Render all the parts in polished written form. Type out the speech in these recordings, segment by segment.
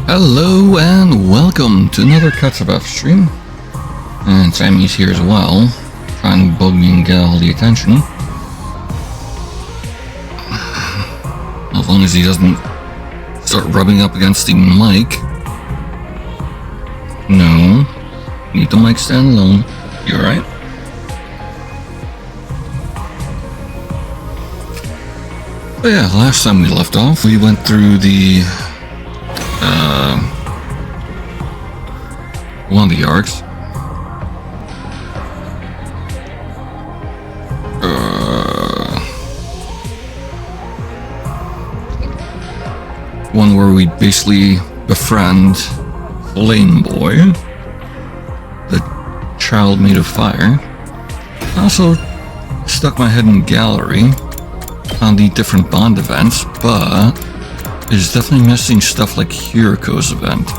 Hello and welcome to another Katsubuff stream. And Sammy's here as well, trying to bug me and get all the attention. As long as he doesn't start rubbing up against the mic. No, need the mic stand alone. You alright? But yeah, last time we left off, we went through the one of the arcs. One where we basically befriend Flame Boy, the child made of fire. I also stuck my head in gallery on the different Bond events, but it's definitely missing stuff like Hiriko's event.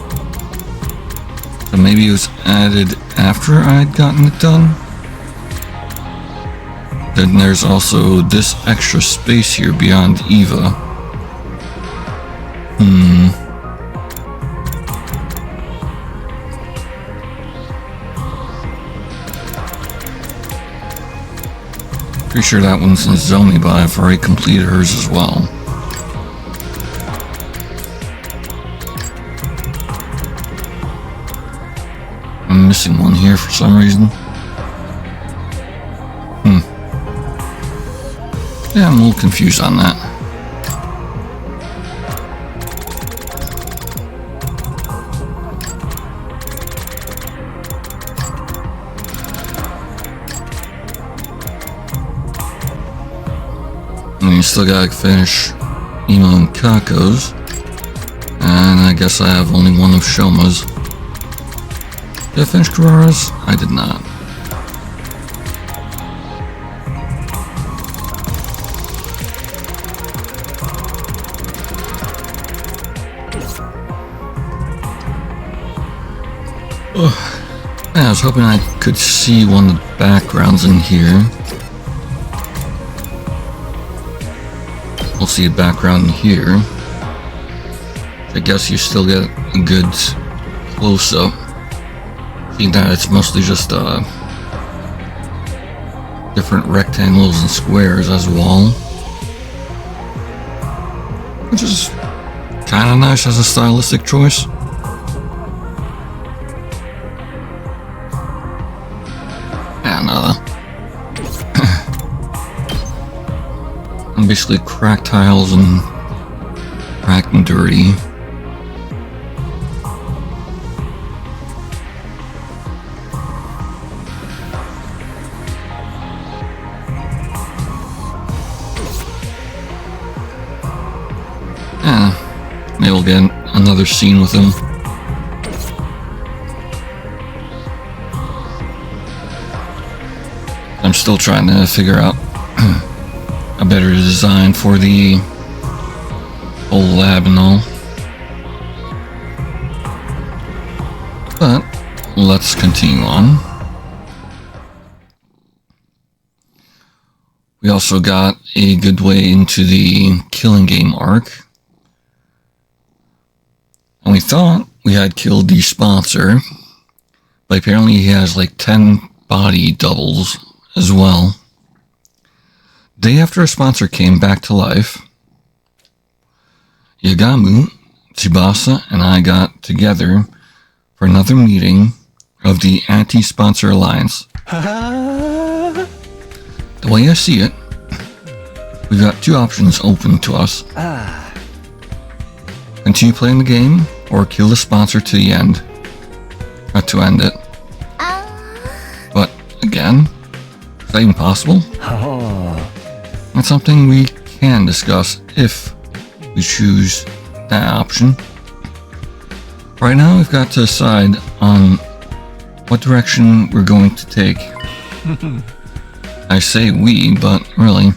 So maybe it was added after I'd gotten it done. Then there's also this extra space here beyond Eva. Pretty sure that one's in Zomi, but I've already completed hers as well. I'm missing one here for some reason. Yeah, I'm a little confused on that. And you still gotta finish Emo and Kako's. And I guess I have only one of Shoma's. Did I finish Kurara's? I did not. Yeah, I was hoping I could see one of the backgrounds in here. We'll see a background in here. I guess you still get a good close-up. Seeing that it's mostly just different rectangles and squares as a wall. Which is kind of nice as a stylistic choice. And basically cracked tiles and cracked and dirty. Maybe we'll get another scene with him. I'm still trying to figure out a better design for the whole lab and all. But let's continue on. We also got a good way into the Killing Game arc. And we thought we had killed the sponsor, but apparently he has like 10 body doubles as well. Day after a sponsor came back to life, Yagamu, Tsubasa, and I got together for another meeting of the Anti-Sponsor Alliance. The way I see it, we've got two options open to us. Continue playing the game, or kill the sponsor to the end. Not to end it. But, again, is that even possible? That's something we can discuss if we choose that option. Right now, we've got to decide on what direction we're going to take. I say we, but really,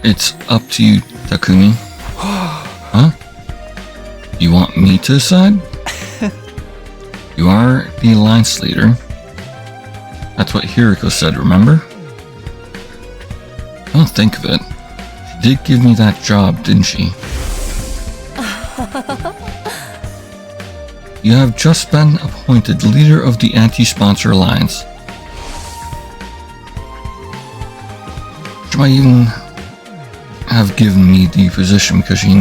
it's up to you, Takumi. Huh? You want me to decide? You are the alliance leader. That's what Hiriko said, remember? I don't think of it. She did give me that job, didn't she? You have just been appointed leader of the Anti-Sponsor Alliance. She might even have given me the position because she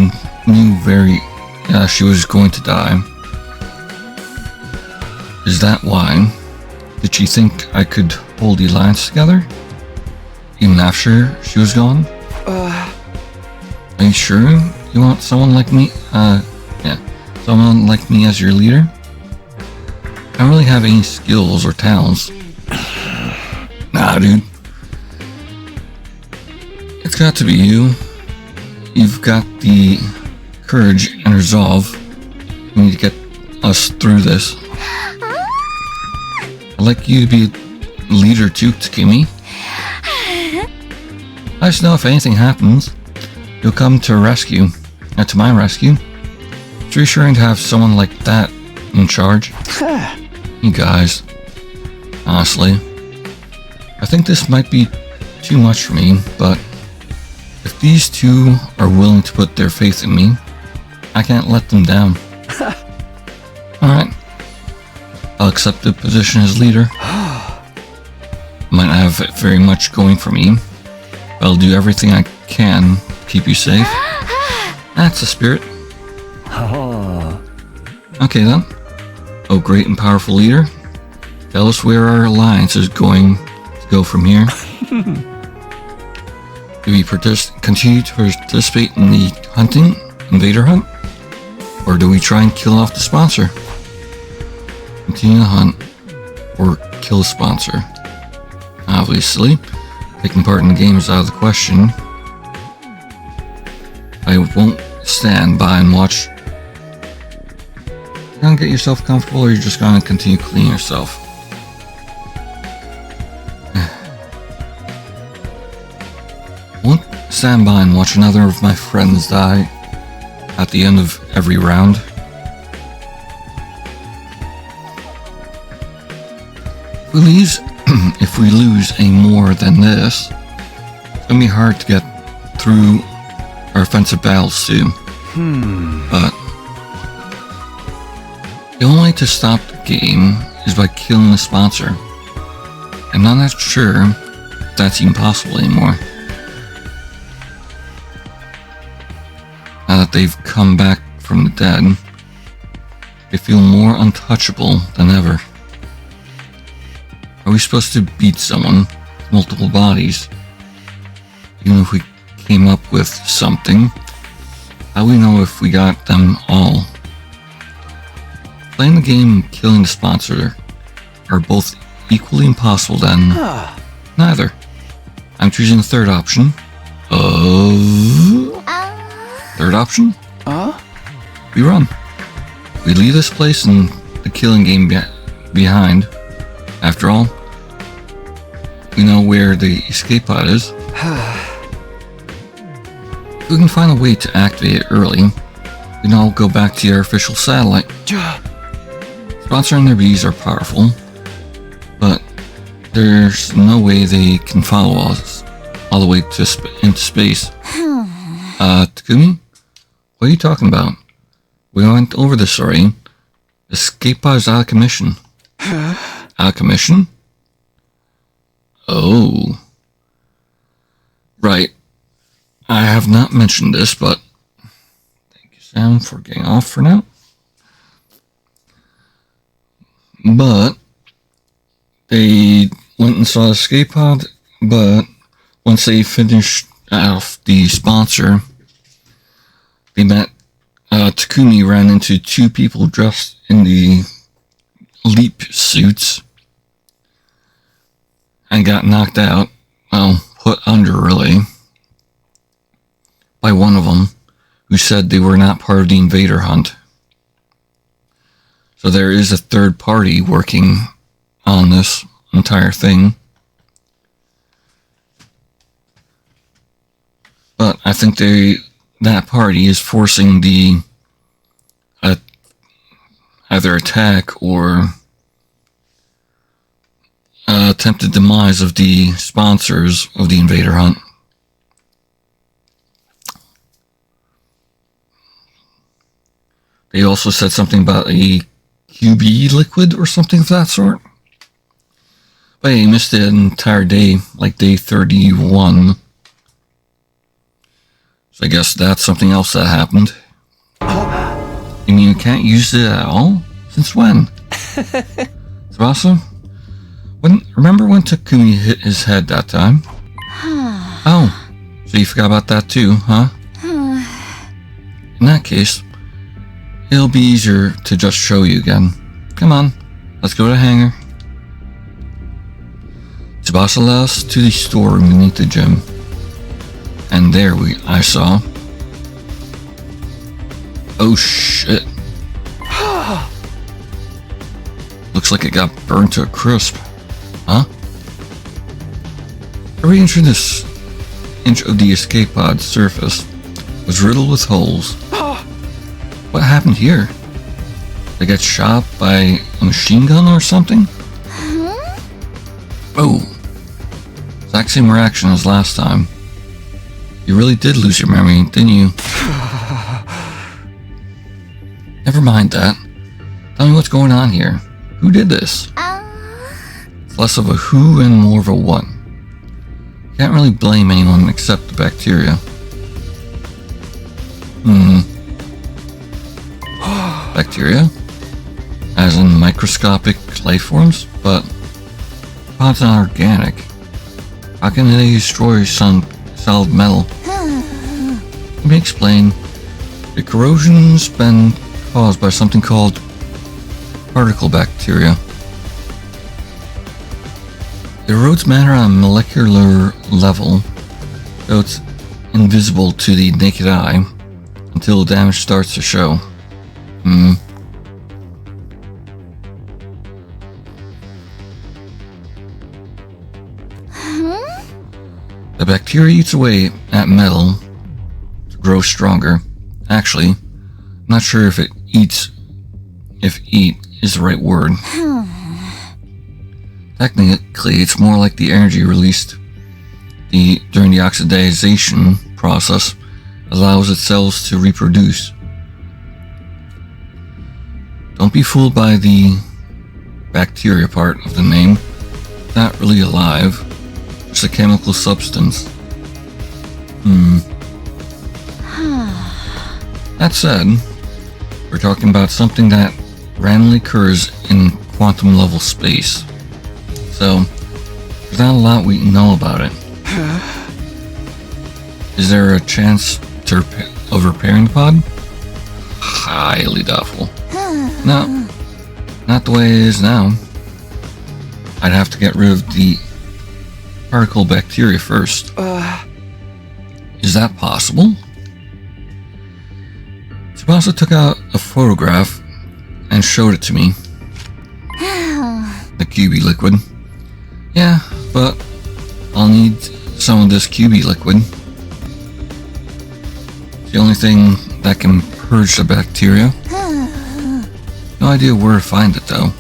knew she was going to die. Is that why? Did she think I could hold the alliance together? Even after she was gone? Are you sure you want someone like me? Someone like me as your leader? I don't really have any skills or talents. Nah, dude. It's got to be you. You've got the courage and resolve. We need to get us through this. I'd like you to be a leader too, Takumi. I just know if anything happens, you'll come to my rescue. It's reassuring to have someone like that in charge. You guys, honestly, I think this might be too much for me, but if these two are willing to put their faith in me, I can't let them down. Alright, I'll accept the position as leader. Might not have very much going for me, but I'll do everything I can to keep you safe. That's the spirit. Okay then. Oh, great and powerful leader. Tell us where our alliance is going to go from here. Do we continue to participate in the invader hunt? Or do we try and kill off the sponsor? Continue the hunt, or kill the sponsor. Obviously, taking part in the game is out of the question. I won't stand by and watch. You're gonna get yourself comfortable, or you're just gonna continue cleaning yourself? Won't stand by and watch another of my friends die at the end of every round. If we lose any more than this, it's gonna be hard to get through our offensive battles soon. But the only way to stop the game is by killing the sponsor. I'm not that sure if that's even possible anymore. Now that they've come back from the dead, they feel more untouchable than ever. Are we supposed to beat someone with multiple bodies? Even if we came up with something, how do we know if we got them all? Playing the game and killing the sponsor are both equally impossible then. Neither. I'm choosing the third option. Third option? We run. We leave this place and the killing game behind. After all, we know where the escape pod is. If we can find a way to activate it early, we can all go back to our official satellite. Sponsor and their bees are powerful, but there's no way they can follow us all the way into space. Takumi? What are you talking about? We went over this already. Escape pod is out of commission. Out of commission? Oh. Right. I have not mentioned this, but thank you, Sam, for getting off for now. But they went and saw the escape pod, but once they finished off the sponsor, they met Takumi ran into two people dressed in the leap suits and got knocked out, well, put under really, by one of them, who said they were not part of the invader hunt. So there is a third party working on this entire thing. But I think that party is forcing the either attack or attempted demise of the sponsors of the invader hunt. They also said something about a QB liquid or something of that sort. But yeah, you missed the entire day, like day 31. So I guess that's something else that happened. You mean you can't use it at all? Since when? Tsubasa? Remember when Takumi hit his head that time? Oh, so you forgot about that too, huh? In that case, it'll be easier to just show you again. Come on, let's go to the hangar. Tsubasa led us to the storeroom beneath the gym. And there I saw... Oh shit. Looks like it got burned to a crisp. Huh? Every inch of the escape pod's surface was riddled with holes. What happened here? They got shot by a machine gun or something? Oh. Exact same reaction as last time. You really did lose your memory, didn't you? Never mind that. Tell me what's going on here. Who did this? It's less of a who and more of a what. Can't really blame anyone except the bacteria. Bacteria? As in microscopic life forms? But pod's not organic. How can they destroy some solid metal? Let me explain. The corrosion's been caused by something called particle bacteria. It erodes matter on a molecular level, so it's invisible to the naked eye until the damage starts to show. The bacteria eats away at metal to grow stronger. Actually, I'm not sure if eat is the right word. Technically, it's more like the energy released during the oxidization process allows its cells to reproduce. Don't be fooled by the bacteria part of the name. It's not really alive. It's a chemical substance. That said, we're talking about something that randomly occurs in quantum level space. So, there's not a lot we know about it. Is there a chance of repairing the pod? Highly doubtful. No, not the way it is now. I'd have to get rid of the particle bacteria first. Is that possible? Tsubasa took out a photograph and showed it to me. The QB liquid. Yeah, but I'll need some of this QB liquid. It's the only thing that can purge the bacteria. No idea where to find it though.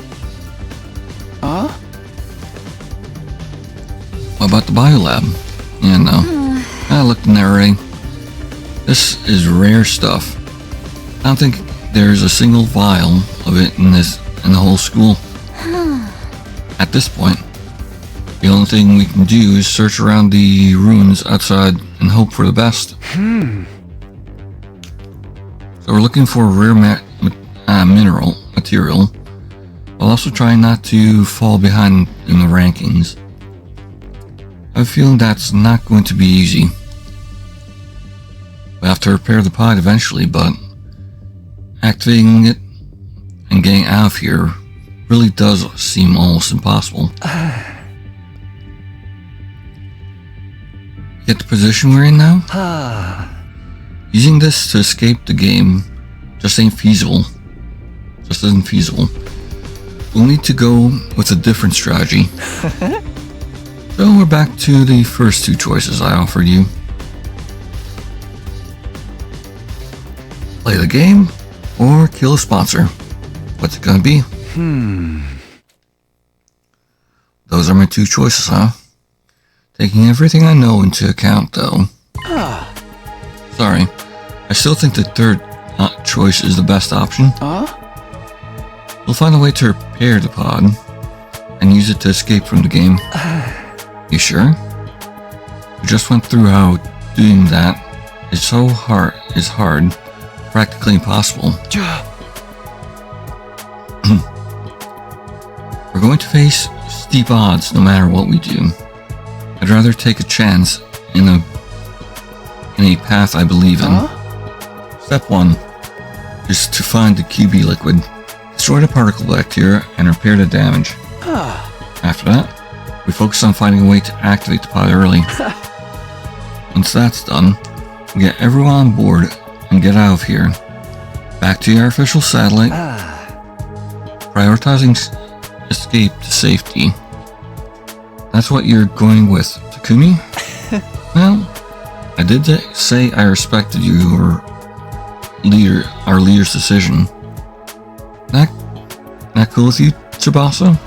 What about the biolab? Yeah, no. I looked in there already. This is rare stuff. I don't think there's a single vial of it in the whole school. At this point, the only thing we can do is search around the ruins outside and hope for the best. So we're looking for a rare material, while also trying not to fall behind in the rankings. I have a feeling that's not going to be easy. We'll have to repair the pod eventually, but activating it and getting out of here really does seem almost impossible. Get the position we're in now? Using this to escape the game just isn't feasible. We'll need to go with a different strategy. So we're back to the first two choices I offered you. Play the game or kill a sponsor. What's it gonna be? Those are my two choices, huh? Taking everything I know into account, though. Sorry, I still think the third choice is the best option. We'll find a way to repair the pod and use it to escape from the game. You sure? We just went through how doing that is hard, practically impossible. We're going to face steep odds no matter what we do. I'd rather take a chance in a path I believe in. Step 1 is to find the QB liquid, destroy the particle bacteria, and repair the damage. After that, we focus on finding a way to activate the pod early. Once that's done, we get everyone on board and get out of here. Back to the artificial satellite, prioritizing escape to safety. That's what you're going with, Takumi? Well, I did say I respected our leader's decision. That cool with you, Tsubasa?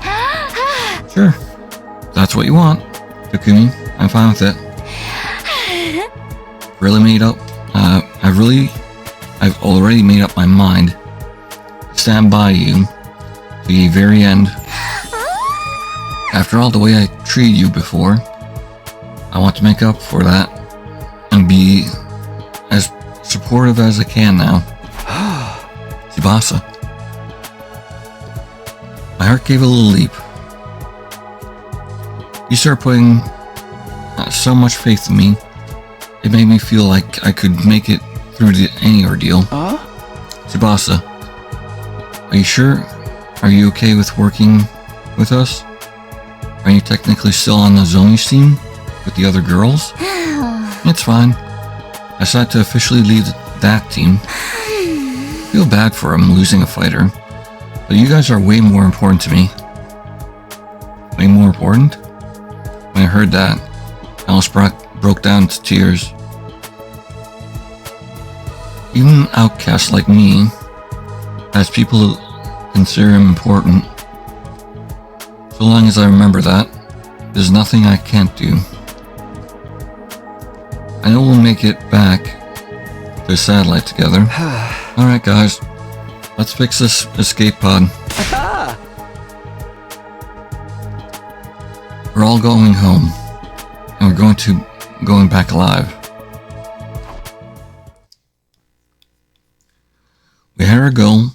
Sure. That's what you want, Takumi. I'm fine with it. I've already made up my mind to stand by you to the very end. After all the way I treated you before, I want to make up for that and be as supportive as I can now. Tsubasa. My heart gave a little leap. You started putting so much faith in me. It made me feel like I could make it through any ordeal. Tsubasa, are you sure? Are you okay with working with us? Are you technically still on the Zoni's team with the other girls? It's fine. I decided to officially leave that team. I feel bad for him losing a fighter, but you guys are way more important to me. Way more important? When I heard that, Alice broke down to tears. Even outcasts like me, as people consider him important. So long as I remember that, there's nothing I can't do. I know we'll make it back to the satellite together. Alright guys, let's fix this escape pod. We're all going home, and we're going back alive. We had our goal,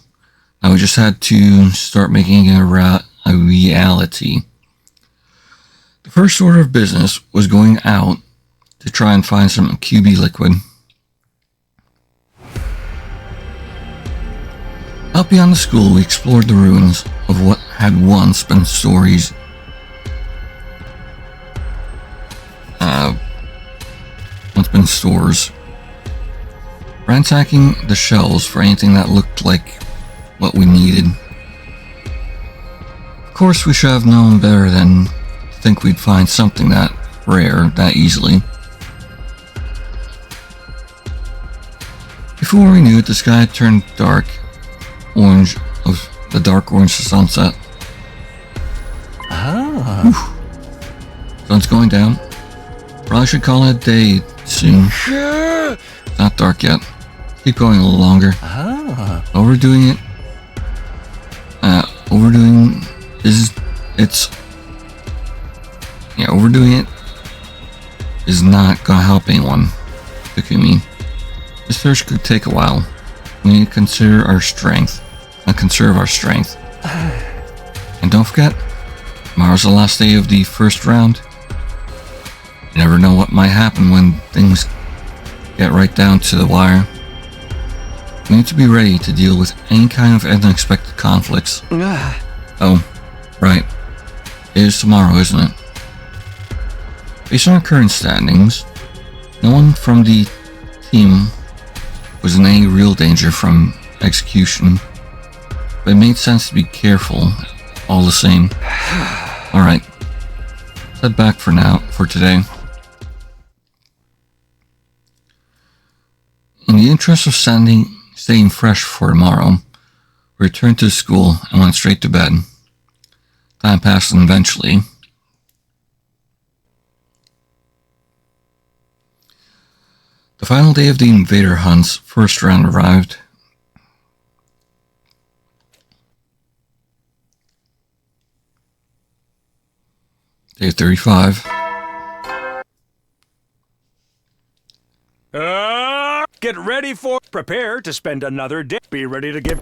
now we just had to start making it a reality. The first order of business was going out to try and find some QB liquid. Out beyond the school, we explored the ruins of what had once been stores. Ransacking the shelves for anything that looked like what we needed. Of course, we should have known better than to think we'd find something that rare that easily. Before we knew it, the sky turned dark orange of the dark orange sunset. Sun's going down. Probably should call it a day soon. It's not dark yet. Keep going a little longer. Overdoing it is not gonna help anyone, Takumi. This search could take a while. We need to consider our strength and conserve our strength. And don't forget, tomorrow's the last day of the first round. You never know what might happen when things get right down to the wire. We need to be ready to deal with any kind of unexpected conflicts. Oh, right. It is tomorrow, isn't it? Based on our current standings, no one from the team was in any real danger from execution, but it made sense to be careful all the same. Alright, let's head back for today. In the interest of staying fresh for tomorrow, we returned to school and went straight to bed. Time passed and eventually, the final day of the Invader Hunt's first round arrived. Okay, 35. Get ready for... Prepare to spend another day. Be ready to give...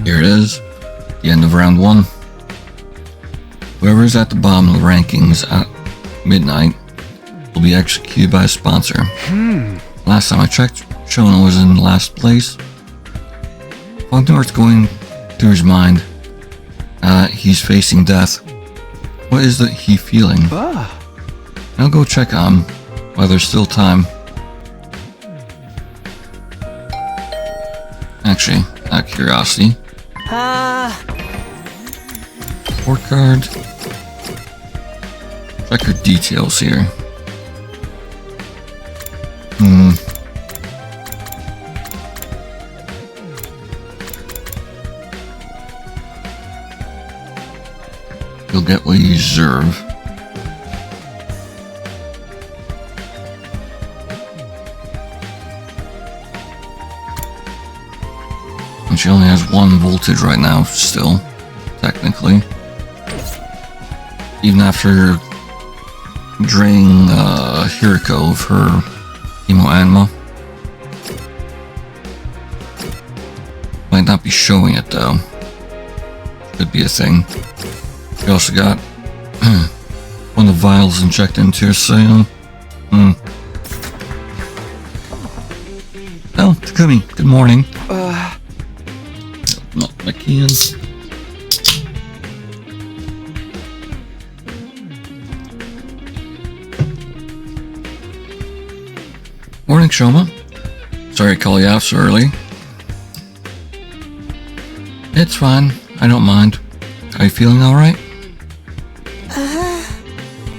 Here it is. The end of round 1. Whoever is at the bottom of the rankings at midnight will be executed by a sponsor. Last time I checked, Shona was in last place. Fog North's going through his mind. He's facing death. What is he feeling? I'll go check on him while there's still time. Actually, out of curiosity. Report card. Check your details here. You'll get what you deserve. And she only has 1 voltage right now, still, technically. Even after draining Hiriko of her Emo Anima. Might not be showing it though. Could be a thing. We also got one of the vials injected into her serum. Oh, Takumi, good morning. Not my keys. Morning, Shoma. Sorry to call you out so early. It's fine. I don't mind. Are you feeling alright?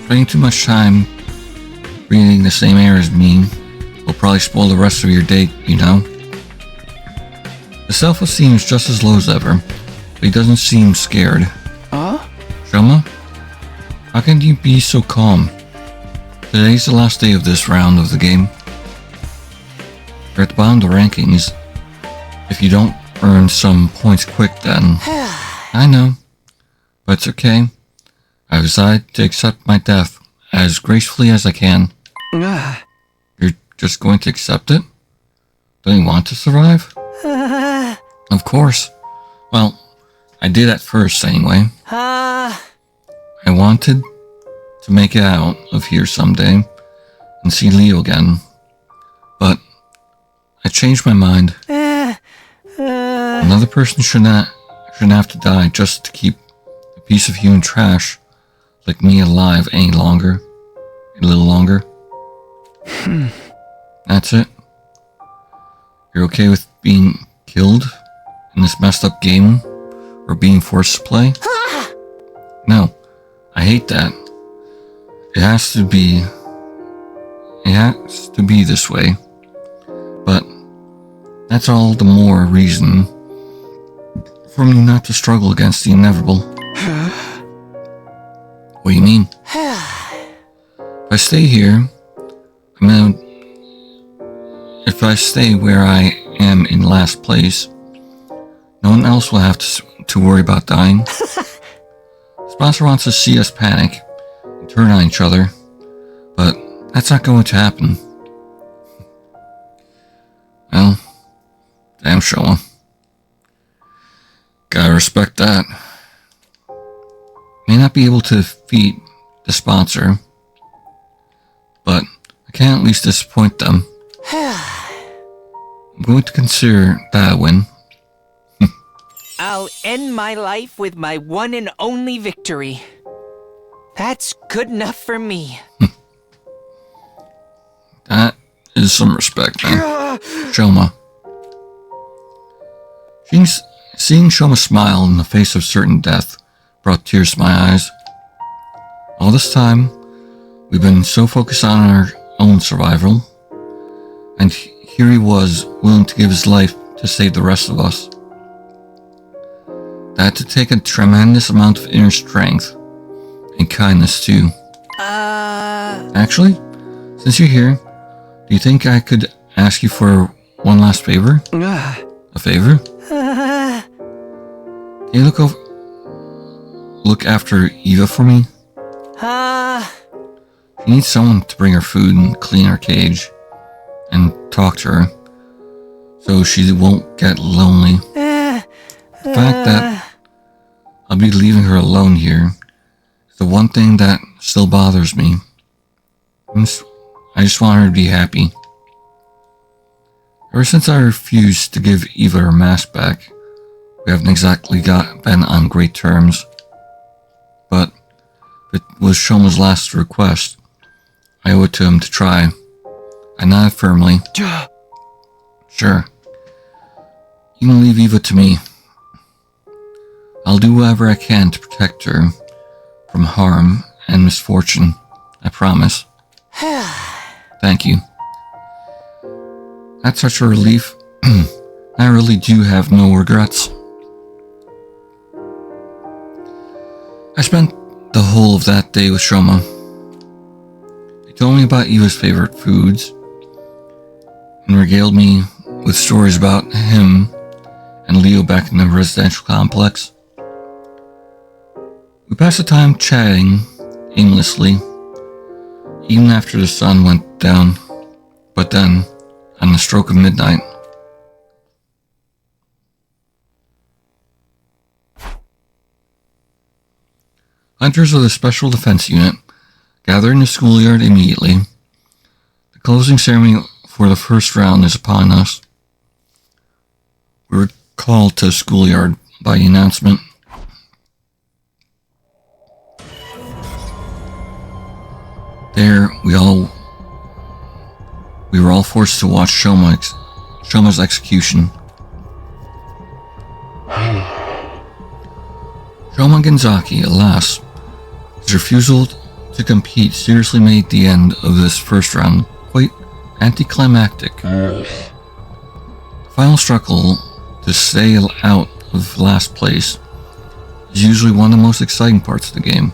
Spending too much time breathing the same air as me will probably spoil the rest of your day, you know? The self-esteem is just as low as ever, but he doesn't seem scared. Shoma? How can you be so calm? Today's the last day of this round of the game. You're at the bottom of the rankings. If you don't earn some points quick then... I know, but it's okay. I've decided to accept my death as gracefully as I can. You're just going to accept it? Don't you want to survive? Of course. Well, I did at first anyway. I wanted to make it out of here someday and see Leo again. But I changed my mind. Another person shouldn't have to die just to keep a piece of human trash like me alive any longer. A little longer. That's it. You're okay with being killed in this messed up game? Or being forced to play? No. I hate that. It has to be this way. But that's all the more reason for me not to struggle against the inevitable. What do you mean? If I stay here, if I stay where I am in last place, no one else will have to worry about dying. Sponsor wants to see us panic and turn on each other, but that's not going to happen. Well, damn Shoma. Gotta respect that. May not be able to defeat the sponsor, but I can at least disappoint them. I'm going to consider that a win. I'll end my life with my one and only victory. That's good enough for me. That is some respect, man. Shoma. Seeing Shoma smile in the face of certain death brought tears to my eyes. All this time, we've been so focused on our own survival, and here he was, willing to give his life to save the rest of us. That had to take a tremendous amount of inner strength, and kindness too. Actually, since you're here, do you think I could ask you for one last favor? A favor? Can you look after Eva for me? She needs someone to bring her food and clean her cage and talk to her so she won't get lonely. The fact that I'll be leaving her alone here is the one thing that still bothers me. I just want her to be happy. Ever since I refused to give Eva her mask back, we haven't exactly been on great terms. But if it was Shoma's last request, I owe it to him to try. I nodded firmly. Sure. You can leave Eva to me. I'll do whatever I can to protect her from harm and misfortune. I promise. Thank you. That's such a relief. I really do have no regrets. I spent the whole of that day with Shoma. He told me about Eva's favorite foods and regaled me with stories about him and Leo back in the residential complex. We passed the time chatting aimlessly, even after the sun went down. But then, on the stroke of midnight, hunters of the Special Defense Unit gathered in the schoolyard immediately. The closing ceremony for the first round is upon us. We were called to the schoolyard by the announcement. There, we were all forced to watch Shoma's execution. Shoma Genzaki, alas, his refusal to compete seriously made the end of this first round quite anticlimactic. The final struggle to stay out of last place is usually one of the most exciting parts of the game.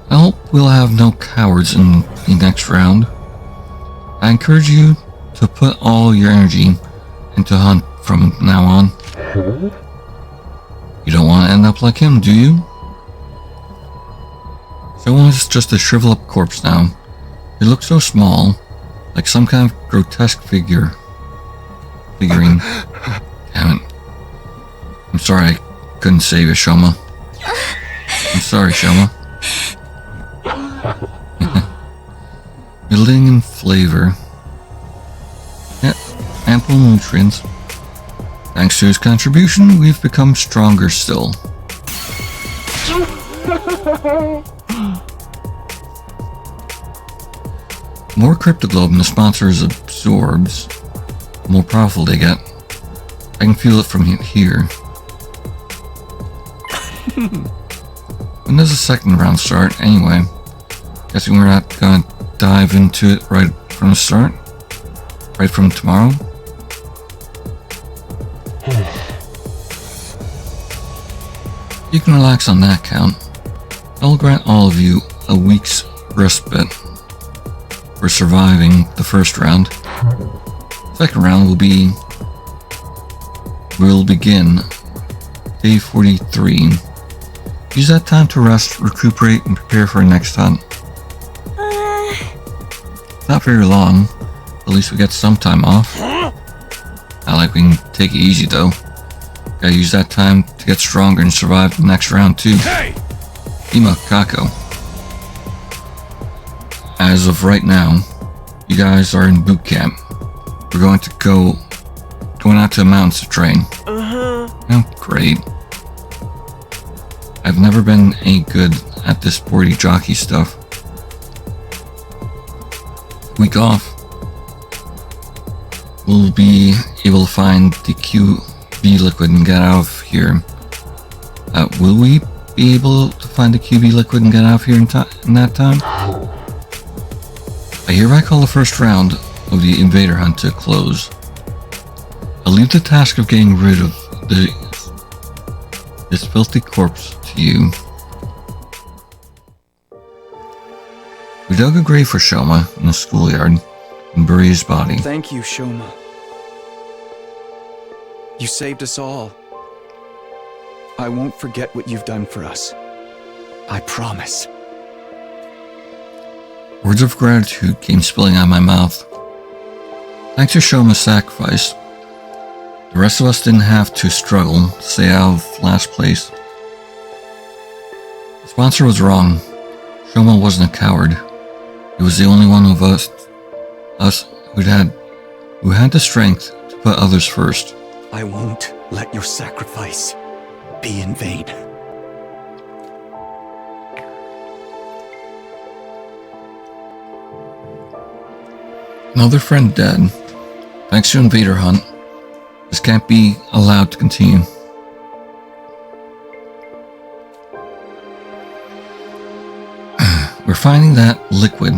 I hope we'll have no cowards in the next round. I encourage you to put all your energy into Hunt from now on. You don't want to end up like him, do you? Someone's just a shriveled up corpse now. He looks so small, like some kind of grotesque figurine. Damn it. I'm sorry I couldn't save you, Shoma. I'm sorry, Shoma. Building in flavor. Yet, ample nutrients. Thanks to his contribution, we've become stronger still. The more Cryptoglobin the sponsors absorbs, the more powerful they get. I can feel it from here. When does the second round start, anyway? Guessing we're not gonna dive into it right from the start? Right from tomorrow? You can relax on that count. I'll grant all of you a week's respite for surviving the first round. Second round will begin day 43. Use that time to rest, recuperate, and prepare for the next hunt. Not very long. At least we get some time off. Not like we can take it easy though. Gotta use that time to get stronger and survive the next round too. Hey! Ima, Kako. As of right now, you guys are in boot camp. We're going out to the mountains to train. Oh, great. I've never been any good at this sporty jockey stuff. Week off. We'll be able to find the QB liquid and get out of here. Will we be able to find the QB liquid and get out of here in that time? I hereby call the first round of the invader hunt to close. I'll leave the task of getting rid of this filthy corpse to you. We dug a grave for Shoma in the schoolyard and buried his body. Thank you, Shoma. You saved us all. I won't forget what you've done for us. I promise. Words of gratitude came spilling out of my mouth. Thanks to Shoma's sacrifice, the rest of us didn't have to struggle to stay out of last place. The sponsor was wrong. Shoma wasn't a coward. He was the only one of us who had the strength to put others first. I won't let your sacrifice be in vain. Another friend dead. Thanks to Invader Hunt. This can't be allowed to continue. We're finding that liquid.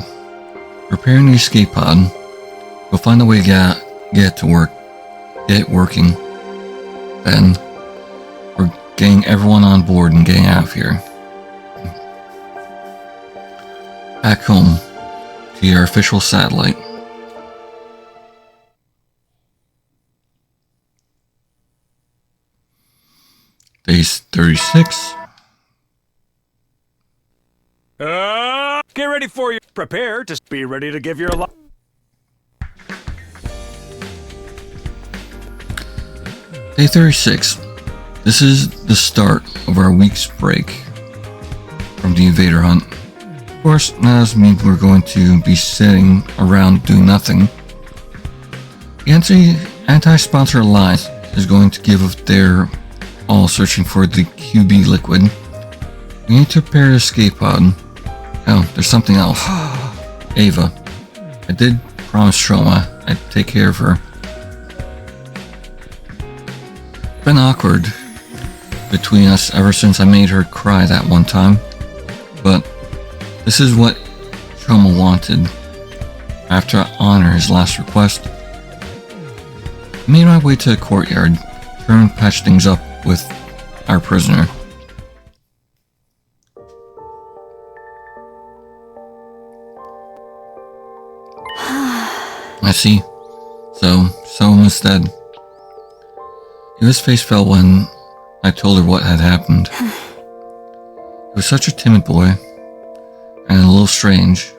Repairing the escape pod. We'll find a way to get it to work. Get it working. Then, we're getting everyone on board and getting out of here. Back home, to your official satellite. Day 36. Get ready for your... Prepare to be ready to give your life. Day 36. This is the start of our week's break from the Invader Hunt. Of course, that doesn't mean we're going to be sitting around doing nothing. The Anti-Sponsor Alliance is going to give their all searching for the QB liquid. We need to repair the escape pod. Oh, there's something else. Ava. I did promise Shoma I'd take care of her. It's been awkward between us ever since I made her cry that one time. But this is what Shoma wanted. I have to honor his last request. I made my way to the courtyard, trying to patch things up with our prisoner. I see. So Soma's dead. Eva's face fell when I told her what had happened. He was such a timid boy, and a little strange,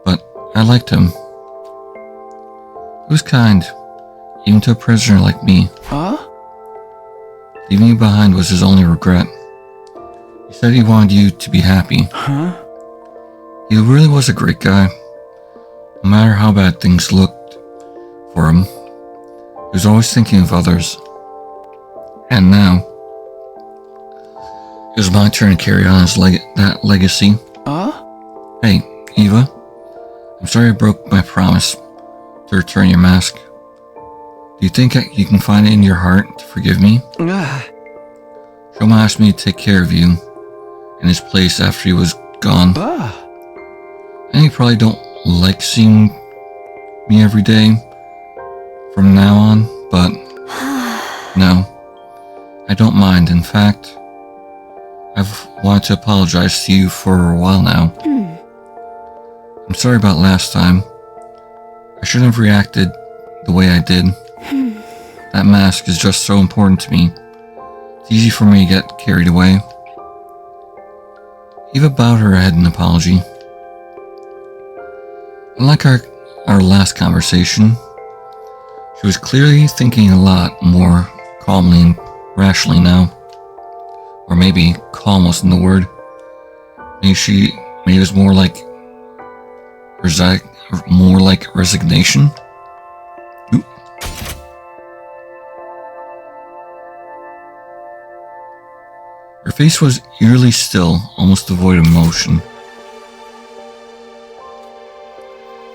but I liked him. He was kind, even to a prisoner like me. Huh? Leaving you behind was his only regret. He said he wanted you to be happy. Huh? He really was a great guy. No matter how bad things looked for him, he was always thinking of others. And now, it was my turn to carry on that legacy. Hey, Eva. I'm sorry I broke my promise to return your mask. Do you think you can find it in your heart to forgive me? Shoma asked me to take care of you in his place after he was gone. And you probably don't like seeing me every day from now on, but no, I don't mind. In fact, I've wanted to apologize to you for a while now. I'm sorry about last time. I shouldn't have reacted the way I did. That mask is just so important to me. It's easy for me to get carried away. Eva bowed her head in apology. Unlike our last conversation, she was clearly thinking a lot more calmly and rationally now. Or maybe calm wasn't the word. Maybe it was more like resignation. Oop. Her face was eerily still, almost devoid of emotion.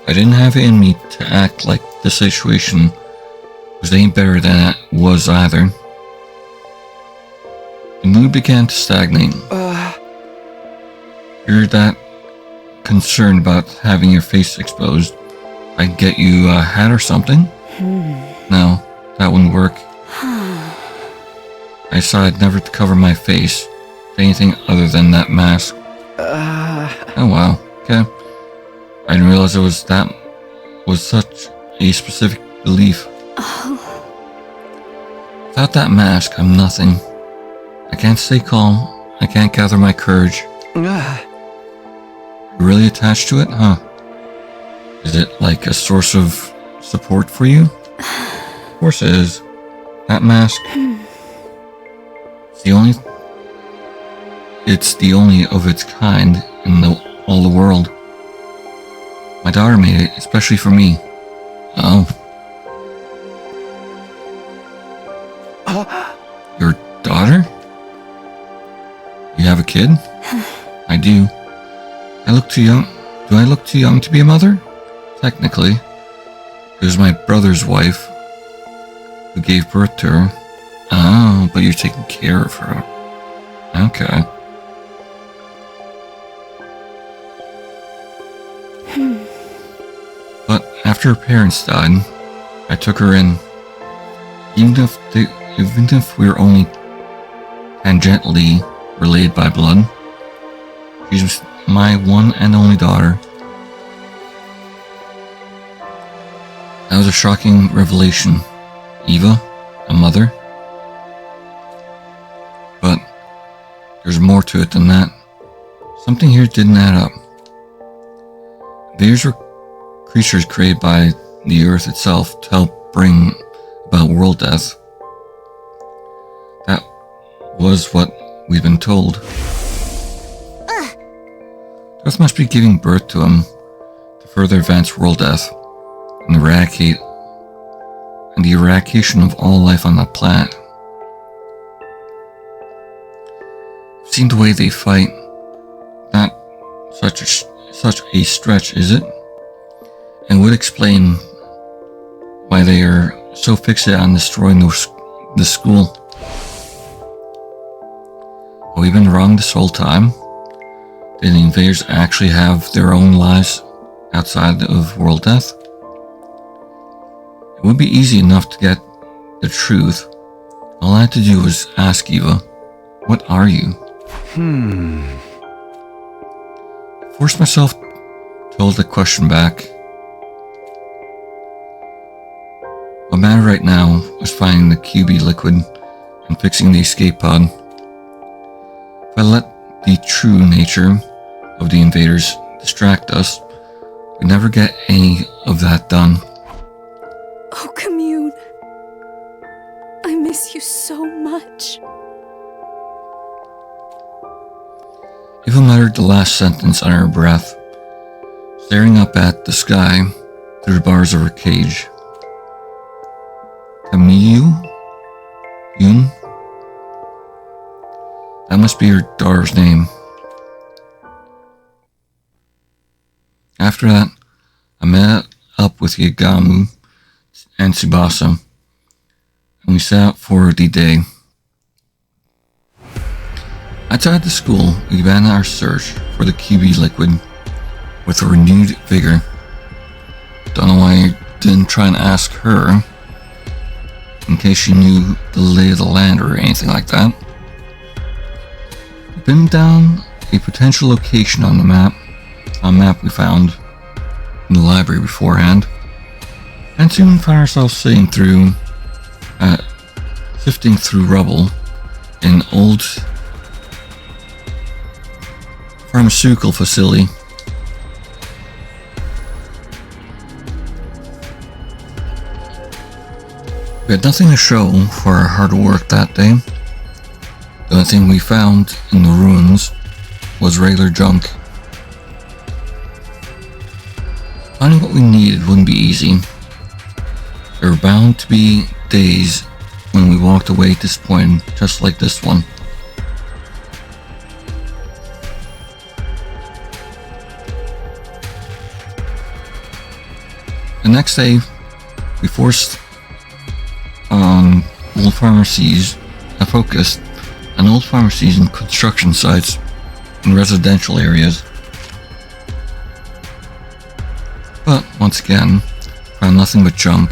I didn't have it in me to act like the situation was any better than it was either. The mood began to stagnate. You're that concerned about having your face exposed. I can get you a hat or something? No, that wouldn't work. I decided never to cover my face with anything other than that mask. Oh wow, okay. I didn't realize that was such a specific belief. Without that mask, I'm nothing. I can't stay calm. I can't gather my courage. You're really attached to it, huh? Is it like a source of support for you? Of course it is. That mask. It's the only of its kind in all the world. My daughter made it, especially for me. Oh. Your daughter? You have a kid? I do. I look too young. Do I look too young to be a mother? Technically. It was my brother's wife who gave birth to her. Oh, but you're taking care of her. Okay. But after her parents died, I took her in. Even if we're only tangentially related by blood, she's my one and only daughter. That was a shocking revelation. Eva, a mother. But there's more to it than that. Something here didn't add up. These were creatures created by the earth itself to help bring about world death. That was what we've been told. Earth must be giving birth to him to further advance world death and the eradication of all life on the planet. I've seen the way they fight. Not such a stretch, is it? And would explain why they are so fixated on destroying the school. Have we been wrong this whole time? Did the invaders actually have their own lives outside of world death? It would be easy enough to get the truth. All I had to do was ask Eva, what are you? Forced myself to hold the question back. What mattered right now was finding the QB liquid and fixing the escape pod. If I let the true nature of the invaders distract us, we'd never get any of that done. Oh, Commune. I miss you so much. Eva muttered the last sentence under her breath, staring up at the sky through the bars of her cage. Camille? Yun? That must be her daughter's name. After that, I met up with Yagamu and Tsubasa, and we set out for the day. Outside the school, we began our search for the QB liquid with a renewed vigor. Don't know why I didn't try and ask her, in case she knew the lay of the land or anything like that. We pinned down a potential location on the map, a map we found in the library beforehand, and soon found ourselves sifting through rubble in an old pharmaceutical facility. We had nothing to show for our hard work that day. The only thing we found in the ruins was regular junk. Finding what we needed wouldn't be easy. There were bound to be days when we walked away disappointed, just like this one. The next day, we focused on old pharmacies and construction sites in residential areas. But once again, found nothing but junk.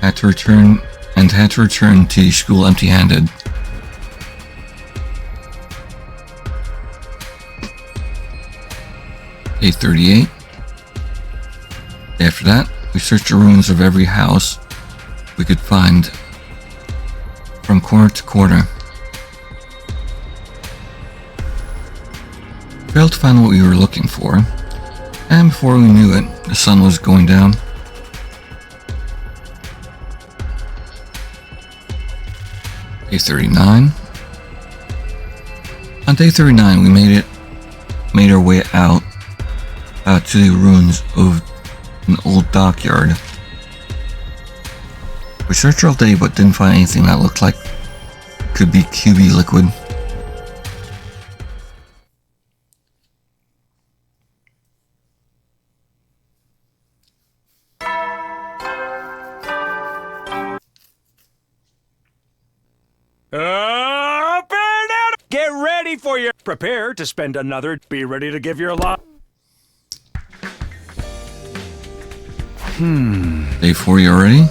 Had to return to the school empty-handed. Day 38. After that, we searched the ruins of every house we could find from corner to corner. We failed to find what we were looking for, and before we knew it, the sun was going down. Day 39. On day 39, we made our way out to the ruins of an old dockyard. We searched all day but didn't find anything that looked like it could be QB liquid. Up and out! Get ready for your... Prepare to spend another... Be ready to give your lot. Day 40 already?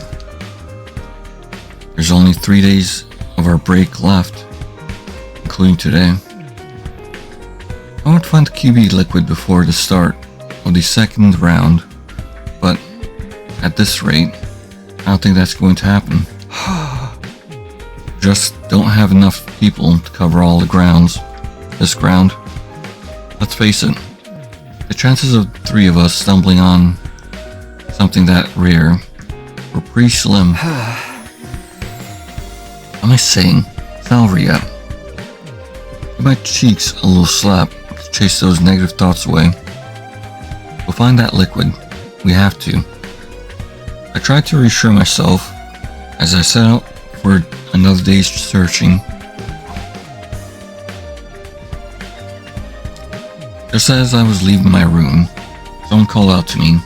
There's only 3 days of our break left, including today. I want to find the QB liquid before the start of the second round, but at this rate, I don't think that's going to happen. Just don't have enough people to cover all the grounds. This ground. Let's face it, the chances of 3 of us stumbling on something that rare were pretty slim. What am I saying? It's not over yet. Give my cheeks a little slap to chase those negative thoughts away. We'll find that liquid. We have to. I tried to reassure myself as I set out for another day's searching. Just as I was leaving my room, someone called out to me,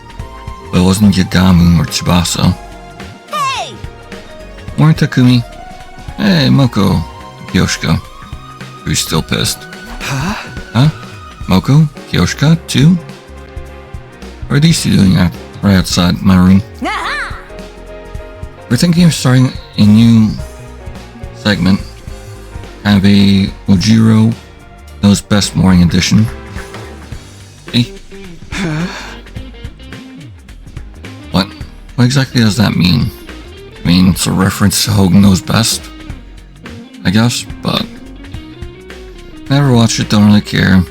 but it wasn't Yagamu or Tsubasa. Hey! Morning, Takumi. Hey, Moko. Kyoshika. Who's still pissed? Huh? Moko? Kyoshika? Too? What are these two doing right outside my room? Aha! We're thinking of starting a new segment. Kind of a Ojiro Knows Best Morning Edition. Hey? What exactly does that mean? I mean, it's a reference to Hogan Knows Best, I guess, but never watched it, don't really care.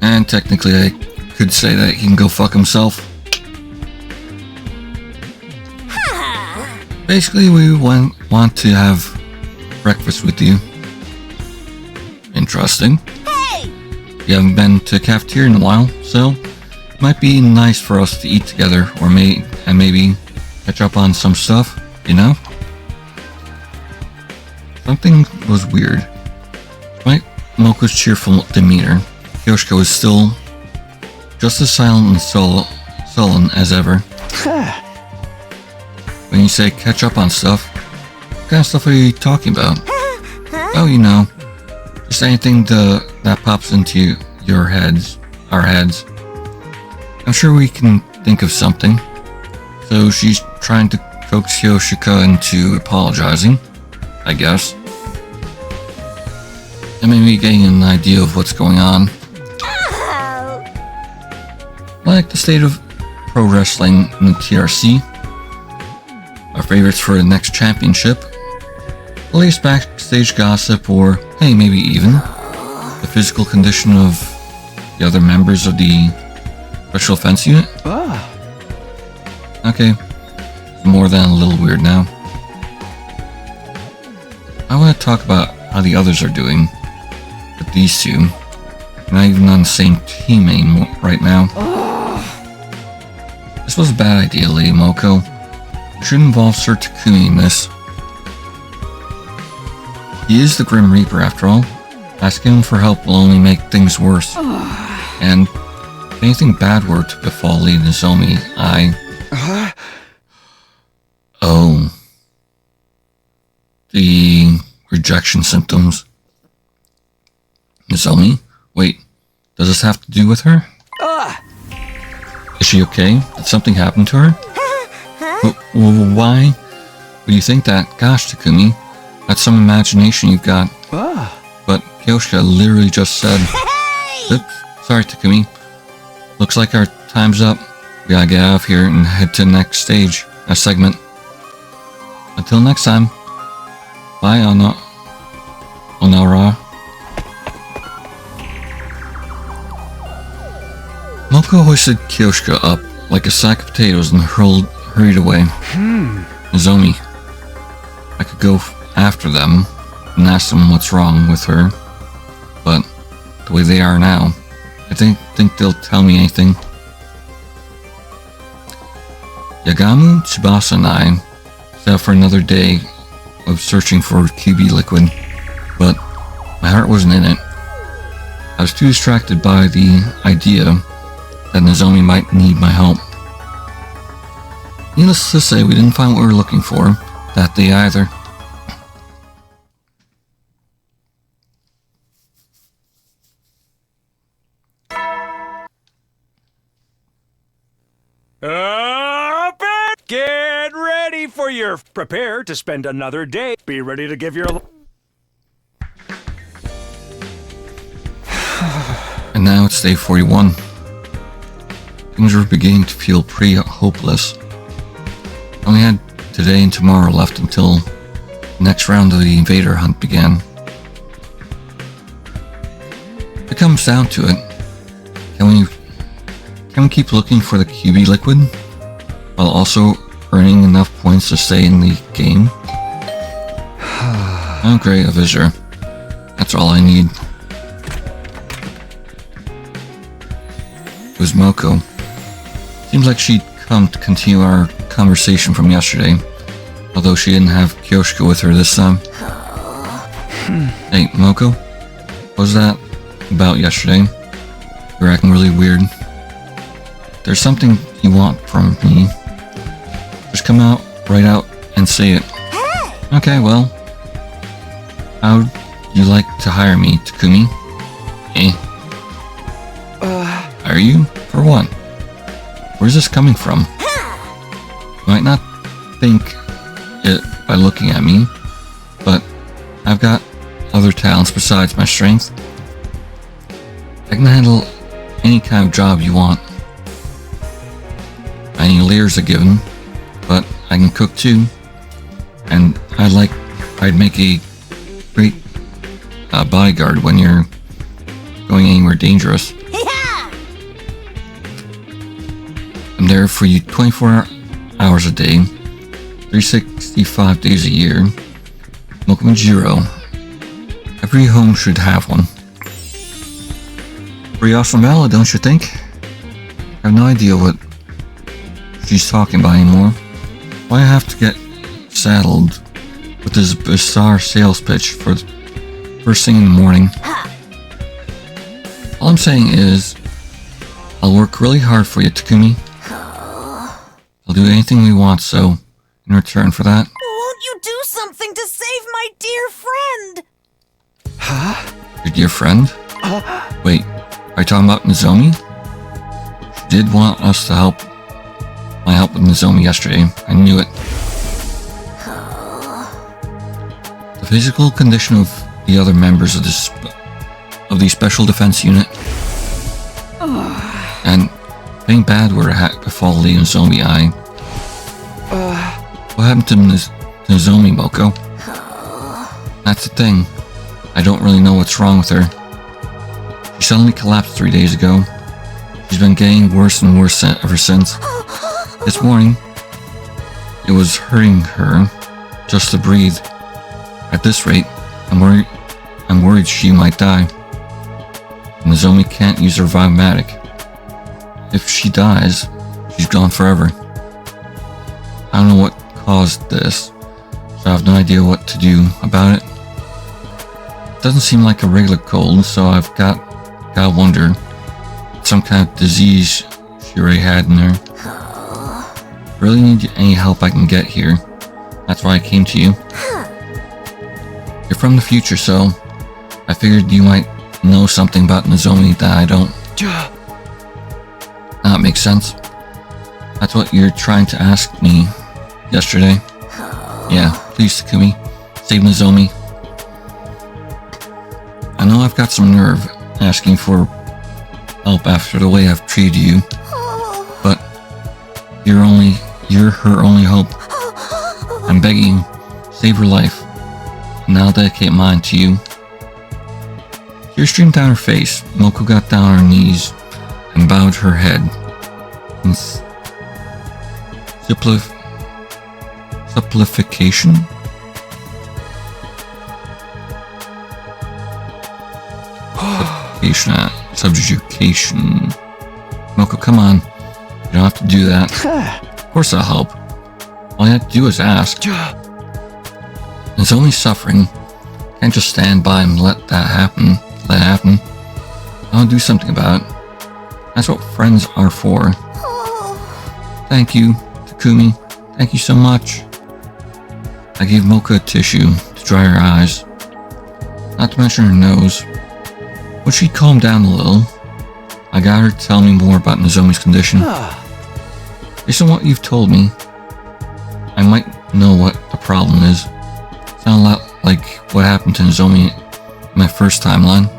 And technically I could say that he can go fuck himself. Basically, we want to have breakfast with you. Interesting. Hey! You haven't been to a cafeteria in a while, so it might be nice for us to eat together, or maybe catch up on some stuff, you know? Something was weird. Despite Moko's cheerful demeanor, Kyoshika was still just as silent and sullen as ever. When you say catch up on stuff, what kind of stuff are you talking about? Oh, you know, just anything that pops into our heads. I'm sure we can think of something. So she's trying to coax Kyoshika into apologizing, I guess. And maybe getting an idea of what's going on. Like the state of pro wrestling in the TRC, our favorites for the next championship, the latest backstage gossip, or hey, maybe even the physical condition of the other members of the Special Offense Unit. Okay, it's more than a little weird now. I want to talk about how the others are doing, but these two, not even on the same team anymore right now. This was a bad idea, Lady Moko. You should involve Sir Takumi in this. He is the Grim Reaper after all. Asking him for help will only make things worse. And if anything bad were to befall Lady Nozomi, Oh. The rejection symptoms. Nozomi? Wait, does this have to do with her? Is she okay? Did something happen to her? Why would you think that? Gosh, Takumi, that's some imagination you've got. But Kyoshika literally just said... Oops, sorry, Takumi. Looks like our time's up. We gotta get out of here and head to the next segment. Until next time, Bye, Onara. Moko hoisted Kyoshka up like a sack of potatoes and hurried away. Nozomi. I could go after them and ask them what's wrong with her, but the way they are now, I think they'll tell me anything. Yagamu, Tsubasa, and I set out for another day of searching for QB liquid, but my heart wasn't in it. I was too distracted by the idea that Nozomi might need my help. Needless to say, we didn't find what we were looking for that day either. Up and get ready for your... Prepare to spend another day. Be ready to give your... And now it's day 41. Things were beginning to feel pretty hopeless. I only had today and tomorrow left until the next round of the invader hunt began. If it comes down to it, can we keep looking for the QB liquid while also earning enough points to stay in the game? I'm great, a visitor. That's all I need. It was Moko. Seems like she'd come to continue our conversation from yesterday, although she didn't have Kyoshka with her this time. Hey, Moko? What was that about yesterday? You were acting really weird. There's something you want from me. Just come out, right out, and say it. Okay, well. How'd you like to hire me, Takumi? Eh? Hire you? For what? Where's this coming from? You might not think it by looking at me, but I've got other talents besides my strength. I can handle any kind of job you want. Any layers are given, but I can cook too, and I'd make a great bodyguard when you're going anywhere dangerous. I'm there for you 24 hours a day, 365 days a year. Mokomajiro. Every home should have one. Pretty awesome valid, don't you think? I have no idea what she's talking about anymore. Why I have to get saddled with this bizarre sales pitch for the first thing in the morning? All I'm saying is, I'll work really hard for you, Takumi. I'll do anything we want, so in return for that... Won't you do something to save my dear friend? Your dear friend? Wait, are you talking about Nozomi? She did want us to help. My help with Nozomi yesterday. I knew it. The physical condition of the other members of the Special Defense Unit. And anything bad were to befall Lady Nozomi, what happened to Nozomi, Moko? That's the thing. I don't really know what's wrong with her. She suddenly collapsed 3 days ago. She's been getting worse and worse ever since. This morning, it was hurting her just to breathe. At this rate, I'm worried she might die. Nozomi can't use her Vimatic. If she dies, she's gone forever. I don't know what caused this, so I have no idea what to do about it. It doesn't seem like a regular cold, so I've gotta wonder. Some kind of disease she already had in her. Really need any help I can get here. That's why I came to you. You're from the future, so I figured you might know something about Nozomi that I don't. That makes sense. That's what you're trying to ask me yesterday. Yeah, please, Takumi. Save Nozomi. I know I've got some nerve asking for help after the way I've treated you, but you're her only hope. I'm begging you, save her life. and I'll dedicate mine to you. Tears streamed down her face. Moko got down on her knees and bowed her head in supplication. Subjugation. Moko, come on. You don't have to do that. Of course I'll help. All you have to do is ask. There's only suffering. Can't just stand by and let that happen. I'll do something about it. That's what friends are for. Thank you, Takumi. Thank you so much. I gave Mocha a tissue to dry her eyes. Not to mention her nose. When she calmed down a little, I got her to tell me more about Nozomi's condition. Based on what you've told me, I might know what the problem is. Sounds a lot like what happened to Nozomi in my first timeline.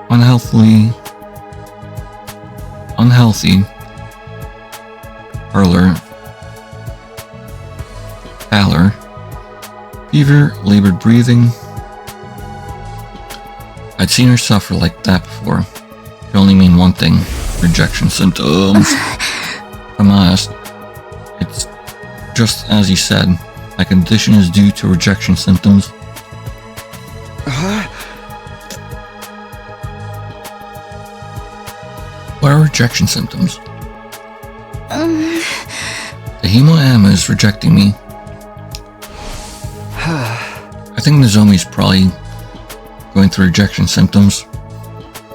Unhealthy, pallor, fever, labored breathing. I'd seen her suffer like that before. It could only mean one thing: rejection symptoms. If I'm honest, it's just as you said. My condition is due to rejection symptoms. What are rejection symptoms? The Hemoanima is rejecting me. I think Nozomi's probably going through rejection symptoms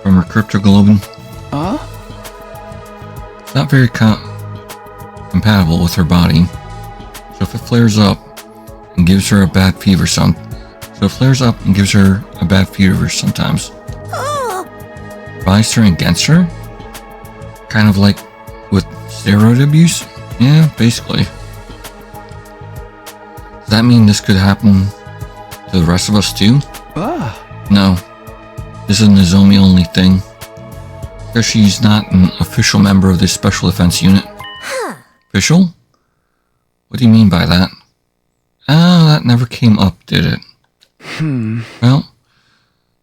from her cryptoglobin. It's not very compatible with her body. So if it flares up and gives her a bad fever sometimes. Body's turning against her? Kind of like with steroid abuse? Yeah, basically. Does that mean this could happen to the rest of us too? No. This is a Nozomi only thing. Because she's not an official member of the Special Defense Unit. Official? What do you mean by that? That never came up, did it? Well,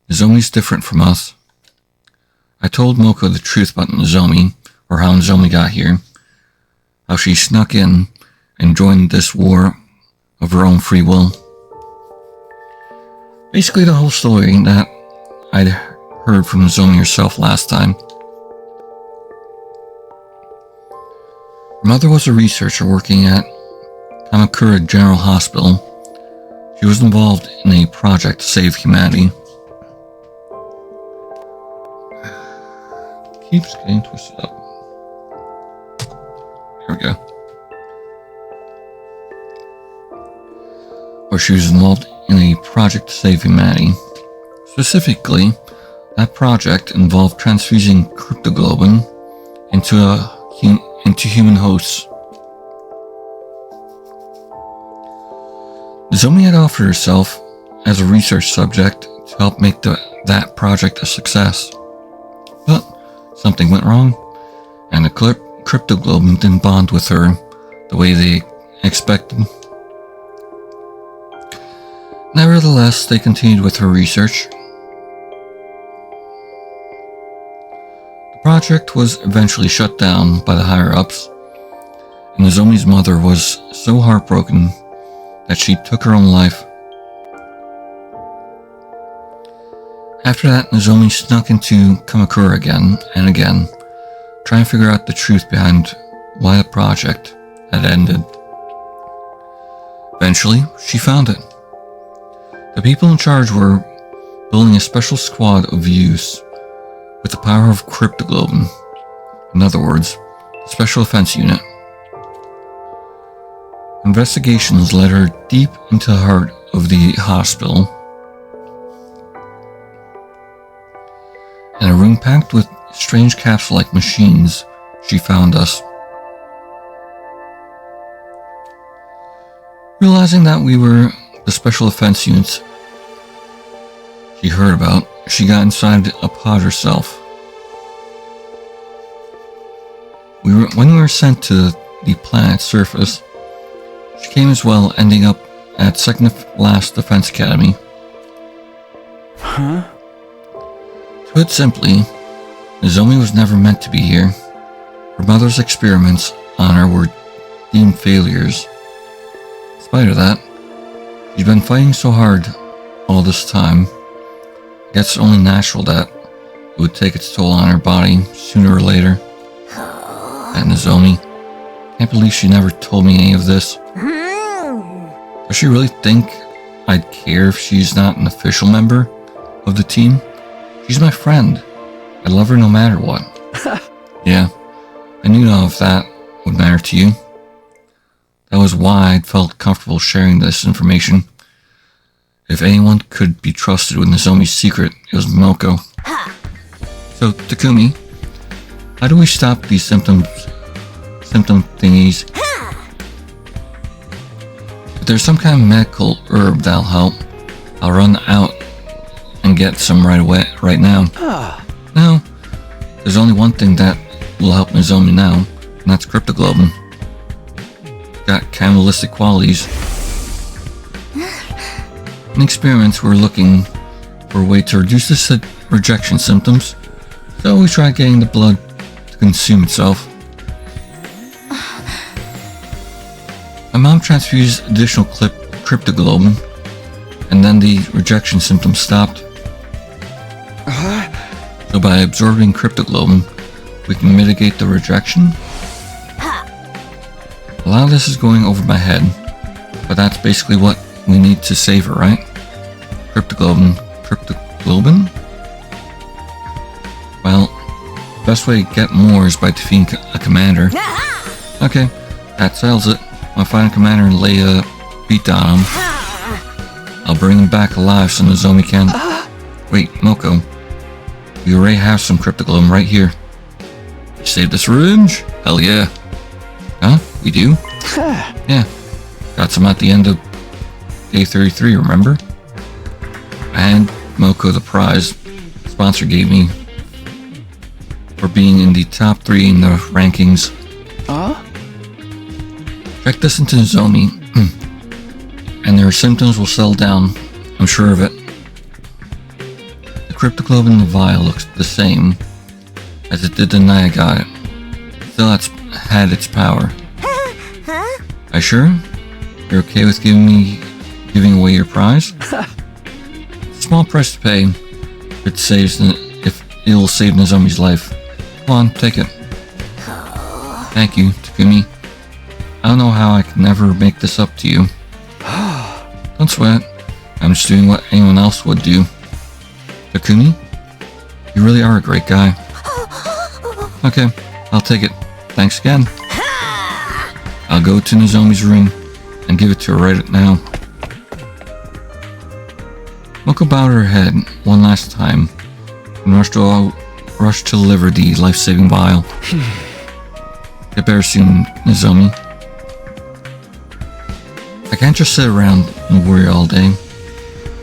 Nozomi's different from us. I told Moko the truth about Nozomi, or how Nozomi got here. How she snuck in and joined this war of her own free will. Basically the whole story that I'd heard from Nozomi herself last time. Her mother was a researcher working at Kamakura General Hospital. She was involved in a project to save humanity. Keeps getting twisted up. There we go. Or she was involved in a project to save humanity. Specifically, that project involved transfusing cryptoglobin into human hosts. Nozomi had offered herself as a research subject to help make that project a success. But something went wrong, and the cryptoglobin didn't bond with her the way they expected. Nevertheless, they continued with her research. The project was eventually shut down by the higher-ups, and Nozomi's mother was so heartbroken that she took her own life. After that, Nozomi snuck into Kamakura again and again, trying to figure out the truth behind why the project had ended. Eventually, she found it. The people in charge were building a special squad of youths with the power of cryptoglobin. In other words, the Special Defense Unit. Investigations led her deep into the heart of the hospital. In a room packed with strange capsule-like machines, she found us. Realizing that we were the Special Defense Units she heard about, she got inside a pod herself. When we were sent to the planet's surface, she came as well, ending up at second to last Defense Academy. Huh? To put it simply, Nozomi was never meant to be here. Her mother's experiments on her were deemed failures. In spite of that, she's been fighting so hard all this time. I guess it's only natural that it would take its toll on her body sooner or later. And Nozomi, can't believe she never told me any of this. Does she really think I'd care if she's not an official member of the team? She's my friend. I love her no matter what. Yeah, and you know if that would matter to you. That was why I felt comfortable sharing this information. If anyone could be trusted with Nozomi's secret, it was Milko. So, Takumi, how do we stop these symptom thingies? If there's some kind of medical herb that'll help, I'll run out and get some right now. No, there's only one thing that will help Nozomi now, and that's cryptoglobin. Got cannibalistic qualities. In experiments, we're looking for a way to reduce the rejection symptoms, so we tried getting the blood to consume itself. My mom transfused additional cryptoglobin, and then the rejection symptoms stopped. So by absorbing cryptoglobin, we can mitigate the rejection. A lot of this is going over my head, but that's basically what we need to save her, right? Cryptoglobin. Well, the best way to get more is by defeating a commander. Okay, that settles it. I'll find a commander and lay a beat down on him. I'll bring him back alive so Nozomi can... Wait, Milko. We already have some cryptoglobin right here. You saved the syringe? Hell yeah. Huh? We do? Yeah. Got some at the end of day 33, remember? And Milko the prize sponsor gave me for being in the top 3 in the rankings. Check this into Nozomi, and their symptoms will settle down. I'm sure of it. The cryptoglobin in the vial looks the same as it did the night I got it. Still had its power. Are you sure? You're okay with giving away your prize? Small price to pay. If it will save Nozomi's life. Come on, take it. Thank you, Takumi. I don't know how I could never make this up to you. Don't sweat. I'm just doing what anyone else would do. Takumi, you really are a great guy. Okay, I'll take it. Thanks again. I'll go to Nozomi's room and give it to her right now. Milko bowed her head one last time and rushed to deliver the life-saving vial. Get better soon, Nozomi. I can't just sit around and worry all day.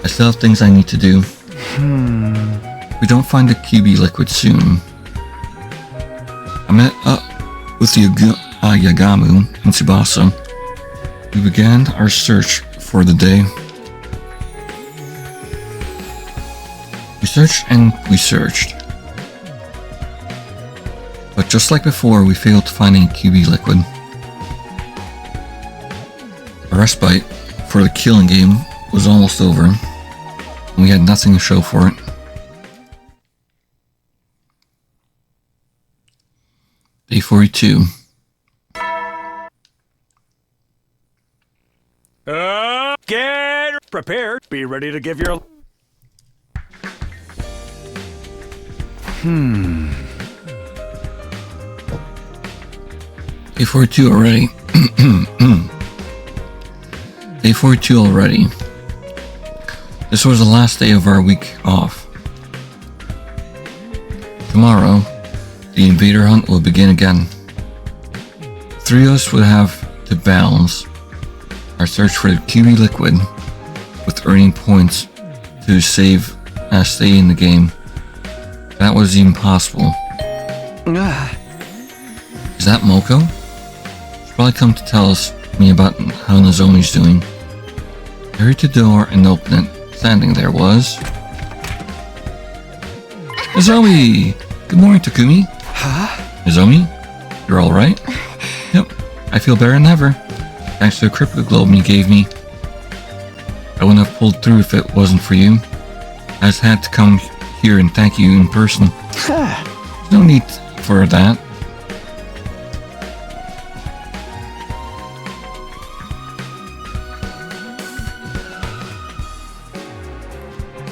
I still have things I need to do. If we don't find the QB liquid soon, I met up with the Yagamu in Tsubasa. We began our search for the day. We searched and we searched. But just like before, we failed to find any QB liquid. A respite for the killing game was almost over, and we had nothing to show for it. Day 42. Get prepared. Be ready to give your... Day 42 already. Day 42 already. This was the last day of our week off. Tomorrow, the invader hunt will begin again. The 3 of us would have to balance our search for the QB liquid with earning points to save and stay in the game. That was even possible. Is that Milko? She's probably come to tell me about how Nozomi's doing. hurried to the door and opened it. Standing there was... Nozomi! Good morning, Takumi. Nozomi? You're alright? Yep, I feel better than ever. Thanks to the crypto globe you gave me. I wouldn't have pulled through if it wasn't for you. I just had to come here and thank you in person. There's no need for that.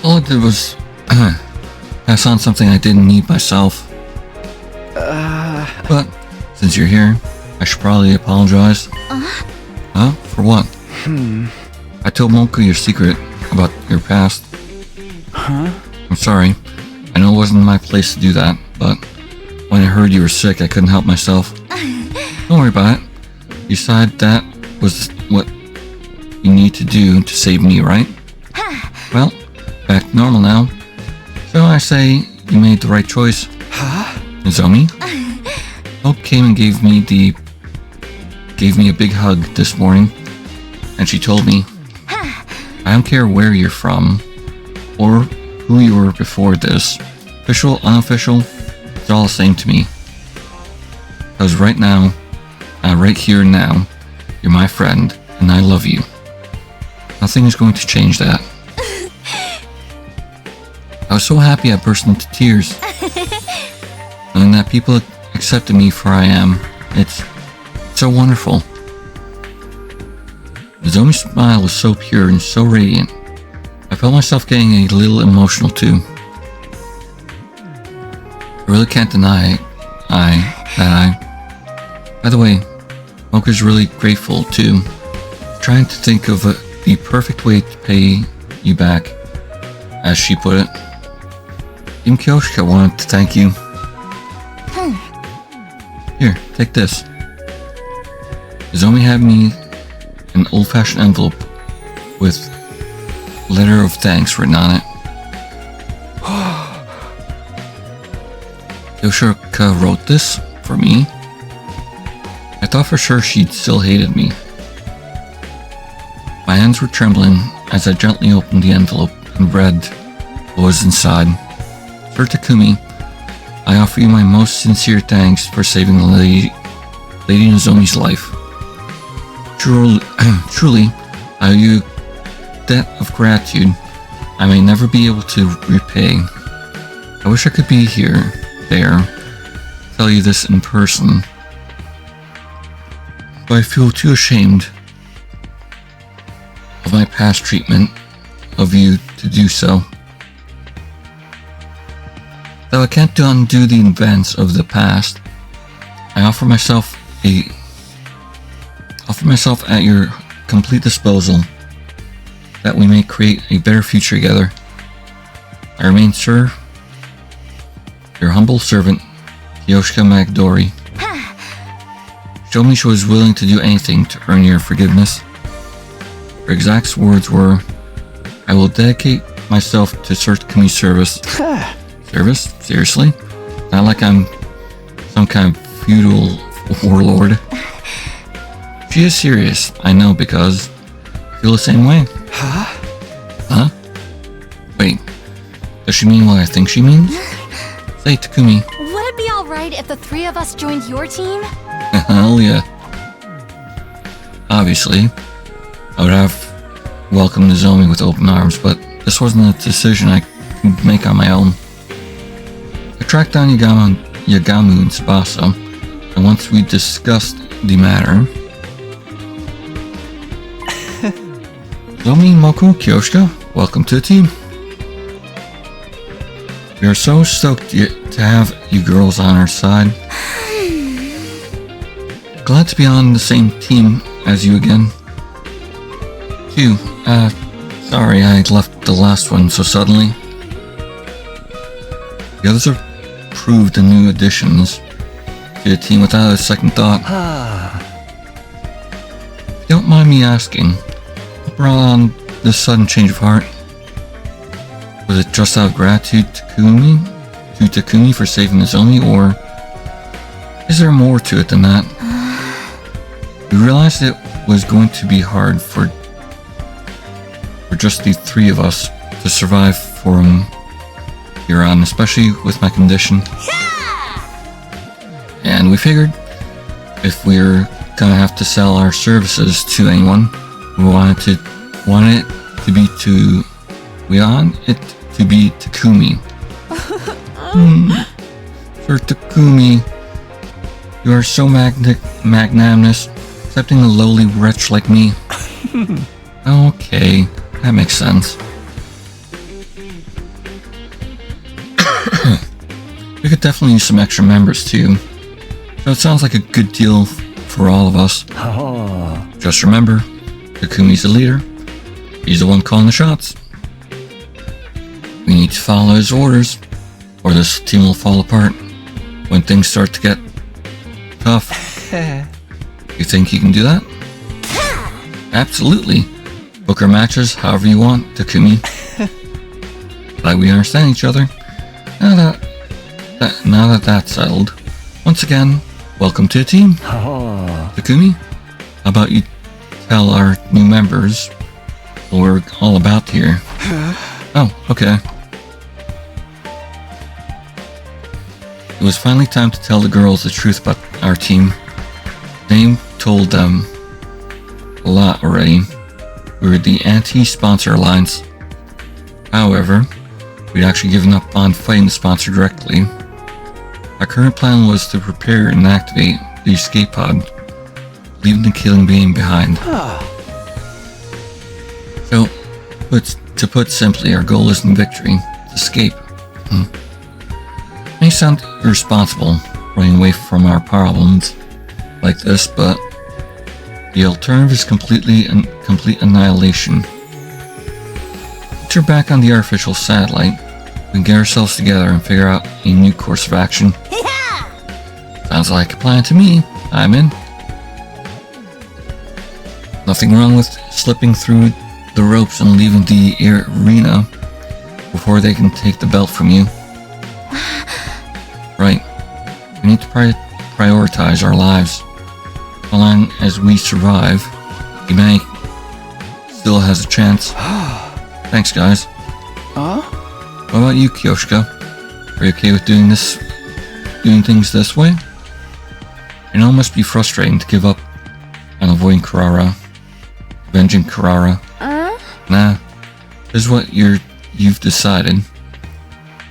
All I did was pass on something I didn't need myself. But since you're here, I should probably apologize. Huh? For what? I told Moku your secret about your past. I'm sorry. I know it wasn't my place to do that, but when I heard you were sick, I couldn't help myself. Don't worry about it. You decided that was what you need to do to save me, right? Well, back to normal now. So I say you made the right choice. Nozomi? Hope came and gave me a big hug this morning, and she told me, I don't care where you're from, or who you were before this, official, unofficial, it's all the same to me. Because right now, right here and now, you're my friend, and I love you. Nothing is going to change that. I was so happy I burst into tears. Knowing that people accepted me for I am, it's so wonderful. Nozomi's smile was so pure and so radiant. I felt myself getting a little emotional too. I really can't deny By the way, Moku's really grateful too. Trying to think of the perfect way to pay you back, as she put it. Even Kyoshika wanted to thank you. Here, take this. Nozomi had me an old-fashioned envelope with letter of thanks written on it. Kyoshika wrote this for me. I thought for sure she'd still hated me. My hands were trembling as I gently opened the envelope and read what was inside. Sir Takumi, I offer you my most sincere thanks for saving Lady Nozomi's life. Truly, I owe you a debt of gratitude I may never be able to repay. I wish I could be there, tell you this in person, but I feel too ashamed of my past treatment of you to do so. Though I can't undo the events of the past, I offer myself at your complete disposal, that we may create a better future together. I remain, sir, your humble servant, Kyoshika Magdori. Showed me she was willing to do anything to earn your forgiveness. Her exact words were, I will dedicate myself to Sir Takumi's service. Service? Seriously? Not like I'm some kind of feudal warlord. She is serious, I know, because I feel the same way. Huh? Wait, does she mean what I think she means? Say, Takumi. Would it be alright if the three of us joined your team? Hell yeah. Obviously, I would have welcomed Nozomi with open arms, but this wasn't a decision I could make on my own. I tracked down Yagamu and Tsubasa, and once we discussed the matter, Nozomi, Moku, Kyoshika, welcome to the team. We are so stoked to have you girls on our side. Glad to be on the same team as you again. Phew, sorry I left the last one so suddenly. The others have proved the new additions to the team without a second thought. If you don't mind me asking, what brought on this sudden change of heart? Was it just out of gratitude to Takumi for saving Nozomi, or is there more to it than that? We realized it was going to be hard for just the three of us to survive from here on, especially with my condition. And we figured if we're gonna have to sell our services to anyone, we want it to be Takumi. Sir Takumi, you are so magnanimous, accepting a lowly wretch like me. Okay, that makes sense. We could definitely use some extra members too. So it sounds like a good deal for all of us. Just remember, Takumi's the leader. He's the one calling the shots. We need to follow his orders, or this team will fall apart when things start to get tough. You think you can do that? Absolutely. Book our matches however you want, Takumi. Glad we understand each other. Now that that's settled, once again, welcome to the team. Takumi, how about you tell our new members what we're all about here? Oh, okay. It was finally time to tell the girls the truth about our team. Name told them a lot already. We were the anti-sponsor alliance. However, we'd actually given up on fighting the sponsor directly. Our current plan was to prepare and activate the escape pod, leaving the killing beam behind. So, to put simply, our goal isn't victory, it's escape. May sound irresponsible, running away from our problems like this, but the alternative is complete annihilation. Once you're back on the artificial satellite, we can get ourselves together and figure out a new course of action. Sounds like a plan to me. I'm in. Nothing wrong with slipping through the ropes and leaving the arena before they can take the belt from you. Right. We need to prioritize our lives. As long as we survive, humanity still has a chance. Thanks, guys. What about you, Kyoshika? Are you okay with doing things this way? I know it must be frustrating to give up on avoiding avenging Karara. Nah, this is what you've decided.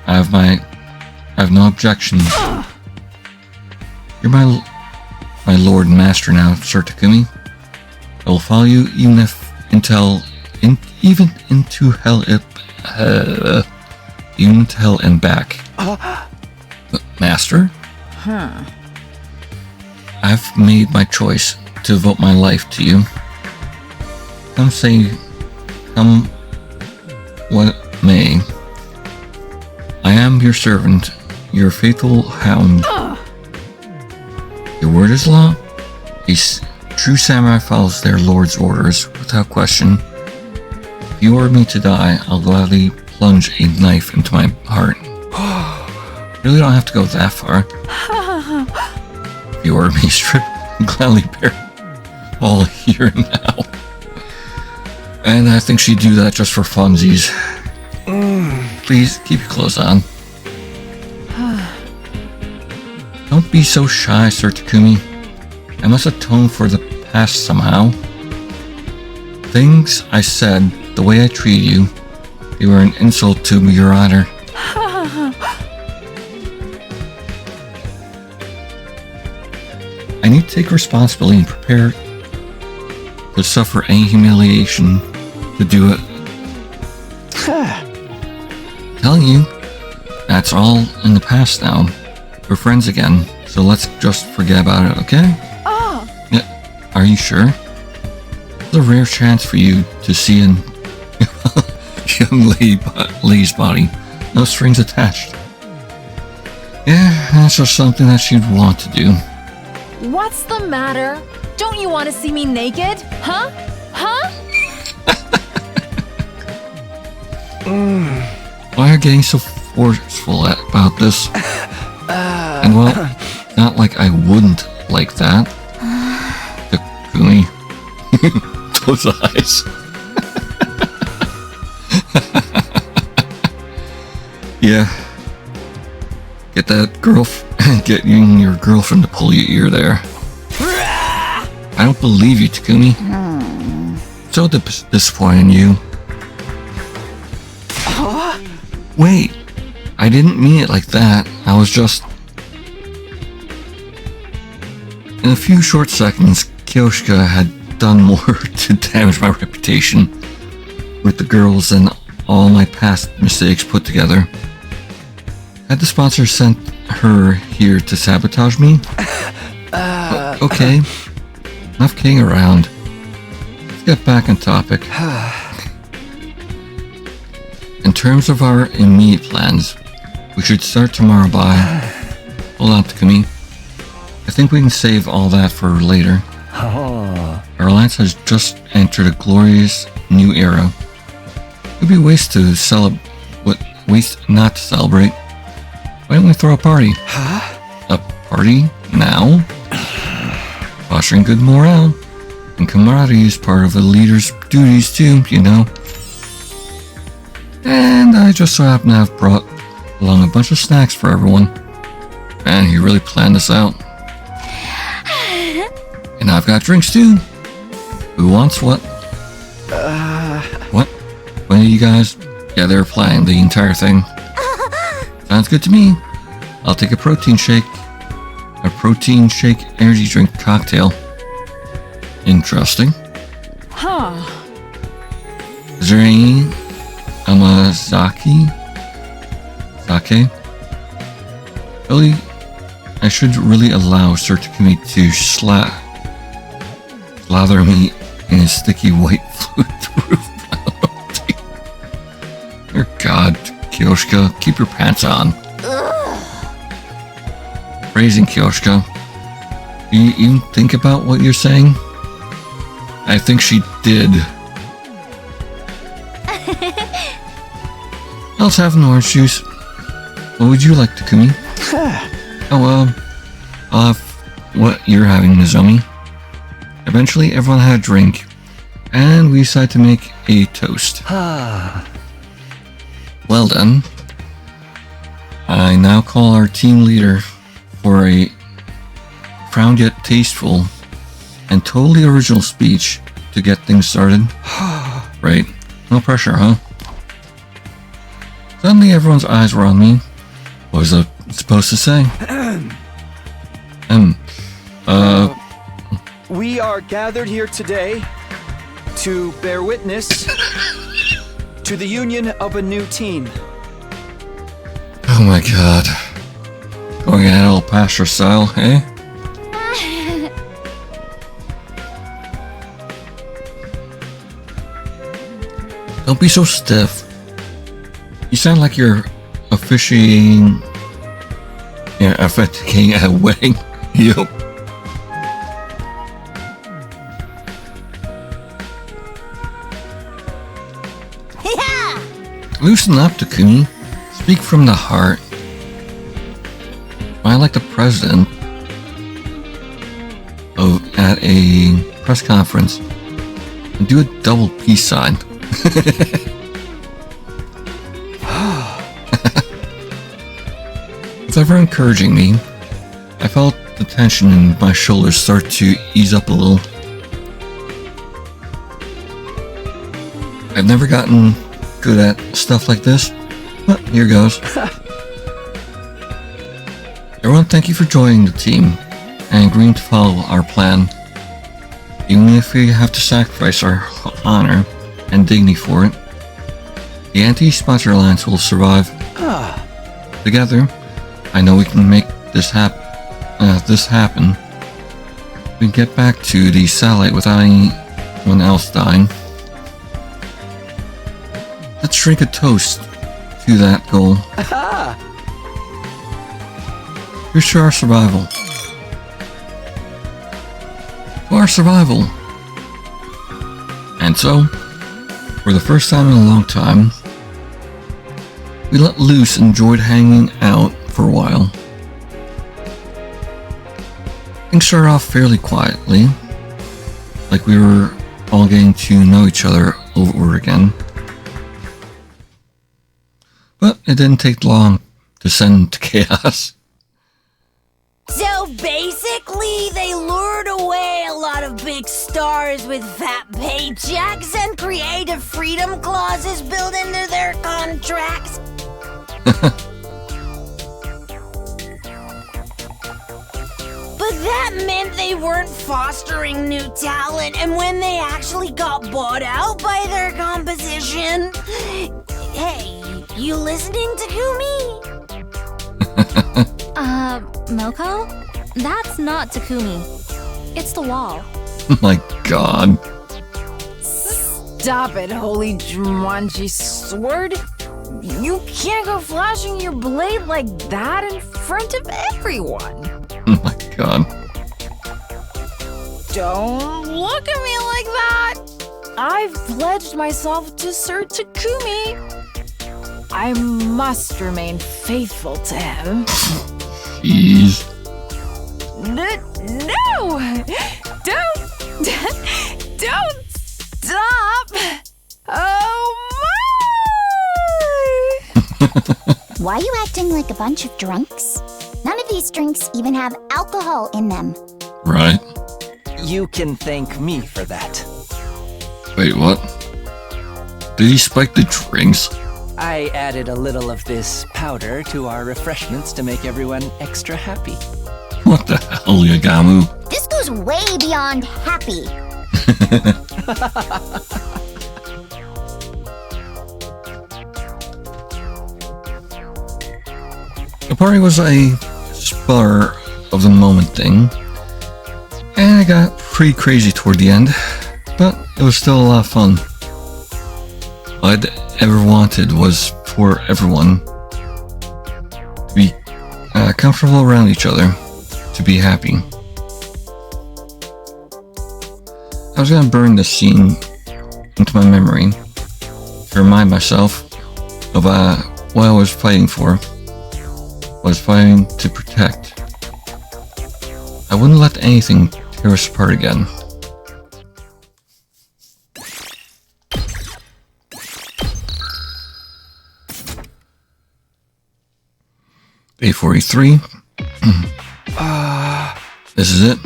I have no objections. You're my lord and master now, Sir Takumi. I will follow you even into hell and back. Master? I've made my choice to devote my life to you. Come what may. I am your servant, your faithful hound. Your word is law. A true samurai follows their lord's orders without question. If you order me to die, I'll gladly plunge a knife into my heart. Really don't have to go that far. If you order me strip, I'll gladly bear all here now. And I think she'd do that just for funsies. Please keep your clothes on. Don't be so shy, Sir Takumi. I must atone for the past somehow. Things I said, the way I treated you, they were an insult to your honor. I need to take responsibility and prepare to suffer any humiliation to do it. Telling you, that's all in the past now. We're friends again, so let's just forget about it, okay? Yeah, are you sure? It's a rare chance for you to see a young lady's body. No strings attached. Yeah, that's just something that she'd want to do. What's the matter? Don't you want to see me naked? Huh? Why are you getting so forceful about this? And well, not like I wouldn't like that. Takumi. Those eyes. Yeah. Get that get you and your girlfriend to pull your ear there. I don't believe you, Takumi. So disappointed in you. Wait, I didn't mean it like that. I was just... In a few short seconds, Kyoshika had done more to damage my reputation with the girls than all my past mistakes put together. Had the sponsor sent her here to sabotage me? Okay, enough kidding around. Let's get back on topic. In terms of our immediate plans, we should start tomorrow by... Hold on, Takumi. I think we can save all that for later. Our alliance has just entered a glorious new era. It would be waste not to celebrate. Why don't we throw a party? A party? Now? Fostering good morale and camaraderie is part of a leader's duties too, you know. And I just so happen to have brought along a bunch of snacks for everyone. Man, he really planned this out. And I've got drinks too. Who wants what? What? When are you guys? Yeah, they were playing the entire thing. Sounds good to me. I'll take a protein shake. A protein shake energy drink cocktail. Interesting. Is there any Amazaki? Sake? Really? I should really allow Sir Takumi to slather me in his sticky white fluid through. Dear God, Kyoshika, keep your pants on. Praising Kyoshika. Do you even think about what you're saying? I think she did. Let's have an orange juice. What would you like, Takumi? I'll have what you're having, Nozomi. Eventually, everyone had a drink, and we decided to make a toast. Well done. I now call our team leader for a profound yet tasteful and totally original speech to get things started. Right. No pressure, huh? Suddenly everyone's eyes were on me. What was I supposed to say? We are gathered here today to bear witness to the union of a new team. Oh my God. Going ahead all pasture style, eh? Don't be so stiff. You sound like you're officiating at a wedding. Yup. Loosen up, Takumi. Speak from the heart. I like the president at a press conference and do a double peace sign. It's ever encouraging me. I felt the tension in my shoulders start to ease up a little. I've never gotten good at stuff like this, but here goes. Everyone, thank you for joining the team and agreeing to follow our plan. Even if we have to sacrifice our honor and dignity for it, the Anti-Sponsor Alliance will survive. Together, I know we can make this happen. We can get back to the satellite without anyone else dying. Let's drink a toast to that goal. Here's to our survival. To our survival. And so, for the first time in a long time, we let loose and enjoyed hanging out for a while. Things started off fairly quietly, like we were all getting to know each other over again. but it didn't take long to send to chaos. So basically, they lured away a lot of big stars with fat paychecks and creative freedom clauses built into their contracts. But that meant they weren't fostering new talent, and when they actually got bought out by their composition... Hey, you listening, Takumi? Moko? That's not Takumi. It's the wall. Oh my god. Stop it, holy Jumanji sword. You can't go flashing your blade like that in front of everyone. Oh my god. Don't look at me like that. I've pledged myself to Sir Takumi. I must remain faithful to him. Jeez. No! Don't stop! Oh my! Why are you acting like a bunch of drunks? None of these drinks even have alcohol in them. Right. You can thank me for that. Wait, what? Did he spike the drinks? I added a little of this powder to our refreshments to make everyone extra happy. What the hell, Yagamu? This goes way beyond happy. The party was a spur of the moment thing, and it got pretty crazy toward the end, but it was still a lot of fun. All I'd ever wanted was for everyone to be comfortable around each other, to be happy. I was gonna burn this scene into my memory to remind myself of what I was fighting for. Was fighting to protect. I wouldn't let anything tear us apart again. Day 43. This is it.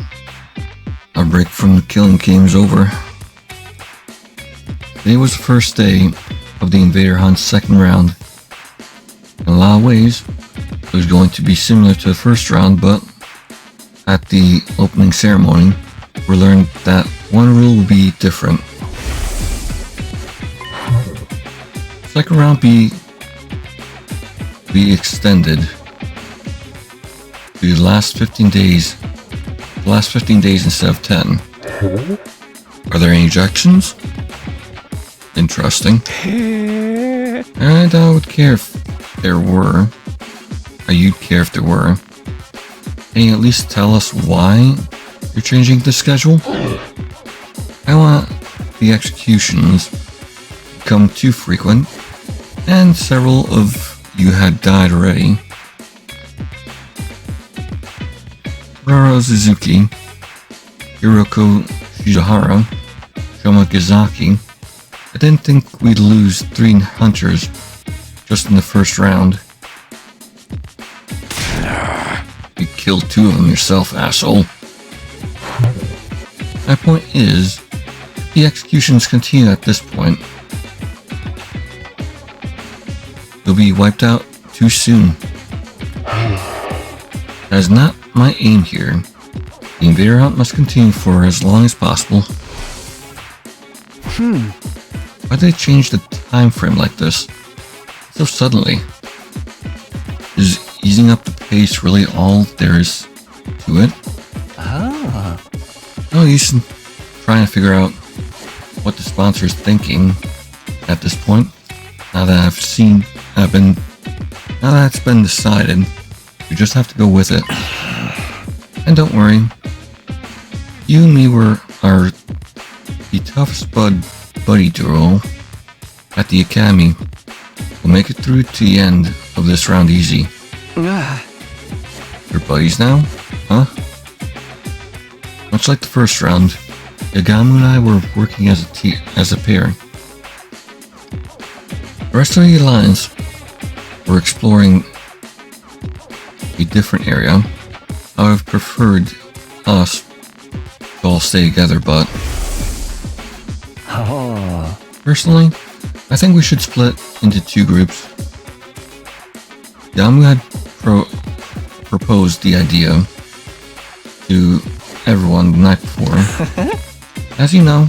Our break from the killing game's over. Today was the first day of the Invader Hunt's second round. In a lot of ways, it was going to be similar to the first round, but at the opening ceremony, we learned that one rule will be different. Second round be extended to the last 15 days. The last 15 days instead of 10. Are there any objections? Interesting. I would care if there were. You'd care if there were. Can you at least tell us why you're changing the schedule? I want the executions to become too frequent, and several of you had died already. Roro Suzuki, Hiroko Shizahara, Shoma Gizaki. I didn't think we'd lose 3 hunters just in the first round. You killed 2 of them yourself, asshole. My point is, the executions continue at this point. You'll be wiped out too soon. That is not my aim here. The Invader Hunt must continue for as long as possible. Why'd they change the time frame like this? So suddenly. Is easing up the pace really all there is to it? No use in trying to figure out what the sponsor is thinking at this point. Now that it's been decided, we just have to go with it. And don't worry, you and me are the toughest buddy duo at the academy. We'll make it through to the end of this round easy. You're buddies now, huh? Much like the first round, Yagamu and I were working as a pair. The rest of the alliance we're exploring a different area. I would have preferred us to all stay together, but personally, I think we should split into 2 groups. Yamu had proposed the idea to everyone the night before. As you know,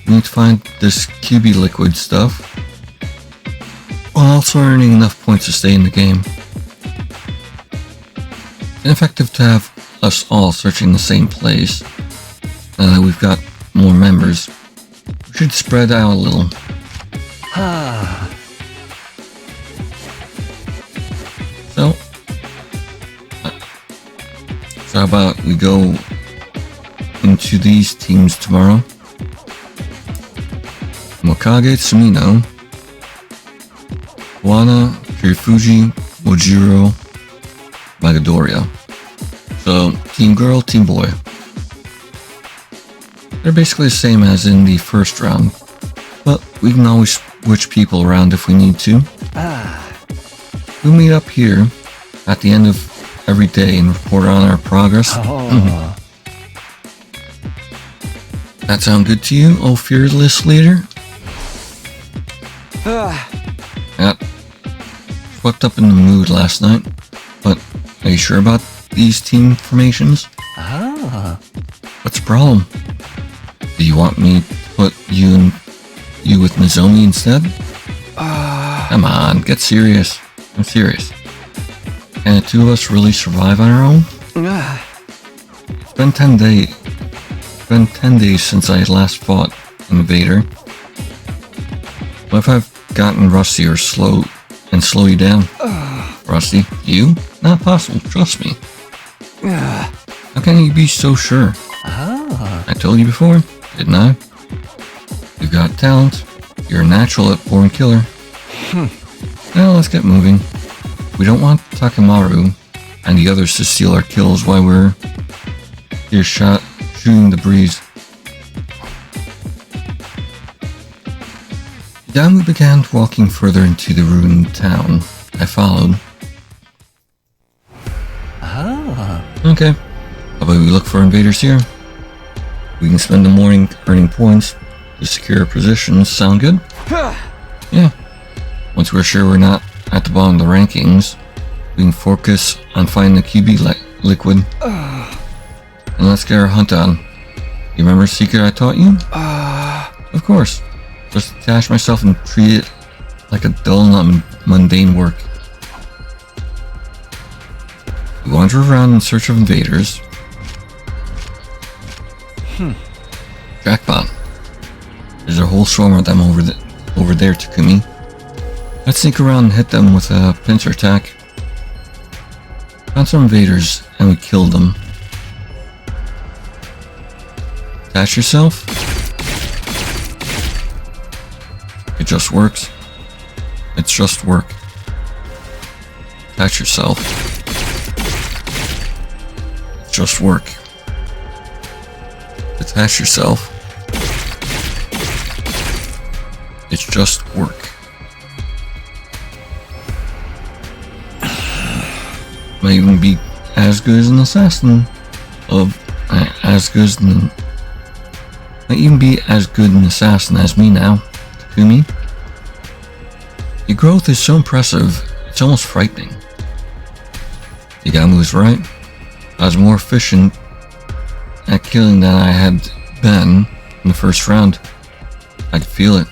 we need to find this QB liquid stuff, while also earning enough points to stay in the game. It's ineffective to have us all searching the same place. Now that we've got more members, we should spread out a little. So how about we go into these teams tomorrow? Mokage Sumino, Wana, Kirifuji, Mojiro, Magadoria. So, team girl, team boy. They're basically the same as in the first round, but we can always switch people around if we need to. We'll meet up here at the end of every day and report on our progress. That sound good to you, oh fearless leader? Got swept up in the mood last night, but are you sure about these team formations? What's the problem? Do you want me to put you with Nozomi instead? Come on, get serious. I'm serious. Can the 2 of us really survive on our own? It's been 10 days since I last fought an invader. What if I've gotten rusty or slow you down? Rusty? You? Not possible, trust me. How can you be so sure? I told you before, didn't I? You've got talent. You're a natural at born killer. Now let's get moving. We don't want Takemaru and the others to steal our kills while we're here shooting the breeze. Yamu began walking further into the ruined town. I followed. Okay. How about we look for invaders here? We can spend the morning earning points to secure positions. Sound good? Yeah. Once we're sure we're not at the bottom of the rankings, we can focus on finding the QB liquid. And let's get our hunt on. You remember the secret I taught you? Of course. Just detach myself and treat it like a dull and mundane work. We wander around in search of invaders. Jackpot. There's a whole swarm of them over there, Takumi. Let's sneak around and hit them with a pincer attack. Found some invaders and we killed them. Attach yourself. It just works. It's just work. Attach yourself. It's just work. Detach yourself. It's just work. Might even be as good as an assassin might even be as good an assassin as me now, Takumi. Your growth is so impressive, it's almost frightening. Yamu was right. I was more efficient at killing than I had been in the first round. I could feel it.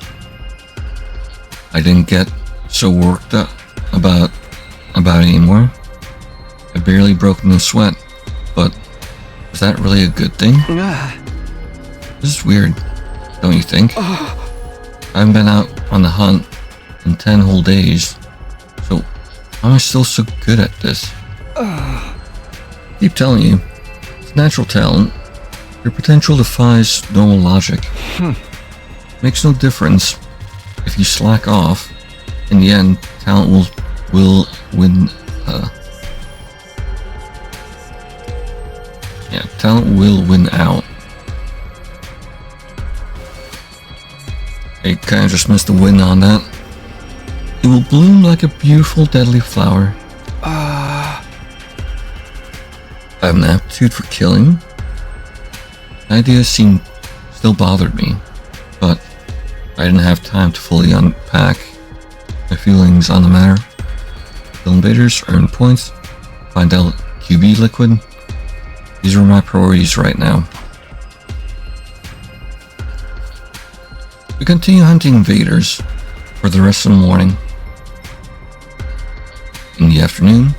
I didn't get so worked up about it anymore. I barely broke in a sweat, but is that really a good thing? This is weird, don't you think? I haven't been out on the hunt in 10 whole days, so how am I still so good at this? Keep telling you, it's natural talent. Your potential defies normal logic. Makes no difference if you slack off. In the end, talent will win. Talent will win out. I kind of just missed the win on that. It will bloom like a beautiful deadly flower. I have an aptitude for killing. The idea still bothered me, but I didn't have time to fully unpack my feelings on the matter. Kill invaders, earn points, find out QB liquid. These are my priorities right now. We continue hunting invaders for the rest of the morning. In the afternoon,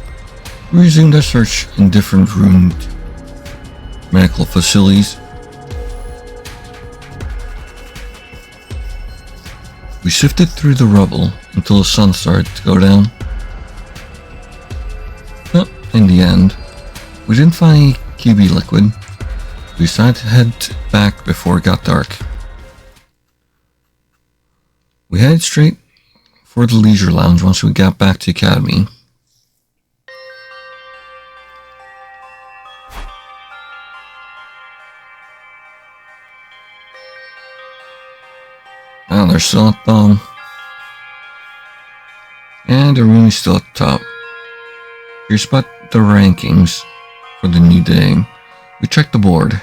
we resumed our search in different ruined medical facilities. We sifted through the rubble until the sun started to go down. But in the end, we didn't find any QB liquid. We decided to head back before it got dark. We headed straight for the leisure lounge once we got back to Academy. Now they're still at the bottom. And the room is still at the top. Here's about the rankings for the new day. We checked the board.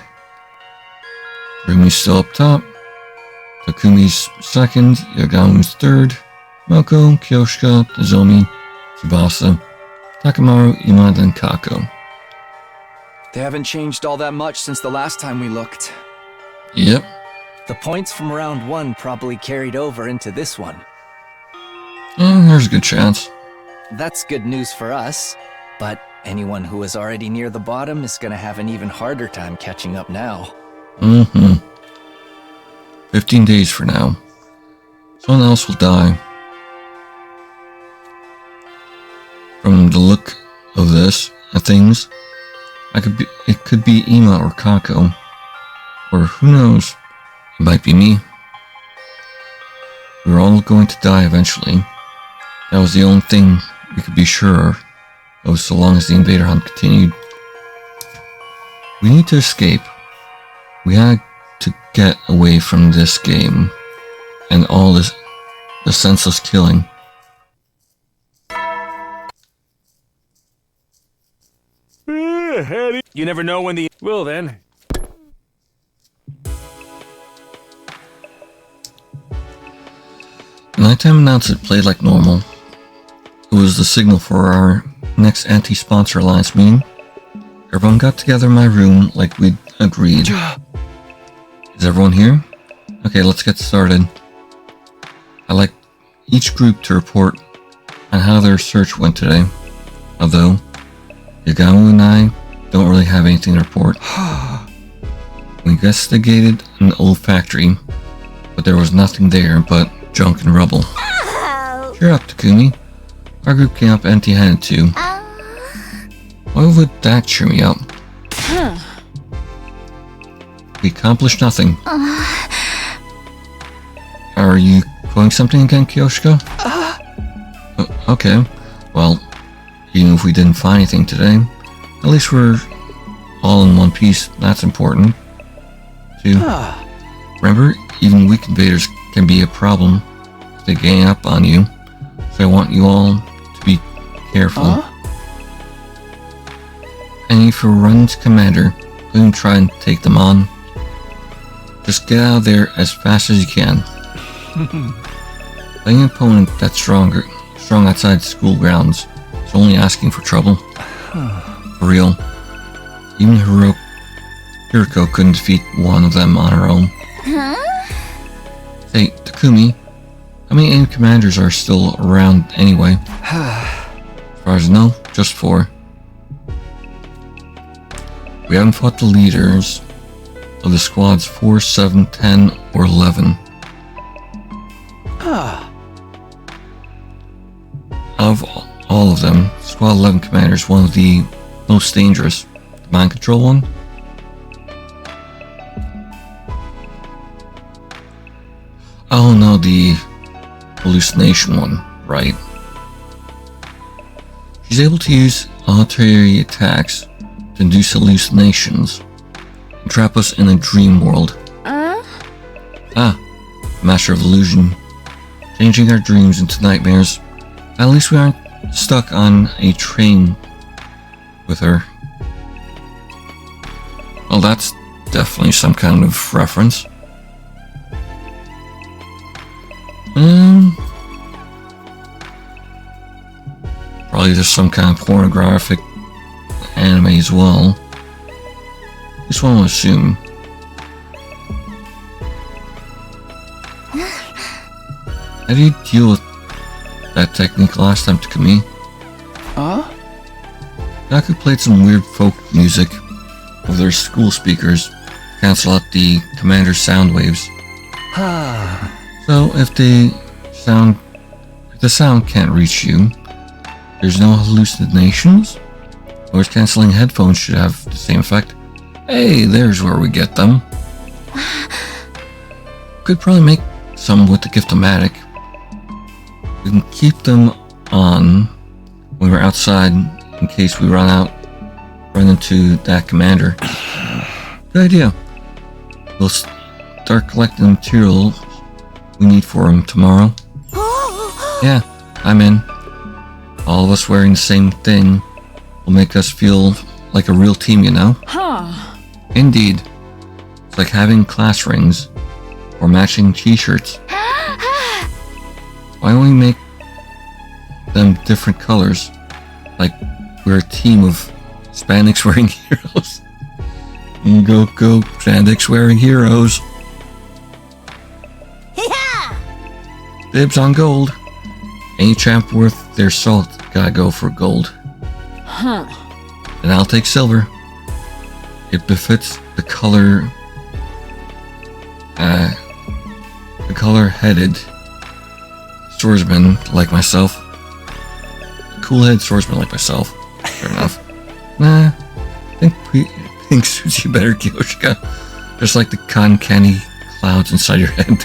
Rumi's still up top. Takumi's second, Yagamu's third, Moko, Kyoshika, Nozomi, Tsubasa, Takamaru, Imada, and Kako. They haven't changed all that much since the last time we looked. Yep. The points from round 1 probably carried over into this one. There's a good chance. That's good news for us, but anyone who is already near the bottom is gonna have an even harder time catching up now. 15 days for now. Someone else will die. From the look of this, things, it could be Ima or Kako. Or who knows, it might be me. We were all going to die eventually. That was the only thing we could be sure of so long as the invader hunt continued. We need to escape. We had to get away from this game and all the senseless killing. You never know when the... Well then. The nighttime announcement played like normal. It was the signal for our next anti-sponsor alliance meeting. Everyone got together in my room like we'd agreed. Is everyone here? Okay, let's get started. I'd like each group to report on how their search went today. Although, Yagamu and I don't really have anything to report. We investigated an old factory, but there was nothing there but junk and rubble. Cheer up, Takumi. Our group came up empty-handed too. Why would that cheer me up? We accomplished nothing. Are you quoting something again, Kyoshika? Okay, well, even if we didn't find anything today, at least we're all in one piece. That's important. Too. Remember, even weak invaders can be a problem if they gang up on you. So I want you all to be careful. And if you run into Commander, don't try and take them on. Just get out of there as fast as you can. Playing an opponent that's strong outside school grounds is only asking for trouble. For real. Even Hiroko couldn't defeat one of them on her own. Hey, Takumi, how many AIM commanders are still around anyway? As far as I know, just 4. We haven't fought the leaders of the squads 4, 7, 10, or 11. Of all of them, Squad 11 Commander is one of the most dangerous. The mind control one? Oh no, the hallucination one, right. She's able to use artillery attacks to induce hallucinations and trap us in a dream world. Master of illusion, changing our dreams into nightmares At least we aren't stuck on a train with her. Well, that's definitely some kind of reference. Probably there's some kind of pornographic anime as well. Just want to assume. How do you deal with that technique last time, Takumi? Huh? Yaku played some weird folk music over their school speakers to cancel out the commander's sound waves. So if the sound can't reach you, there's no hallucinations? Noise cancelling headphones should have the same effect. Hey, there's where we get them. Could probably make some with the Gift-O-Matic. We can keep them on when we're outside in case we run into that commander. Good idea. We'll start collecting the materials we need for him tomorrow. Yeah, I'm in. All of us wearing the same thing will make us feel like a real team, you know? Huh. Indeed. It's like having class rings or matching t-shirts. Why don't we make them different colors? Like we're a team of spandex wearing heroes. Go, spandex wearing heroes. Dibs on gold. Any champ worth their salt gotta go for gold. Huh. And I'll take silver. It befits the color-headed swordsman like myself. Cool-headed swordsman like myself. Fair enough. Nah, I think pink suits you better, Kyoshika. Just like the cotton candy clouds inside your head.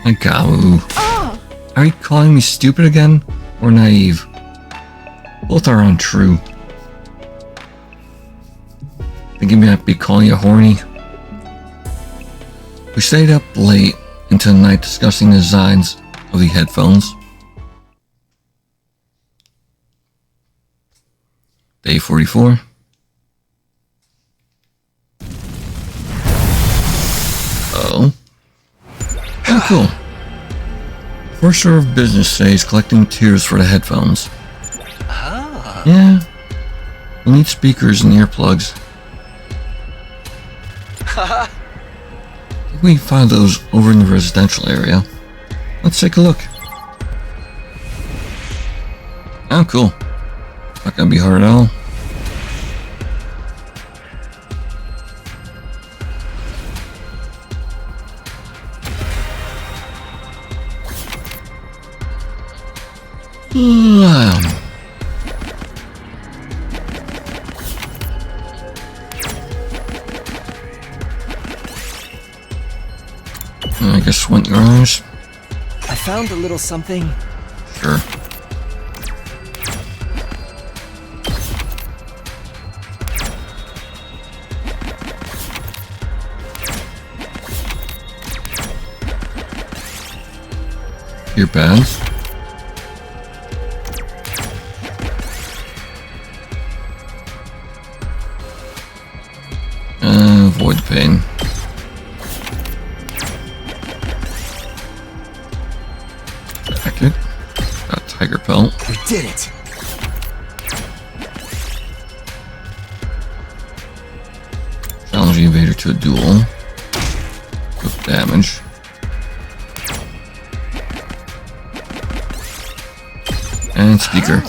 Gamu. Are you calling me stupid again? Or naive? Both are untrue. Think you might be calling you horny? We stayed up late into the night discussing the designs of the headphones. Day 44. Oh, cool. First order of business today is collecting materials for the headphones. Yeah, we'll need speakers and earplugs. I think we can find those over in the residential area. Let's take a look. Oh, cool. Not gonna be hard at all. I guess squint your eyes. I found a little something. Sure. Your pads. Avoid the pain. Jacket. Got a tiger pelt. We did it! Challenge the invader to a duel. With damage. And speaker.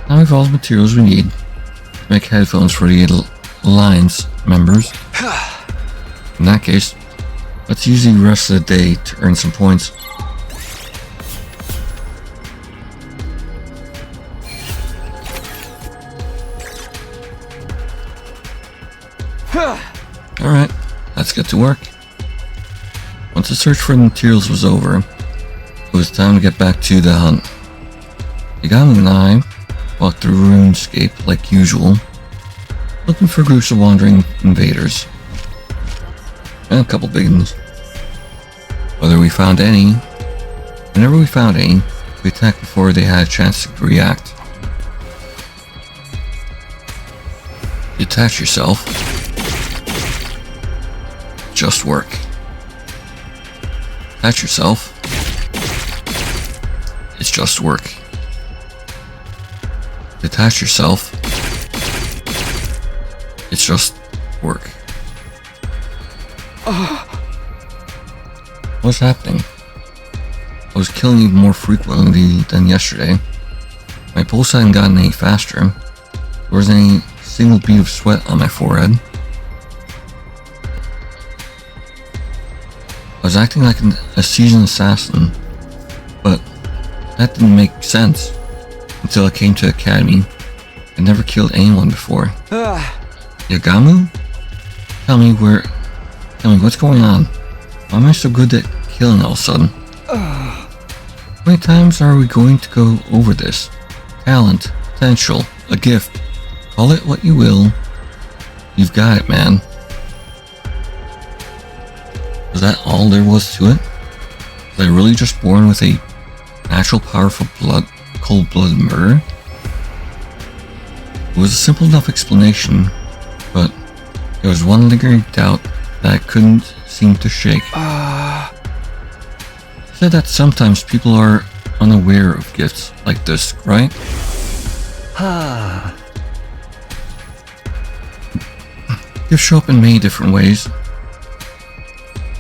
Now we have all the materials we need to make headphones for the Alliance members. In that case, let's use the rest of the day to earn some points. Alright, let's get to work. Once the search for the materials was over, it was time to get back to the hunt. Yagami and I walked through RuneScape like usual, looking for groups of wandering invaders. And a couple big ones. Whenever we found any, We attacked before they had a chance to react. Detach yourself. Just work. Detach yourself. It's just work. Detach yourself. It's just work. What's happening? I was killing even more frequently than yesterday. My pulse hadn't gotten any faster. There wasn't any single bead of sweat on my forehead. I was acting like a seasoned assassin, but that didn't make sense until I came to Academy. I never killed anyone before. Yagamu? Tell me what's going on? Why am I so good at killing all of a sudden? How many times are we going to go over this? Talent, potential, a gift. Call it what you will. You've got it, man. Was that all there was to it? Was I really just born with a natural power for cold-blooded murder? It was a simple enough explanation, but there was one lingering doubt that I couldn't seem to shake. You said that sometimes people are unaware of gifts like this, right? Gifts show up in many different ways.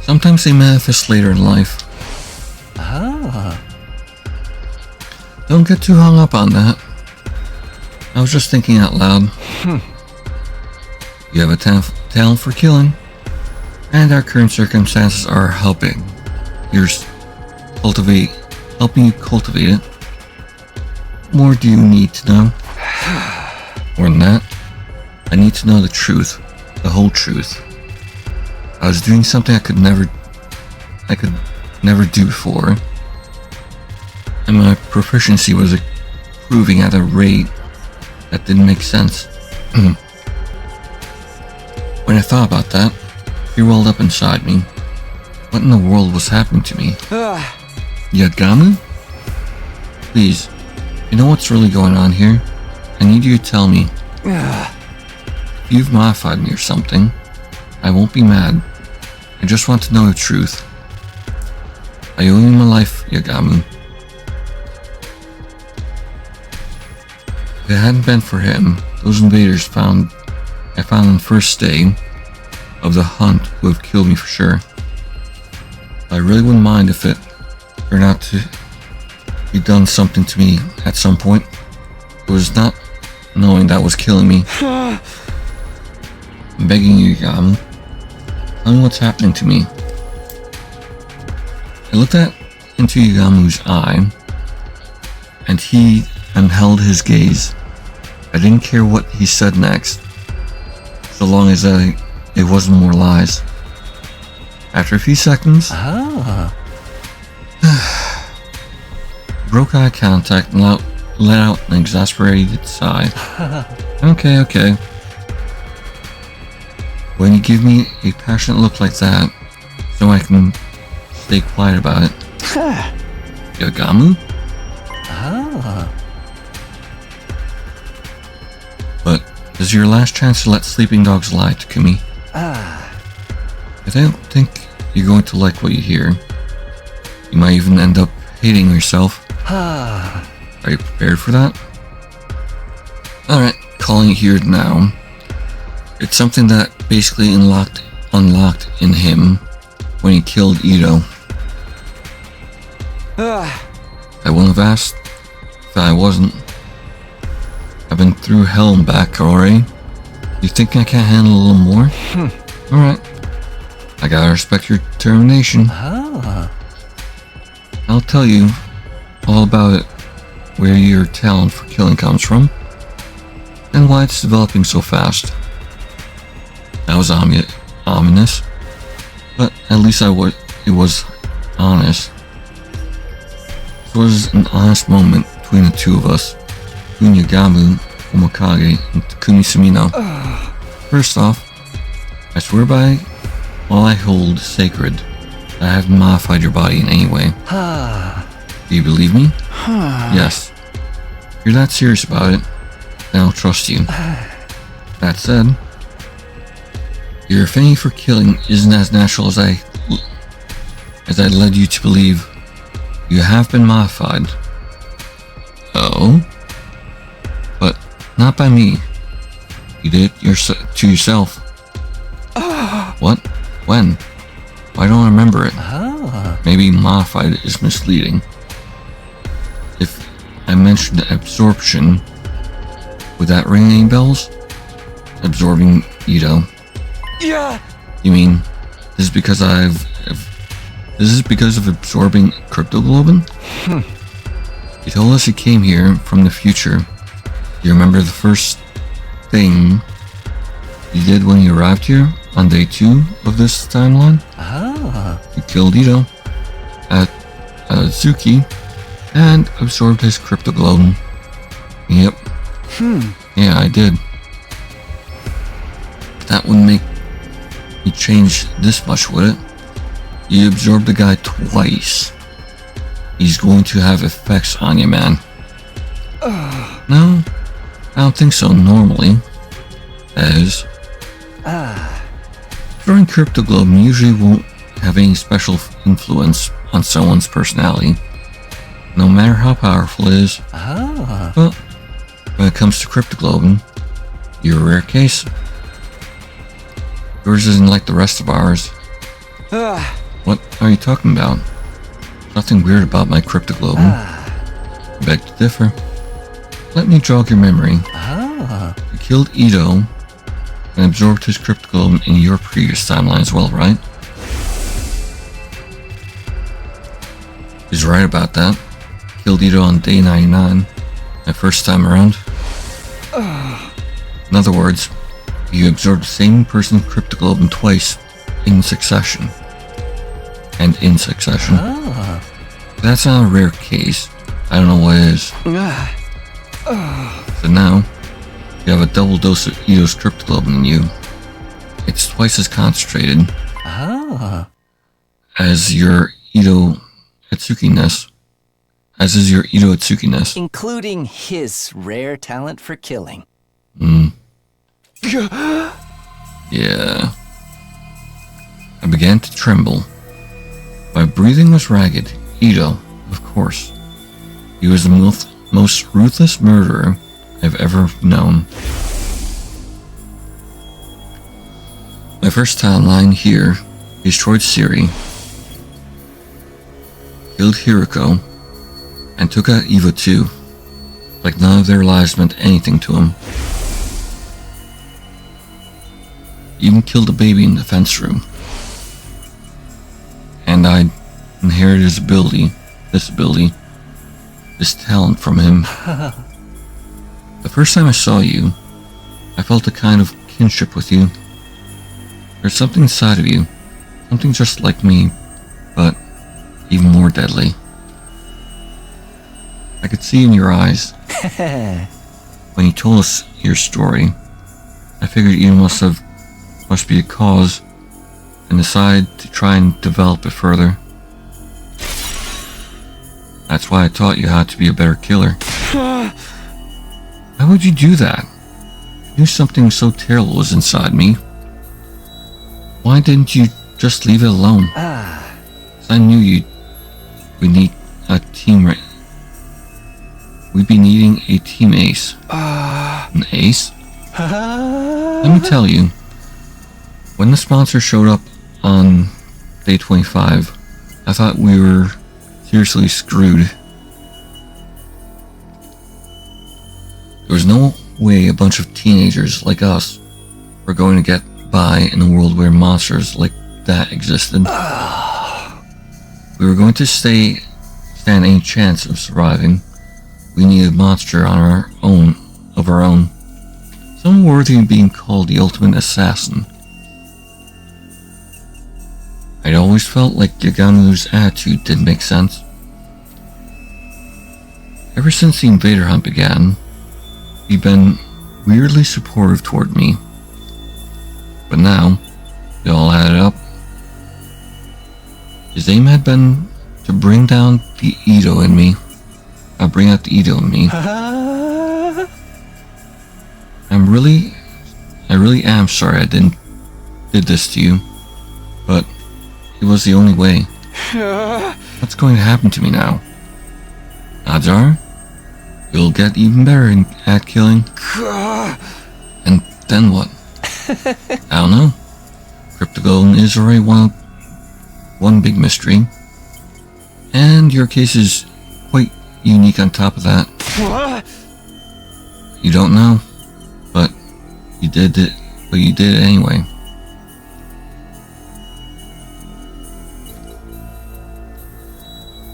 Sometimes they manifest later in life. Don't get too hung up on that. I was just thinking out loud. You have a talent for killing, and our current circumstances are helping you cultivate it. What more do you need to know? More than that, I need to know the truth, the whole truth. I was doing something I could never do before, and my proficiency was improving at a rate that didn't make sense. When I thought about that, fear welled up inside me. What in the world was happening to me? Yagamu? Please, you know what's really going on here? I need you to tell me. If you've modified me or something, I won't be mad. I just want to know the truth. I owe you my life, Yagamu. If it hadn't been for him, those invaders I found on the first day of the hunt would have killed me for sure. I really wouldn't mind if it turned out to be done something to me at some point. It was not knowing that was killing me. I'm begging you, Yagamu. Tell me what's happening to me. I looked into Yagamu's eye, and he held his gaze. I didn't care what he said next, so long as it wasn't more lies. After a few seconds, broke eye contact and let out an exasperated sigh. Okay. When you give me a passionate look like that, so I can stay quiet about it. Yagamu? But this is your last chance to let sleeping dogs lie, Takumi. I don't think you're going to like what you hear. You might even end up hating yourself. Are you prepared for that? Alright, calling it here now. It's something that basically unlocked in him when he killed Ito. I wouldn't have asked if I wasn't. I've been through hell and back already. You think I can't handle a little more? Alright. I gotta respect your determination. I'll tell you all about it, where your talent for killing comes from, and why it's developing so fast. That was ominous, but at least it was honest. It was an honest moment between the two of us, between Yagamu Omokage and Takumi Sumino. First off, I swear by all I hold sacred that I haven't modified your body in any way. Do you believe me? Yes. If you're that serious about it, then I'll trust you. That said, your affinity for killing isn't as natural as I led you to believe. You have been modified. Oh? But not by me. You did it to yourself. What? When? I don't remember it. Maybe modified is misleading. If I mentioned absorption, would that ring any bells? Absorbing Ito. Yeah. You mean this is because of absorbing cryptoglobin? You told us you came here from the future. You remember the first thing you did when you arrived here on day 2 of this timeline? You killed Ito at Atsuki and absorbed his cryptoglobin. Yep. Yeah, I did. That wouldn't make me change this much, would it? You absorbed the guy twice. He's going to have effects on you, man. No, I don't think so normally. As throwing cryptoglobin usually won't have any special influence on someone's personality, no matter how powerful it is. But when it comes to cryptoglobin, you're a rare case. Yours isn't like the rest of ours. What are you talking about? Nothing weird about my cryptoglobin. I beg to differ. Let me jog your memory. You killed Ito and absorbed his cryptoglobin in your previous timeline as well, right? He's right about that. Killed Ito on day 99, my first time around. In other words, you absorbed the same person's cryptoglobin twice in succession. And in succession. That's not a rare case. I don't know what it is. So now, you have a double dose of Ito's cryptoglobin in you. It's twice as concentrated as your Ito Atsuki-ness. As is your Ito Atsuki-ness. Including his rare talent for killing. Yeah. I began to tremble. My breathing was ragged. Ito, of course. He was the most ruthless murderer I've ever known. My first timeline here, he destroyed Siri, killed Hiroko, and took out Eva too, like none of their lives meant anything to him. Even killed a baby in the fence room. And I inherited his ability, this talent from him. The first time I saw you, I felt a kind of kinship with you. There's something inside of you, something just like me, but even more deadly. I could see in your eyes. When you told us your story, I figured you must be a cause, and decided to try and develop it further. That's why I taught you how to be a better killer. Why would you do that? You knew something so terrible was inside me. Why didn't you just leave it alone? 'Cause I knew we'd need a team. We'd be needing a team ace. An ace? Let me tell you. When the sponsor showed up on day 25, I thought we were seriously screwed. There was no way a bunch of teenagers like us were going to get by in a world where monsters like that existed. We were going to stand any chance of surviving. We needed a monster on our own, someone worthy of being called the ultimate assassin. I'd always felt like Yaganu's attitude didn't make sense. Ever since the invader hunt began, he'd been weirdly supportive toward me. But now, it all added up. His aim had been to bring down the Edo in me. I'll bring out the Edo in me. I really am sorry I did this to you, but it was the only way. What's going to happen to me now? Odds are, you'll get even better at killing. And then what? I don't know. Cryptogolem is already one big mystery, and your case is quite unique on top of that. You don't know, but you did it. But you did it anyway.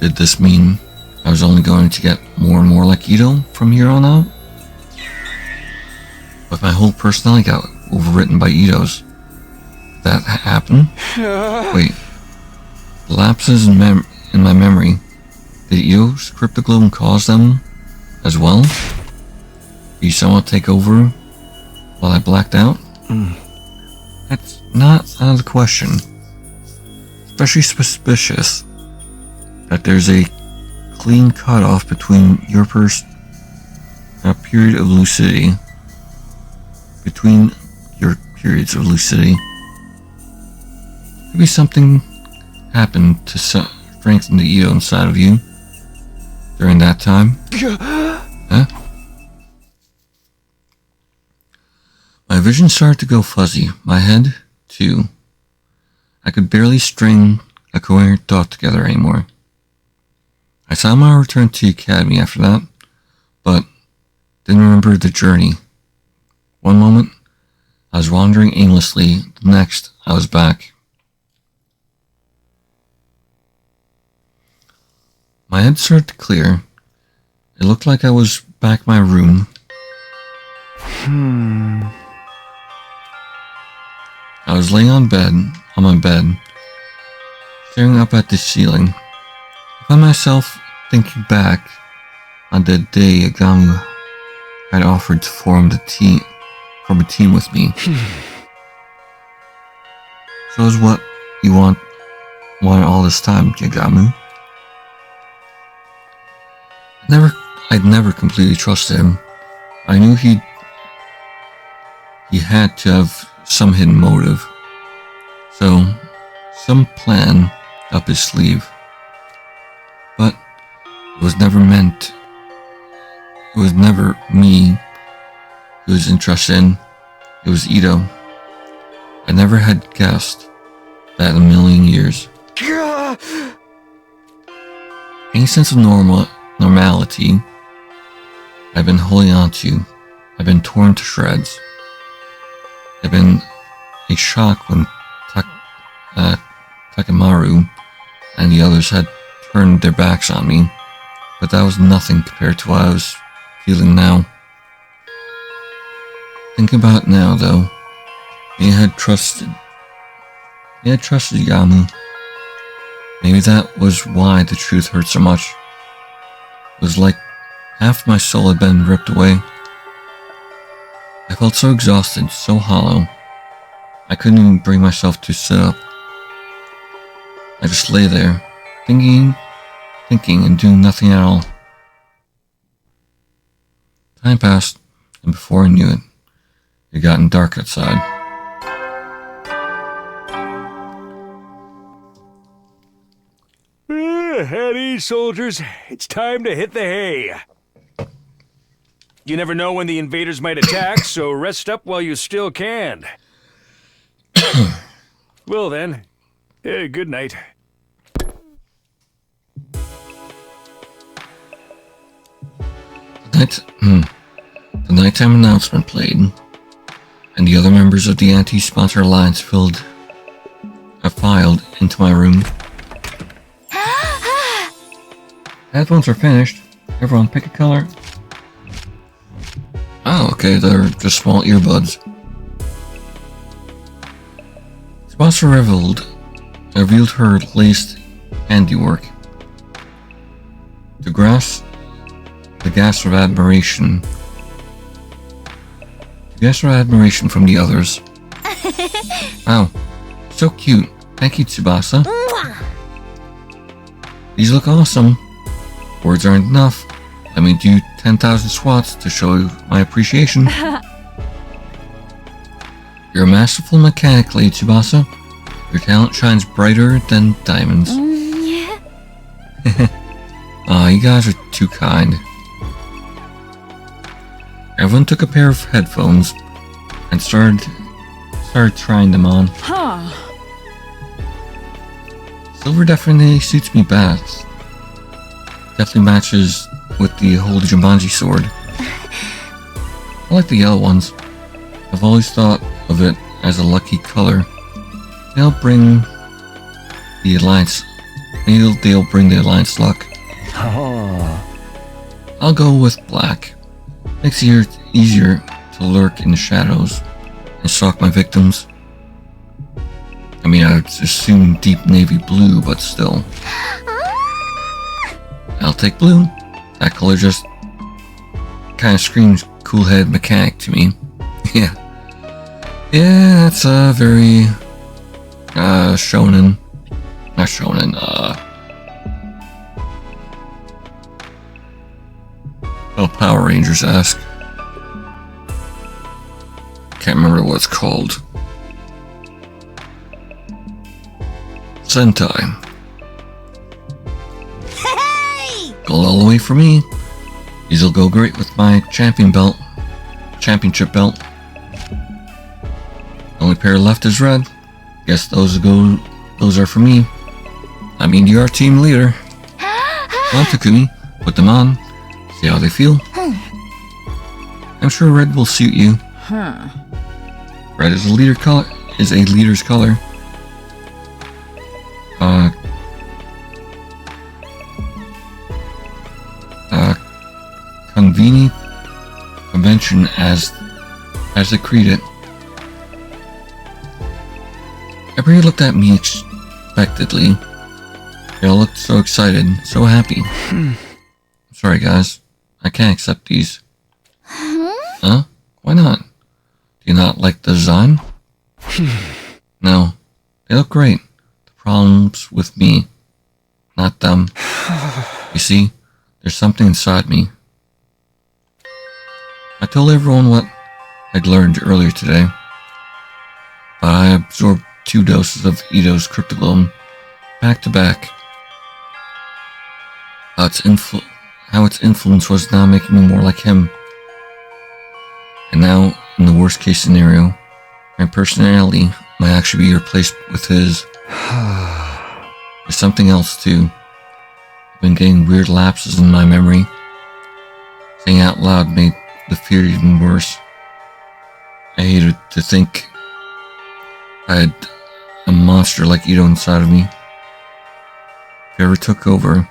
Did this mean I was only going to get more and more like Ito from here on out? But my whole personality got overwritten by Ito's. Did that happen? Wait. The lapses in my memory. Did Ito's Cryptoglobe cause them as well? Did you somehow take over while I blacked out? That's not out of the question. Especially suspicious that there's a clean cutoff between your period of lucidity. Between your periods of lucidity. Maybe something happened to strengthen the Ego inside of you during that time. Huh? My vision started to go fuzzy. My head, too. I could barely string a coherent thought together anymore. I somehow returned to the academy after that, but didn't remember the journey. One moment, I was wandering aimlessly. The next, I was back. My head started to clear. It looked like I was back in my room. I was laying on my bed, staring up at the ceiling. I found myself thinking back on the day Agamu had offered to form a team with me. So is what you wanted all this time, Agamu? I'd never completely trusted him. I knew he had to have some hidden motive. So, some plan up his sleeve. But it was never me who was interested in. It was Ito. I never had guessed that in a million years. Any sense of normality I've been holding on to, I've been torn to shreds. I've been a shock when Takemaru and the others had turned their backs on me, but that was nothing compared to what I was feeling now. Thinking about it now, though, he had trusted Yamu. Maybe that was why the truth hurt so much. It was like half my soul had been ripped away. I felt so exhausted, so hollow. I couldn't even bring myself to sit up. I just lay there, thinking and doing nothing at all. Time passed, and before I knew it, it had gotten dark outside. At ease, soldiers. It's time to hit the hay. You never know when the invaders might attack, so rest up while you still can. Well then, good night. The nighttime announcement played, and the other members of the Anti-Sponsor Alliance filed into my room. Headphones are finished. Everyone pick a color. Oh, okay, they're just small earbuds. Sponsor revealed her latest handiwork. The gasp of admiration. From the others. Wow, so cute. Thank you, Tsubasa. These look awesome. Words aren't enough. Let me do 10,000 swats to show my appreciation. You're a masterful mechanic, Lady Tsubasa. Your talent shines brighter than diamonds. Yeah. Aw, you guys are too kind. Everyone took a pair of headphones and started trying them on. Huh. Silver definitely suits me best. Definitely matches with the Holy Jumanji sword. I like the yellow ones. I've always thought of it as a lucky color. They'll bring the Alliance. Maybe they'll bring the Alliance luck. Oh. I'll go with black. Makes it easier to lurk in the shadows and stalk my victims. I mean, I'd assume deep navy blue, but still. I'll take blue. That color just kind of screams cool-headed mechanic to me. Yeah. Yeah, that's a very shonen. Not shonen, oh, Power Rangers-esque. Can't remember what it's called. Sentai. Hey! Gold all the way for me. These'll go great with my championship belt. Only pair left is red. Guess those are for me. I mean, you're our team leader. Come on, Takumi, put them on. See how they feel. I'm sure red will suit you. Red is a leader's color. Convention as they create it. Everybody looked at me expectantly. They all looked so excited, so happy. Sorry guys, I can't accept these. Huh? Why not? Do you not like the design? No, they look great. The problem's with me, not them. You see, there's something inside me. I told everyone what I'd learned earlier today, but I absorbed 2 doses of Ito's Cryptogloom back to back. How its influence was now making me more like him. And now, in the worst case scenario, my personality might actually be replaced with his. There's something else too. I've been getting weird lapses in my memory. Saying out loud made the fear even worse. I hated to think I had a monster like Ito inside of me. If he ever took over,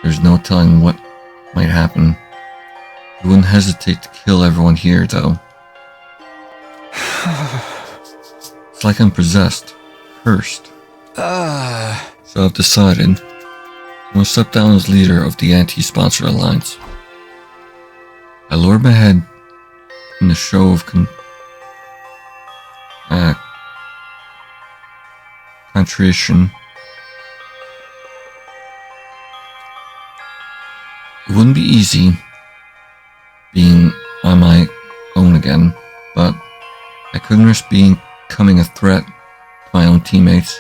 there's no telling what might happen. He wouldn't hesitate to kill everyone here, though. It's like I'm possessed, cursed. So I've decided I'm gonna step down as leader of the anti-sponsor alliance. I lowered my head in the show of contrition. It wouldn't be easy being on my own again, but I couldn't risk becoming a threat to my own teammates.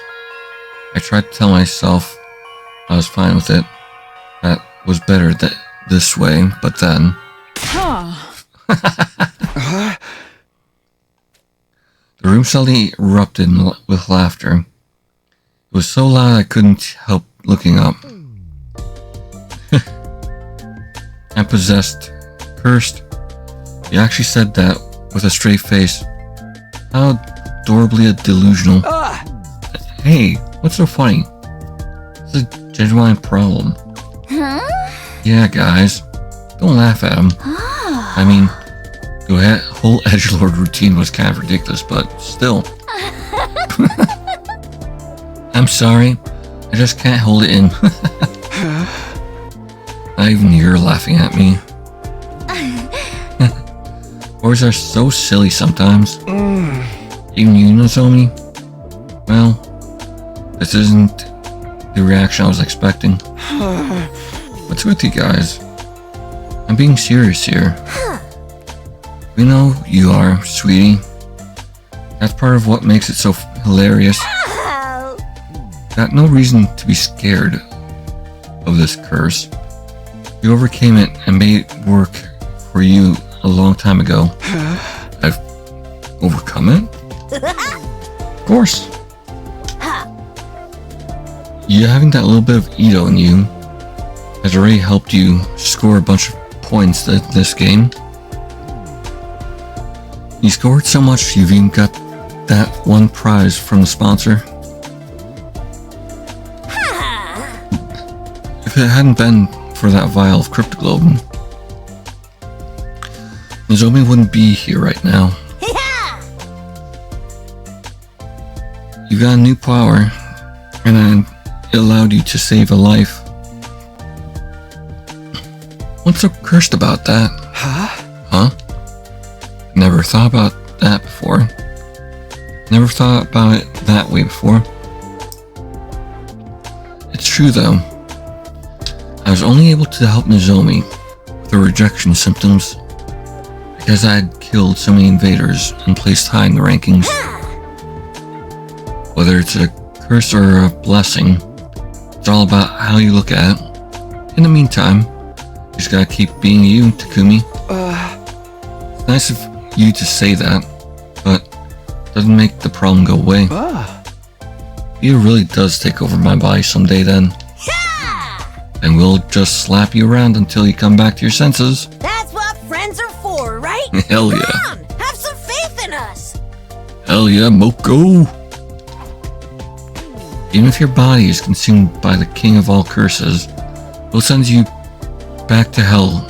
I tried to tell myself I was fine with it. That was better this way, but then... The room suddenly erupted with laughter. It was so loud I couldn't help looking up. I'm possessed, cursed. He actually said that with a straight face. How adorably delusional. Hey, what's so funny? It's a genuine problem. Huh? Yeah, guys, don't laugh at him. I mean, the whole edgelord routine was kind of ridiculous, but still. I'm sorry, I just can't hold it in. Not even you're laughing at me. Boys are so silly sometimes. Even you, Nozomi? Well, this isn't the reaction I was expecting. What's with you guys? I'm being serious here. We know you are, sweetie. That's part of what makes it so hilarious. Got no reason to be scared of this curse. You overcame it and made it work for you a long time ago. I've overcome it? Of course. You having that little bit of Edo in you has already helped you score a bunch of points this game. You scored so much you've even got that one prize from the sponsor. If it hadn't been for that vial of Cryptoglobin, Nozomi wouldn't be here right now. You got a new power, and then it allowed you to save a life. What's so cursed about that? Huh? Never thought about that before. Never thought about it that way before. It's true though. I was only able to help Nozomi with her rejection symptoms because I had killed so many invaders and placed high in the rankings. Whether it's a curse or a blessing, it's all about how you look at it. In the meantime, you just gotta keep being you, Takumi. It's nice of you to say that, but it doesn't make the problem go away. It really does take over my body someday then. And we'll just slap you around until you come back to your senses. That's what friends are for, right? Hell yeah. Come on, have some faith in us. Hell yeah, Moko! Even if your body is consumed by the king of all curses, we'll send you back to hell.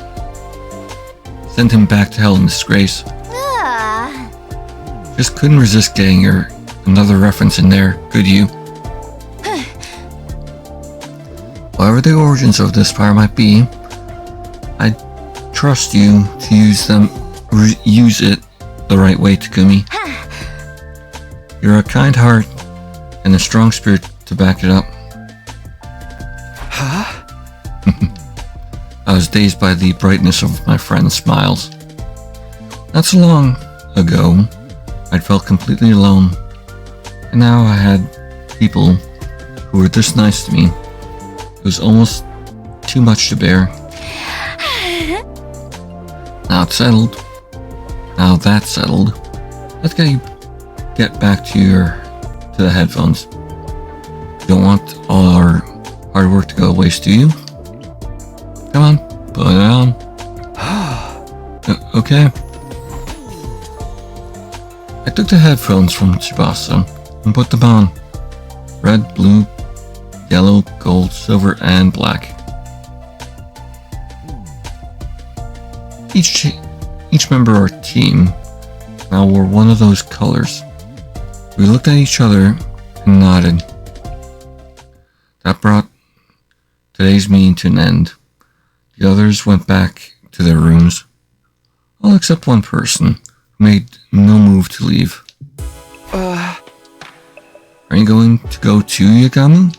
Send him back to hell in disgrace. Just couldn't resist getting another reference in there, could you? Whatever the origins of this power might be, I trust you to use it the right way, Takumi. You're a kind heart and a strong spirit to back it up. I was dazed by the brightness of my friend's smiles. Not so long ago, I'd felt completely alone, and now I had people who were this nice to me. It was almost too much to bear. Now it's settled. Now that's settled. Let's get back to the headphones. You don't want all our hard work to go to waste, do you? Come on, put it on. Okay. I took the headphones from Tsubasa and put them on. Red, blue, yellow, gold, silver, and black. Each member of our team now wore one of those colors. We looked at each other and nodded. That brought today's meeting to an end. The others went back to their rooms, all except one person who made no move to leave. Are you going to go too, Yagamu?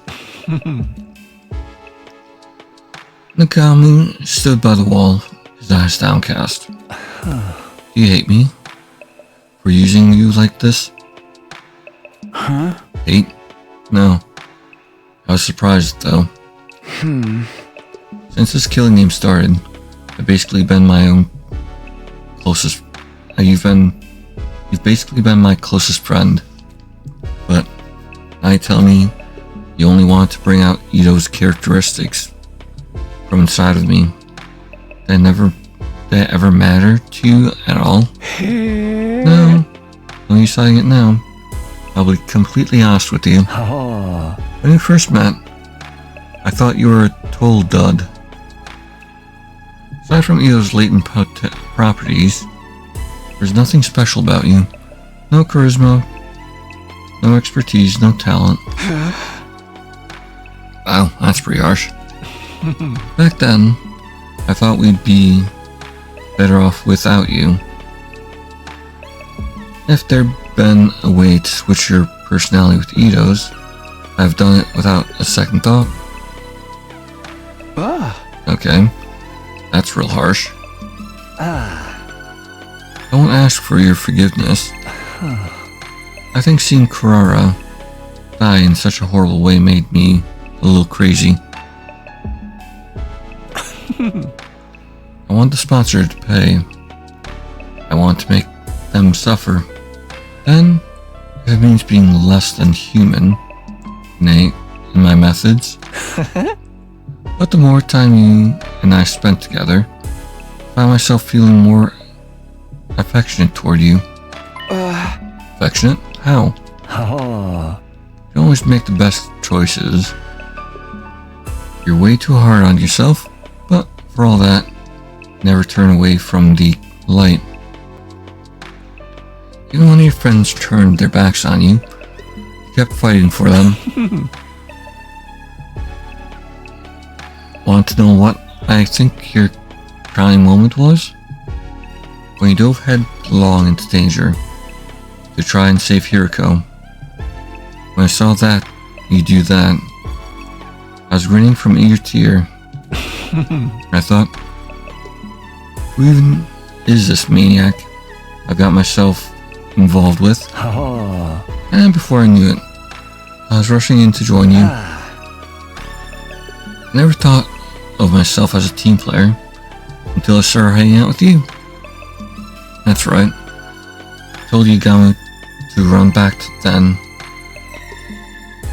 Nakamu stood by the wall, his eyes downcast. Do you hate me for using you like this? Huh? Hate? No. I was surprised though. Since this killing game started, I've basically been my own closest. You've basically been my closest friend. But now you tell me you only want to bring out Ito's characteristics from inside of me. Did that ever matter to you at all? No. No use hiding it now. I'll be completely honest with you. When we first met, I thought you were a total dud. Aside from Ito's latent properties, there's nothing special about you. No charisma, no expertise, no talent. Wow, that's pretty harsh. Back then, I thought we'd be better off without you. If there'd been a way to switch your personality with Ito's, I've done it without a second thought. Okay, that's real harsh. I won't ask for your forgiveness. I think seeing Karara die in such a horrible way made me a little crazy. I want the sponsor to pay. I want to make them suffer. Then, if it means being less than human, in my methods. But the more time you and I spent together, I found myself feeling more affectionate toward you. Affectionate? How? You always make the best choices. You're way too hard on yourself, but for all that, never turn away from the light. Even when your friends turned their backs on you, you kept fighting for them. Want to know what I think your crowning moment was? When you dove headlong into danger to try and save Hiriko. When I saw that you do that, I was grinning from ear to ear. I thought, who even is this maniac I got myself involved with? And before I knew it, I was rushing in to join you. I never thought of myself as a team player until I started hanging out with you. That's right. I told Yagami to run back to Den,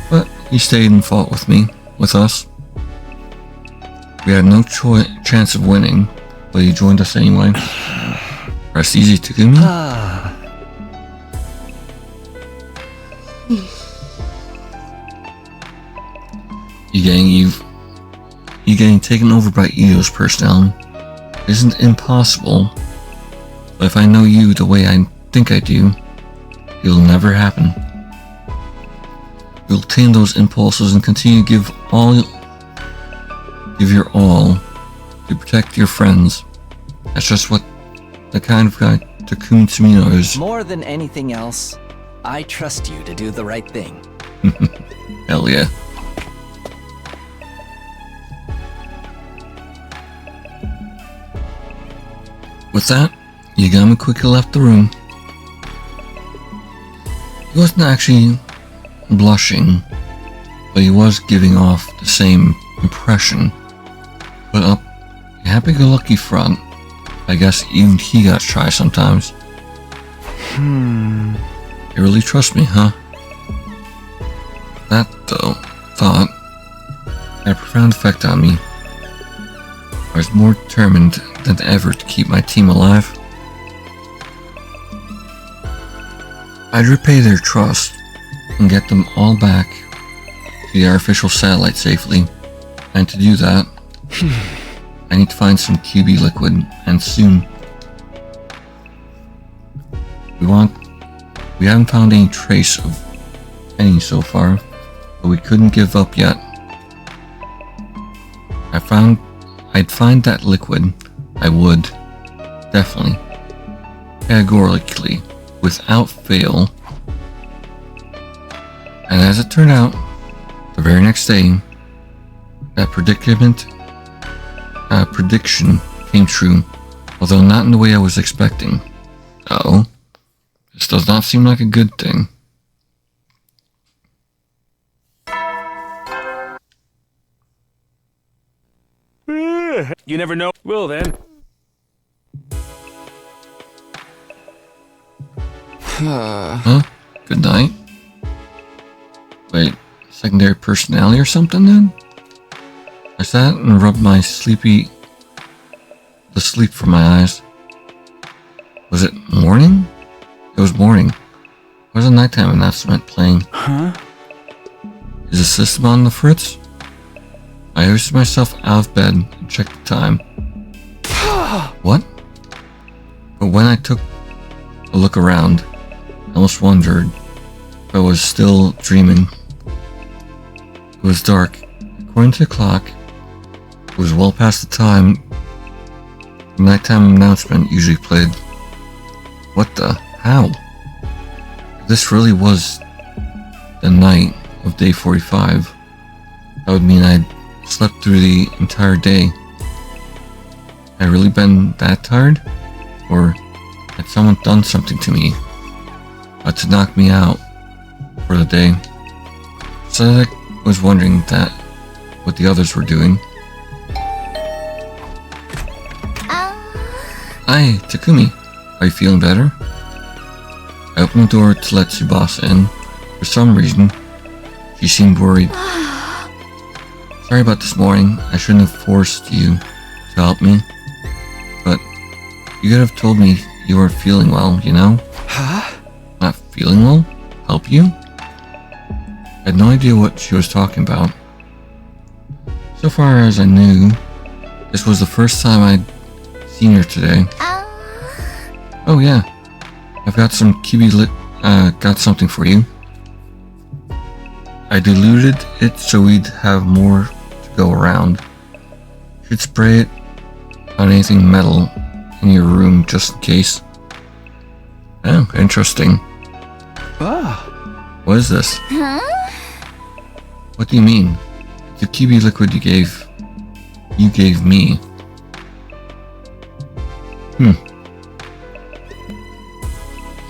but he stayed and fought with us. We had no chance of winning, but he joined us anyway. Rest easy, Takumi. You getting taken over by Ito's personnel isn't impossible, but if I know you the way I think I do, it'll never happen. You'll tame those impulses and continue to give your all to protect your friends. That's just what the kind of guy Takumi Tomino is. More than anything else, I trust you to do the right thing. Hell yeah. With that, Yagami quickly left the room. He wasn't actually blushing, but he was giving off the same impression. Put up a happy-go-lucky front. I guess even he got shy sometimes. You really trust me, huh? That, though, thought had a profound effect on me. I was more determined than ever to keep my team alive. I'd repay their trust and get them all back to the artificial satellite safely. And to do that, I need to find some QB liquid, and soon. We haven't found any trace of any so far, but we couldn't give up yet. I'd find that liquid. I would. Definitely. Categorically. Without fail. And as it turned out, the very next day, that prediction came true, although not in the way I was expecting. Oh, this does not seem like a good thing. You never know. Well then. Huh? Good night? Wait, secondary personality or something then? I sat and rubbed the sleep from my eyes. Was it morning? It was morning. Why was a nighttime announcement playing? Huh? Is the system on the fritz? I hoisted myself out of bed and checked the time. What? But when I took a look around, I almost wondered if I was still dreaming. It was dark. According to the clock, it was well past the time the nighttime announcement usually played. What the? How? If this really was the night, of day 45. That would mean I'd slept through the entire day. Had I really been that tired? Or had someone done something to me to knock me out for the day? So I was wondering that what the others were doing. Hi, Takumi. Are you feeling better? I opened the door to let Tsubasa in. For some reason, she seemed worried. Sorry about this morning. I shouldn't have forced you to help me. But you could have told me you weren't feeling well, you know? Huh? Not feeling well? Help you? I had no idea what she was talking about. So far as I knew, this was the first time I'd seen her today. Oh yeah, I've got some got something for you. I diluted it so we'd have more to go around. Should spray it on anything metal in your room just in case. Oh, interesting. Ah. What is this? Huh? What do you mean? The QB liquid you gave me.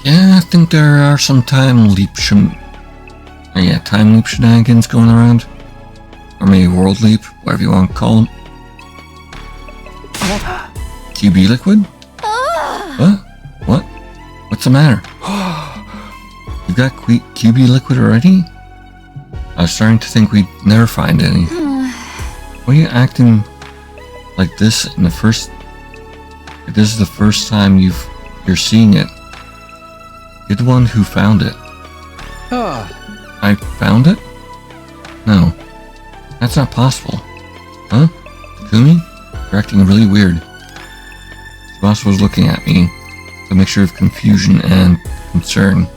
Yeah, I think there are some time leap shenanigans going around. Or maybe world leap, whatever you want to call them. QB liquid? What? What? What's the matter? You got QB liquid already? I was starting to think we'd never find any. Why are you acting like this in the first... This is the first time you're seeing it. You're the one who found it. I found it? No. That's not possible. Huh? Takumi? You're acting really weird. Tsubasa was looking at me with a mixture of confusion and concern.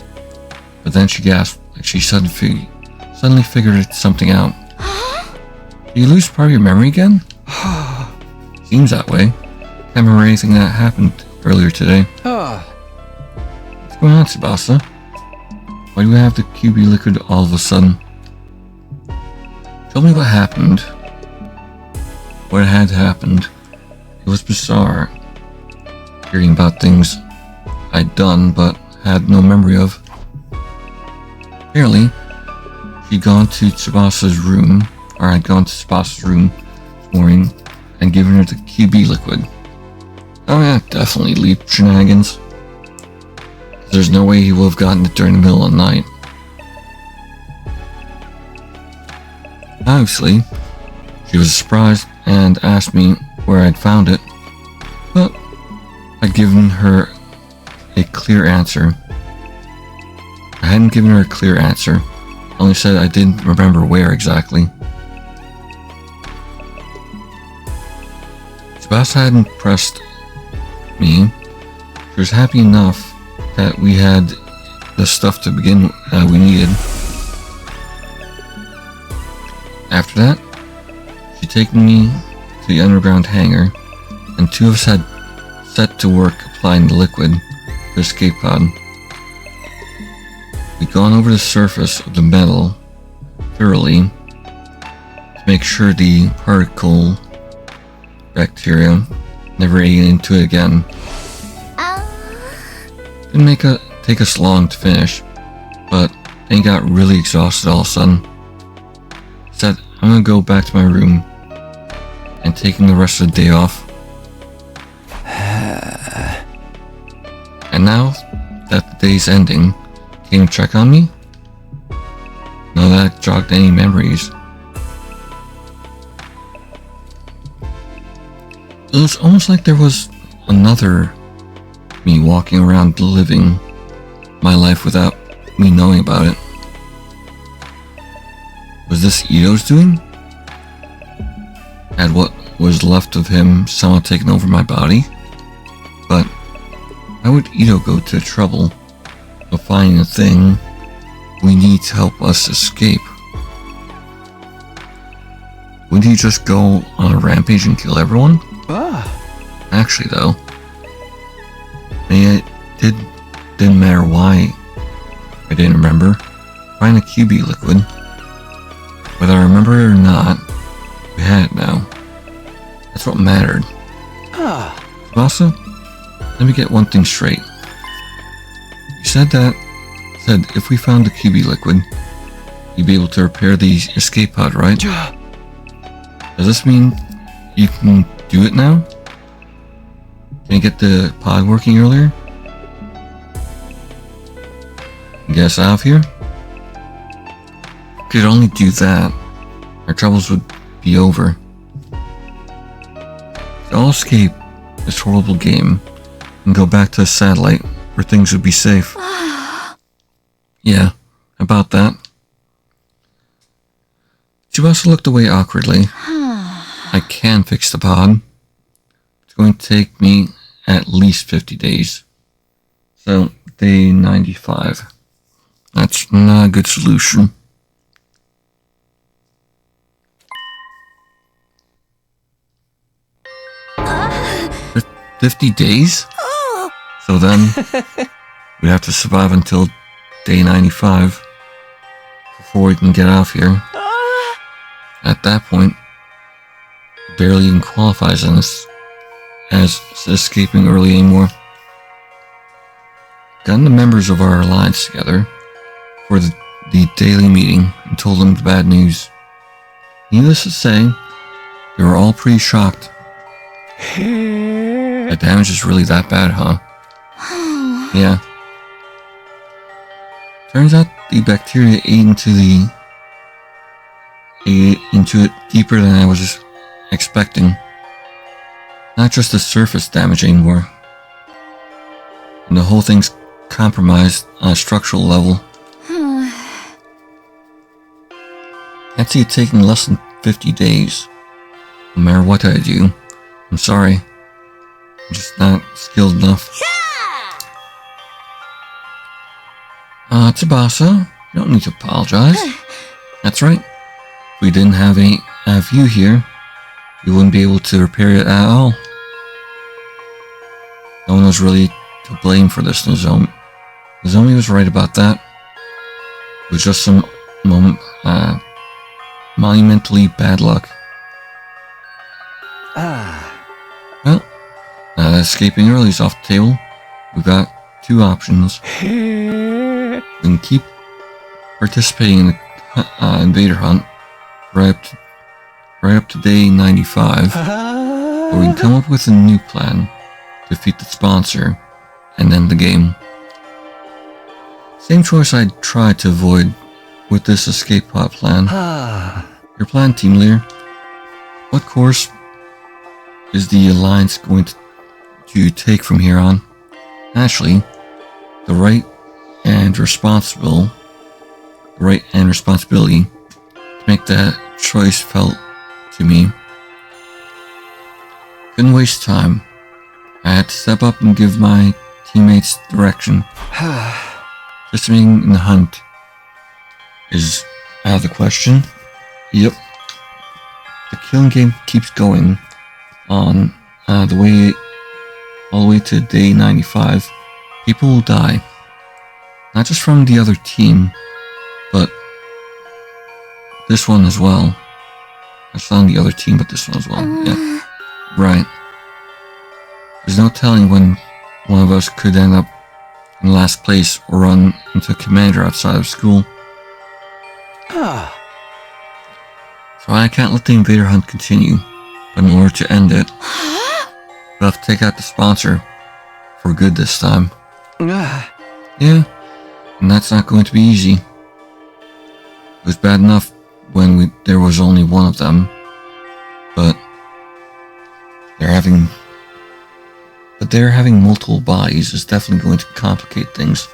But then she gasped like she suddenly figured something out. Did you lose part of your memory again? Seems that way. Can't remember anything that happened earlier today. What's going on, Tsubasa? Why do we have the QB liquid all of a sudden? Tell me what happened. What had happened. It was bizarre. Hearing about things I'd done but had no memory of. Apparently, she'd gone to Tsubasa's room, or I'd gone to Tsubasa's room this morning and given her the QB liquid. Oh yeah, definitely leap shenanigans. There's no way he would have gotten it during the middle of the night. Obviously, she was surprised and asked me where I'd found it, but I'd given her a clear answer. I hadn't given her a clear answer, only said I didn't remember where exactly. Tsubasa hadn't pressed me. She was happy enough that we had the stuff to begin we needed. After that, she'd taken me to the underground hangar, and two of us had set to work applying the liquid to the escape pod. We'd gone over the surface of the metal thoroughly to make sure the particle bacteria never ate into it again. Didn't take us long to finish, but then got really exhausted all of a sudden. Said, I'm gonna go back to my room and taking the rest of the day off. And now that the day's ending, came to check on me? None of that jogged any memories. It was almost like there was another me walking around living my life without me knowing about it. Was this Ito's doing? Had what was left of him somehow taken over my body? But why would Ito go to the trouble of finding the thing we need to help us escape? Wouldn't he just go on a rampage and kill everyone? Actually though, maybe it didn't matter why I didn't remember. Find a QB liquid Whether I remember it or not, we had it now. That's what mattered. Tsubasa, let me get one thing straight. You said if we found the QB liquid, you'd be able to repair the escape pod, right? Does this mean you can do it now? Can you get the pod working earlier? Get us out of here? If we could only do that, our troubles would be over. I'll escape this horrible game and go back to the satellite where things would be safe. Yeah, about that. Tsubasa looked away awkwardly. I can fix the pod. It's going to take me at least 50 days. So, day 95. That's not a good solution. 50 days? So then, we'd have to survive until day 95 before we can get off here. At that point, it barely even qualifies as escaping early anymore. Gotten the members of our alliance together for the daily meeting and told them the bad news. Needless to say, they were all pretty shocked. The damage is really that bad, huh? Yeah. Turns out the bacteria ate into it deeper than I was expecting. Not just the surface damage anymore. And the whole thing's compromised on a structural level. Can't see it taking less than 50 days. No matter what I do. I'm sorry. I'm just not skilled enough. Tsubasa, you don't need to apologize. That's right. If we didn't have you here, we wouldn't be able to repair it at all. No one was really to blame for this, Nozomi. Nozomi was right about that. It was just some monumentally bad luck. Well, now that escaping early is off the table, we've got two options. We can keep participating in the invader hunt right up to day 95, or we can come up with a new plan, defeat the sponsor, and end the game. Same choice I tried to avoid with this escape pod plan. Your plan, team leader. What course is the Alliance going to take from here on? Naturally, the right and responsibility to make that choice felt to me. Couldn't waste time. I had to step up and give my teammates direction. Participating in the hunt is out of the question. Yep. The killing game keeps going on all the way to day 95. People will die. Not just from the other team, but this one as well. Not on the other team, but this one as well. Yeah. Right. There's no telling when one of us could end up in last place or run into a commander outside of school. So I can't let the invader hunt continue, but in order to end it, we'll have to take out the sponsor for good this time. Yeah, and that's not going to be easy. It was bad enough when there was only one of them, but they're having multiple bodies is definitely going to complicate things.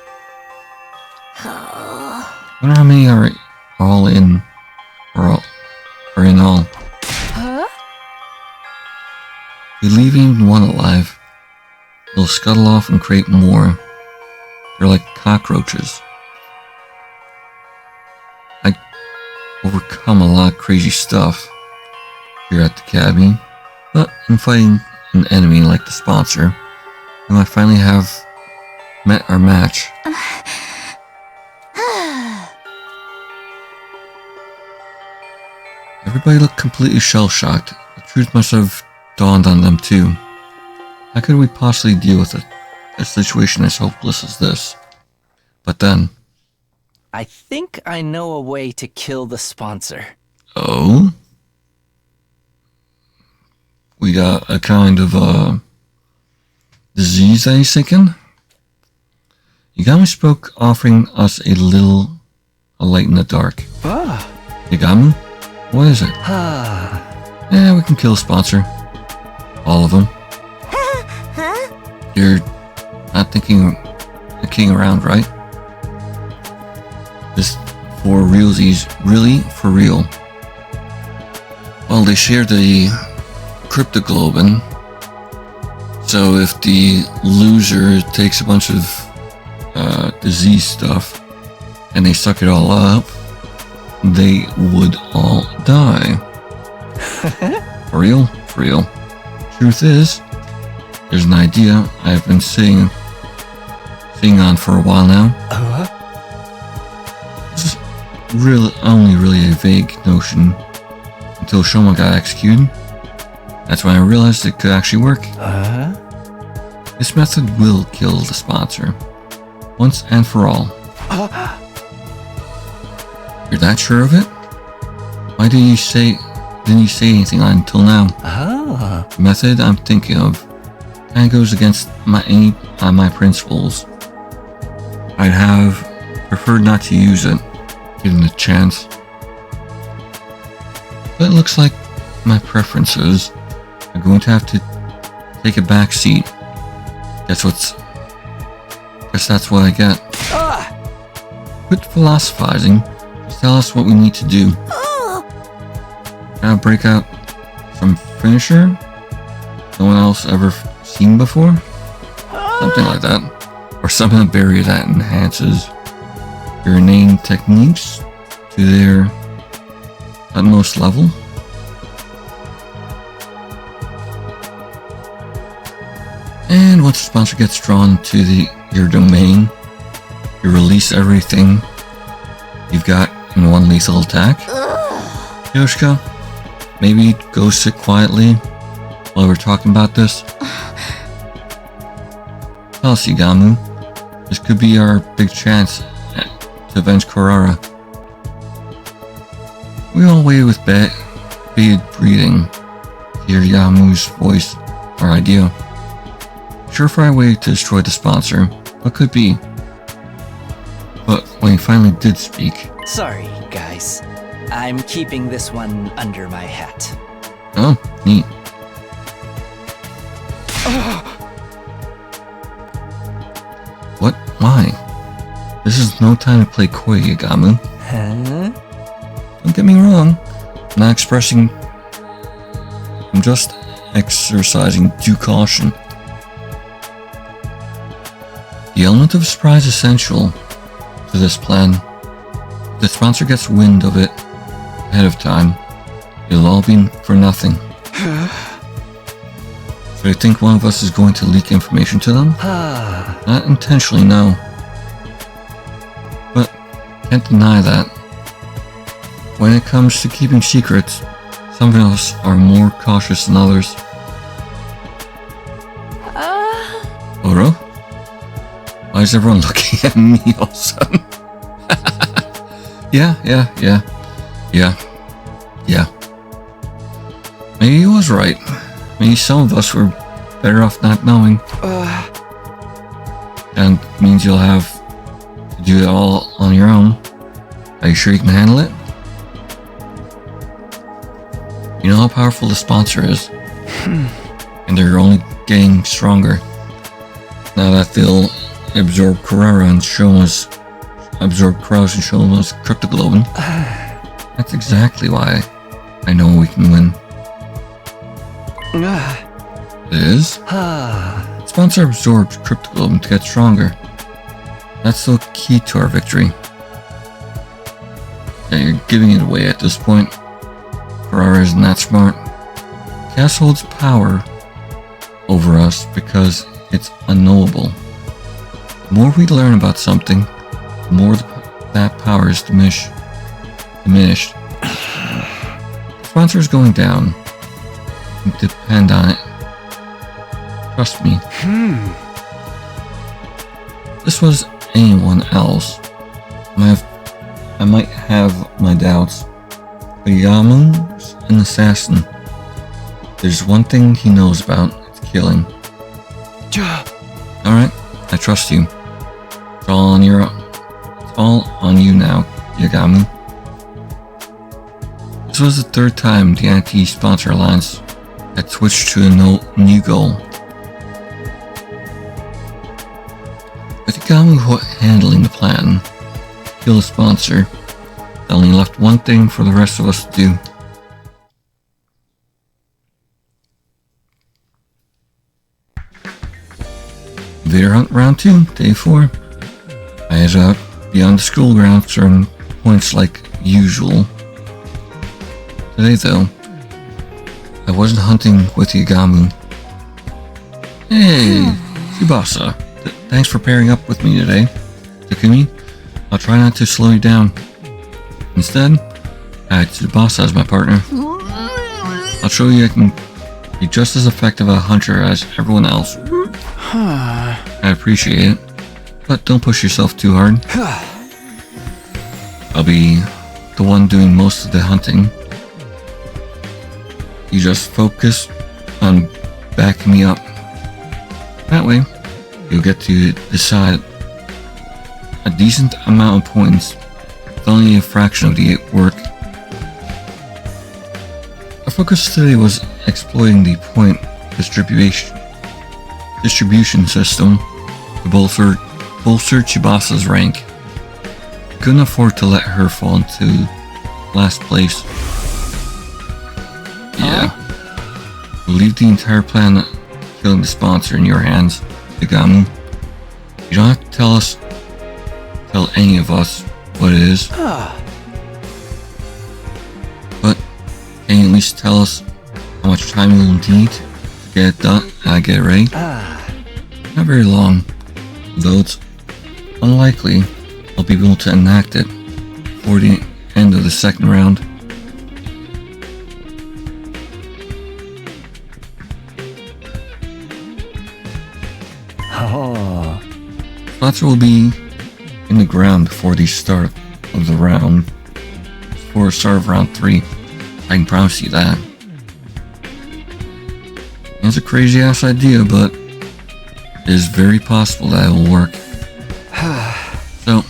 I wonder how many are all in, or in all. If we leave even one alive, they'll scuttle off and create more. They're like cockroaches. I overcome a lot of crazy stuff here at the academy, but in fighting an enemy like the sponsor, we might finally have met our match. Uh。 Everybody looked completely shell-shocked. The truth must have dawned on them too. How could we possibly deal with a situation as hopeless as this? But then... I think I know a way to kill the sponsor. Oh? We got a kind of, disease that he's thinking? Yagamu spoke, offering us a light in the dark. Yagamu? What is it? Yeah, we can kill a sponsor. All of them. You're not thinking a king around, right? This for realsies, really for real. Well, they share the cryptoglobin, so if the loser takes a bunch of disease stuff and they suck it all up, they would all die. For real? For real. Truth is, there's an idea I've been seeing on for a while now. This is only really a vague notion until Shoma got executed. That's when I realized it could actually work. This method will kill the sponsor, once and for all. You're that sure of it? Why didn't you say anything until now? The method I'm thinking of kind of goes against my principles. I'd have preferred not to use it, given the chance. But it looks like my preferences are going to have to take a back seat. Guess that's what I get. Quit philosophizing. Just tell us what we need to do. Gotta break out some finisher no one else ever seen before? Something like that. Or some barrier that enhances your inane techniques to their utmost level. And once the sponsor gets drawn to your domain, you release everything you've got in one lethal attack. Yoshika, maybe go sit quietly while we're talking about this. Tell us, Yagamu. This could be our big chance to avenge Kurara. We all waited with bated breathing to hear Yagamu's voice, our idea. Surefire way to destroy the sponsor. What could be? But when he finally did speak... Sorry, guys. I'm keeping this one under my hat. Oh, neat. What? Why? This is no time to play coy, Yagamu. Don't get me wrong. I'm just exercising due caution. The element of surprise is essential to this plan. If the sponsor gets wind of it ahead of time, it'll all be for nothing. So you think one of us is going to leak information to them? Not intentionally, no. But can't deny that. When it comes to keeping secrets, some of us are more cautious than others. Oro? Why is everyone looking at me all of a sudden? Yeah. Maybe he was right. Maybe some of us were better off not knowing. And it means you'll have to do it all on your own. Are you sure you can handle it? You know how powerful the sponsor is. And they're only getting stronger. Now that they'll absorb Kurara and Shoma's cryptoglobin. That's exactly why I know we can win. It is? Sponsor absorbs cryptoglobin to get stronger. That's the key to our victory. Yeah, you're giving it away at this point. Kurara isn't that smart. Chaos holds power over us because it's unknowable. The more we learn about something, the more that power is diminished. Sponsor is going down. Depend on it. Trust me. This was anyone else. I might have my doubts. But Yamu's an assassin. There's one thing he knows about. It's killing. Alright, I trust you. It's all on you now, Yagamu. This was the third time the anti-sponsor alliance had switched to a new goal. With Yagamu handling the plan to kill the sponsor, that only left one thing for the rest of us to do. Invader Hunt Round 2, Day 4. I head out beyond the school grounds during points like usual. Today though, I wasn't hunting with Yagamu. Hey, Tsubasa. Thanks for pairing up with me today. Takumi, I'll try not to slow you down. Instead, I had Tsubasa as my partner. I'll show you I can be just as effective a hunter as everyone else. I appreciate it, but don't push yourself too hard. I'll be the one doing most of the hunting. You just focus on backing me up. That way, you'll get to decide a decent amount of points with only a fraction of the work. Our focus today was exploiting the point distribution system to bolster Tsubasa's rank. We couldn't afford to let her fall into last place. Yeah. We'll leave the entire plan of killing the sponsor in your hands, Yagamu. You don't have to tell any of us what it is. But can you at least tell us how much time you will need to get it done and get it ready? Not very long, though it's unlikely I'll be able to enact it before the end of the second round. Sponsor will be in the ground before the start of the round. Before the start of round 3. I can promise you that. It's a crazy ass idea, but it is very possible that it will work. So,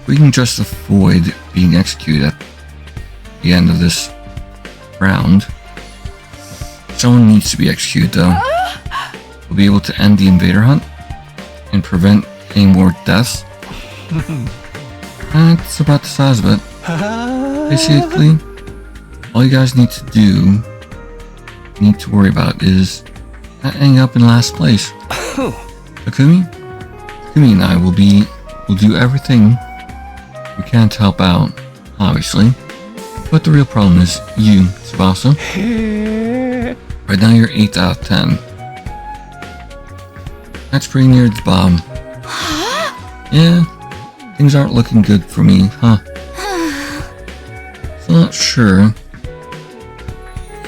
we can just avoid being executed at the end of this round. Someone needs to be executed though. We'll be able to end the invader hunt and prevent any more deaths. And it's about the size of it. Basically, all you guys need to worry about is not ending up in last place. Takumi and I will do everything we can to help out, obviously. But the real problem is you, Tsubasa. Right now you're 8 out of 10. That's pretty near the bottom. Yeah, things aren't looking good for me, huh? Still not sure.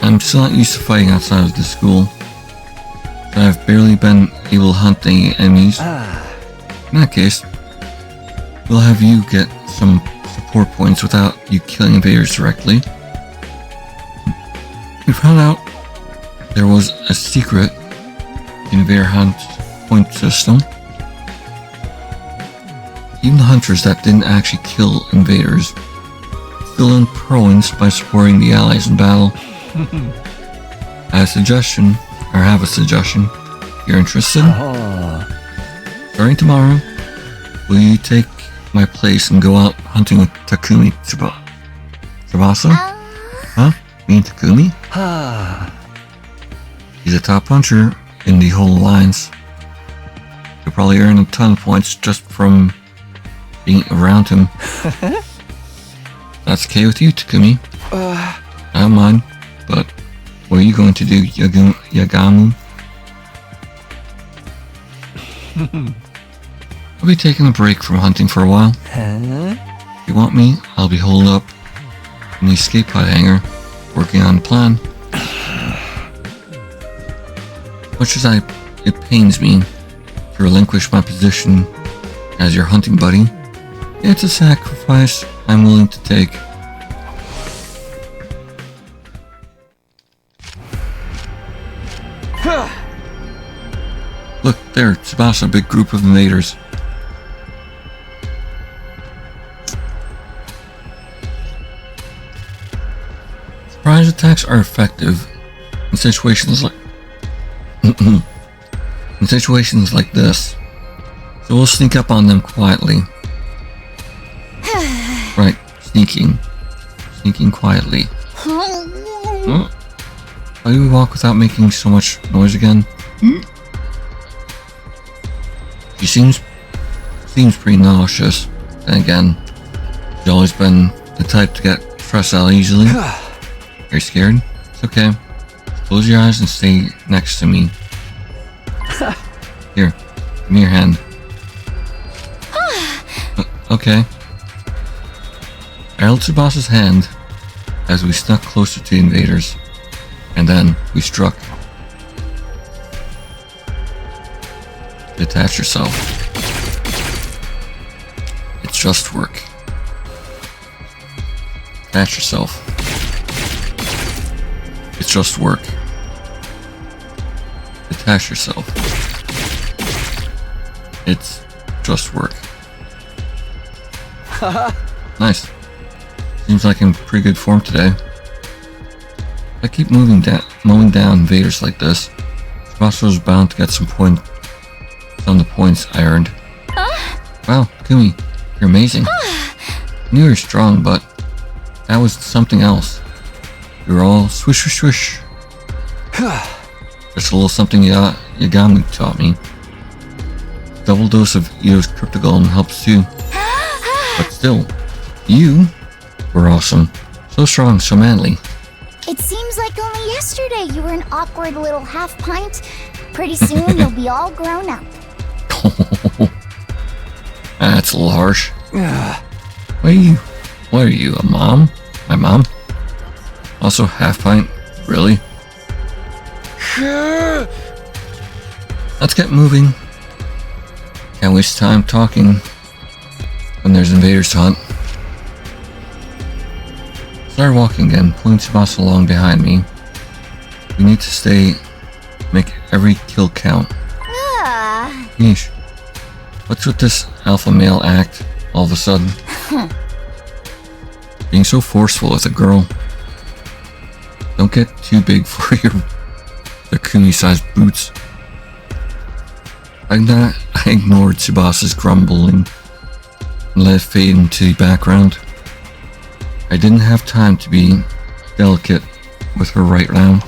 I'm still not used to fighting outside of the school. So I've barely been able to hunt any enemies. In that case, we'll have you get some support points without you killing invaders directly. We found out there was a secret invader hunt point system. Even the hunters that didn't actually kill invaders still earn points by supporting the allies in battle. I have a suggestion. If you're interested. Starting tomorrow, will you take my place and go out hunting with Takumi Tsubasa? Huh? Me and Takumi? He's a top puncher in the whole alliance. You'll probably earn a ton of points just from being around him. That's okay with you, Takumi? I don't mind, but what are you going to do, Yagamu? I'll be taking a break from hunting for a while. If you want me, I'll be holed up in the escape pod hangar working on a plan. Much as it pains me to relinquish my position as your hunting buddy, it's a sacrifice I'm willing to take. Look, there, Tsubasa, a big group of invaders. Surprise attacks are effective in situations like this, so we'll sneak up on them quietly. Right, sneaking quietly. Why do we walk without making so much noise again? She seems pretty nauseous. Then again, she's always been the type to get stressed out easily. Are you scared? It's okay. Close your eyes and stay next to me. Here, give me your hand. Okay. I held Tsubasa's hand as we snuck closer to the invaders, and then we struck. Detach yourself. It's just work. Detach yourself. It's just work. Detach yourself. It's just work. Nice. Seems like I'm in pretty good form today. If I keep mowing down invaders like this, Tsubasa is bound to get some of the points I earned. Wow, Kumi, you're amazing. I knew you were strong, but that was something else. You were all swish swish swish. Just a little something Yagami taught me. Double dose of Ito's Cryptogolem helps too. But still, you were awesome. So strong, so manly. It seems like only yesterday you were an awkward little half pint. Pretty soon you'll be all grown up. That's a little harsh. What are you, a mom? My mom? Also half pint? Really? Let's get moving. Can't waste time talking when there's invaders to hunt. Start walking again, pulling Tsubasa along behind me. We need to make every kill count. Yeesh. What's with this alpha male act all of a sudden? Being so forceful with a girl. Don't get too big for the Kumi-sized boots. I ignored Tsubasa's grumbling and let it fade into the background. I didn't have time to be delicate with her right now.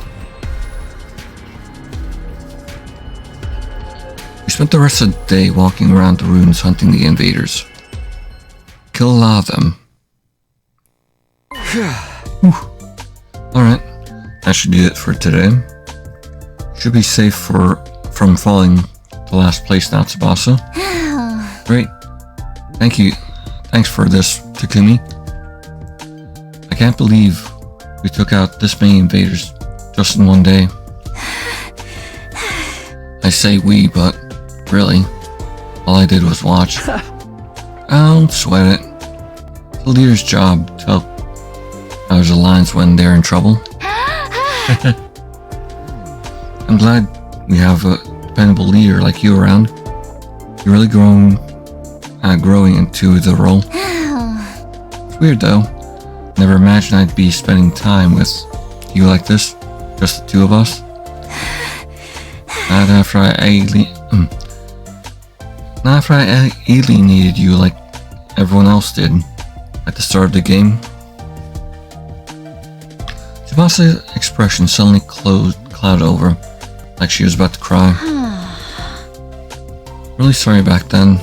We spent the rest of the day walking around the ruins hunting the invaders. Kill a lot of them. Alright, that should do it for today. Should be safe from falling to last place now, Tsubasa. Great. Thank you. Thanks for this, Takumi. I can't believe we took out this many invaders just in one day. I say we, but really, all I did was watch. I don't sweat it. It's the leader's job to help others alliance when they're in trouble. I'm glad we have a dependable leader like you around. You're really growing into the role. It's weird though. Never imagined I'd be spending time with you like this, just the two of us. Not after I alienated you like everyone else did at the start of the game. Tsubasa's expression suddenly clouded over, like she was about to cry. Really sorry back then.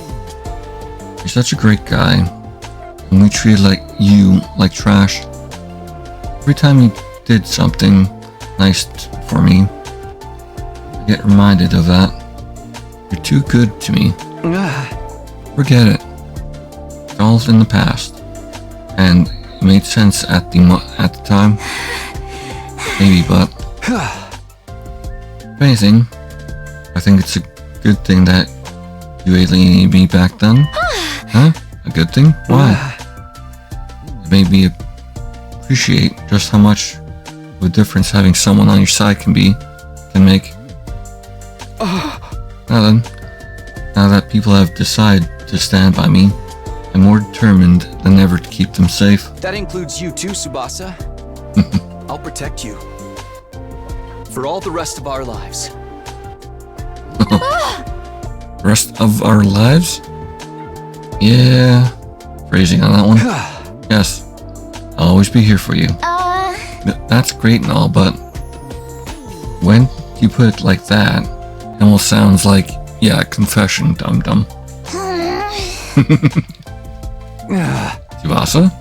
You're such a great guy, and we treated you like trash. Every time you did something nice for me, I get reminded of that. You're too good to me. Forget it. It's all in the past, and it made sense at the time. Maybe, but if anything, I think it's a good thing that you alienated me back then. Huh? A good thing? Why? It made me appreciate just how much of a difference having someone on your side can make. Now then, now that people have decided to stand by me, I'm more determined than ever to keep them safe. That includes you too, Tsubasa. I'll protect you. For all the rest of our lives. Rest of our lives? Yeah, phrasing on that one. Yes, I'll always be here for you. That's great and all, but when you put it like that, it almost sounds like, yeah, confession, dum-dum. Tsubasa?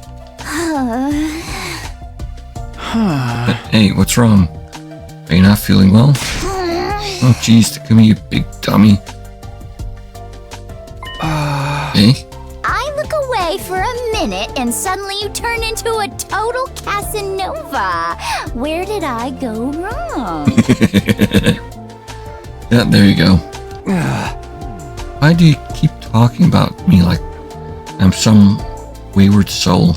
Hey, what's wrong? Are you not feeling well? Oh jeez, Takumi, you big dummy. Hey? I look away for a minute and suddenly you turn into a total Casanova. Where did I go wrong? Yeah, there you go. Why do you keep talking about me like I'm some wayward soul?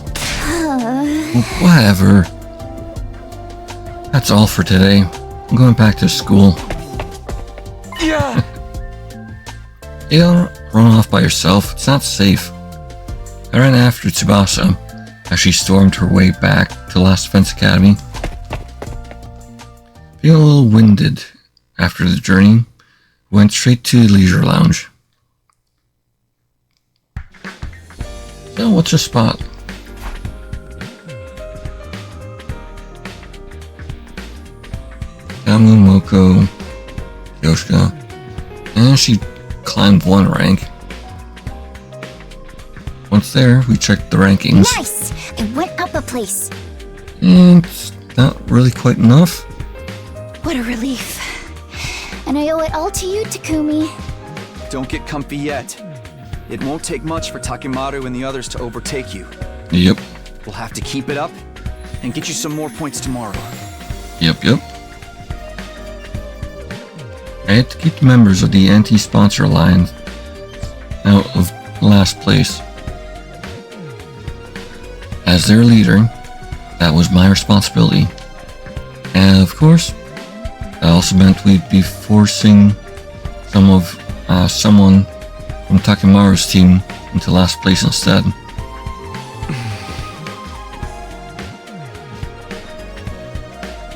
Whatever. That's all for today. I'm going back to school. Yeah. You don't run off by yourself. It's not safe. I ran after Tsubasa as she stormed her way back to Last Defense Academy. Feeling a little winded after the journey, went straight to the leisure lounge. So, what's your spot? Yamu, Moko, Yoshika, and she climbed one rank. Once there, we checked the rankings. Nice! I went up a place. And it's not really quite enough. What a relief. And I owe it all to you, Takumi. Don't get comfy yet. It won't take much for Takemaru and the others to overtake you. Yep. We'll have to keep it up and get you some more points tomorrow. Yep. I had to keep the members of the anti-sponsor alliance out of last place. As their leader, that was my responsibility. And of course, that also meant we'd be forcing someone from Takemaru's team into last place instead.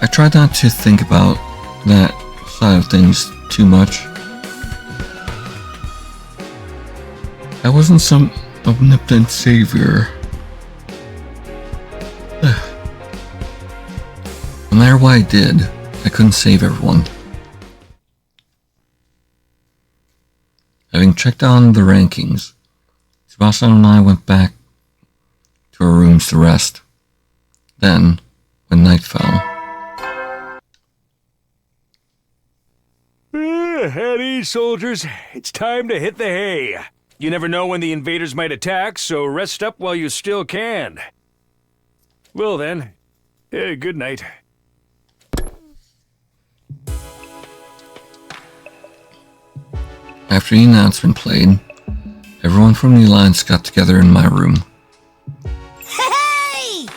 I tried not to think about that side of things too much. I wasn't some omnipotent savior. No matter what I did, I couldn't save everyone. Having checked on the rankings, Tsubasa and I went back to our rooms to rest. Then, when night fell... At ease, soldiers. It's time to hit the hay. You never know when the invaders might attack, so rest up while you still can. Well then, good night. After the announcement played, everyone from the Alliance got together in my room. Hey!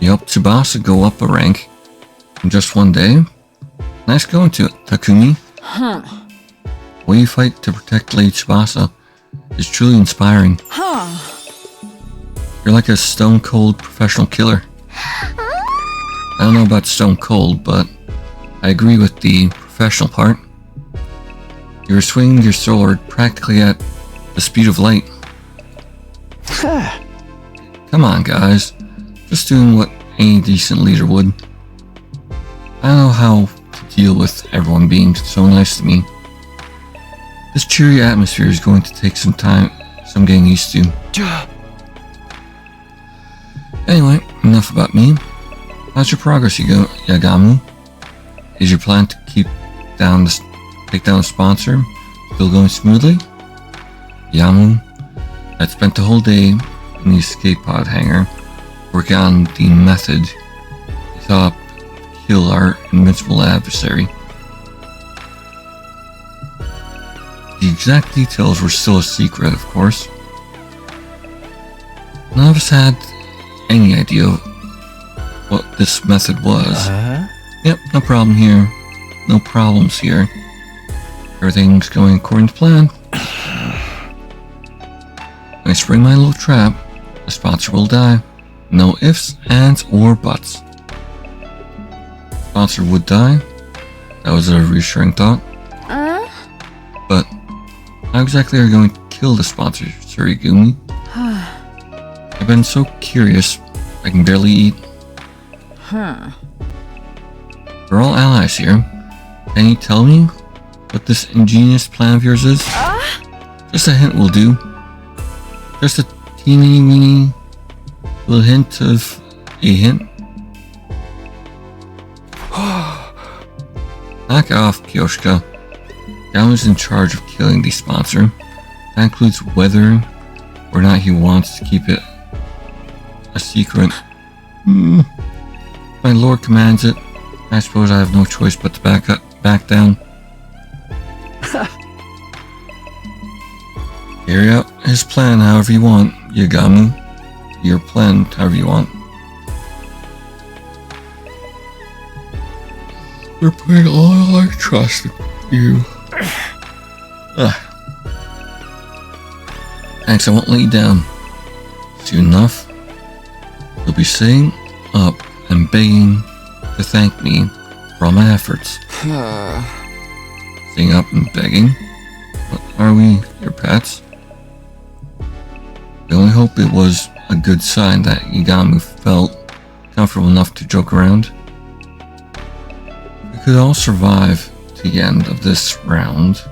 You helped Tsubasa go up a rank in just one day? Nice going to it, Takumi. The way you fight to protect Lady Tsubasa is truly inspiring. You're like a stone-cold professional killer. I don't know about stone cold, but I agree with the professional part. You were swinging your sword practically at the speed of light. Come on, guys. Just doing what any decent leader would. I don't know how to deal with everyone being so nice to me. This cheery atmosphere is going to take some getting used to. Anyway, enough about me. How's your progress, Yagamu? Is your plan to take down the sponsor still going smoothly? Yamu, I spent the whole day in the escape pod hangar working on the method you thought up to kill our invincible adversary. The exact details were still a secret, of course. None of us had any idea what this method was. Yep, no problem here. No problems here. Everything's going according to plan. When I spring my little trap, the sponsor will die. No ifs, ands, or buts. Sponsor would die. That was a reassuring thought. But how exactly are you going to kill the sponsor, Surigumi? I've been so curious, I can barely eat. We're all allies here. Can you tell me what this ingenious plan of yours is? Just a hint will do. Just a teeny weeny little hint of a hint. Knock off, Kyoshka. Down is in charge of killing the sponsor. That includes whether or not he wants to keep it a secret. My lord commands it. I suppose I have no choice but to back down. Carry out his plan however you want, Yagamu. Your plan however you want. We're putting all our trust in you. Thanks, I won't let you down. Soon enough, you'll be sitting up and begging to thank me for all my efforts. Sitting up and begging? What are we, your pets? I only hope it was a good sign that Yagamu felt comfortable enough to joke around. We could all survive to the end of this round.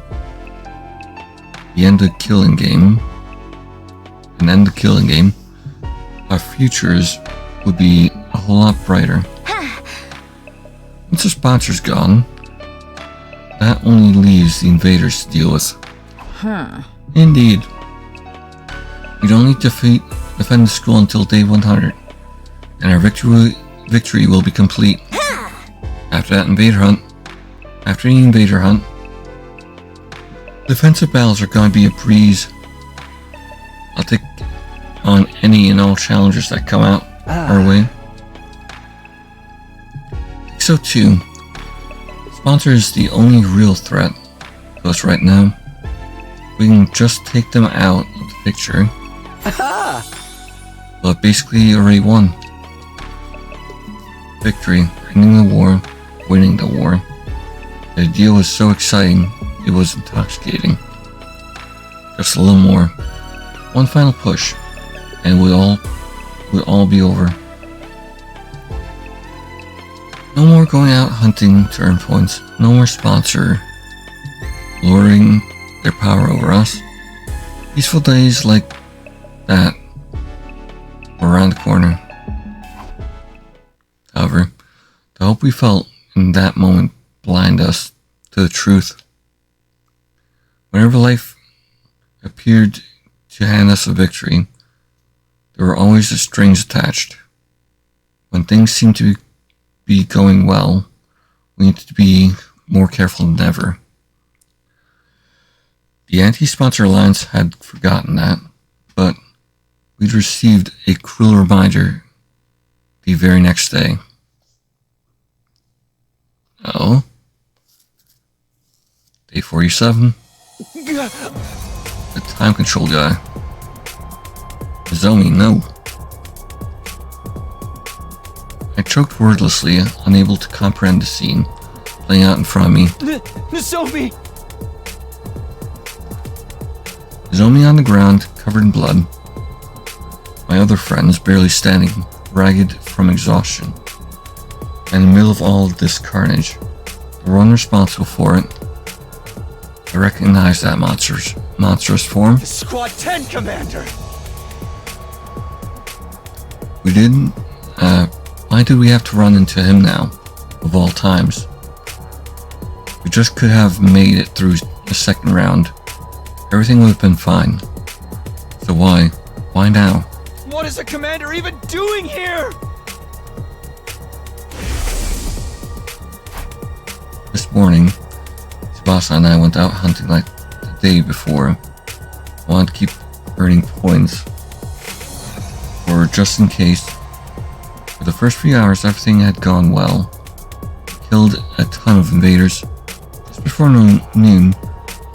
The end of the killing game. And end the killing game. Our futures would be a whole lot brighter. Once the sponsor's gone, that only leaves the invaders to deal with. Indeed. We'd only defend the school until day 100, and our victory will be complete. After the invader hunt, defensive battles are going to be a breeze. I'll take on any and all challengers that come out our way. So too, Sponsor is the only real threat to us right now. We can just take them out of the picture. But basically already won. Victory, ending the war, winning the war. The idea was so exciting, it was intoxicating. Just a little more. One final push, and we'll all be over. No more going out hunting to earn points. No more sponsor luring their power over us. Peaceful days like that are around the corner. However, the hope we felt in that moment blinded us to the truth. Whenever life appeared to hand us a victory, there were always strings attached. When things seemed to be going well, we needed to be more careful than ever. The Anti-Sponsor Alliance had forgotten that, but we'd received a cruel reminder the very next day. Oh? Day 47? The time control guy. Nozomi, no. I choked wordlessly, unable to comprehend the scene playing out in front of me. Nozomi! Nozomi on the ground, covered in blood. My other friends barely standing, ragged from exhaustion. And in the middle of all of this carnage, the one responsible for it, I recognized that monstrous form. The Squad 10 Commander! We didn't, why did we have to run into him now, of all times? We just could have made it through the second round. Everything would have been fine. So why? Why now? What is the commander even doing here? next morning, Tsubasa and I went out hunting like the day before. I wanted to keep earning points, or just in case. For the first few hours, everything had gone well. We killed a ton of invaders. Just before noon,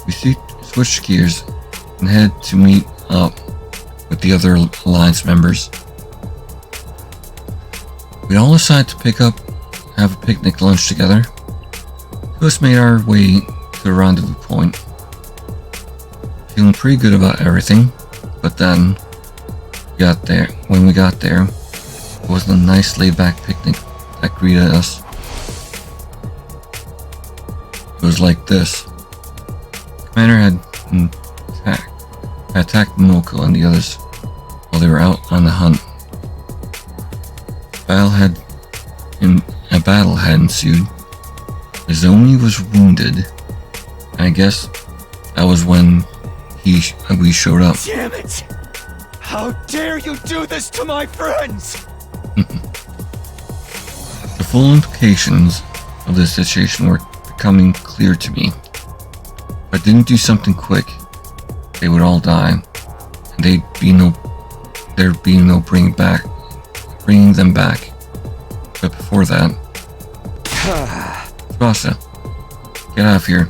we switched gears and headed to meet up with the other Alliance members. We all decided to have a picnic lunch together. Two of us made our way to the rendezvous point. Feeling pretty good about everything, but then when we got there, it wasn't a nice laid-back picnic that greeted us. It was like this. The commander had attacked Momoko and the others while they were out on the hunt. A battle had ensued. Nozomi was wounded, and I guess that was when we showed up. Damn it! How dare you do this to my friends! The full implications of this situation were becoming clear to me. If I didn't do something quick, they would all die, and there'd be no bringing them back. But before that, Tsubasa, get out of here.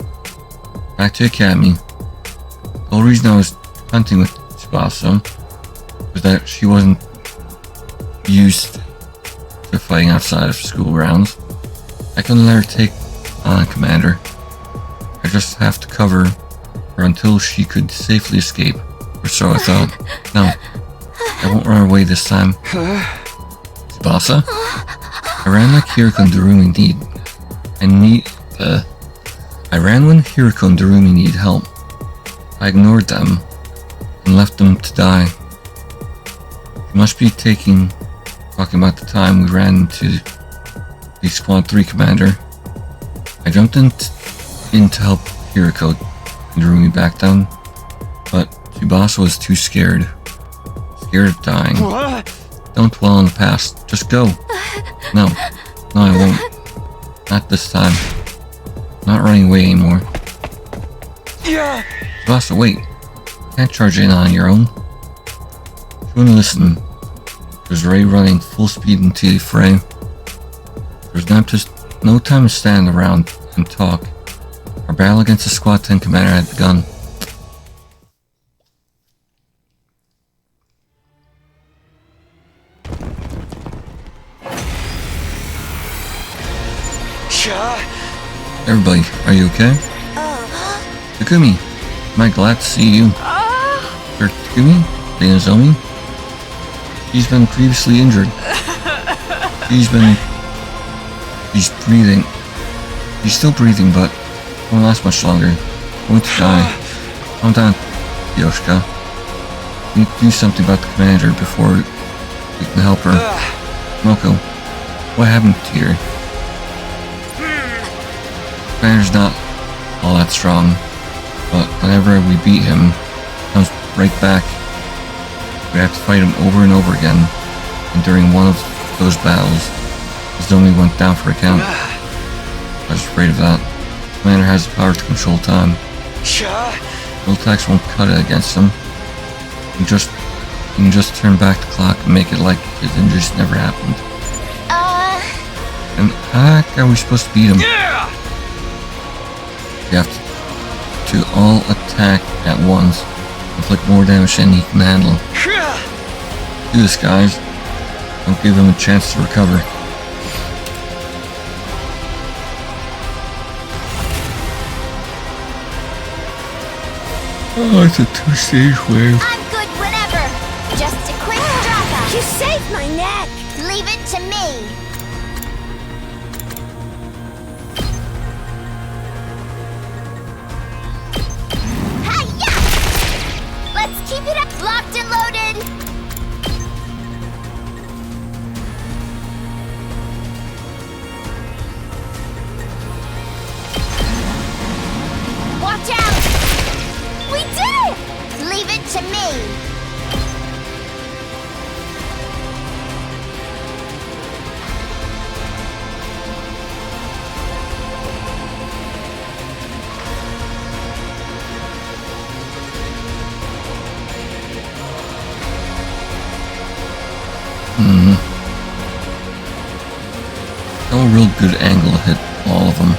Back to the academy. The whole reason I was hunting with Tsubasa was that she wasn't used to fighting outside of school grounds. I couldn't let her take on Commander. I just have to cover her until she could safely escape, or so I thought. No, I won't run away this time. Tsubasa? I ran like Hiriko and Darumi I ran when Hiriko and Darumi needed help. I ignored them and left them to die. You must be talking about the time we ran into the Squad 3 commander. I jumped in to help Hiriko and Darumi back down, but Tsubasa was too scared. Scared of dying. Don't dwell on the past. Just go. No, I won't. Not this time. Not running away anymore. Tsubasa, wait. Can't charge in on your own. She wouldn't listen. She was already running full speed into the fray. There was no time to stand around and talk. Our battle against the Squad 10 commander had begun. Everybody, are you okay? Takumi, am I glad to see you? Sir Takumi? Nozomi? She's been previously injured. She's breathing. She's still breathing, but won't last much longer. Going to die. Calm down, Yoshika. We need to do something about the commander before we can help her. Moko, what happened to her? The commander's not all that strong, but whenever we beat him, he comes right back. We have to fight him over and over again, and during one of those battles, Nozomi went down for a count. I was afraid of that. The commander has the power to control time. No attacks won't cut it against him. You can just turn back the clock and make it like his injuries never happened. And how the heck are we supposed to beat him? You have to all attack at once, inflict more damage than he can handle. Do this, guys. Don't give him a chance to recover. Oh, it's a two-stage wave. I'm good whenever. Just a quick drop out. You saved my neck! Leave it to me. Let's keep it up. Locked and loaded. Watch out! We did it! Leave it to me. No real good angle to hit all of them.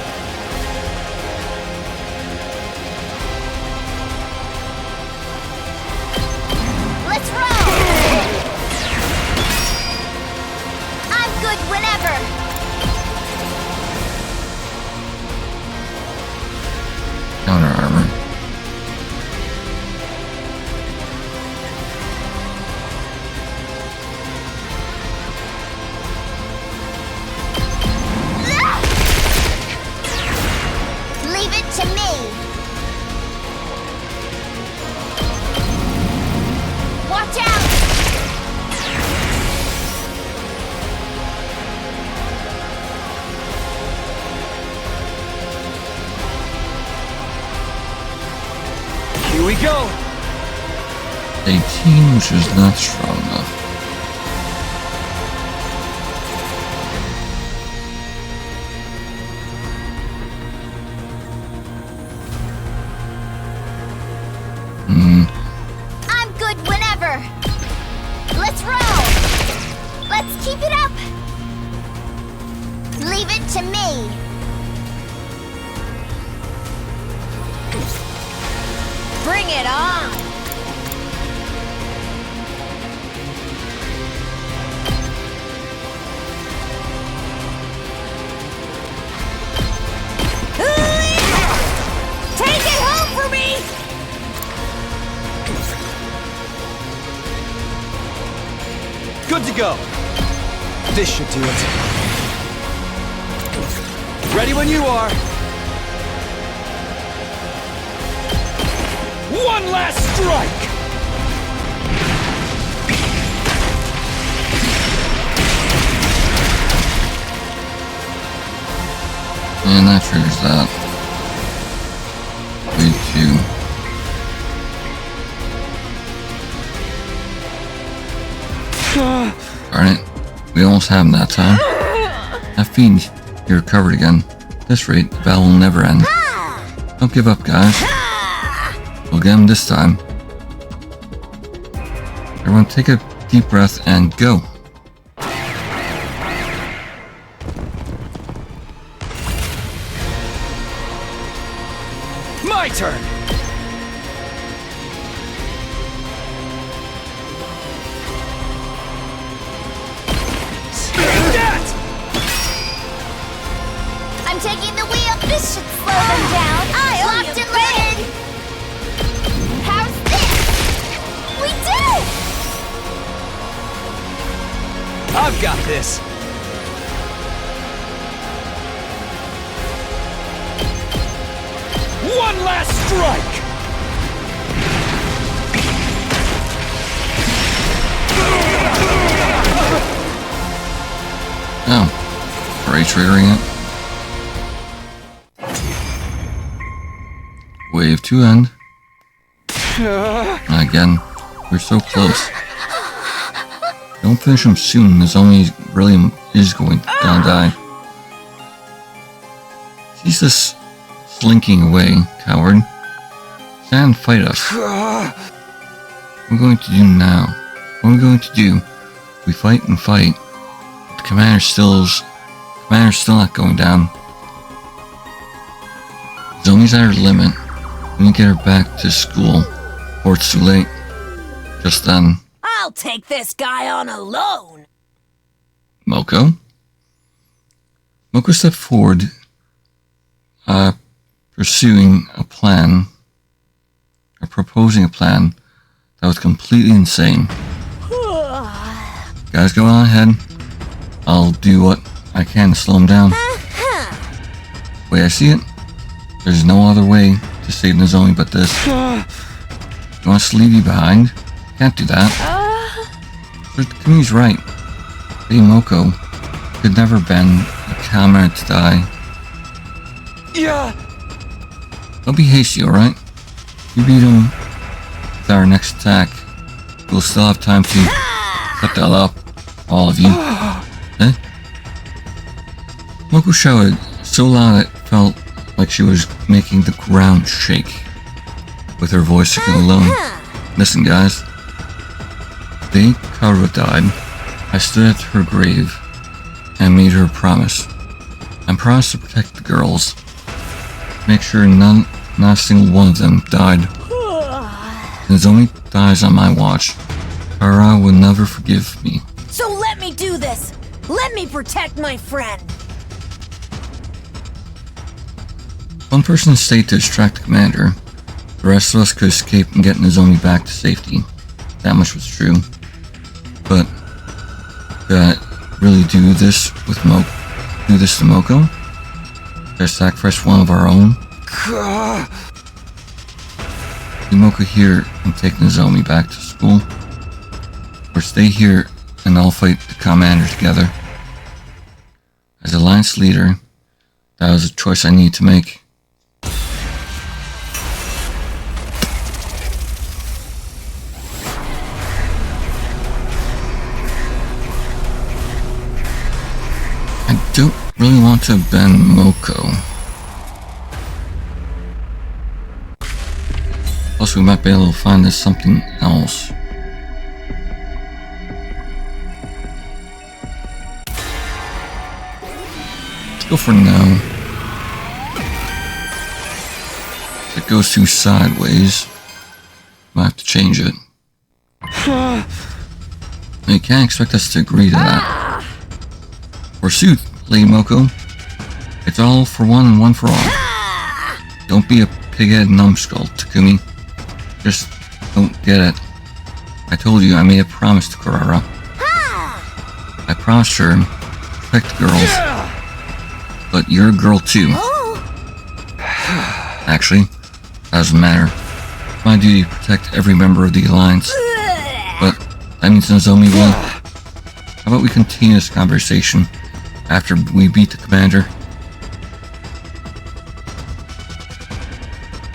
Let's roll! I'm good whenever! Counter armor. Leave it to me! Watch out! Here we go. 18, which is not strong enough. I'm good whenever! Let's roll! Let's keep it up! Leave it to me! Bring it on! Take it home for me! Good to go. This should do it. Ready when you are. One last strike! And that triggers that. Wave 2. Darn it. We almost have him that time. That fiend, you're recovered again. At this rate, the battle will never end. Don't give up, guys. We'll get him this time. Everyone take a deep breath and go. My turn! Take that! I'm taking the wheel! This should slow them down! Locked and loaded! How's this? We did it! I've got this. One last strike! Oh. Ray triggering it. Wave 2 end. Again, we're so close. Don't finish him soon, as only really is going to die. He's just slinking away, coward. Stand and fight us. What are we going to do now? What are we going to do? We fight and fight. The commander's still not going down. Zomi's at her limit. We need to get her back to school, or it's too late. Just then, I'll take this guy on alone! Moko stepped forward, pursuing a plan, or proposing a plan that was completely insane. Guys, go on ahead. I'll do what I can to slow him down. The way I see it, there's no other way to save Nozomi but this. You want us to leave you behind? Can't do that. But Kumi's right. Lady Moko could never bend a comrade to die. Yeah! Don't be hasty, alright? You beat him with our next attack. We'll still have time to cut that up. All of you. Eh? Moko shouted so loud it felt like she was making the ground shake. With her voice alone. Listen, guys. They Kaoru died. I stood at her grave and made her a promise. I promised to protect the girls, make sure not a single one of them died. If Nozomi dies on my watch, Kara will never forgive me. So let me do this! Let me protect my friend! One person stayed to distract the commander. The rest of us could escape and get Nozomi back to safety. That much was true. But did I really do this to Moko? Did I sacrifice one of our own? Leave Moko here and take Nozomi back to school? Or stay here and I'll fight the commander together? As Alliance leader, that was a choice I need to make. I don't really want to bend Moko. Plus, we might be able to find us something else. Let's go for now. If it goes too sideways, might have to change it. You can't expect us to agree to that. Forsooth, Lady Moko. It's all for one and one for all. Don't be a pig-headed numbskull, Takumi. Just don't get it. I told you I made a promise to Karara. I promised her to protect the girls. But you're a girl too. Actually, that doesn't matter. It's my duty to protect every member of the Alliance. But that means Nozomi will. How about we continue this conversation after we beat the commander?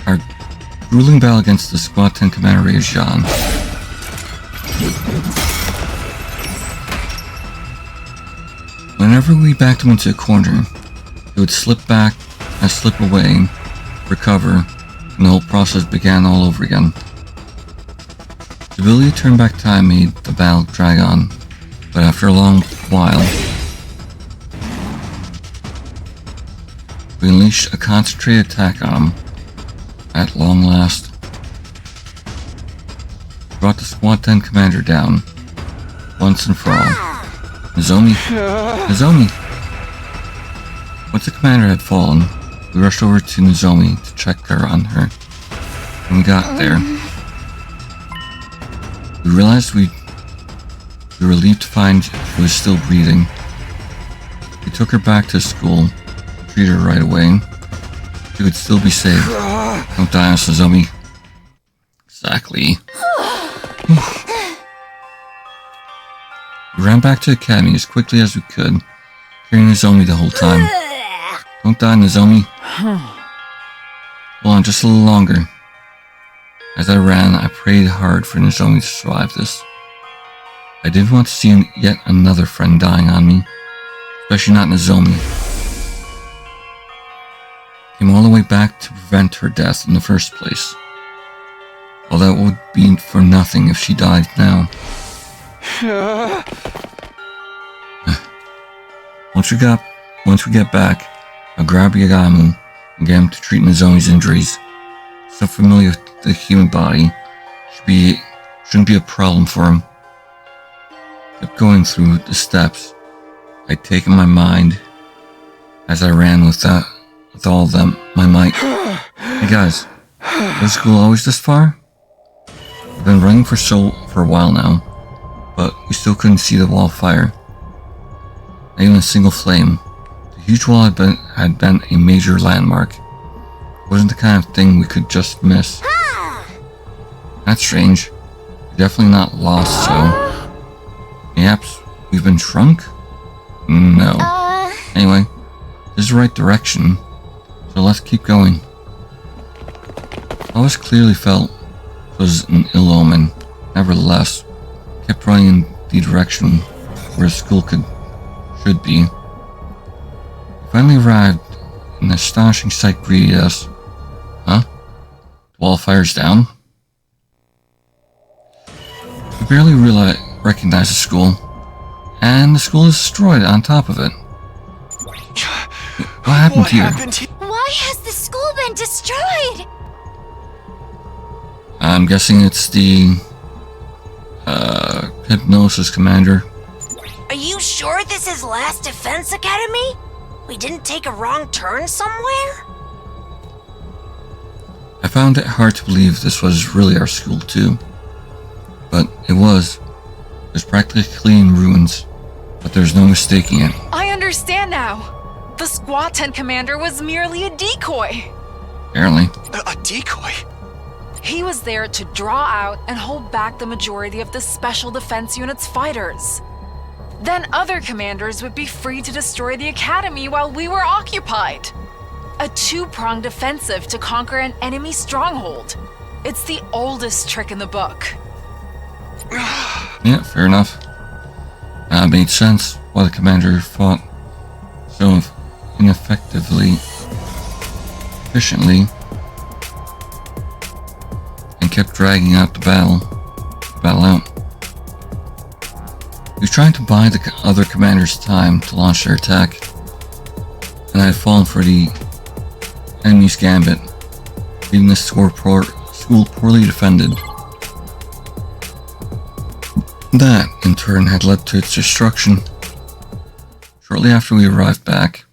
Our grueling battle against the Squad 10 commander is Jean. Whenever we backed him into a corner, he would slip back and slip away, recover, and the whole process began all over again. The ability to turn back time made the battle drag on, but after a long while, we unleashed a concentrated attack on him. At long last, we brought the Squad 10 commander down, once and for all. Nozomi! Once the commander had fallen, we rushed over to Nozomi to check her on her. When we got there, we realized we were relieved to find she was still breathing. We took her back to school, treated her right away. She would still be saved. Don't die on us, Nozomi. Exactly. We ran back to the academy as quickly as we could, carrying Nozomi the whole time. Don't die, Nozomi. Hold on just a little longer. As I ran, I prayed hard for Nozomi to survive this. I didn't want to see yet another friend dying on me, especially not Nozomi. Came all the way back to prevent her death in the first place. Well, that would be for nothing if she died now. Once we get back, I'll grab Yagamu and get him to treat Nozomi's injuries. So familiar with the human body, shouldn't be a problem for him. Kept going through the steps I'd taken my mind as I ran with all of them, my might. Hey guys, was school always this far? I've been running for a while now, but we still couldn't see the wall of fire. Not even a single flame. The huge wall had been a major landmark. It wasn't the kind of thing we could just miss. That's strange. We're definitely not lost, so... Perhaps we've been shrunk? No. Anyway, this is the right direction, so let's keep going. I always clearly felt it was an ill omen. Nevertheless, I kept running in the direction where the school should be. We finally arrived, and an astonishing sight greeted us. Huh? The wall of fire's down? We barely recognized the school. And the school is destroyed on top of it. What happened here? Why has the school been destroyed? I'm guessing it's the Hypnosis Commander. Are you sure this is Last Defense Academy? We didn't take a wrong turn somewhere? I found it hard to believe this was really our school too. But it was. It was practically in ruins. But there's no mistaking it. I understand now. The Squat Tent Commander was merely a decoy. Apparently. A decoy? He was there to draw out and hold back the majority of the Special Defense Unit's fighters. Then other commanders would be free to destroy the Academy while we were occupied. A two-pronged offensive to conquer an enemy stronghold. It's the oldest trick in the book. Yeah, fair enough. That made sense why the commander fought so ineffectively, efficiently, and kept dragging out the battle out. He was trying to buy the other commanders time to launch their attack, and I had fallen for the enemy's gambit, leaving the school poorly defended. That, in turn, had led to its destruction. Shortly after we arrived back,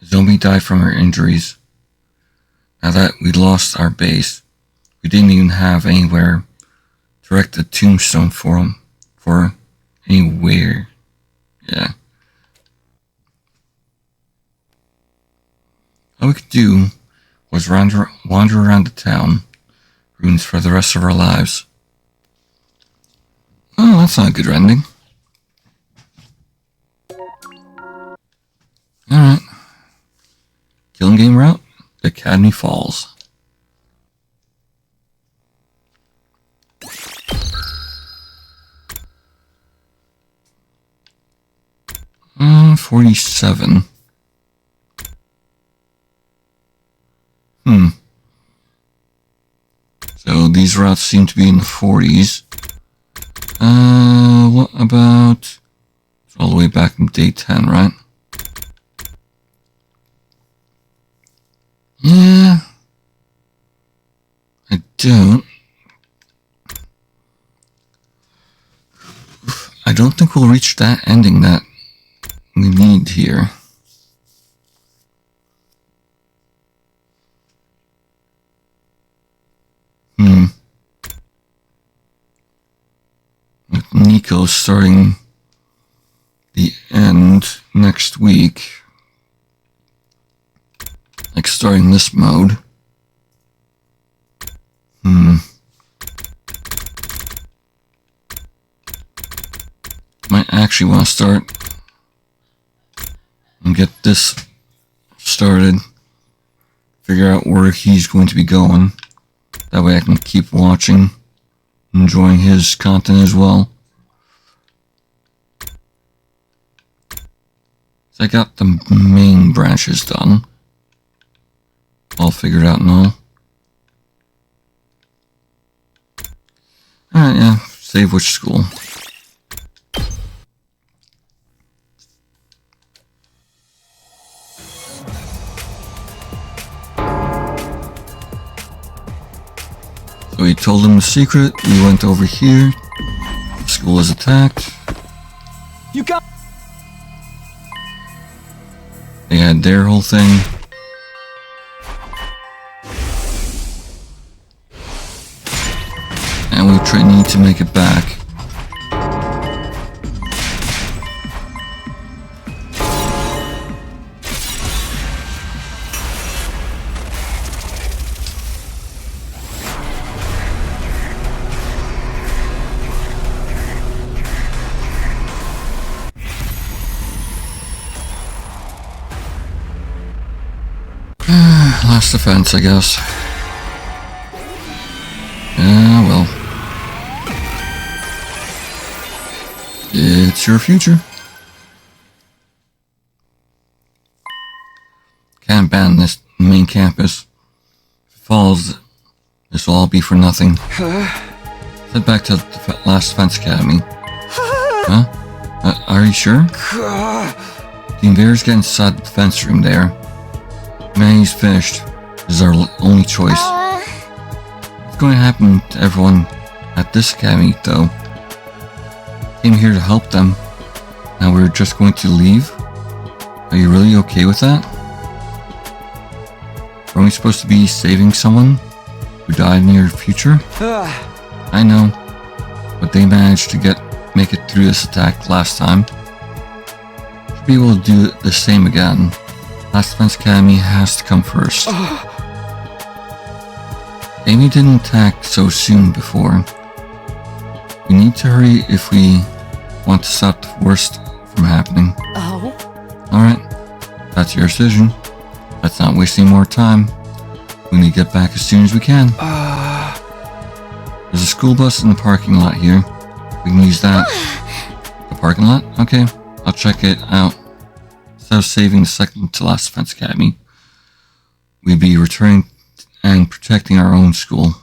Nozomi died from her injuries. Now that we'd lost our base, we didn't even have anywhere to erect a tombstone for him. For anywhere. Yeah. All we could do was wander around the town, ruins for the rest of our lives. Oh, that's not a good ending. Alright. Killing game route, the Academy Falls. 47. So these routes seem to be in the 40s. What about... It's all the way back in day 10, right? Yeah. I don't think we'll reach that ending that we need here. With Nico starting the end next week. Like starting this mode. Might actually want to start and get this started. Figure out where he's going to be going. That way I can keep watching, enjoying his content as well. So I got the main branches done. All figured out and all. Alright, yeah. Save which school. So we told them the secret. We went over here. The school was attacked. You got. They had their whole thing. And we need to make it back. Last defense, I guess. Yeah, well. It's your future. Can't ban this main campus. If it falls, this will all be for nothing. Head back to the Last Defense Academy. Huh? Are you sure? The invaders get inside the defense room there. Man, he's finished. This is our only choice. What's going to happen to everyone at this academy, though? Came here to help them. Now we're just going to leave? Are you really okay with that? Are we supposed to be saving someone who died in your future? I know, but they managed to make it through this attack last time. Should be able to do the same again. Last Defense Academy has to come first. Amy didn't attack so soon before. We need to hurry if we want to stop the worst from happening. Alright, that's your decision. Let's not waste any more time. We need to get back as soon as we can. There's a school bus in the parking lot here. We can use that. The parking lot? Okay, I'll check it out. Instead of saving the second to last Defense Academy, we'd be returning and protecting our own school.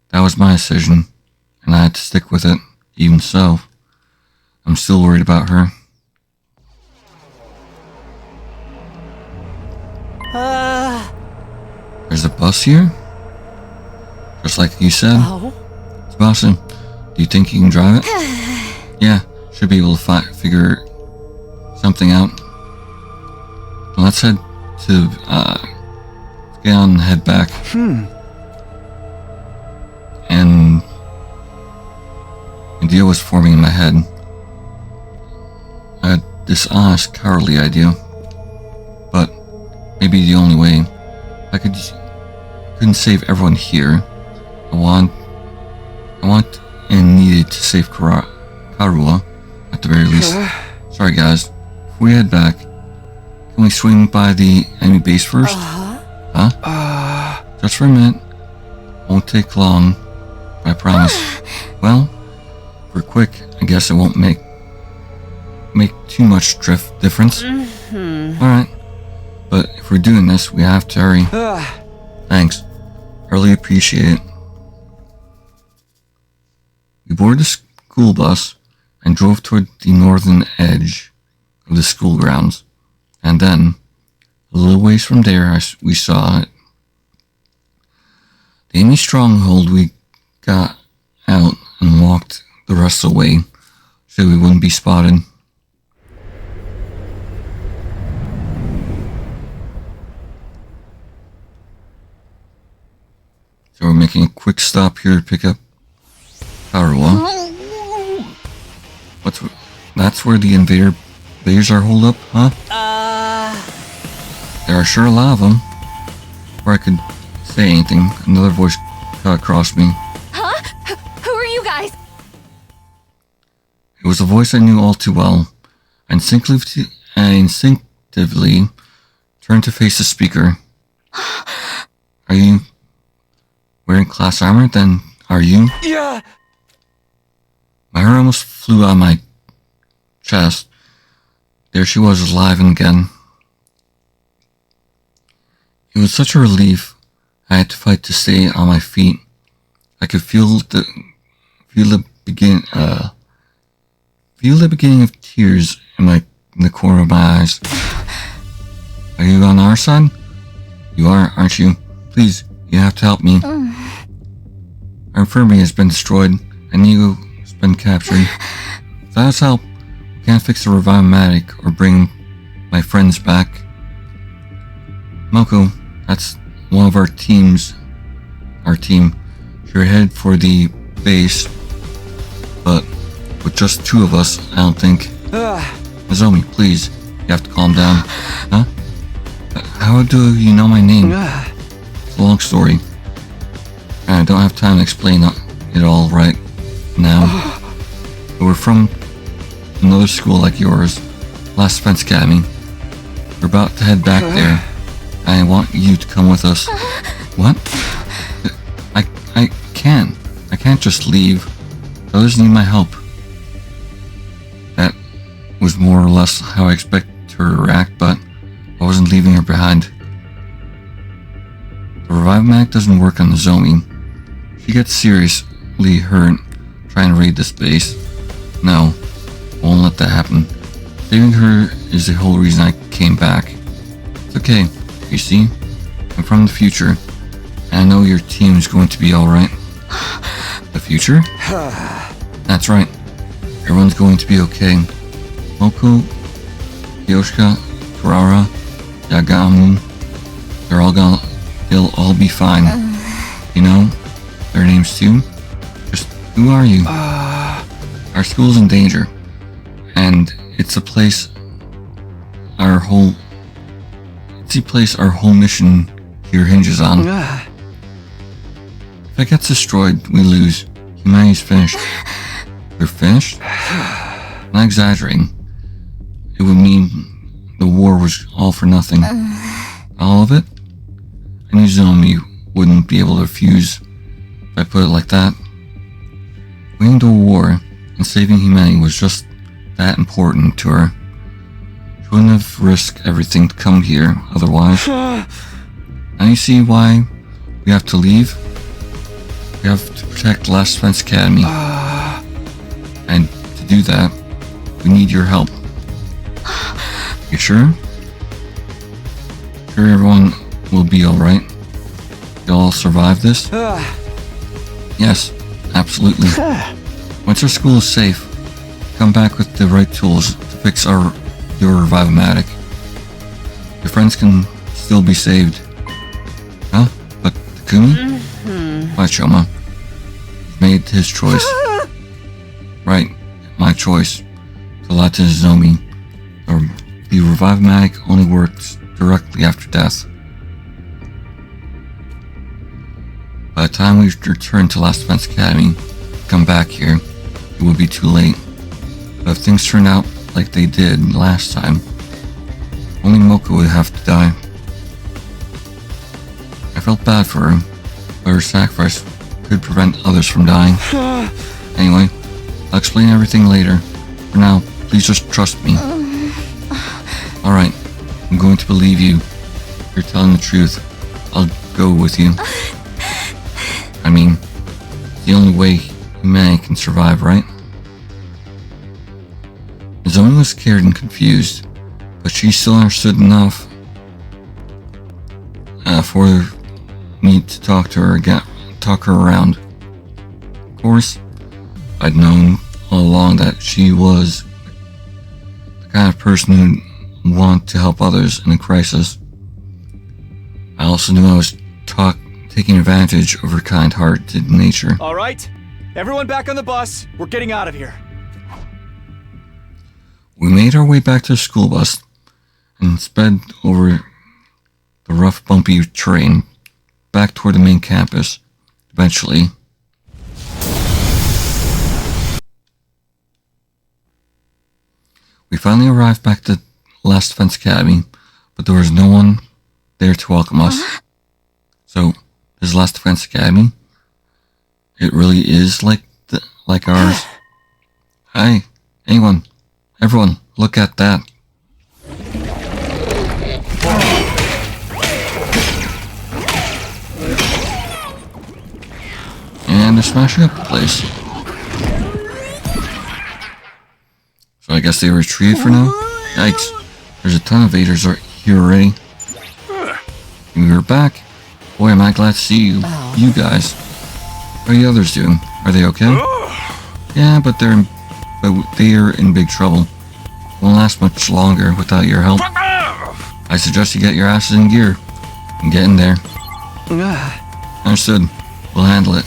That was my decision, and I had to stick with it. Even so, I'm still worried about her. There's a bus here? Just like you said. Sebastian, do you think you can drive it? Yeah, should be able to figure something out. Well, let's head to, get on and head back. And an idea was forming in my head. A dishonest, cowardly idea. But maybe the only way. I couldn't save everyone here. I want and needed to save Karua, at the very least. Sorry guys, if we head back, can we swing by the enemy base first? Huh? Just for a minute. Won't take long, I promise. Well, if we're quick, I guess it won't make too much difference. Alright. But if we're doing this, we have to hurry. Thanks. I really appreciate it. We boarded the school bus and drove toward the northern edge of the school grounds. And then, a little ways from there, we saw it. The enemy stronghold. We got out and walked the rest of the way so we wouldn't be spotted. So we're making a quick stop here to pick up Karua. That's where the invaders are holed up, huh? There are sure a lot of them. Before I could say anything, another voice cut across me. Huh? Who are you guys? It was a voice I knew all too well. I instinctively turned to face the speaker. Are you wearing class armor? Then are you? Yeah! My heart almost flew out of my chest. There she was, alive and again. It was such a relief. I had to fight to stay on my feet. I could feel the beginning of tears in the corner of my eyes. Are you on our side? You are, aren't you? Please, you have to help me. Our infirmary has been destroyed, and Inigo has been captured. Without his help, we can't fix the Revive-O-Matic or bring my friends back. Moko, that's one of our teams. Our team. You're headed for the base, but with just two of us, I don't think. Nozomi, please, you have to calm down. Huh? How do you know my name? It's a long story. I don't have time to explain it all right now. But we're from another school like yours, Last Defense Academy. We're about to head back there. I want you to come with us. What? I can't just leave. Others need my help. That was more or less how I expected her to react, but I wasn't leaving her behind. The Revive-O-Matic doesn't work on Nozomi. She gets seriously hurt trying to raid this base. No, Won't let that happen. Saving her is the whole reason I came back. It's okay, you see? I'm from the future, and I know your team is going to be alright. The future? That's right. Everyone's going to be okay. Moko, Yoshika, Kurara, Yagamu, they'll all be fine. You know their names too? Just who are you? Our school's in danger, and it's a place our whole mission here hinges on. If it gets destroyed, we lose. Humanity's finished. They're finished? Not exaggerating. It would mean the war was all for nothing. All of it? I knew Zomi wouldn't be able to refuse if I put it like that. Winning the war and saving humanity was just that important to her. She wouldn't have risked everything to come here otherwise. Now you see why we have to leave? We have to protect Last Defense Academy. And to do that, we need your help. You sure? Sure everyone will be alright? You'll all survive this? Yes, absolutely. Once our school is safe, come back with the right tools to fix your Revive-O-Matic. Your friends can still be saved. Huh? But Takumi? Why, Choma? He's made his choice. Right, my choice. To let to Zomi. Or the Revive-O-Matic only works directly after death. By the time we return to Last Defense Academy, come back here, it will be too late. But if things turn out like they did last time, only Moko would have to die. I felt bad for her, but her sacrifice could prevent others from dying. Anyway, I'll explain everything later. For now, please just trust me. Alright, I'm going to believe you. If you're telling the truth, I'll go with you. I mean, it's the only way humanity can survive, right? Zoe was scared and confused, but she still understood enough for me to talk to her again, talk her around. Of course, I'd known all along that she was the kind of person who'd want to help others in a crisis. I also knew I was taking advantage of her kind-hearted nature. All right, everyone back on the bus. We're getting out of here. We made our way back to the school bus and sped over the rough, bumpy terrain back toward the main campus. Eventually, we finally arrived back to Last Defense Academy, but there was no one there to welcome us. So, this Last Defense Academy, it really is like ours. Hi, everyone, look at that. And they're smashing up the place. So I guess they retreated for now? Yikes, there's a ton of Vaders here already. We are back. Boy, am I glad to see you guys. How are the others doing? Are they okay? Yeah, but they are in big trouble. Won't last much longer without your help. I suggest you get your asses in gear and get in there. Understood. We'll handle it.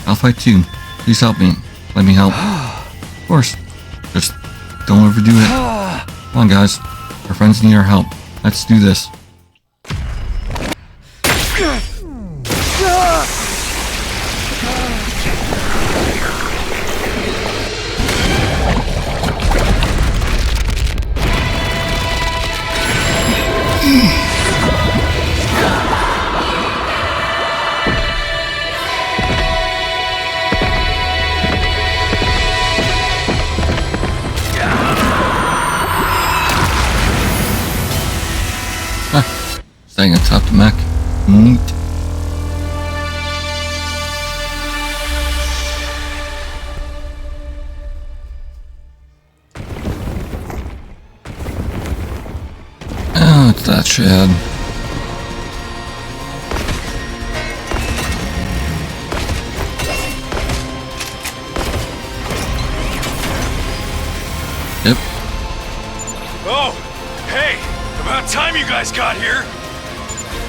I'll fight too. Please help me. Let me help. Of course. Just don't overdo it. Come on, guys. Our friends need our help. Let's do this. Staying atop the mech. Neat. that, Chad. Yep. Oh, hey! About time you guys got here!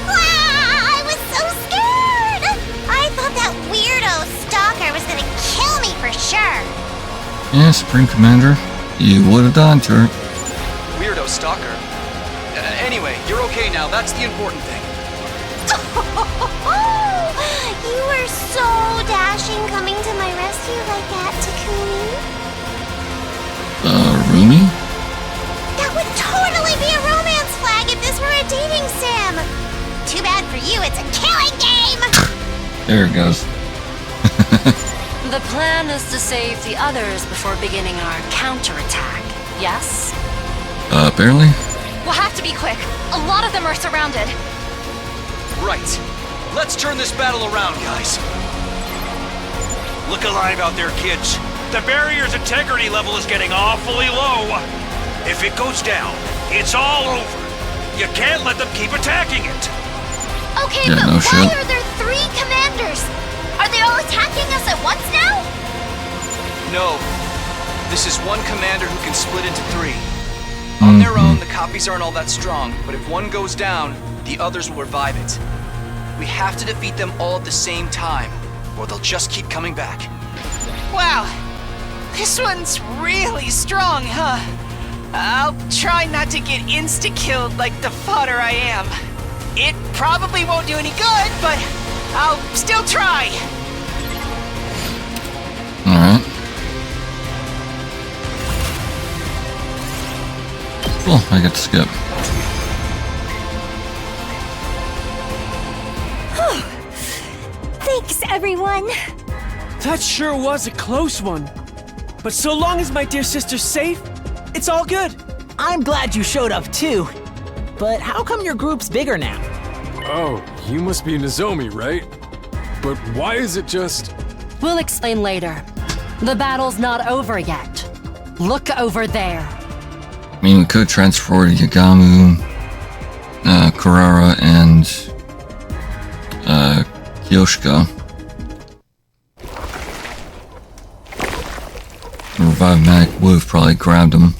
I was so scared! I thought that weirdo stalker was gonna kill me for sure. Yeah, Supreme Commander, you would have died to her. Weirdo stalker. Anyway, you're okay now. That's the important thing. You were so dashing coming to my rescue like that, Takumi. Rumi? That would totally be a romance flag if this were a dating sim. Too bad for you, it's a killing game. There it goes. The plan is to save the others before beginning our counterattack, yes? Apparently. We'll have to be quick. A lot of them are surrounded. Right. Let's turn this battle around, guys. Look alive out there, kids. The barrier's integrity level is getting awfully low. If it goes down, it's all over. You can't let them keep attacking it. Okay, Yeah, but no why shit. are there 3 commanders? Are they all attacking us at once now? No. This is one commander who can split into 3. On their own, the copies aren't all that strong, but if one goes down, the others will revive it. We have to defeat them all at the same time, or they'll just keep coming back. Wow, this one's really strong, huh? I'll try not to get insta-killed like the fodder I am. It probably won't do any good, but I'll still try. Alright. Cool, I get to skip. Thanks, everyone. That sure was a close one. But so long as my dear sister's safe, it's all good. I'm glad you showed up too. But how come your group's bigger now? Oh, you must be Nozomi, right? But why is it just... We'll explain later. The battle's not over yet. Look over there. I mean, we could transfer Yagamu, Kurara, and Kyoshika. The Revive Medic would have probably grabbed him.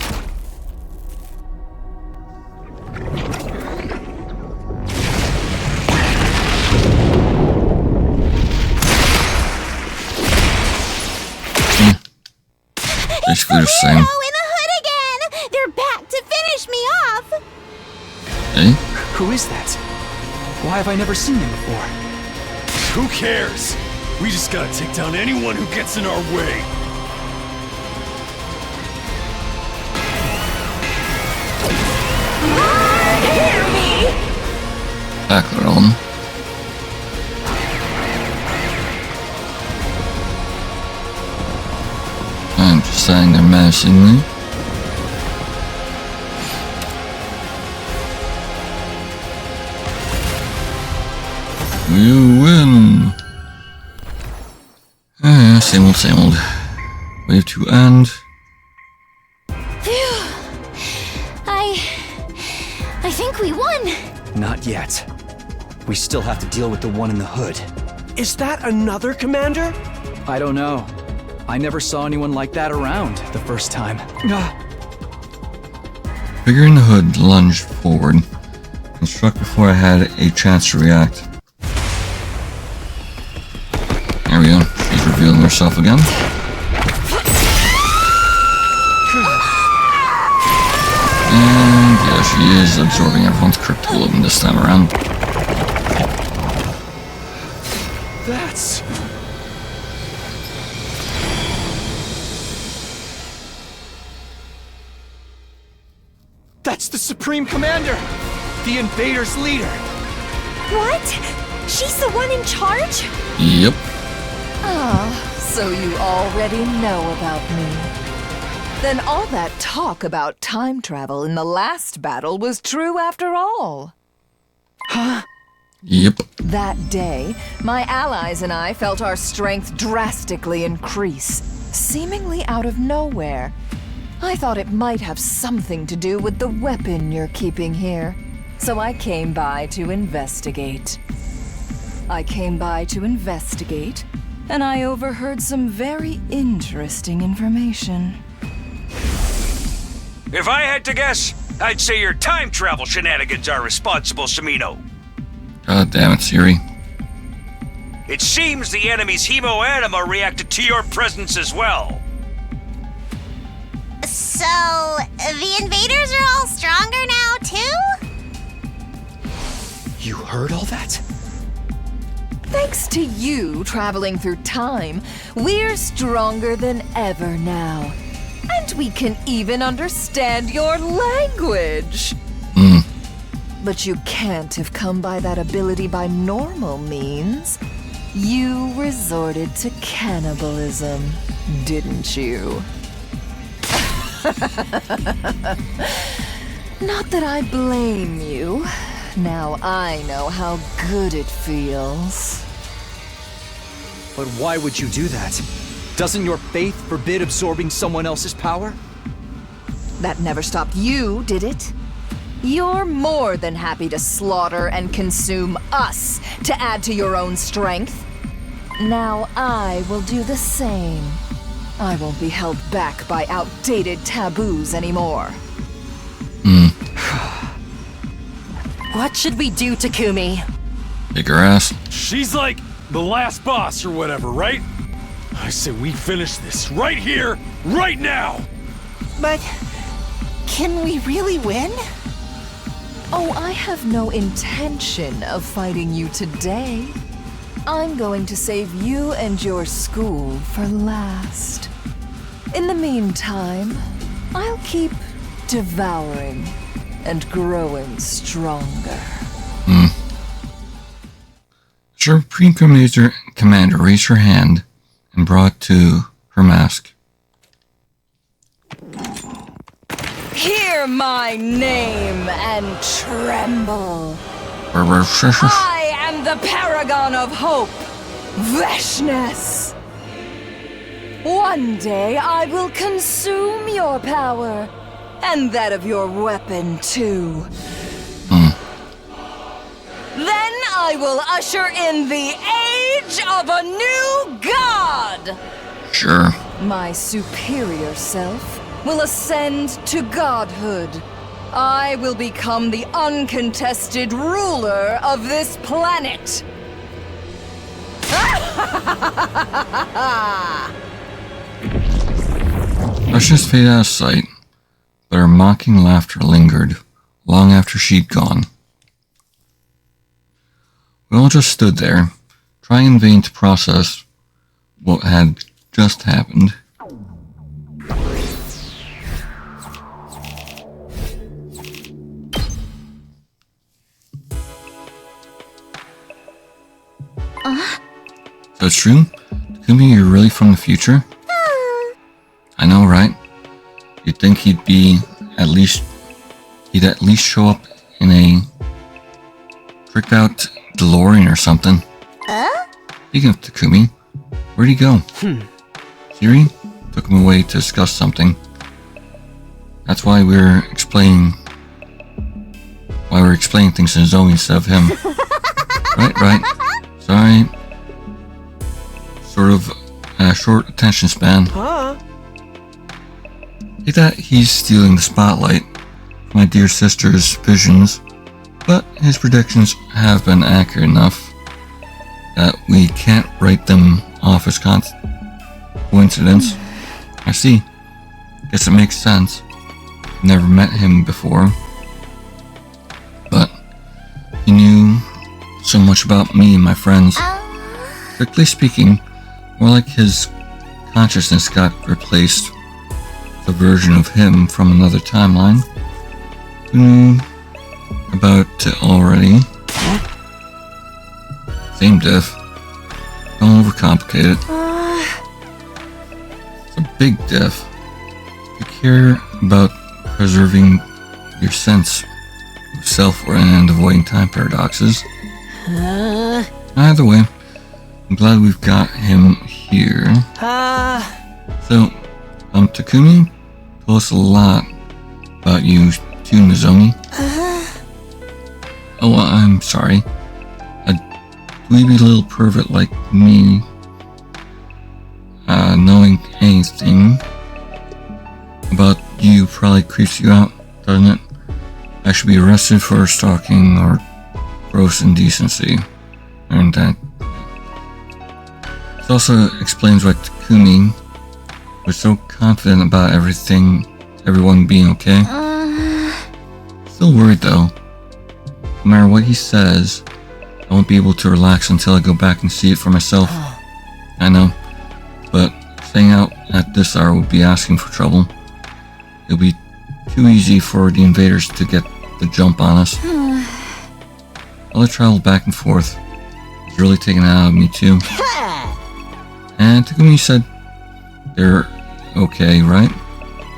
Basically the same. In the hood again! They're back to finish me off! Hey? Who is that? Why have I never seen him before? Who cares? We just gotta take down anyone who gets in our way. Hear me! Tackle it on. I'm just saying they're menacingly. You win! Same old, same old. Wave to end. Phew. I think we won. Not yet. We still have to deal with the one in the hood. Is that another commander? I don't know. I never saw anyone like that around the first time. Figure in the hood lunged forward and struck before I had a chance to react. There we go. She's revealing herself again. And yeah, she is absorbing everyone's cryptolism this time around. That's... That's the Supreme Commander! The Invaders' leader! What? She's the one in charge? Yep. Ah, so you already know about me. Then all that talk about time travel in the last battle was true after all. Huh? Yep. That day, my allies and I felt our strength drastically increase, seemingly out of nowhere. I thought it might have something to do with the weapon you're keeping here. so I came by to investigate. And I overheard some very interesting information. If I had to guess, I'd say your time travel shenanigans are responsible, Samino. God damn it, Siri. It seems the enemy's hemo-anima reacted to your presence as well. So, the invaders are all stronger now, too? You heard all that? Thanks to you traveling through time, we're stronger than ever now. And we can even understand your language. But you can't have come by that ability by normal means. You resorted to cannibalism, didn't you? Not that I blame you. Now I know how good it feels. But why would you do that? Doesn't your faith forbid absorbing someone else's power? That never stopped you, did it? You're more than happy to slaughter and consume us to add to your own strength. Now I will do the same. I won't be held back by outdated taboos anymore. What should we do, Takumi? Kick her ass. She's like the last boss or whatever, right? I say we finish this right here, right now! But can we really win? Oh, I have no intention of fighting you today. I'm going to save you and your school for last. In the meantime, I'll keep devouring and growing stronger. Supreme Commander raised her hand and brought to her mask. Hear my name and tremble. Shush. I am the paragon of hope, Veshness. One day I will consume your power, and that of your weapon too. Then I will usher in the age of a new god! Sure. My superior self will ascend to godhood. I will become the uncontested ruler of this planet. Veshness faded out of sight, but her mocking laughter lingered long after she'd gone. We all just stood there, trying in vain to process what had just happened. So it's true? Takumi, you're really from the future? I know, right? You'd think he'd at least show up in a tricked out DeLorean or something. Speaking of Takumi, where'd he go? Siri took him away to discuss something. That's why we're explaining things to Nozomi instead of him. Right. Sorry. Sort of short attention span. Take that he's stealing the spotlight from my dear sister's visions, but his predictions have been accurate enough that we can't write them off as coincidence. I see. Guess it makes sense. Never met him before, but he knew so much about me and my friends. Strictly speaking, more like his consciousness got replaced with a version of him from another timeline who knew about it already. Same diff. Don't overcomplicate it. It's a big diff. If you care about preserving your sense of self and avoiding time paradoxes. Either way, I'm glad we've got him here. So, Takumi told us a lot about you too, Nozomi. Oh, I'm sorry. A dweeby little pervert like me, knowing anything about you probably creeps you out, doesn't it? I should be arrested for stalking or gross indecency. And that. This also explains why Takumi was so confident about everyone being okay. Still worried though. No matter what he says, I won't be able to relax until I go back and see it for myself. I know, but staying out at this hour would be asking for trouble. It'll be too easy for the invaders to get the jump on us. All the travel back and forth is really taking it out of me too. And Takumi said they're okay, right?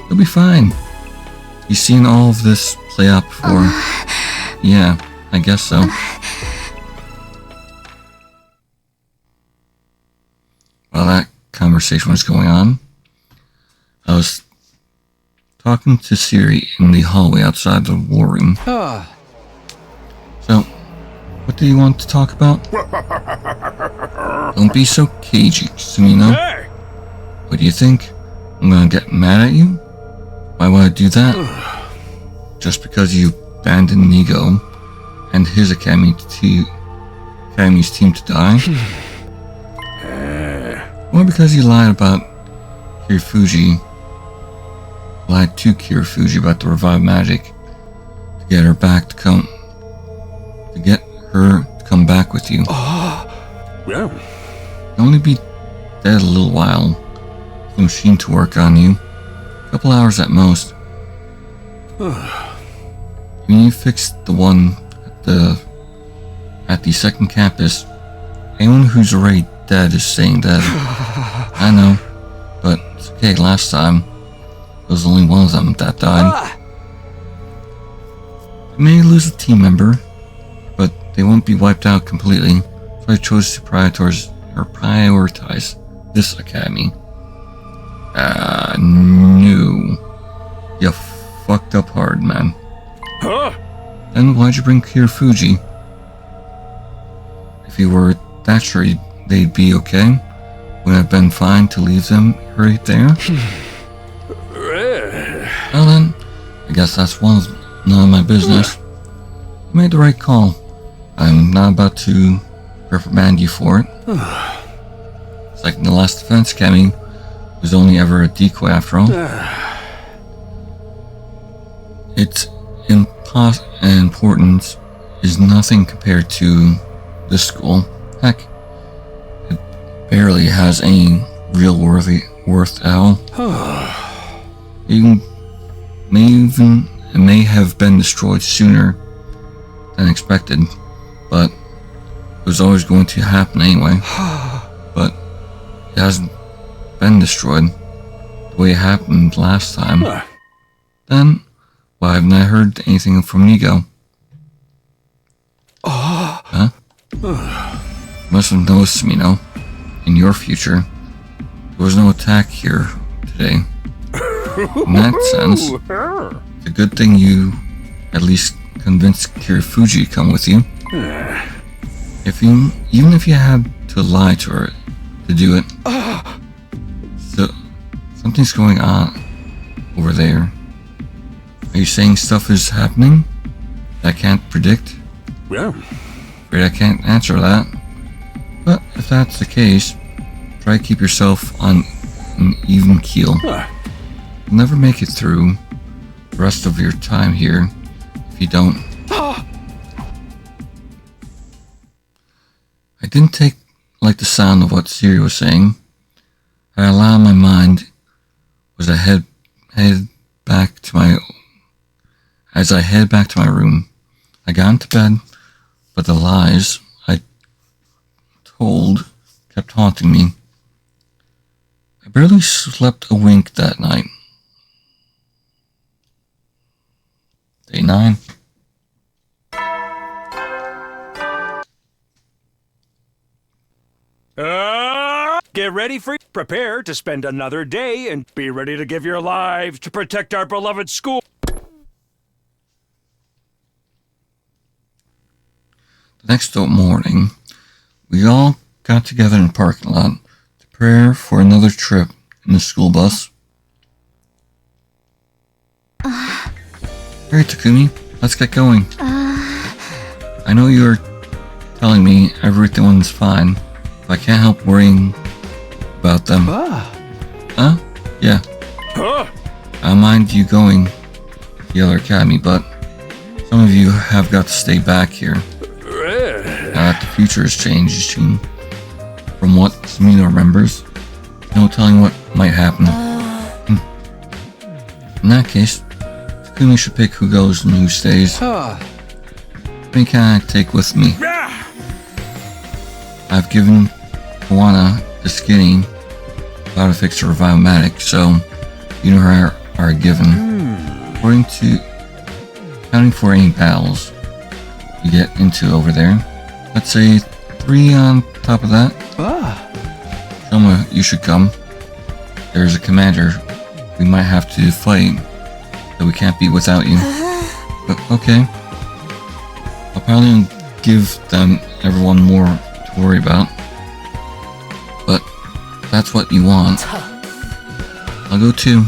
They'll be fine. He's seen all of this play out before. Yeah, I guess so. While that conversation was going on, I was talking to Siri in the hallway outside the war room. So, what do you want to talk about? Don't be so cagey, Sumino. Hey! What do you think? I'm gonna get mad at you? Why would I do that? Just because you abandoned Nigo and his academy's team to die? Or because you lied about Kirifuji? Lied to Kirifuji about the revived magic to get her back to come back with you. Yeah. You'll only be dead a little while. The machine to work on you. A couple hours at most. When you fix the one at the second campus, anyone who's already dead is staying dead. I know, but it's okay. Last time, there was only one of them that died. You may lose a team member, but they won't be wiped out completely. So I chose to prioritize this academy. No. You fucked up hard, man. Huh? Then why'd you bring Kirifuji? If you were that sure they'd be okay, wouldn't it have been fine to leave them right there? Well then, I guess that's none of my business. You made the right call. I'm not about to reprimand you for it. It's like the last defense academy was only ever a decoy after all. Its importance is nothing compared to this school. Heck, it barely has any real worth at all. It may have been destroyed sooner than expected, but it was always going to happen anyway. But it hasn't been destroyed the way it happened last time. Then why haven't I heard anything from Nigo? Huh? You must have noticed, Sumino. In your future, there was no attack here today. In that sense, it's a good thing you at least convinced Kirifuji to come with you. Even if you had to lie to her to do it. So, something's going on over there. Are you saying stuff is happening that I can't predict? Yeah. Afraid I can't answer that. But if that's the case, try to keep yourself on an even keel. You'll never make it through the rest of your time here if you don't. I didn't like the sound of what Siri was saying. I allowed my mind as I head back to my room. I got into bed, but the lies I told kept haunting me. I barely slept a wink that night. Day 9. Get ready prepare to spend another day and be ready to give your lives to protect our beloved school. The next morning, we all got together in the parking lot to prepare for another trip in the school bus. Alright, Takumi, let's get going. I know you're telling me everyone's fine, but I can't help worrying about them. Huh? Yeah. I don't mind you going to the other academy, but some of you have got to stay back here. Now that the future has changed, from what Samino remembers, no telling what might happen. In that case, Takumi should pick who goes and who stays. Any can I take with me? I've given Kawana the skinny how to fix her Viomatic, so you know her are given. According to counting for any battles you get into over there, let's say 3 on top of that. Soma, you should come. There's a commander we might have to fight, so we can't be without you. But okay. I'll probably give everyone more to worry about. But if that's what you want, I'll go too.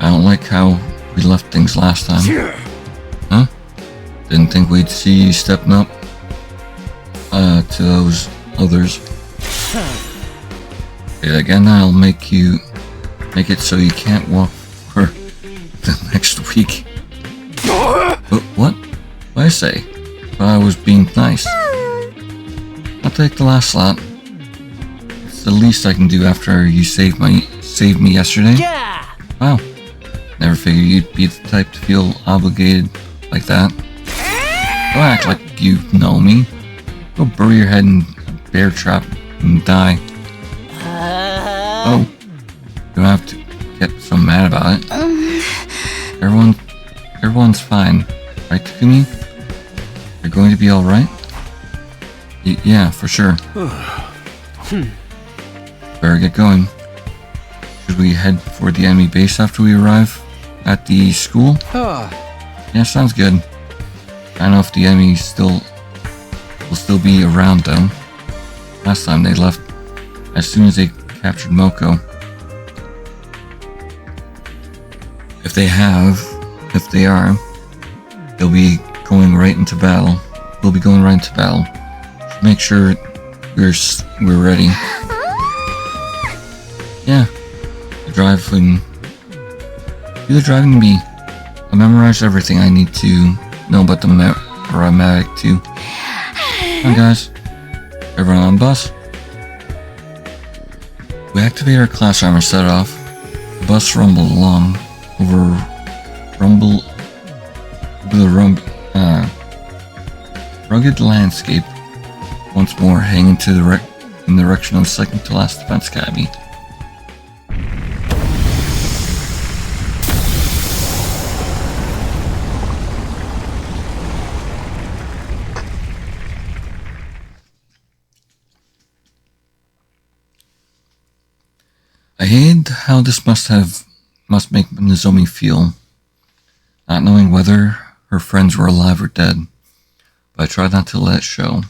I don't like how we left things last time. Huh? Didn't think we'd see you stepping up to those others. Say that again, I'll make it so you can't walk for the next week. What? What I say? Thought I was being nice. I'll take the last slot. It's the least I can do after you saved me yesterday. Yeah! Wow. Never figured you'd be the type to feel obligated like that. Don't act like you know me. Go bury your head in a bear trap and die. Oh. You don't have to get so mad about it. Everyone's fine. Right, Takumi? You're going to be alright? Yeah, for sure. Better get going. Should we head for the enemy base after we arrive at the school? Yeah, sounds good. I don't know if the enemy will still be around though. Last time they left as soon as they captured Moko. If they are, they'll be going right into battle. We'll be going right into battle. Should make sure we're ready. Yeah, do the driving to me. I memorized everything I need to know about the Viomatic too. Come on, guys. Everyone on the bus. We activate our class armor set off. The bus rumbled along over the rugged landscape, once more hanging in the direction of the second to last defense academy. I hated how this must make Nozomi feel, not knowing whether her friends were alive or dead, but I tried not to let it show.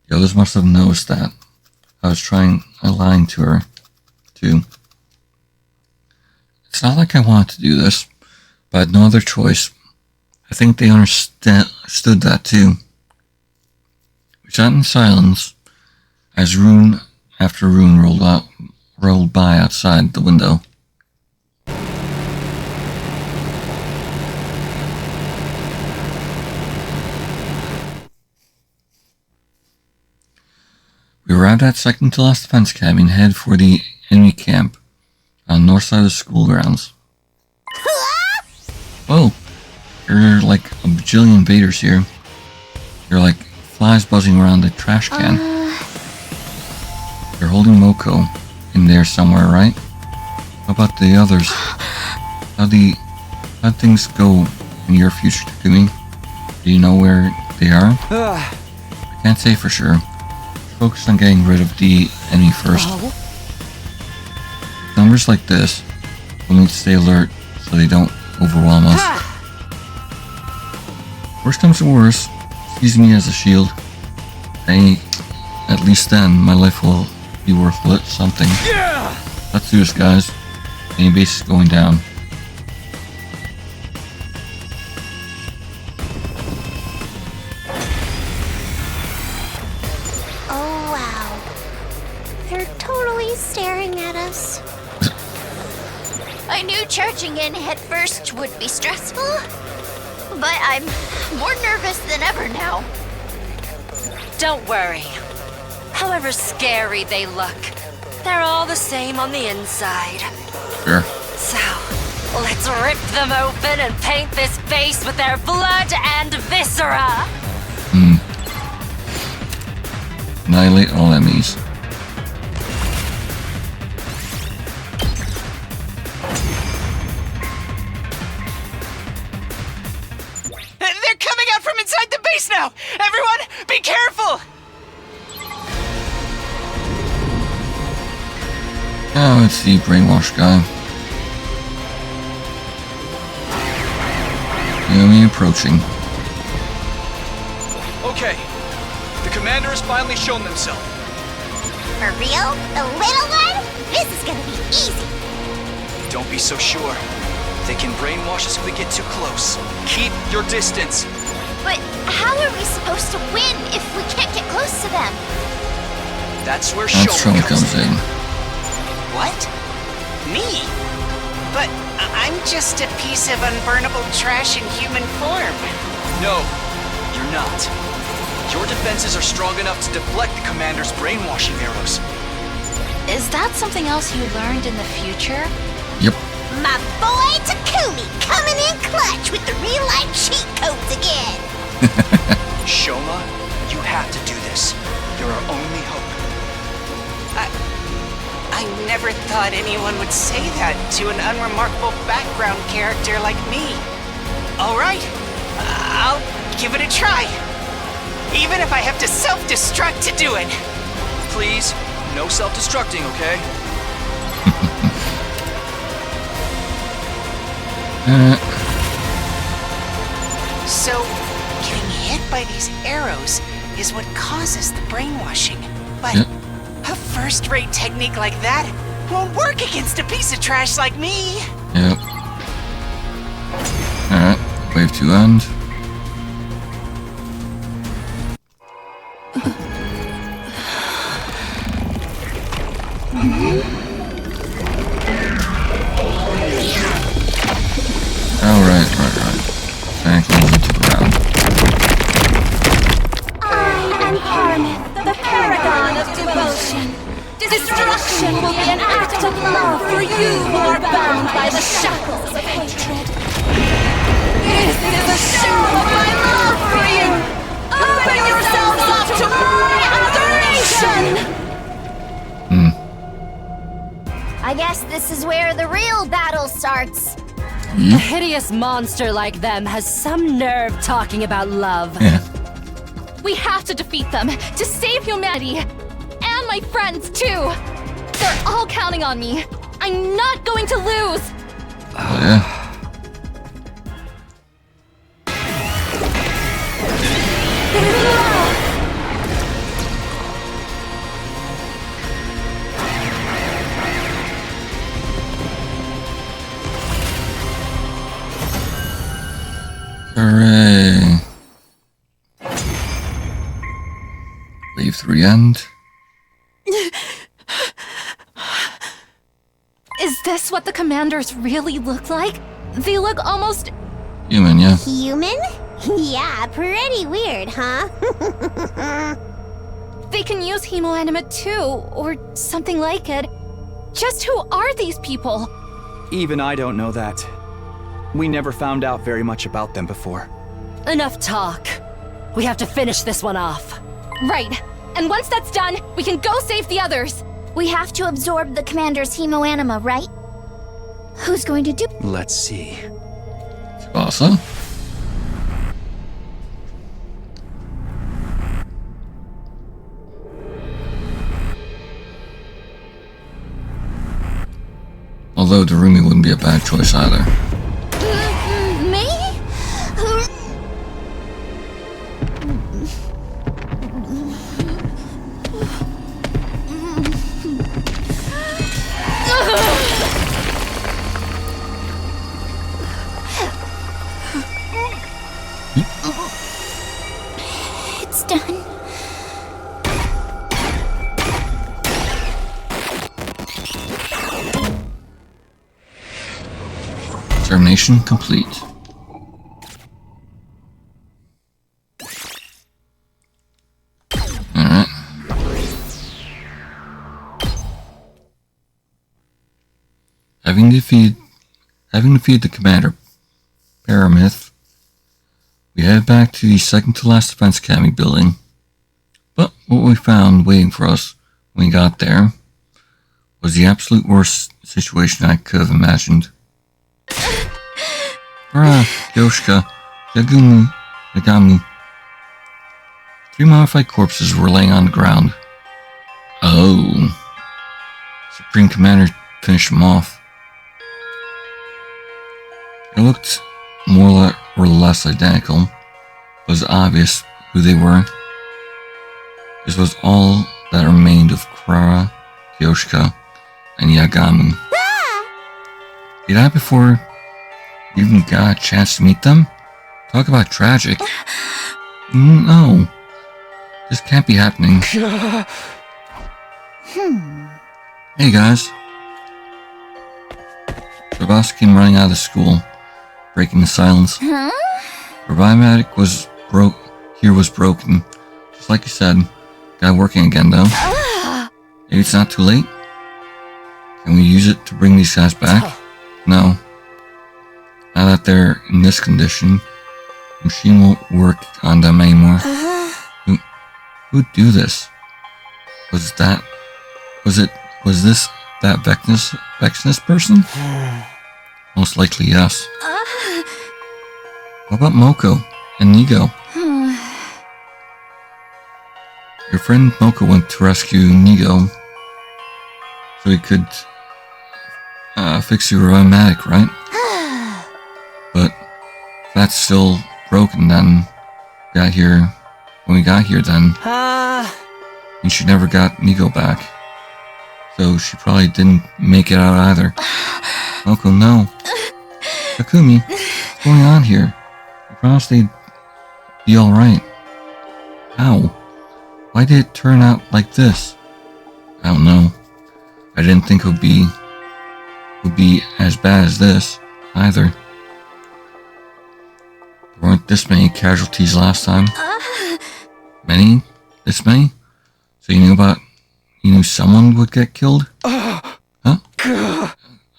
The others must have noticed that. I was lying to her, too. It's not like I wanted to do this, but I had no other choice. I think they understood that, too. We sat in silence as rune after rune rolled by outside the window. We arrived at second to last defense academy and headed for the enemy camp on the north side of the school grounds. Whoa, there are like a bajillion invaders here. They're like flies buzzing around a trash can. They're holding Moko in there somewhere, right? How about the others? How'd things go in your future, Takumi? Do you know where they are? I can't say for sure. Focus on getting rid of the enemy first. Numbers like this, we'll need to stay alert so they don't overwhelm us. Worst comes to worst, Use me as a shield. At least then, my life will be worth something. Yeah! Let's do this, guys. Main base is going down. Oh, wow. They're totally staring at us. I knew charging in headfirst would be stressful, but I'm more nervous than ever now. Don't worry. However scary they look, they're all the same on the inside. Sure. So, let's rip them open and paint this base with their blood and viscera. Annihilate all enemies. They're coming out from inside the base now! Everyone, be careful! Oh, it's the brainwash guy. Enemy approaching. Okay. The commander has finally shown themselves. For real? The little one? This is gonna be easy. Don't be so sure. They can brainwash us if we get too close. Keep your distance. But how are we supposed to win if we can't get close to them? That's where That's Shoma Shoma comes in. What? Me? But I'm just a piece of unburnable trash in human form. No, you're not. Your defenses are strong enough to deflect the commander's brainwashing arrows. Is that something else you learned in the future? Yep. My boy Takumi coming in clutch with the real-life cheat codes again. Shoma, you have to do this. You're our only hope. I never thought anyone would say that to an unremarkable background character like me. All right, I'll give it a try. Even if I have to self-destruct to do it. Please, no self-destructing, okay? So, getting hit by these arrows is what causes the brainwashing. But a first-rate technique like that won't work against a piece of trash like me. Yep. Alright, wave to end. Right. Tank moves into the ground. I am Paramith, the paragon of devotion. Destruction will be an act of love for you who are bound by the shackles of hatred. This is a show of my love for you! Open yourselves up to my adoration! I guess this is where the real battle starts. A hideous monster like them has some nerve talking about love. We have to defeat them to save humanity. And my friends, too. They're all counting on me. I'm not going to lose. Oh, yeah. Hooray. Wave 3 end. Is this what the commanders really look like? They look almost Human, yeah. Human? Yeah, pretty weird, huh? They can use hemoanima too, or something like it. Just who are these people? Even I don't know that. We never found out very much about them before. Enough talk. We have to finish this one off. Right. And once that's done, we can go save the others. We have to absorb the commander's hemoanima, right? Who's going to do? Let's see. Awesome. Although Darumi wouldn't be a bad choice either. Me? Extermination complete. Alright. Having defeated the commander, Paramyth, we head back to the second to last Defense Academy building. But what we found waiting for us when we got there was the absolute worst situation I could have imagined. Kyoshka, Yagami. 3 modified corpses were laying on the ground. Oh. Supreme Commander finished them off. They looked more or less identical. It was obvious who they were. This was all that remained of Kurara, Kyoshka, and Yagami. They died before you even got a chance to meet them? Talk about tragic. No. This can't be happening. Hey guys. Travas came running out of the school, breaking the silence. The biomatic was broken. Just like you said. Got working again though. Maybe it's not too late? Can we use it to bring these guys back? No. Now that they're in this condition, the machine won't work on them anymore. Who'd do this? Was this that Vexnus person? Most likely yes. What about Moko and Nigo? Your friend Moko went to rescue Nigo so he could fix your automatic, right? But if that's still broken, then when we got here, then and she never got Nigo back, so she probably didn't make it out either. Moko, no. Takumi, what's going on here? I promised they'd be all right. How? Why did it turn out like this? I don't know. I didn't think it would be as bad as this either. There weren't this many casualties last time. Many? This many? So you knew someone would get killed? Huh?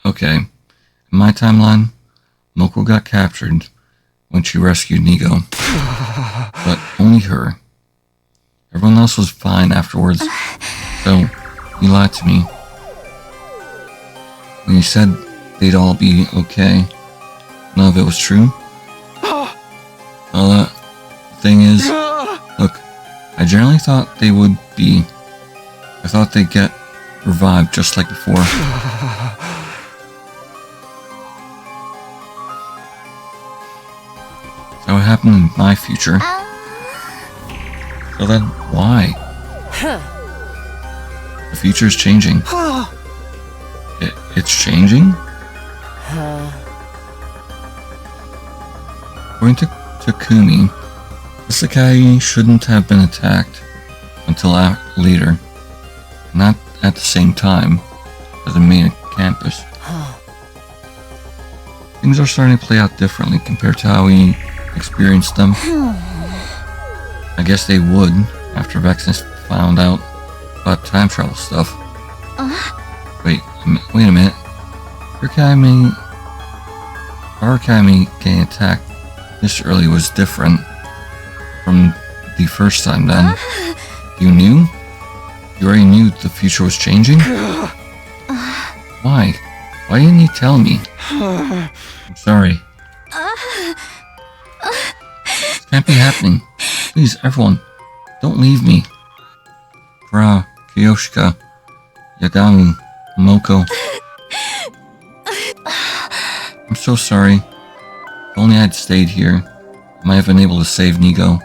Okay. In my timeline, Moko got captured when she rescued Nigo. But only her. Everyone else was fine afterwards. So, you lied to me. When you said they'd all be okay, none of it was true? Well, the thing is, look, I generally thought they would be. I thought they'd get revived just like before. That would happen in my future. So then, why? The future's changing. It's changing? According to Takumi, this academy shouldn't have been attacked until later, not at the same time as the main campus. Things are starting to play out differently compared to how we experienced them. I guess they would after Vexnus found out about time travel stuff. Wait a minute. Our academy getting attacked this early was different from the first time then. You knew? You already knew the future was changing? Why? Why didn't you tell me? I'm sorry. This can't be happening. Please, everyone, don't leave me. Kura, Kyoshka, Yagami, Moko. I'm so sorry. If only I'd stayed here, I might have been able to save Nigo.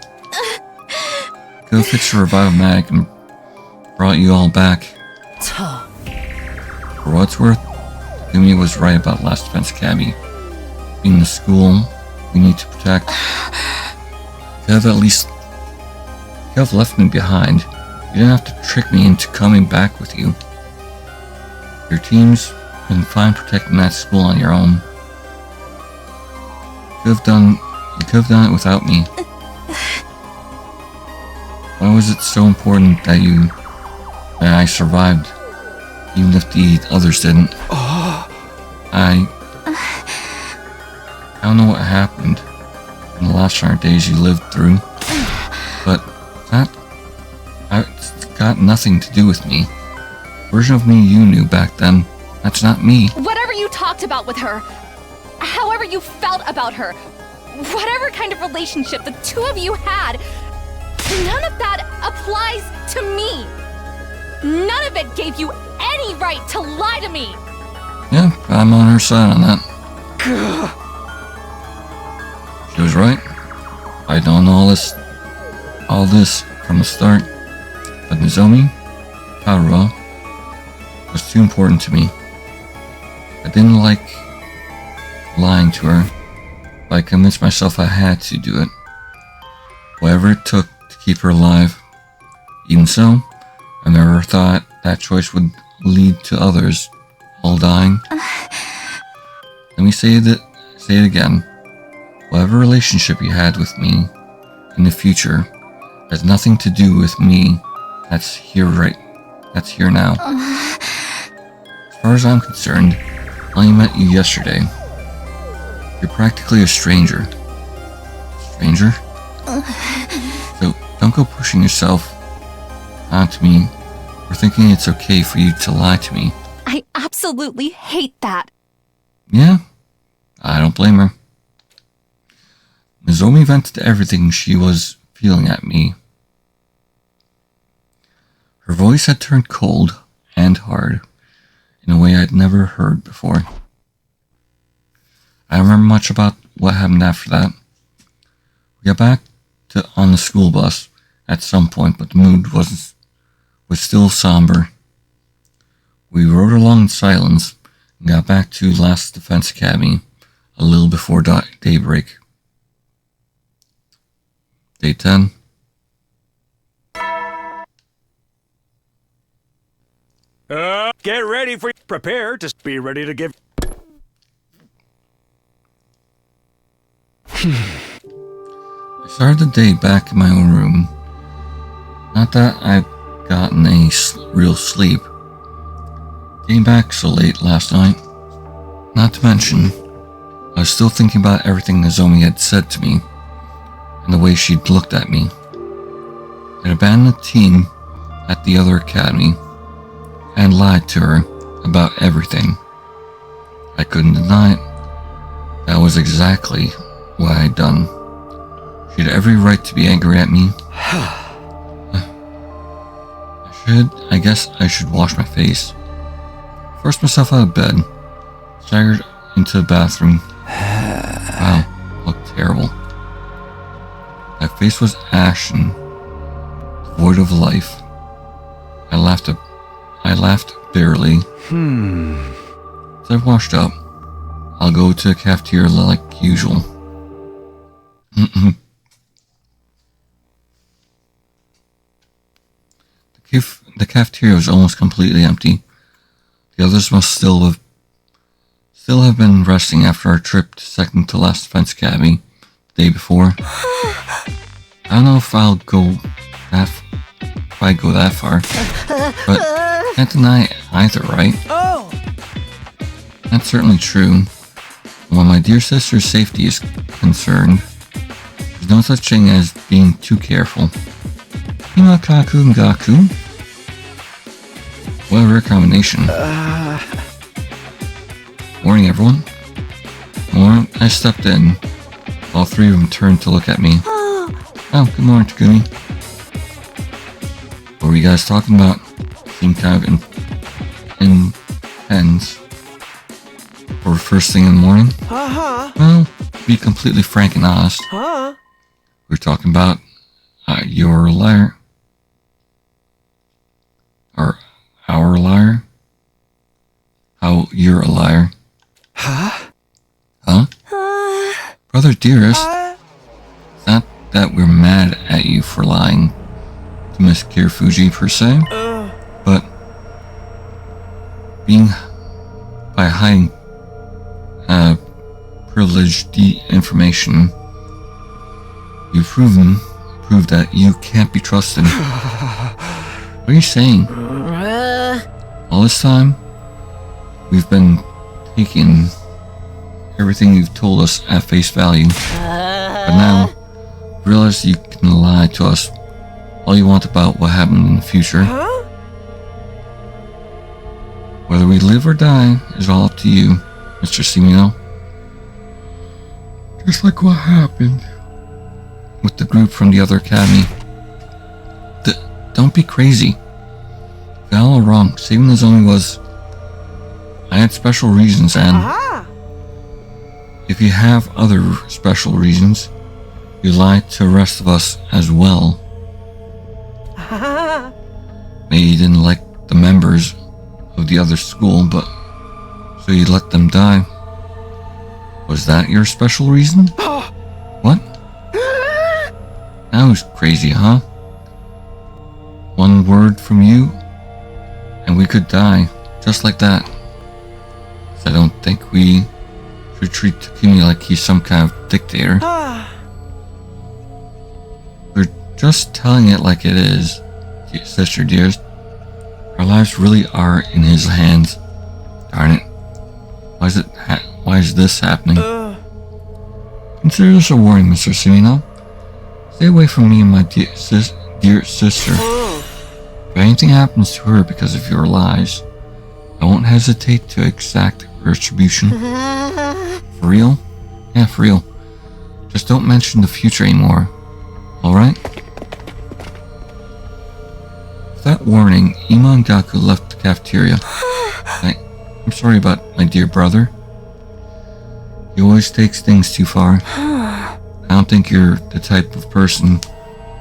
Could have fixed the revival-matic and brought you all back. For what it's worth, Yumi was right about Last Defense Academy. Being the school we need to protect. You could have left me behind. You didn't have to trick me into coming back with you. Your team's been fine protecting that school on your own. You could have done it without me. Why was it so important that I survived, even if the others didn't? I don't know what happened in the last 100 days you lived through, but it's got nothing to do with me. The version of me you knew back then, that's not me. Whatever you talked about with her, however you felt about her, whatever kind of relationship the two of you had, none of that applies to me. None of it gave you any right to lie to me. Yeah, I'm on her side on that. She was right. I'd known all this from the start. But Nozomi Karuha was too important to me. I didn't like lying to her, but I convinced myself I had to do it. Whatever it took to keep her alive. Even so, I never thought that choice would lead to others all dying. Let me say it again. Whatever relationship you had with me in the future has nothing to do with me. That's here now. As far as I'm concerned, I only met you yesterday. You're practically a stranger. Stranger? So don't go pushing yourself onto me or thinking it's okay for you to lie to me. I absolutely hate that. Yeah, I don't blame her. Nozomi vented everything she was feeling at me. Her voice had turned cold and hard in a way I'd never heard before. I don't remember much about what happened after that. We got back on the school bus at some point, but the mood was still somber. We rode along in silence and got back to Last Defense Academy a little before daybreak. Day 10. Get ready prepare to be ready to give. I started the day back in my own room. Not that I've gotten any real sleep. Getting back so late last night. Not to mention, I was still thinking about everything Nozomi had said to me, and the way she'd looked at me. I'd abandoned the team at the other academy, and lied to her about everything. I couldn't deny it. That was exactly what I'd done. She had every right to be angry at me. I guess I should wash my face. Forced myself out of bed. Staggered into the bathroom. Wow, looked terrible. My face was ashen, void of life. I laughed barely. As I washed up, I'll go to the cafeteria like usual. The cafeteria was almost completely empty. The others must still have been resting after our trip to second to last defense academy the day before. I don't know if I'd go that far, but can't deny either, right? Oh! That's certainly true. When my dear sister's safety is concerned, there's no such thing as being too careful. Himakaku Ngaku? What a rare combination. Morning, everyone. The moment I stepped in, all three of them turned to look at me. Oh, good morning, Takumi. What were you guys talking about? Seemed kind of intense for first thing in the morning. Well, to be completely frank and honest, we're talking about you're a liar. Or our liar. How you're a liar. Huh? Brother dearest, it's not that we're mad at you for lying to Miss Kirifuji per se, but by hiding privileged the information. You've proved that you can't be trusted. What are you saying? All this time, we've been taking everything you've told us at face value. But now, realize you can lie to us all you want about what happened in the future. Whether we live or die is all up to you, Mr. Simino. Just like what happened with the group from the other academy. Don't be crazy. You're all wrong. Saving Nozomi was... I had special reasons, and... If you have other special reasons, you lied to the rest of us as well. Maybe you didn't like the members of the other school, but... So you let them die. Was that your special reason? What? That was crazy, huh? One word from you, and we could die, just like that. I don't think we should treat Takumi like he's some kind of dictator. We're just telling it like it is, sister dearest. Our lives really are in his hands. Darn it. Why is this happening? Consider this a warning, Mr. Simino. Stay away from me and my dear sister. If anything happens to her because of your lies, I won't hesitate to exact retribution. For real? Yeah, for real. Just don't mention the future anymore. Alright? With that warning, Ima and Gaku left the cafeteria. I'm sorry about my dear brother. He always takes things too far. I don't think you're the type of person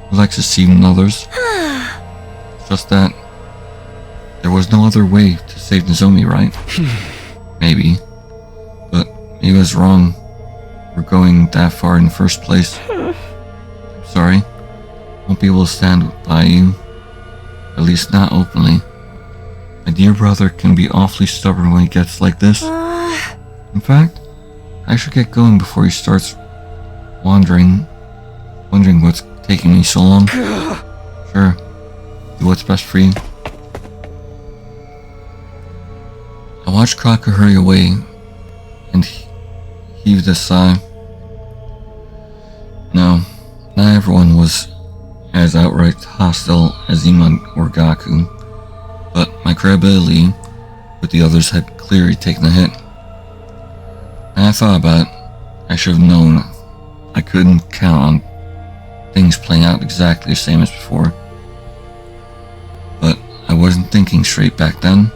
who likes deceiving others. It's just that there was no other way to save Nozomi, right? Maybe. But he was wrong for going that far in the first place. I'm sorry. Won't be able to stand by you. At least not openly. My dear brother can be awfully stubborn when he gets like this. In fact, I should get going before he starts wondering what's taking me so long. Sure. Do what's best for you. I watched Kraka hurry away and heaved a sigh. No, not everyone was as outright hostile as Ima or Gaku, but my credibility with the others had clearly taken a hit. And I thought about it. I should have known I couldn't count on things playing out exactly the same as before. But I wasn't thinking straight back then.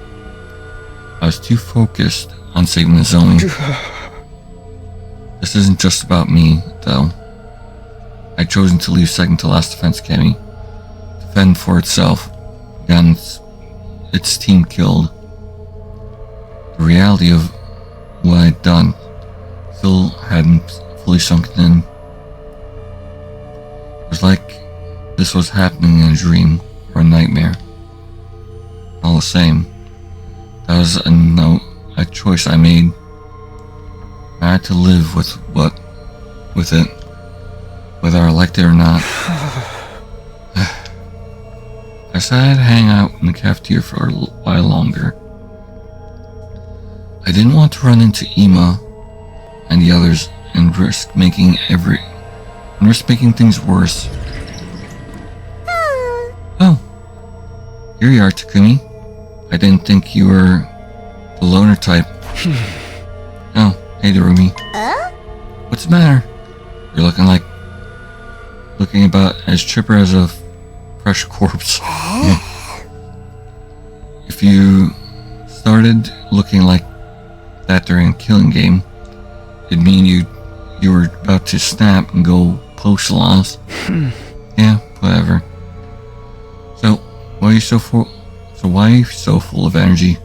I was too focused on saving Nozomi. This isn't just about me, though. I'd chosen to leave second to last Defense Academy to fend for itself, gotten its team killed. The reality of what I'd done still hadn't fully sunk in. It was like this was happening in a dream or a nightmare. All the same, that was a choice I made. I had to live with it, whether I liked it or not. I decided to hang out in the cafeteria for a while longer. I didn't want to run into Ima and the others and risk making things worse. Oh, here you are, Takumi. I didn't think you were the loner type. Oh, hey, Darumi. What's the matter? You're looking about as chipper as a fresh corpse. If you started looking like that during a killing game, it'd mean you were about to snap and go post-loss. Yeah, whatever. So why are you so full of energy?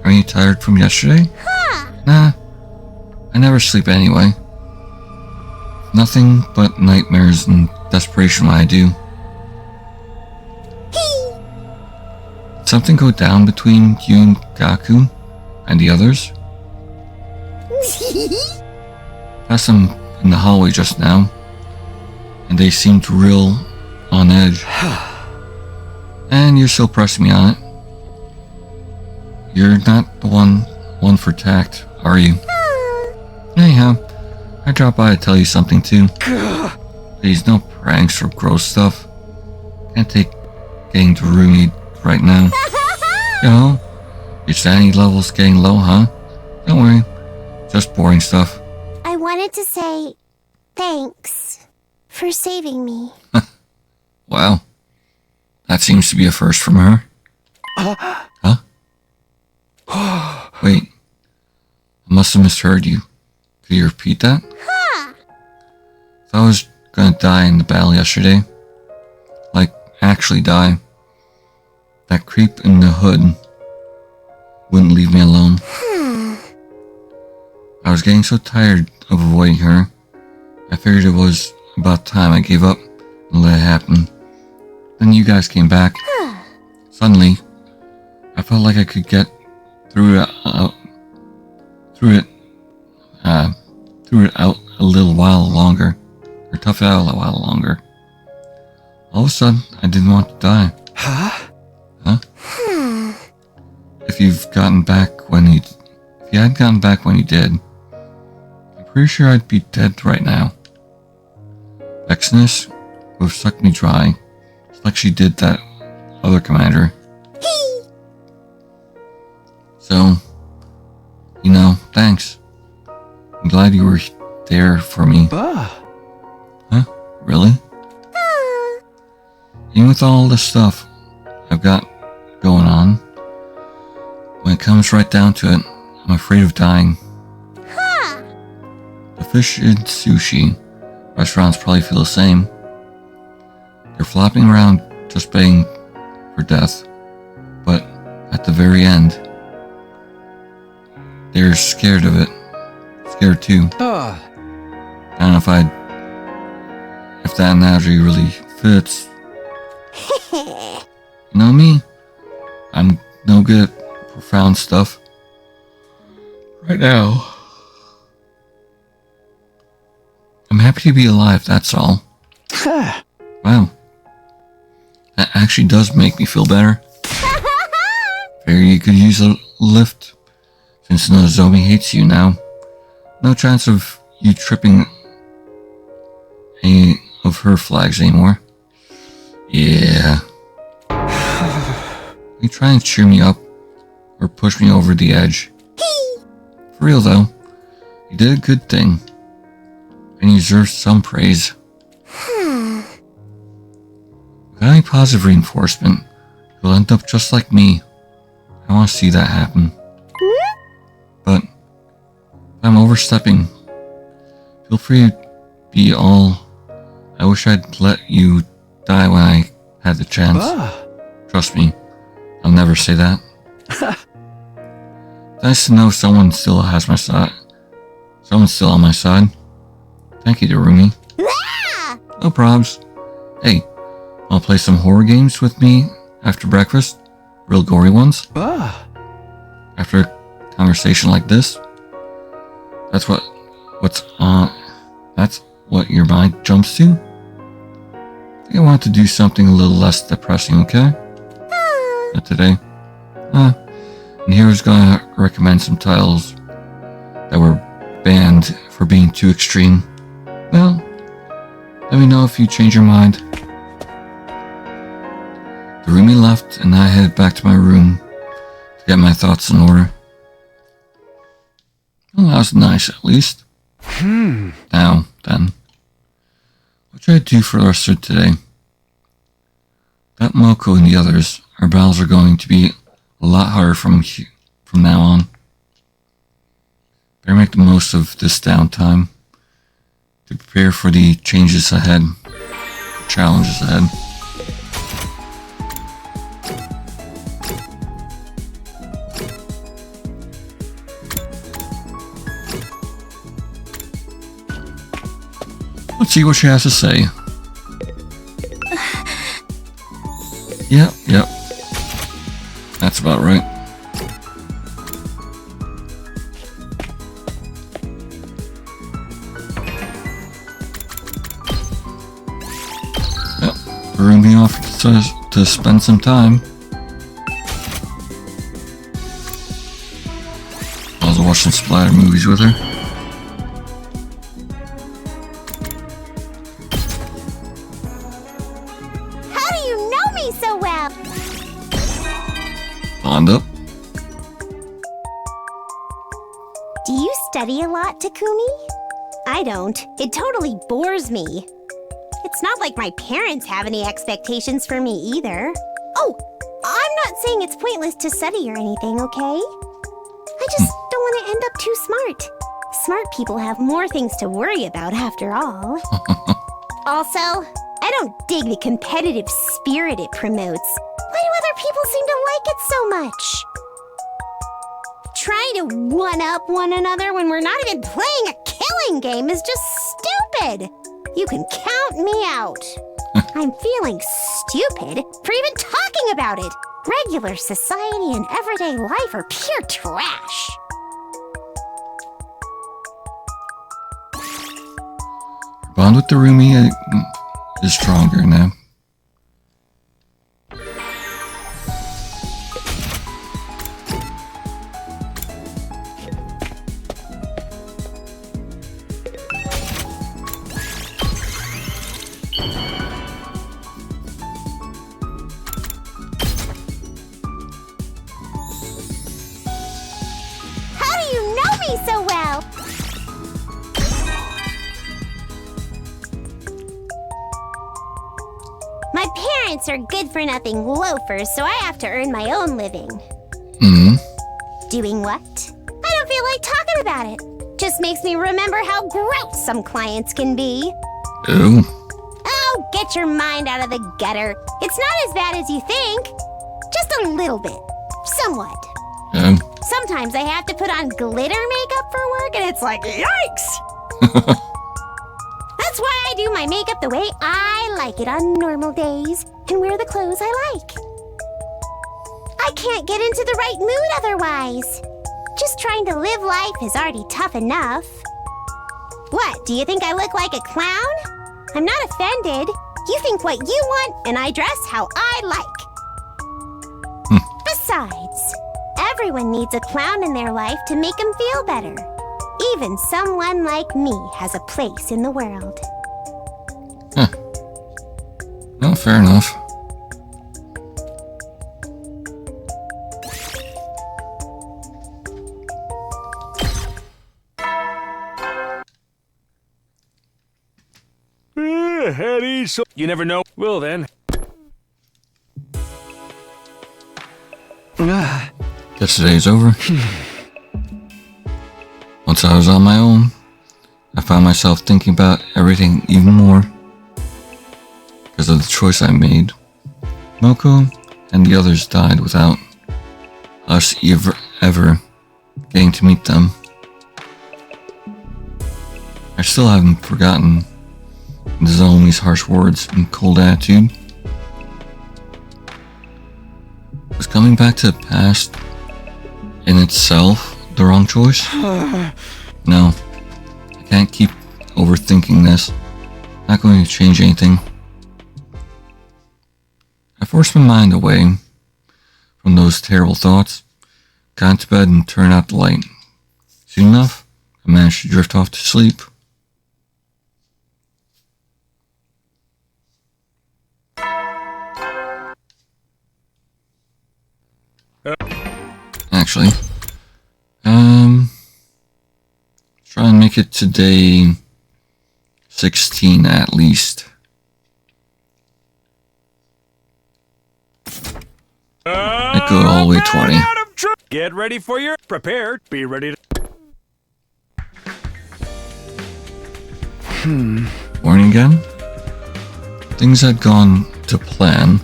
Are you tired from yesterday? Nah, I never sleep anyway. Nothing but nightmares and desperation when I do. Did something go down between you and Gaku and the others? Passed them in the hallway just now, and they seemed real on edge. And you're still pressing me on it. You're not the one for tact, are you? Anyhow, I dropped by to tell you something too. Please, no pranks or gross stuff. Can't take getting to Rumi right now. You know, your sanity level's getting low, huh? Don't worry, just boring stuff. I wanted to say thanks for saving me. Wow. That seems to be a first from her. Huh? Wait. I must have misheard you. Could you repeat that? I was gonna die in the battle yesterday. Like, actually die. That creep in the hood wouldn't leave me alone. I was getting so tired of avoiding her, I figured it was about time I gave up and let it happen. Then you guys came back. Suddenly, I felt like I could get through it out a little while longer, or tough it out a while longer. All of a sudden, I didn't want to die. Huh? If you hadn't gotten back when you did, I'm pretty sure I'd be dead right now. Exodus would have sucked me dry, just like she did that other commander. So, you know, thanks. I'm glad you were there for me. Huh? Really? Even with all the stuff I've got going on, when it comes right down to it, I'm afraid of dying. The fish and sushi restaurants probably feel the same. They're flopping around just begging for death, but at the very end, they're scared of it. Scared too. I don't know if that analogy really fits. You know me? I'm no good at profound stuff. Right now, I'm happy to be alive, that's all. Wow. That actually does make me feel better. Figure you could use a lift, since Nozomi hates you now. No chance of you tripping any of her flags anymore. Yeah. You try and cheer me up, or push me over the edge. For real though, you did a good thing, and you deserve some praise. Without any positive reinforcement, you'll end up just like me. I want to see that happen. But if I'm overstepping, feel free to be all. I wish I'd let you die when I had the chance. Trust me, I'll never say that. Nice to know someone still has my side. Someone's still on my side. Thank you, Darumi. No probs. Hey, wanna play some horror games with me after breakfast? Real gory ones? After a conversation like this? That's what your mind jumps to? I think I want to do something a little less depressing, okay? Not today. And here's gonna recommend some titles that were banned for being too extreme. Well, let me know if you change your mind. Darumi left and I headed back to my room to get my thoughts in order. Well, that was nice, at least. Now, then. What should I do for the rest of today? That Moko and the others, our battles are going to be a lot harder from now on. Better make the most of this downtime to prepare for the changes ahead, challenges ahead. Let's see what she has to say. Yep. That's about right. Rumi offered to spend some time. I was watching splatter movies with her. How do you know me so well? Bond up. Do you study a lot, Takumi? I don't. It totally bores me. It's not like my parents have any expectations for me either. Oh, I'm not saying it's pointless to study or anything, okay? I just don't want to end up too smart. Smart people have more things to worry about after all. Also, I don't dig the competitive spirit it promotes. Why do other people seem to like it so much? Trying to one-up one another when we're not even playing a killing game is just stupid. You can count me out. I'm feeling stupid for even talking about it. Regular society and everyday life are pure trash. Bond with the Rumi is stronger now. So well. My parents are good-for-nothing loafers, so I have to earn my own living. Doing what? I don't feel like talking about it. Just makes me remember how gross some clients can be. Ew. Oh, get your mind out of the gutter. It's not as bad as you think. Just a little bit. Somewhat. Sometimes I have to put on glitter makeup for work, and it's like, yikes! That's why I do my makeup the way I like it on normal days, and wear the clothes I like. I can't get into the right mood otherwise. Just trying to live life is already tough enough. What, do you think I look like a clown? I'm not offended. You think what you want, and I dress how I like. Besides, everyone needs a clown in their life to make them feel better. Even someone like me has a place in the world. Huh. Well, fair enough. Eddie, so you never know. Well then. Guess today's over. Once I was on my own, I found myself thinking about everything even more because of the choice I made. Moko and the others died without us ever getting to meet them. I still haven't forgotten Nozomi's harsh words and cold attitude. Was coming back to the past in itself the wrong choice? No, I can't keep overthinking this. Not going to change anything. I forced my mind away from those terrible thoughts, got into bed and turned out the light. Soon enough, I managed to drift off to sleep. Actually, try and make it to day 16 at least. I go all the way 20. Get ready for your prepared. Be ready to. Morning again. Things had gone to plan.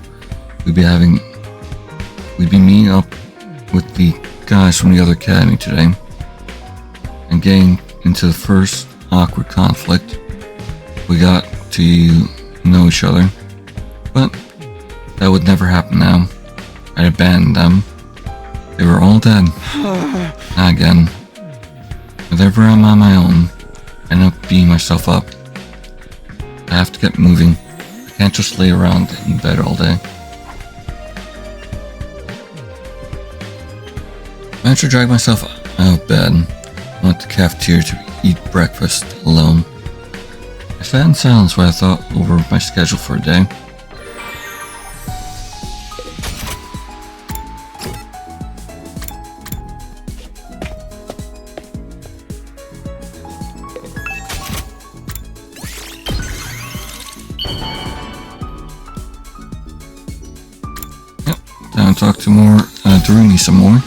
We'd be meeting up with the guys from the other academy today and getting into the first awkward conflict. We got to know each other, but that would never happen now. I abandoned them. They were all dead. Not again. Whenever I'm on my own, I end up beating myself up. I have to get moving. I Can't just lay around in bed all day. I managed to drag myself out of bed. I went to the cafeteria to eat breakfast alone. I sat in silence while I thought over my schedule for a day. Yep, time to talk to Darumi some more.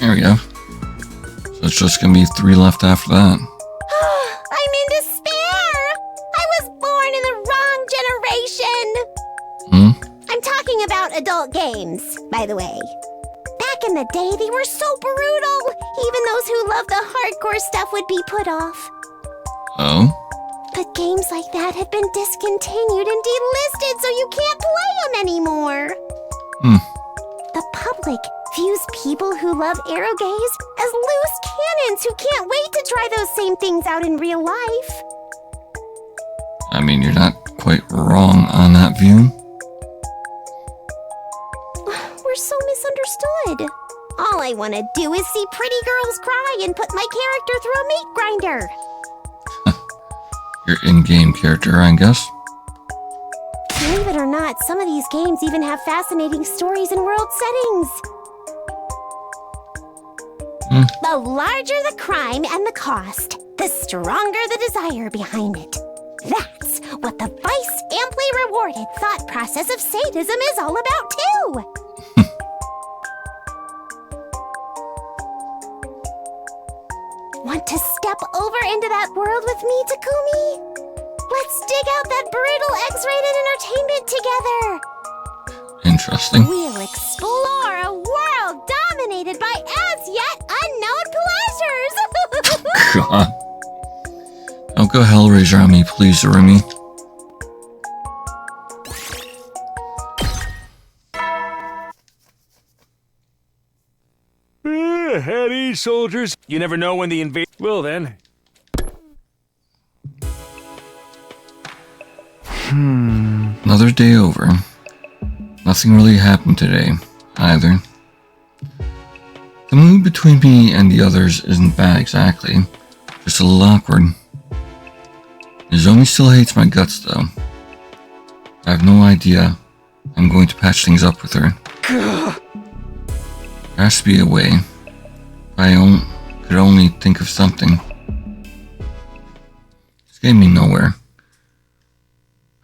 There we go. So it's just gonna be 3 left after that. I'm in despair! I was born in the wrong generation! I'm talking about adult games, by the way. Back in the day, they were so brutal! Even those who loved the hardcore stuff would be put off. Oh? But games like that have been discontinued and delisted, so you can't play them anymore! The public views people who love aerogaze as loose cannons who can't wait to try those same things out in real life. I mean, you're not quite wrong on that view. We're so misunderstood. All I want to do is see pretty girls cry and put my character through a meat grinder. Your in-game character, I guess. Believe it or not, some of these games even have fascinating stories and world settings. The larger the crime and the cost, the stronger the desire behind it. That's what the vice amply rewarded thought process of sadism is all about too. Want to step over into that world with me, Takumi? Let's dig out that brutal X-rated entertainment together. Interesting. We'll explore a world dominated by as yet unknown pleasures. God. Don't go Hellraiser on me, please, Darumi. At ease, soldiers. You never know when the invader... Well then. Another day over. Nothing really happened today, either. The mood between me and the others isn't bad exactly. Just a little awkward. Nozomi still hates my guts, though. I have no idea I'm going to patch things up with her. There has to be a way. If I could only think of something. It's getting me nowhere.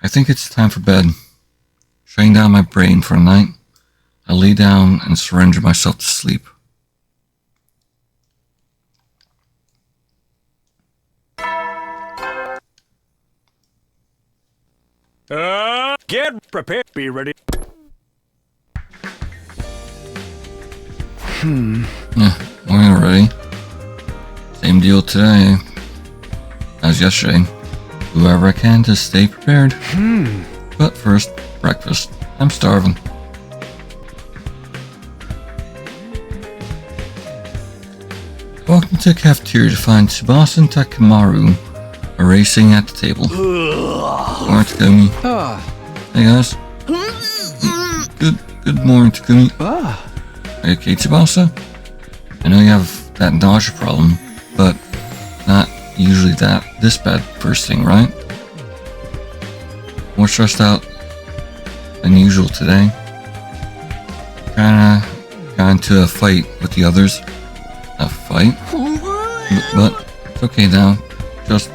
I think it's time for bed. Shutting down my brain for a night, I lay down and surrender myself to sleep. Get prepared. Be ready. Morning already. Same deal today as yesterday. Whoever I can to stay prepared. But first, breakfast. I'm starving. I walked into the cafeteria to find Tsubasa and Takemaru racing at the table. Morning, Takumi. Hey guys. Good morning, Takumi. Are you okay, Tsubasa? I know you have that nausea problem, but not usually this bad first thing, right? More stressed out than usual today. Kinda got into a fight with the others. A fight? But it's okay now. Just...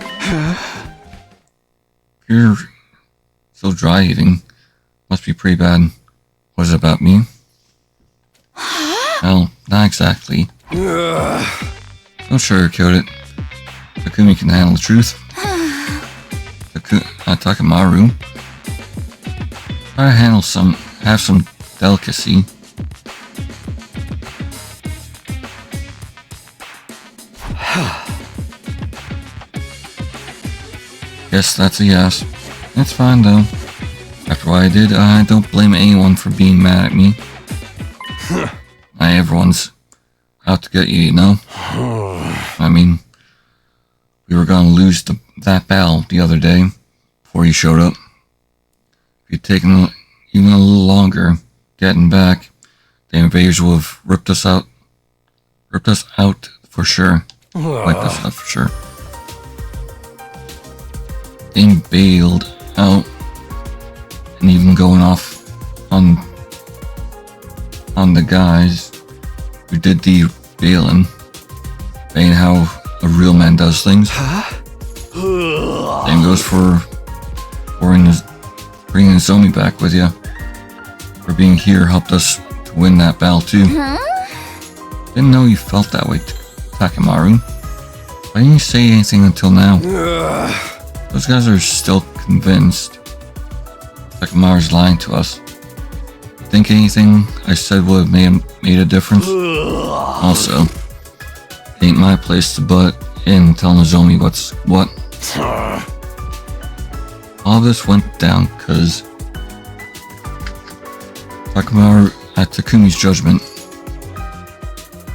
You're so dry eating. Must be pretty bad. What is it about me? Well, not exactly. Don't sugarcoat it. Takumi can handle the truth. Takemaru. Try to have some delicacy. Yes, that's a yes. It's fine though. After what I did, I don't blame anyone for being mad at me. Everyone's out to get you, you know? I mean, we were gonna lose that battle the other day before you showed up. If you'd taken even a little longer getting back, the invaders would have ripped us out for sure. Wiped us out for sure. Being bailed out and even going off on the guys who did the bailing, saying how a real man does things. Same goes for bringing Zomi back with you. For being here helped us to win that battle too. Didn't know you felt that way, Takemaru. Why didn't you say anything until now? Those guys are still convinced Takemaru's lying to us. Think anything I said would have made a difference? Also, it ain't my place to butt in and tell Nozomi what's what. All this went down because Takemaru at Takumi's judgment.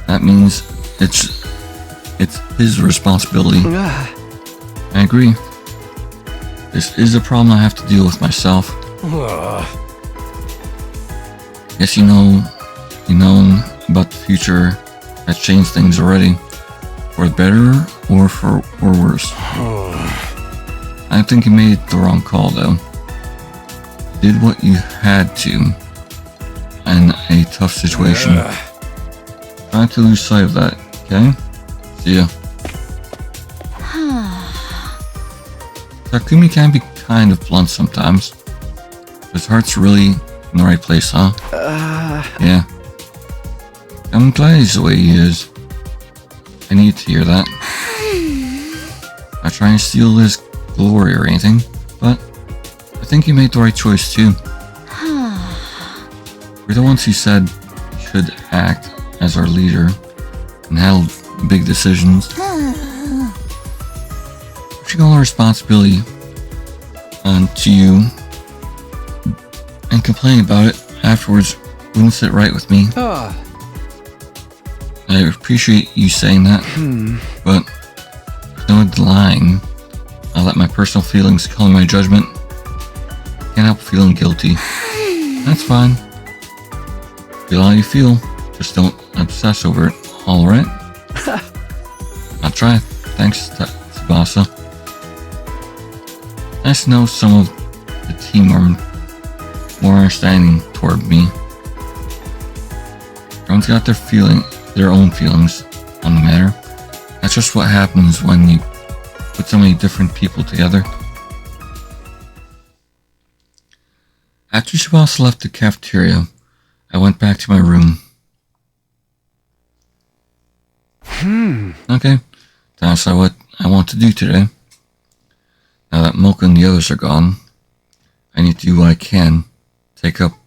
That means it's his responsibility. I agree. This is a problem I have to deal with myself. Guess you know about the future has changed things already. For the better or for worse. I think you made the wrong call though. You did what you had to in a tough situation. Try not to lose sight of that, okay? See ya. Takumi can be kind of blunt sometimes. His heart's really in the right place, huh? Yeah. I'm glad he's the way he is. I need to hear that. Not trying to steal his glory or anything, but I think you made the right choice too. We're the ones who said you should act as our leader and handle big decisions. Pushing all the responsibility onto you and complaining about it afterwards wouldn't sit right with me. I appreciate you saying that, but no lying. I let my personal feelings color my judgment. Can't help feeling guilty. That's fine. Feel how you feel. Just don't obsess over it. All right? I'll try. Thanks, Tsubasa. Nice to know some of the team are more understanding toward me. Everyone's got their own feelings on the matter. That's just what happens when you put so many different people together. After Tsubasa left the cafeteria, I went back to my room. Okay, time to decide what I want to do today. Now that Mocha and the others are gone, I need to do what I can. Take up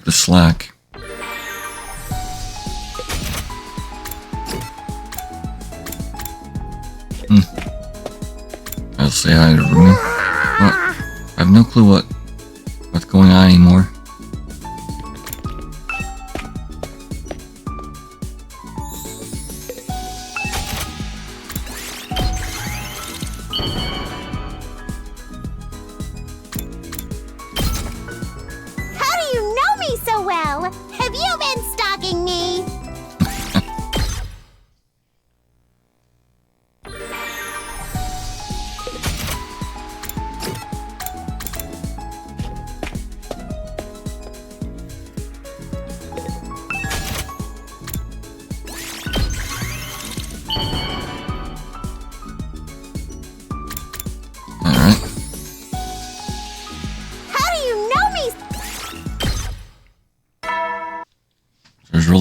the slack. I'll say hi to Rumi. What? I have no clue what's going on anymore. How do you know me so well? Have you been stalking me?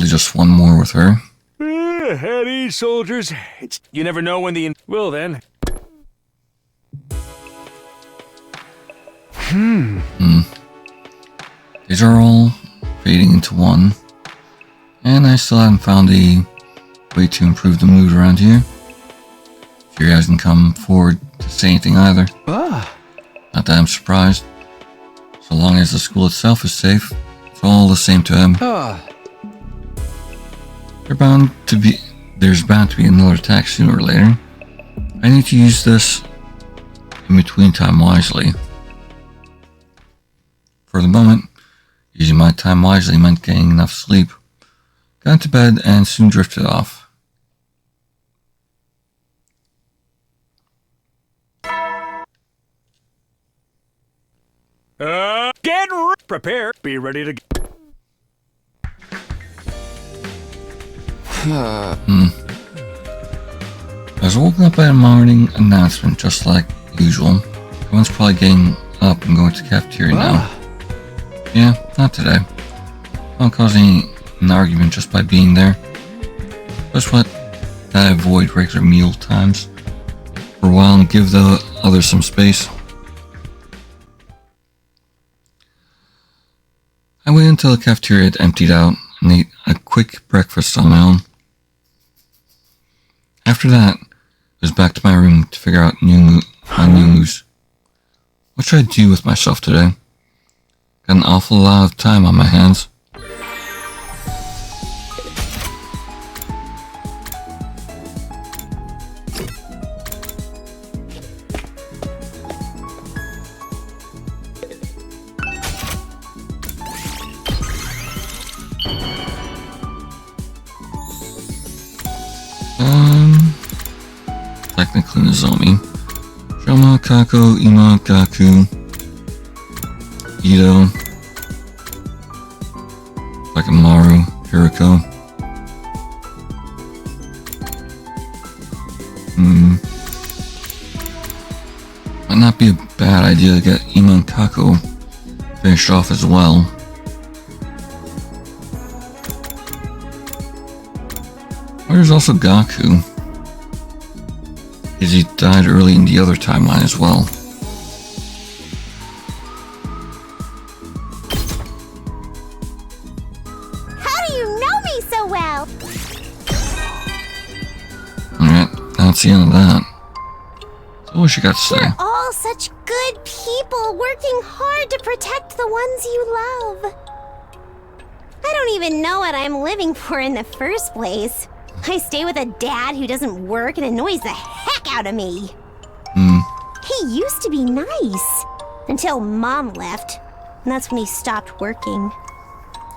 Just one more with her. At ease, soldiers. You never know when well then. These are all fading into one. And I still haven't found a way to improve the mood around here. Fury hasn't come forward to say anything either. Not that I'm surprised. So long as the school itself is safe, it's all the same to him. There's bound to be another attack sooner or later. I need to use this in between time wisely. For the moment, using my time wisely meant getting enough sleep. Got into bed and soon drifted off. Get prepared. Be ready to. I was woken up by a morning announcement just like usual. Everyone's probably getting up and going to the cafeteria now. Yeah, not today. Not causing an argument just by being there. Just what I avoid regular meal times for a while and give the others some space. I waited until the cafeteria had emptied out and ate a quick breakfast on my own. After that, I was back to my room to figure out my new moves. What should I do with myself today? Got an awful lot of time on my hands. Technically Nozomi. Shoma, Kako, Ima, Gaku, Ito, Takamaru, Hiriko. Might not be a bad idea to get Ima and Kako finished off as well. There's also Gaku. Because he died early in the other timeline as well. How do you know me so well? Alright, that's the end of that. So what you got to say? You're all such good people working hard to protect the ones you love. I don't even know what I'm living for in the first place. I stay with a dad who doesn't work and annoys the heck out of me. He used to be nice. Until Mom left. And that's when he stopped working.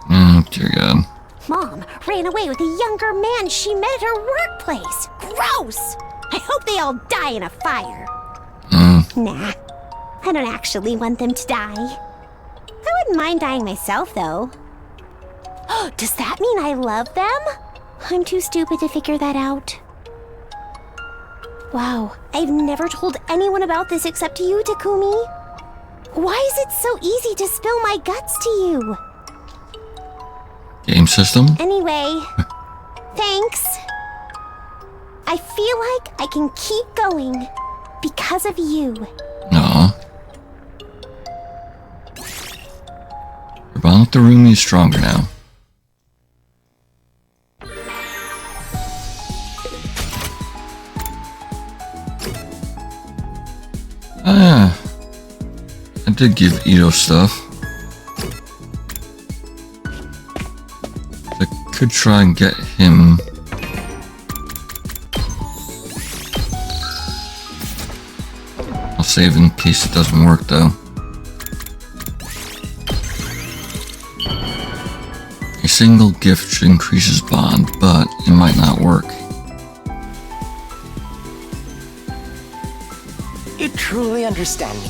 Oh, dear God. Mom ran away with a younger man she met at her workplace. Gross! I hope they all die in a fire. Nah, I don't actually want them to die. I wouldn't mind dying myself, though. Does that mean I love them? I'm too stupid to figure that out. Wow, I've never told anyone about this except to you, Takumi. Why is it so easy to spill my guts to you? Game system? Anyway, thanks. I feel like I can keep going because of you. Aw. Your bond with the roomie is stronger now. Ah, I did give Ito stuff. I could try and get him. I'll save in case it doesn't work though. A single gift should increase his bond, but it might not work. You truly understand me.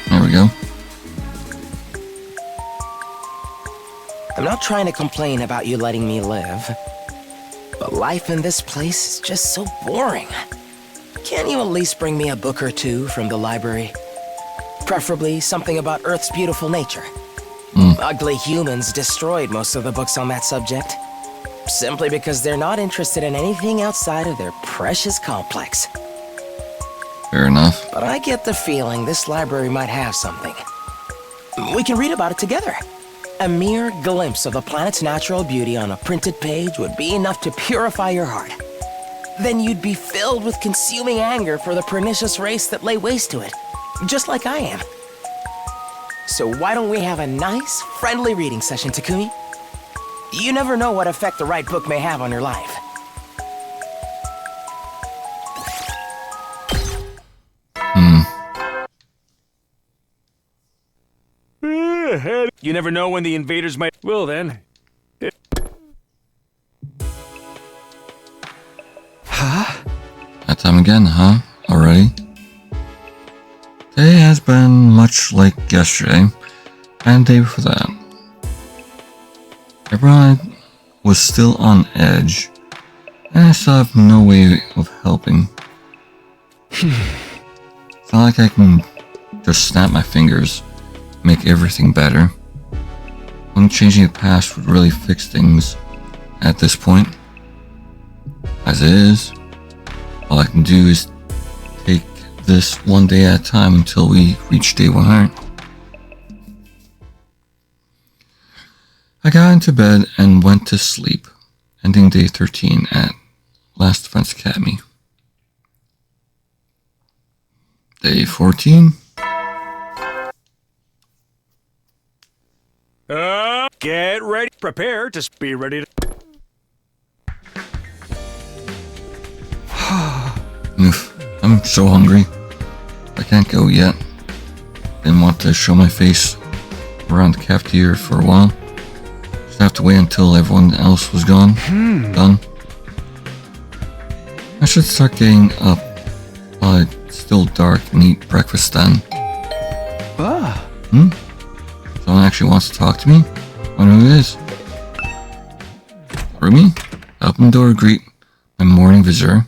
There we go. I'm not trying to complain about you letting me live, but life in this place is just so boring. Can't you at least bring me a book or two from the library? Preferably something about Earth's beautiful nature. Ugly humans destroyed most of the books on that subject, simply because they're not interested in anything outside of their precious complex. Fair enough. But I get the feeling this library might have something. We can read about it together. A mere glimpse of the planet's natural beauty on a printed page would be enough to purify your heart. Then you'd be filled with consuming anger for the pernicious race that lay waste to it, just like I am. So why don't we have a nice, friendly reading session, Takumi? You never know what effect the right book may have on your life. You never know when the invaders might... Well then... That time again, huh? Already? Today has been much like yesterday, and the day before that. Everyone was still on edge, and I still have no way of helping. It's not like I can just snap my fingers, make everything better. Only changing the past would really fix things at this point. As it is, all I can do is take this one day at a time until we reach day 100. I got into bed and went to sleep, ending day 13 at Last Defense Academy. Day 14. Get ready. Prepare to be ready to... Oof, I'm so hungry. I can't go yet. Didn't want to show my face around the cafeteria for a while. Just have to wait until everyone else was gone. Done. I should start getting up while it's still dark and eat breakfast then. Someone actually wants to talk to me? Wonder who it is. Rumi? Open the door to greet my morning visitor.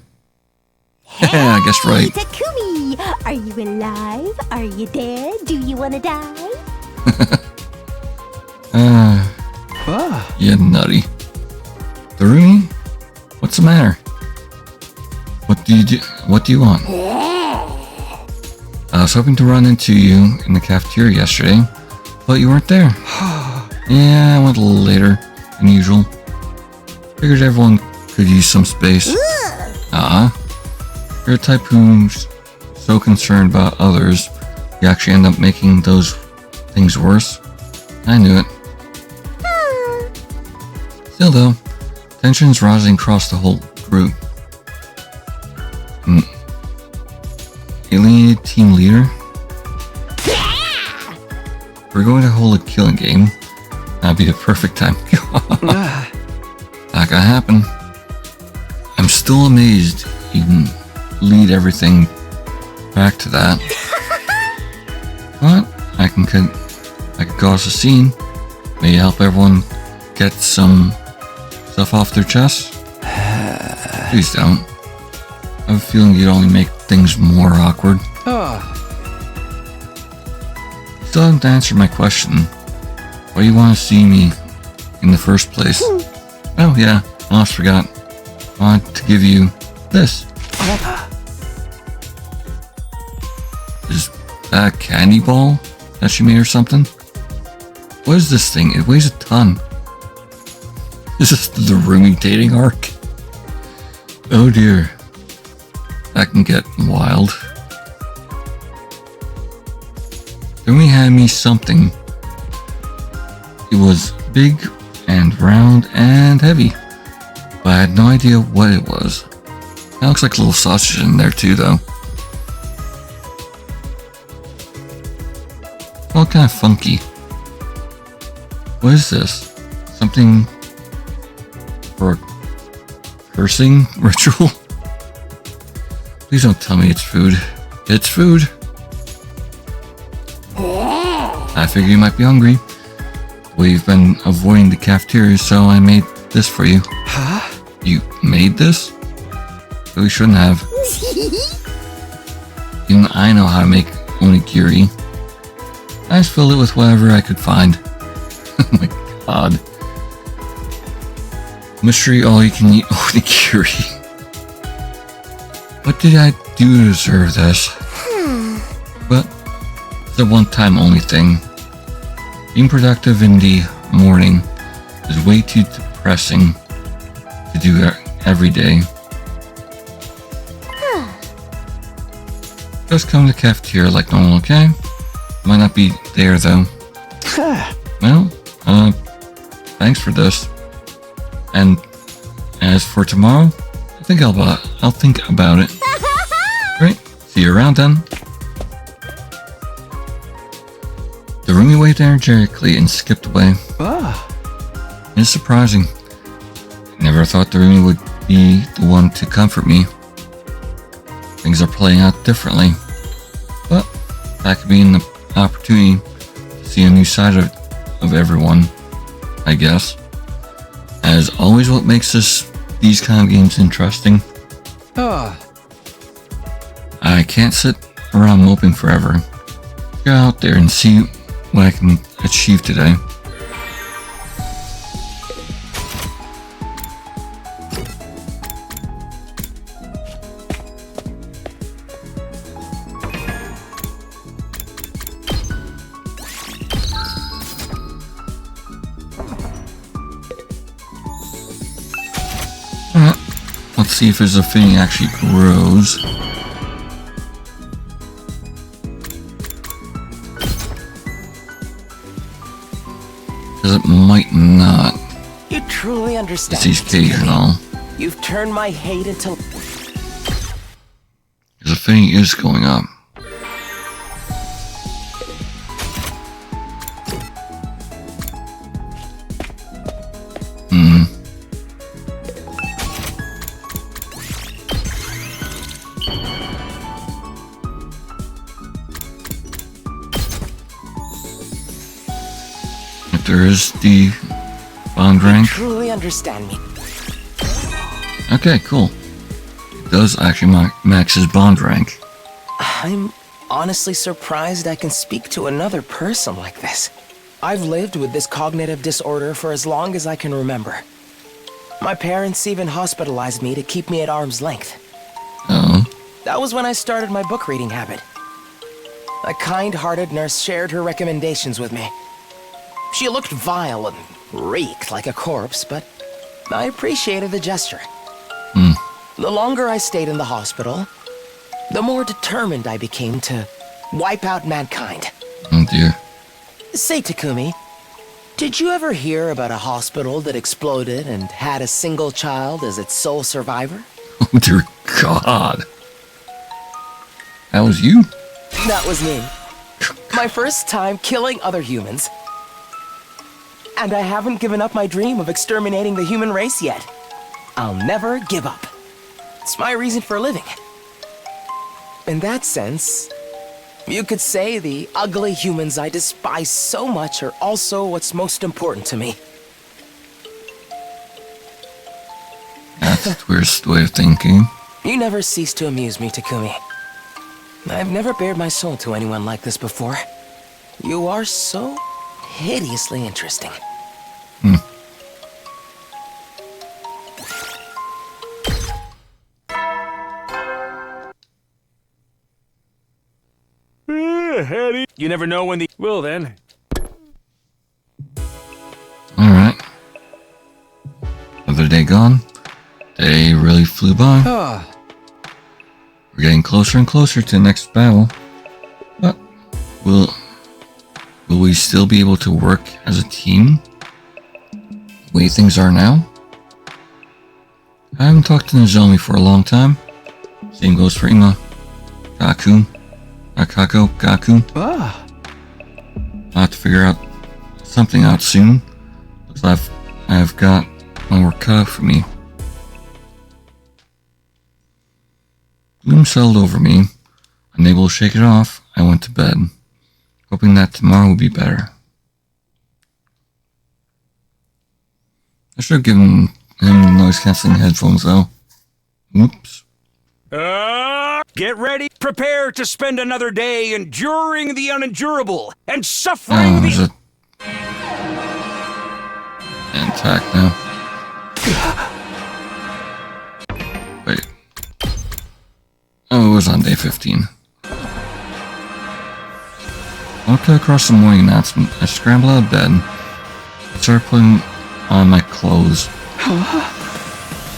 Yeah, I guess right. Takumi, are you alive? Are you dead? Do you want to die? Yeah, nutty. Darumi? What's the matter? What do you want? I was hoping to run into you in the cafeteria yesterday, but you weren't there. Yeah, I went a little later than usual. Figured everyone could use some space. You're the type who's so concerned about others, you actually end up making those things worse. I knew it. Still though, tension's rising across the whole group. Alienated team leader? We're going to hold a killing game. That'd be the perfect time. Not gonna happen. I'm still amazed you can lead everything back to that. But I could cause a scene. Maybe help everyone get some stuff off their chest. Please don't. I have a feeling you'd only make things more awkward. Still haven't answered my question. Why you want to see me in the first place? Oh yeah, I almost forgot. I wanted to give you this. Is that a candy ball that she made or something? What is this thing? It weighs a ton. Is this the Rumi dating arc? Oh dear. That can get wild. Rumi had me something. It was big and round and heavy, but I had no idea what it was. It looks like a little sausage in there too, though. All kind of funky. What is this? Something for a cursing ritual? Please don't tell me it's food. It's food. I figured you might be hungry. We've been avoiding the cafeteria, so I made this for you. You made this? Really shouldn't have. Even I know how to make onigiri. I just filled it with whatever I could find. Oh my god. Mystery all you can eat onigiri. What did I do to deserve this? It's a one-time only thing. Being productive in the morning is way too depressing to do every day. Just come to the cafeteria like normal, okay? Might not be there though. Well, thanks for this. And as for tomorrow, I think I'll think about it. Great. See you around then. The roomie waved energetically and skipped away. It's surprising. Never thought the roomie would be the one to comfort me. Things are playing out differently. But that could be an opportunity to see a new side of everyone, I guess. As always, what makes these kind of games interesting. I can't sit around moping forever. Go out there and see what I can achieve today. Alright, let's see if his affinity actually grows. It might not. You truly understand. It's occasional. You've turned my hate into... His affinity is going up. There is the bond rank. You truly understand me. Okay, cool. It does actually max his bond rank. I'm honestly surprised I can speak to another person like this. I've lived with this cognitive disorder for as long as I can remember. My parents even hospitalized me to keep me at arm's length. Oh. That was when I started my book reading habit. A kind-hearted nurse shared her recommendations with me. She looked vile and reeked like a corpse, but I appreciated the gesture. The longer I stayed in the hospital, the more determined I became to wipe out mankind. Oh dear. Say, Takumi, did you ever hear about a hospital that exploded and had a single child as its sole survivor? Oh dear God. That was you? That was me. My first time killing other humans. And I haven't given up my dream of exterminating the human race yet. I'll never give up. It's my reason for living. In that sense, you could say the ugly humans I despise so much are also what's most important to me. That's the weirdest way of thinking. You never cease to amuse me, Takumi. I've never bared my soul to anyone like this before. You are so hideously interesting. Eddie, you never know when the... Well then. Alright. Another day gone. Day really flew by. We're getting closer and closer to the next battle. But will we still be able to work as a team? The way things are now? I haven't talked to Nozomi for a long time. Same goes for Ima, Gaku. I'll have to figure something out soon. Looks like I've got my work cut out for me. Gloom settled over me. Unable to shake it off, I went to bed, hoping that tomorrow would be better. I should have given him noise-canceling headphones, though. Oops. Get ready. Prepare to spend another day enduring the unendurable and suffering the... Attack now. Wait. Oh, it was on day 15. Okay, across the morning announcement, I scrambled out of bed, started putting on my clothes.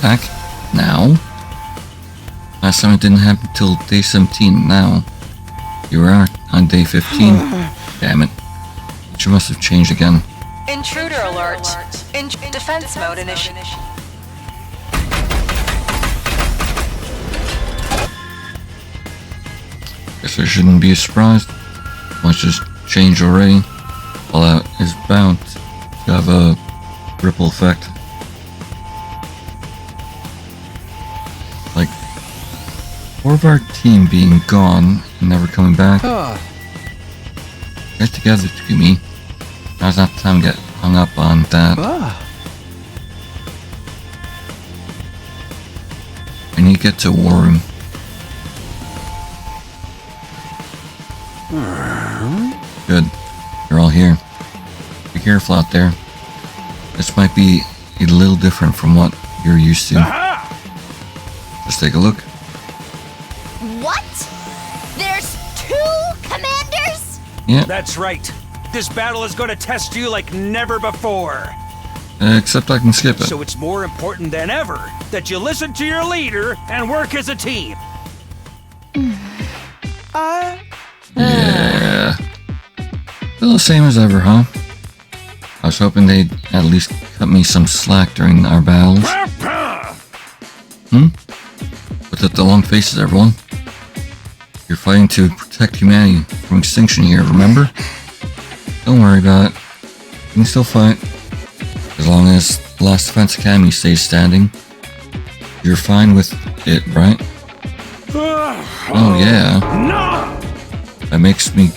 Back now? Last time it didn't happen until day 17. Now, you were on day 15. Damn it. She must have changed again. Intruder alert. In defense mode initial. Guess I shouldn't be surprised. Much has changed already. Fallout is bound to have a ripple effect. Like, 4 of our team being gone and never coming back. Get together, Takumi. Now's not the time to get hung up on that. I need to get to a war room. Good. You're all here. Be careful out there. This might be a little different from what you're used to. Just take a look. What? There's 2 commanders? Yeah. That's right. This battle is going to test you like never before. Except I can skip it. So it's more important than ever that you listen to your leader and work as a team. Yeah. Still the same as ever, huh? I was hoping they'd at least cut me some slack during our battles. Put the long faces, everyone. You're fighting to protect humanity from extinction here, remember? Don't worry about it. You can still fight. As long as the Last Defense Academy stays standing. You're fine with it, right? Oh yeah. That makes my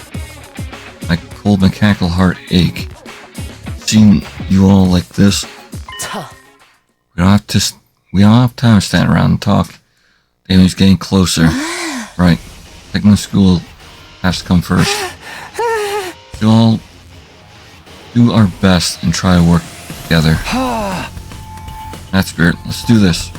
cold mechanical heart ache. Seeing you all like this. We don't have time to stand around and talk. The enemy's getting closer. Right. Techno school has to come first. We'll all do our best and try to work together. That's spirit. Let's do this.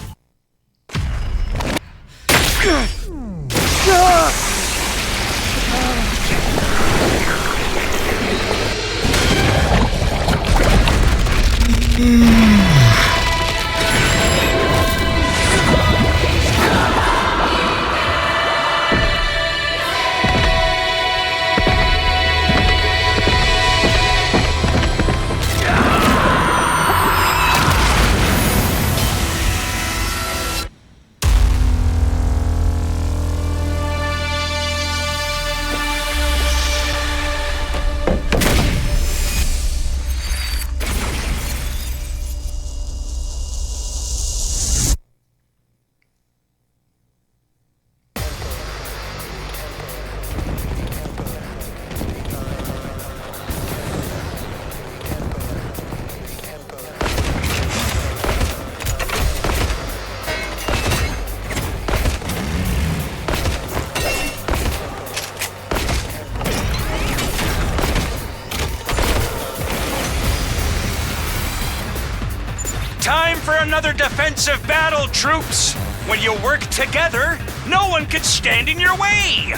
Time for another defensive battle, troops! When you work together, no one can stand in your way!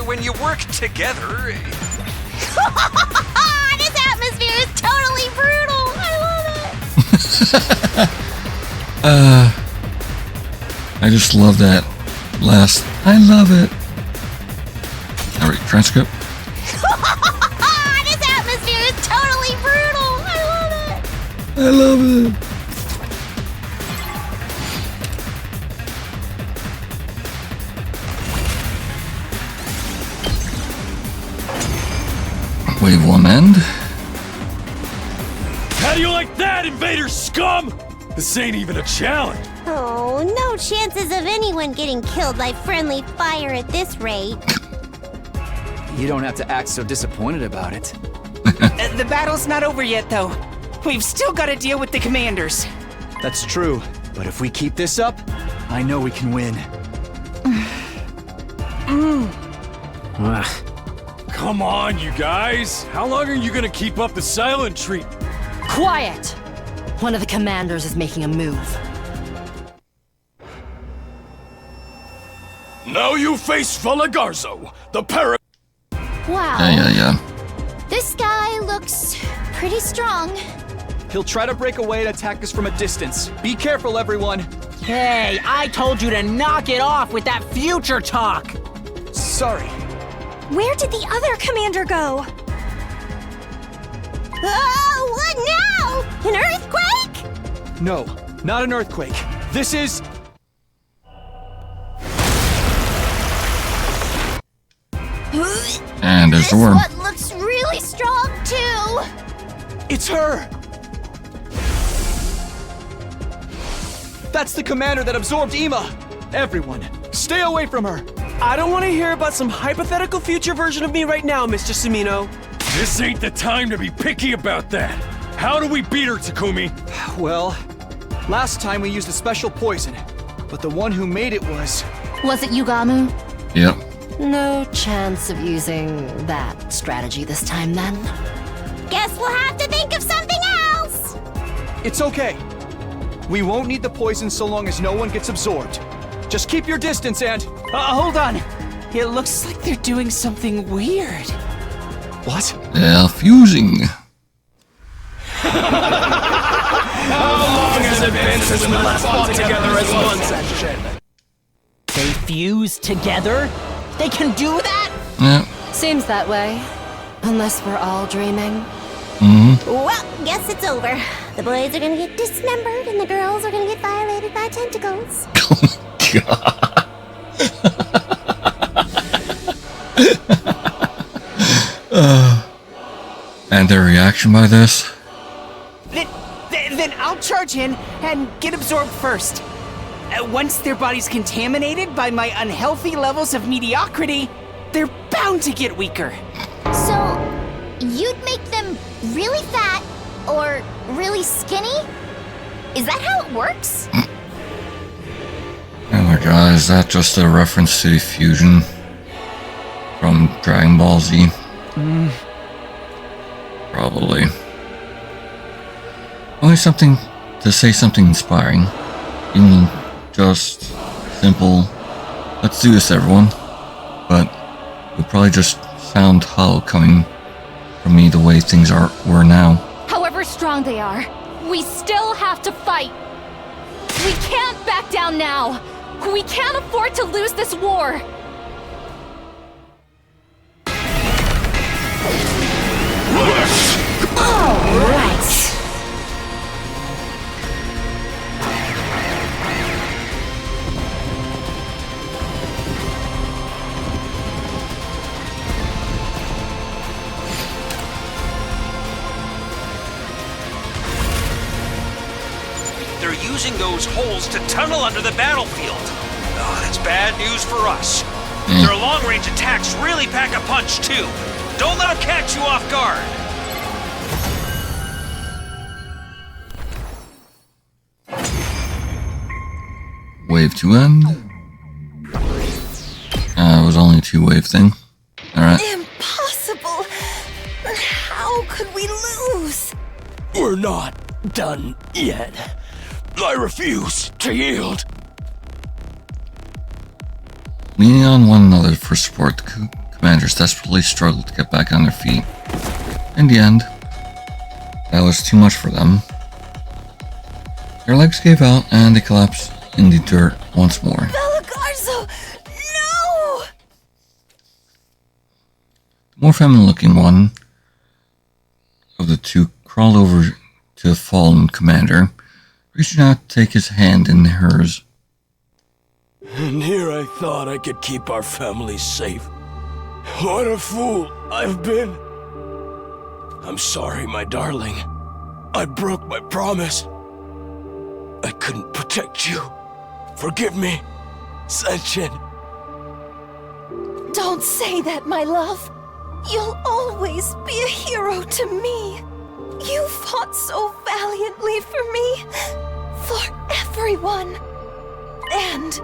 When you work together... This atmosphere is totally brutal! I love it! I just love that last. I love it. Alright, transcript. This atmosphere is totally brutal! I love it! I love it. Wave 1 end. How do you like that, invader scum? This ain't even a challenge. Oh, no chances of anyone getting killed by friendly fire at this rate. You don't have to act so disappointed about it. The battle's not over yet, though. We've still got to deal with the commanders. That's true, but if we keep this up, I know we can win. Come on, you guys. How long are you gonna keep up the silent treatment? Quiet! One of the commanders is making a move. Now you face Velagarzo, the para... Wow. Yeah. This guy looks pretty strong. He'll try to break away and attack us from a distance. Be careful, everyone. Hey, I told you to knock it off with that future talk. Sorry. Where did the other commander go? Oh, what now? An earthquake? No, not an earthquake. This is... And there's the worm. This one looks really strong, too. It's her! That's the commander that absorbed Ima! Everyone, stay away from her! I don't want to hear about some hypothetical future version of me right now, Mr. Sumino. This ain't the time to be picky about that. How do we beat her, Takumi? Well, last time we used a special poison, but the one who made it was... Was it Yugamu? Yep. No chance of using that strategy this time, then. Guess we'll have to think of something else. It's okay. We won't need the poison so long as no one gets absorbed. Just keep your distance and... Hold on. It looks like they're doing something weird. What? They're fusing. How long has it been since we last fought together as one section? They fuse together? They can do that? Yeah. Seems that way. Unless we're all dreaming. Well, guess it's over. The boys are gonna get dismembered and the girls are gonna get violated by tentacles. And their reaction by this? Then I'll charge in and get absorbed first. Once their body's contaminated by my unhealthy levels of mediocrity, they're bound to get weaker. So, you'd make them really fat or really skinny? Is that how it works? Oh my god, is that just a reference to fusion from Dragon Ball Z? Probably. Only something to say something inspiring. Even just simple, let's do this everyone. But it would probably just sound hollow coming from me the way things were now. However strong they are, we still have to fight. We can't back down now. We can't afford to lose this war. All right. They're using those holes to tunnel under the battlefield. Oh, that's bad news for us. Their long-range attacks really pack a punch, too. Don't let them catch you off guard. Wave to end. It was only a 2-wave thing. Alright. Impossible! How could we lose? We're not done yet. I refuse to yield. Leaning on one another for support, the commanders desperately struggled to get back on their feet. In the end, that was too much for them. Their legs gave out and they collapsed in the dirt once more. Velagarzo! No! The more feminine-looking one of the two crawled over to the fallen commander, reaching out to take his hand in hers. And here I thought I could keep our family safe. What a fool I've been. I'm sorry, my darling. I broke my promise. I couldn't protect you. Forgive me, Senshin. Don't say that, my love. You'll always be a hero to me. You fought so valiantly for me, for everyone, and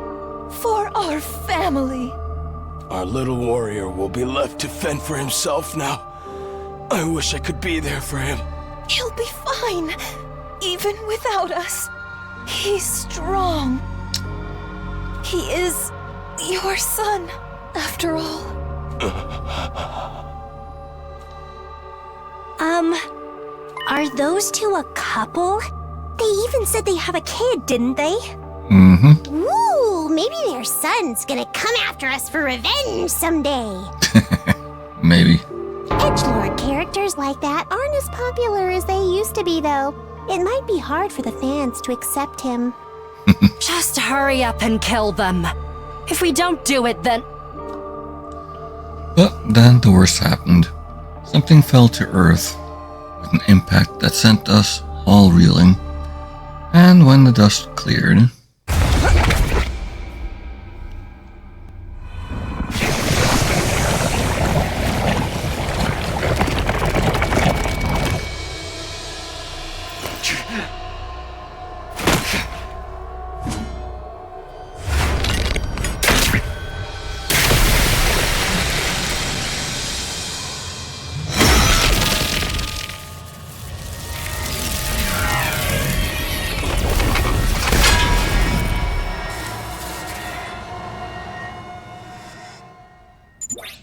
for our family. Our little warrior will be left to fend for himself now. I wish I could be there for him. He'll be fine, even without us. He's strong. He is your son, after all. Are those two a couple? They even said they have a kid, didn't they? Mm-hmm. Ooh, maybe their son's gonna come after us for revenge someday. Maybe. Edgelord characters like that aren't as popular as they used to be, though. It might be hard for the fans to accept him. Just hurry up and kill them. If we don't do it, then... But then the worst happened. Something fell to Earth with an impact that sent us all reeling. And when the dust cleared...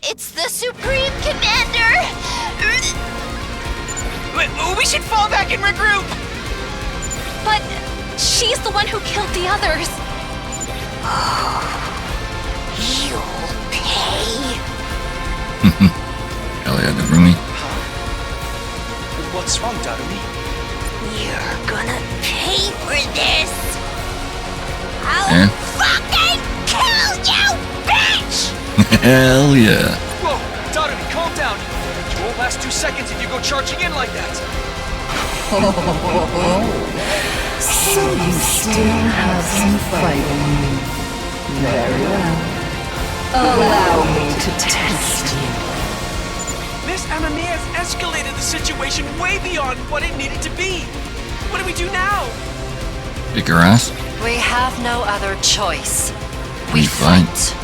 It's the Supreme Commander! We should fall back and regroup! But she's the one who killed the others. You'll pay. Hell yeah, Darumi. What's wrong, Darumi? You're gonna pay for this. I'll Eh? fucking kill you, bitch! Hell yeah. Whoa, Darumi, calm down. You won't last 2 seconds if you go charging in like that. So you still have some fight in you. Very well. Allow me to test you. Miss Amamiya has escalated the situation way beyond what it needed to be. What do we do now? Kick her ass. We have no other choice. We fight.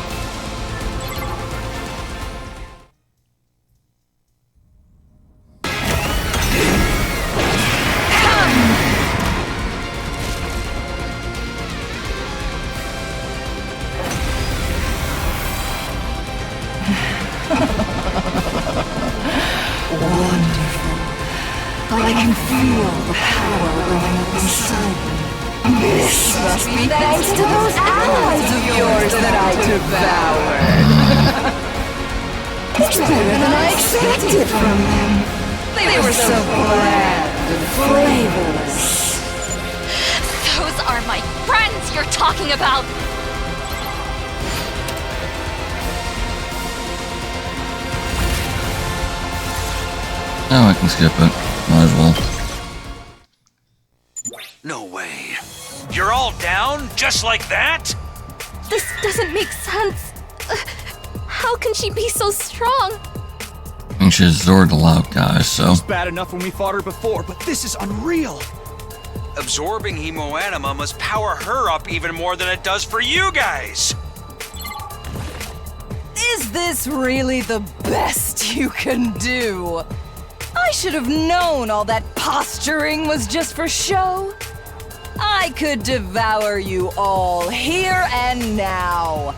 Wonderful. I can feel the power growing up inside me. This must be thanks to those allies of yours that I devoured. It's better than I expected from them. They were so bland and flavorless. Those are my friends you're talking about. Now I can skip it. Might as well. No way. You're all down just like that? This doesn't make sense. How can she be so strong? I think she absorbed a lot of guys, so. It was bad enough when we fought her before, but this is unreal. Absorbing Hemoanima must power her up even more than it does for you guys. Is this really the best you can do? I should have known all that posturing was just for show. I could devour you all here and now.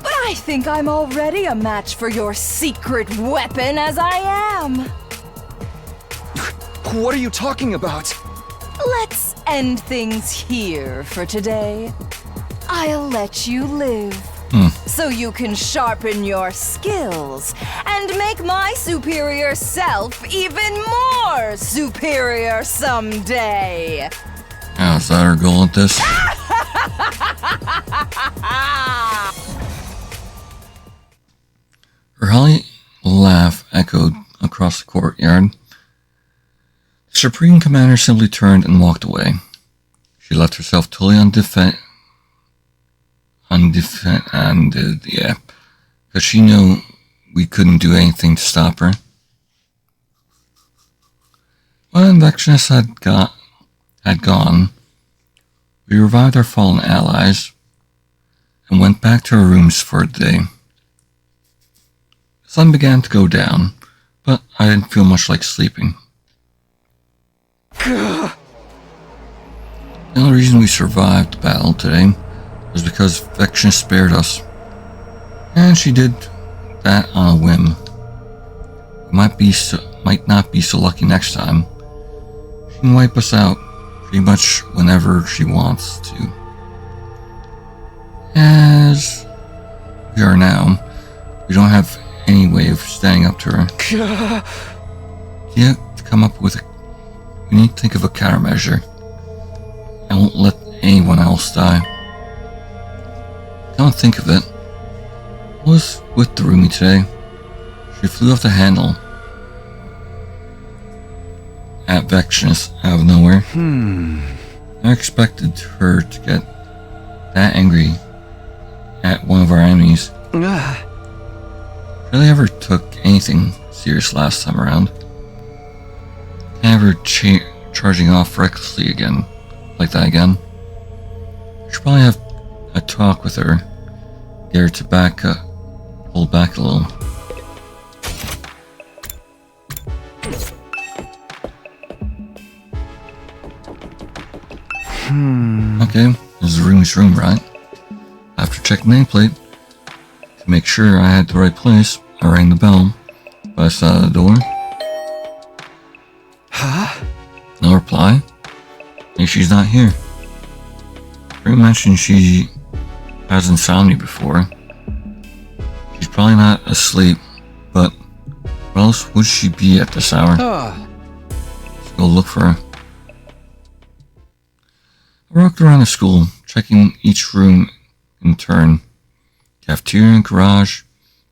But I think I'm already a match for your secret weapon as I am. What are you talking about? Let's end things here for today. I'll let you live. So you can sharpen your skills and make my superior self even more superior someday. Oh, is that our goal at this? Her holly laugh echoed across the courtyard. The Supreme Commander simply turned and walked away. She left herself totally undefended, yeah, because she knew we couldn't do anything to stop her. When Vectionist had gone, we revived our fallen allies and went back to our rooms for the day. The sun began to go down, but I didn't feel much like sleeping. The only reason we survived the battle today was because Vectionist spared us And she did that on a whim. Might not be so lucky next time. She can wipe us out pretty much whenever she wants to. As we are now, we don't have any way of standing up to her. Yet to come up with we need to think of a countermeasure. I won't let anyone else die. Come to think of it, I was with Darumi today. She flew off the handle at Vexnus out of nowhere. I expected her to get that angry at one of our enemies. Really ever took anything serious last time around. Can't have her charging off recklessly again, like that again. Should probably have a talk with her, get her to hold back a little. Okay, this is Rumi's room, right? After checking the nameplate, to make sure I had the right place, I rang the bell by the side of the door. Huh? No reply. Maybe she's not here. Rumi mentioned she has insomnia before. She's probably not asleep, but where else would she be at this hour? Let's go look for her. I walked around the school, checking each room in turn. Cafeteria, garage,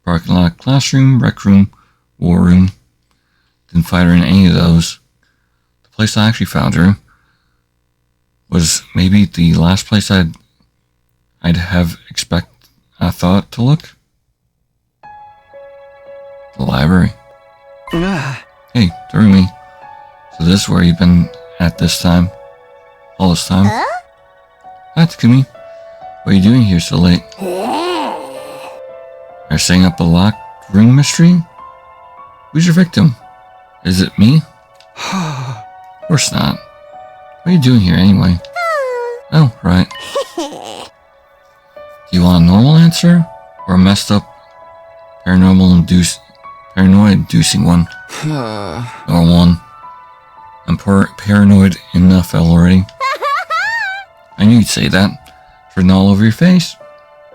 parking lot, classroom, rec room, war room. Didn't find her in any of those. The place I actually found her was maybe the last place I'd thought to look. The library. Hey, Darumi. So this is where you've been at this time? All this time? Hi, Takumi. What are you doing here so late? Are you setting up a locked room mystery? Who's your victim? Is it me? Of course not. What are you doing here anyway? Oh, right. Do you want a normal answer? Or a messed up, paranoid-inducing one? Normal one. I'm paranoid enough already. I knew you'd say that. It's written all over your face.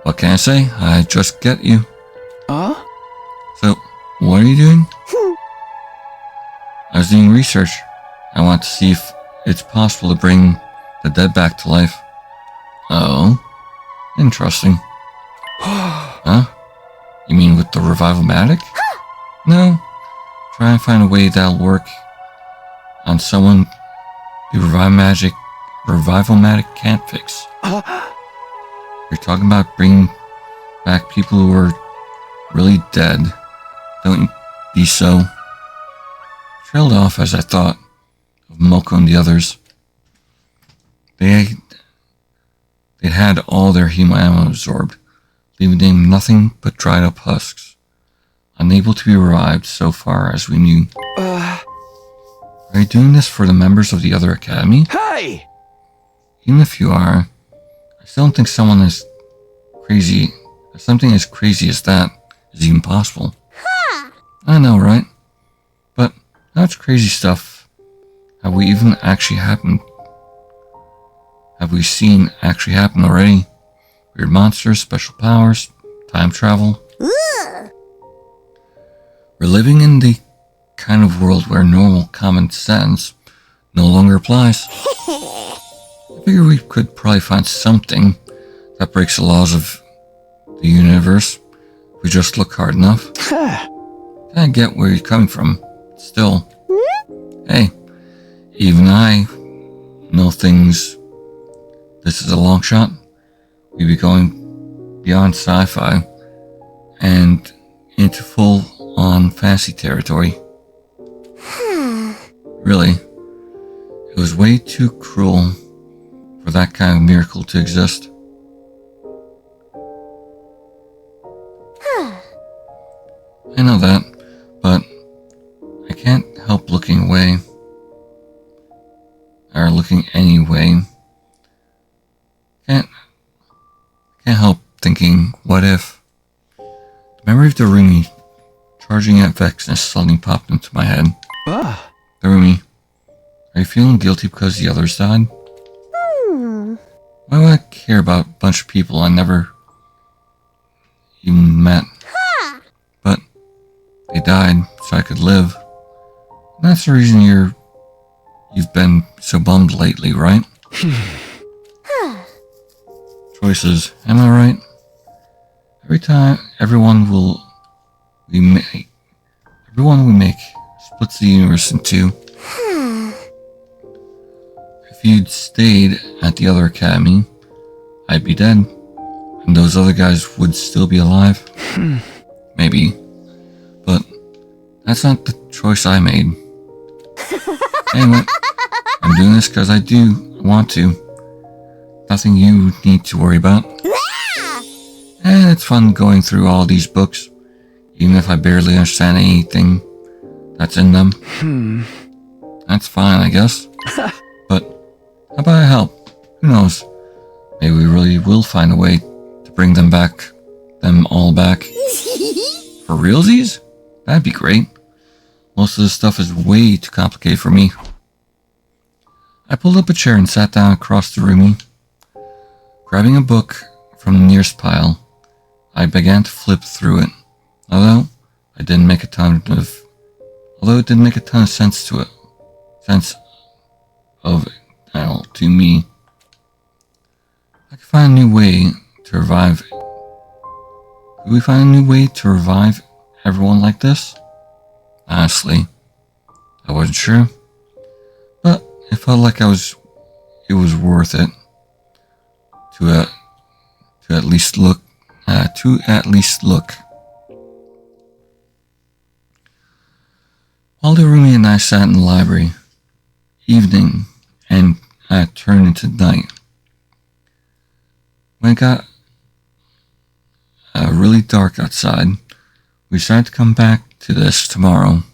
What can I say? I just get you. So, what are you doing? I was doing research. I want to see if it's possible to bring the dead back to life. Oh? Interesting. Huh? You mean with the Revival-matic? No. Try and find a way that'll work on someone the Revival-matic can't fix. You're talking about bringing back people who are really dead. Don't be so. Trailed off as I thought of Moko and the others. They'd had all their hemo absorbed, leaving them nothing but dried up husks, unable to be revived so far as we knew. Are you doing this for the members of the other academy? Hey! Even if you are, I still don't think something as crazy as that is even possible. I know, right? But that's crazy stuff. Have we seen actually happen already? Weird monsters, special powers, time travel. We're living in the kind of world where normal common sense no longer applies. I figure we could probably find something that breaks the laws of the universe if we just look hard enough. I get where you're coming from. Still, hey, even I know things. This is a long shot. We'd be going beyond sci-fi and into full-on fantasy territory. Really, it was way too cruel for that kind of miracle to exist. I know that, but I can't help looking away. Or looking anyway. Can't help thinking, what if? memory of the Rumi charging at Vexness suddenly popped into my head. The Rumi, are you feeling guilty because the others died? Why would I care about a bunch of people I never even met? But they died so I could live. And that's the reason you've been so bummed lately, right? Choices, am I right? Everyone we make splits the universe in two. If you'd stayed at the other academy, I'd be dead, and those other guys would still be alive. Maybe, but that's not the choice I made. Anyway, I'm doing this because I want to. Nothing you need to worry about. And it's fun going through all these books, even if I barely understand anything that's in them. That's fine, I guess. But how about I help? Who knows? Maybe we really will find a way to bring them all back. For realsies? That'd be great. Most of this stuff is way too complicated for me. I pulled up a chair and sat down across the room. Grabbing a book from the nearest pile, I began to flip through it. Although it didn't make a ton of sense to me. I could find a new way to revive. Could we find a new way to revive everyone like this? Honestly, I wasn't sure, but it felt like it was worth it to at least look. While the Rumi and I sat in the library, evening and turned into night. When it got really dark outside, we decided to come back to this tomorrow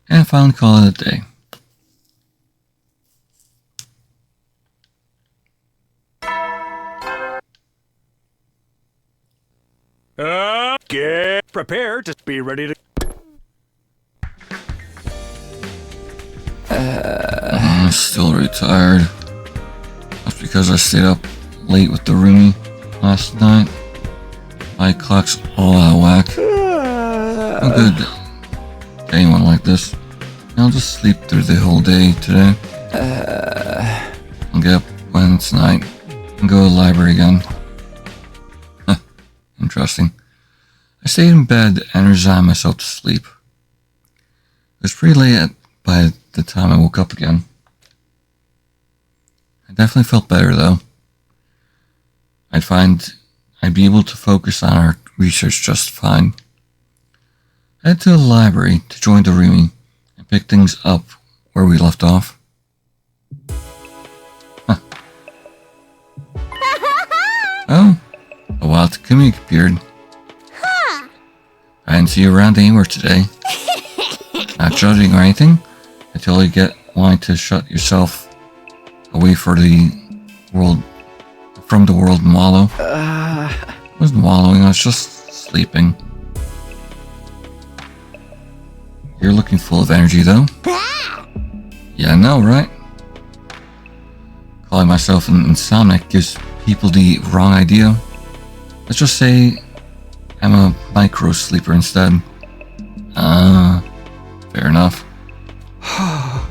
and finally call it a day. Get prepared to be ready to... I'm still really tired. That's because I stayed up late with the Rumi last night. My clock's all out of whack. No good to anyone like this. I'll just sleep through the whole day today. I'll get up when it's night and go to the library again. Interesting. I stayed in bed and resigned myself to sleep. It was pretty late by the time I woke up again. I definitely felt better though. I'd be able to focus on our research just fine. I headed to the library to join the Rumi and pick things up where we left off. Oh, a wild Takumi appeared. I didn't see you around anywhere today. Not judging or anything. I totally get wanting to shut yourself away from the world and wallow. I wasn't wallowing, I was just sleeping. You're looking full of energy though. Yeah, I know, right? Calling myself an insomniac gives people the wrong idea. Let's just say I'm a micro sleeper instead. Fair enough. I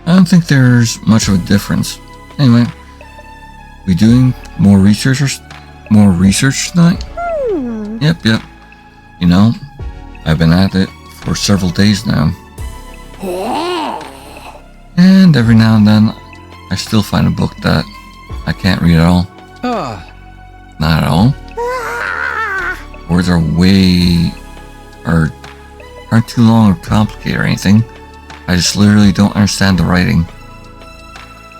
don't think there's much of a difference. Anyway, we doing more research tonight? Yep. You know, I've been at it for several days now. And every now and then, I still find a book that I can't read at all. Not at all. Words aren't too long or complicated or anything. I just literally don't understand the writing.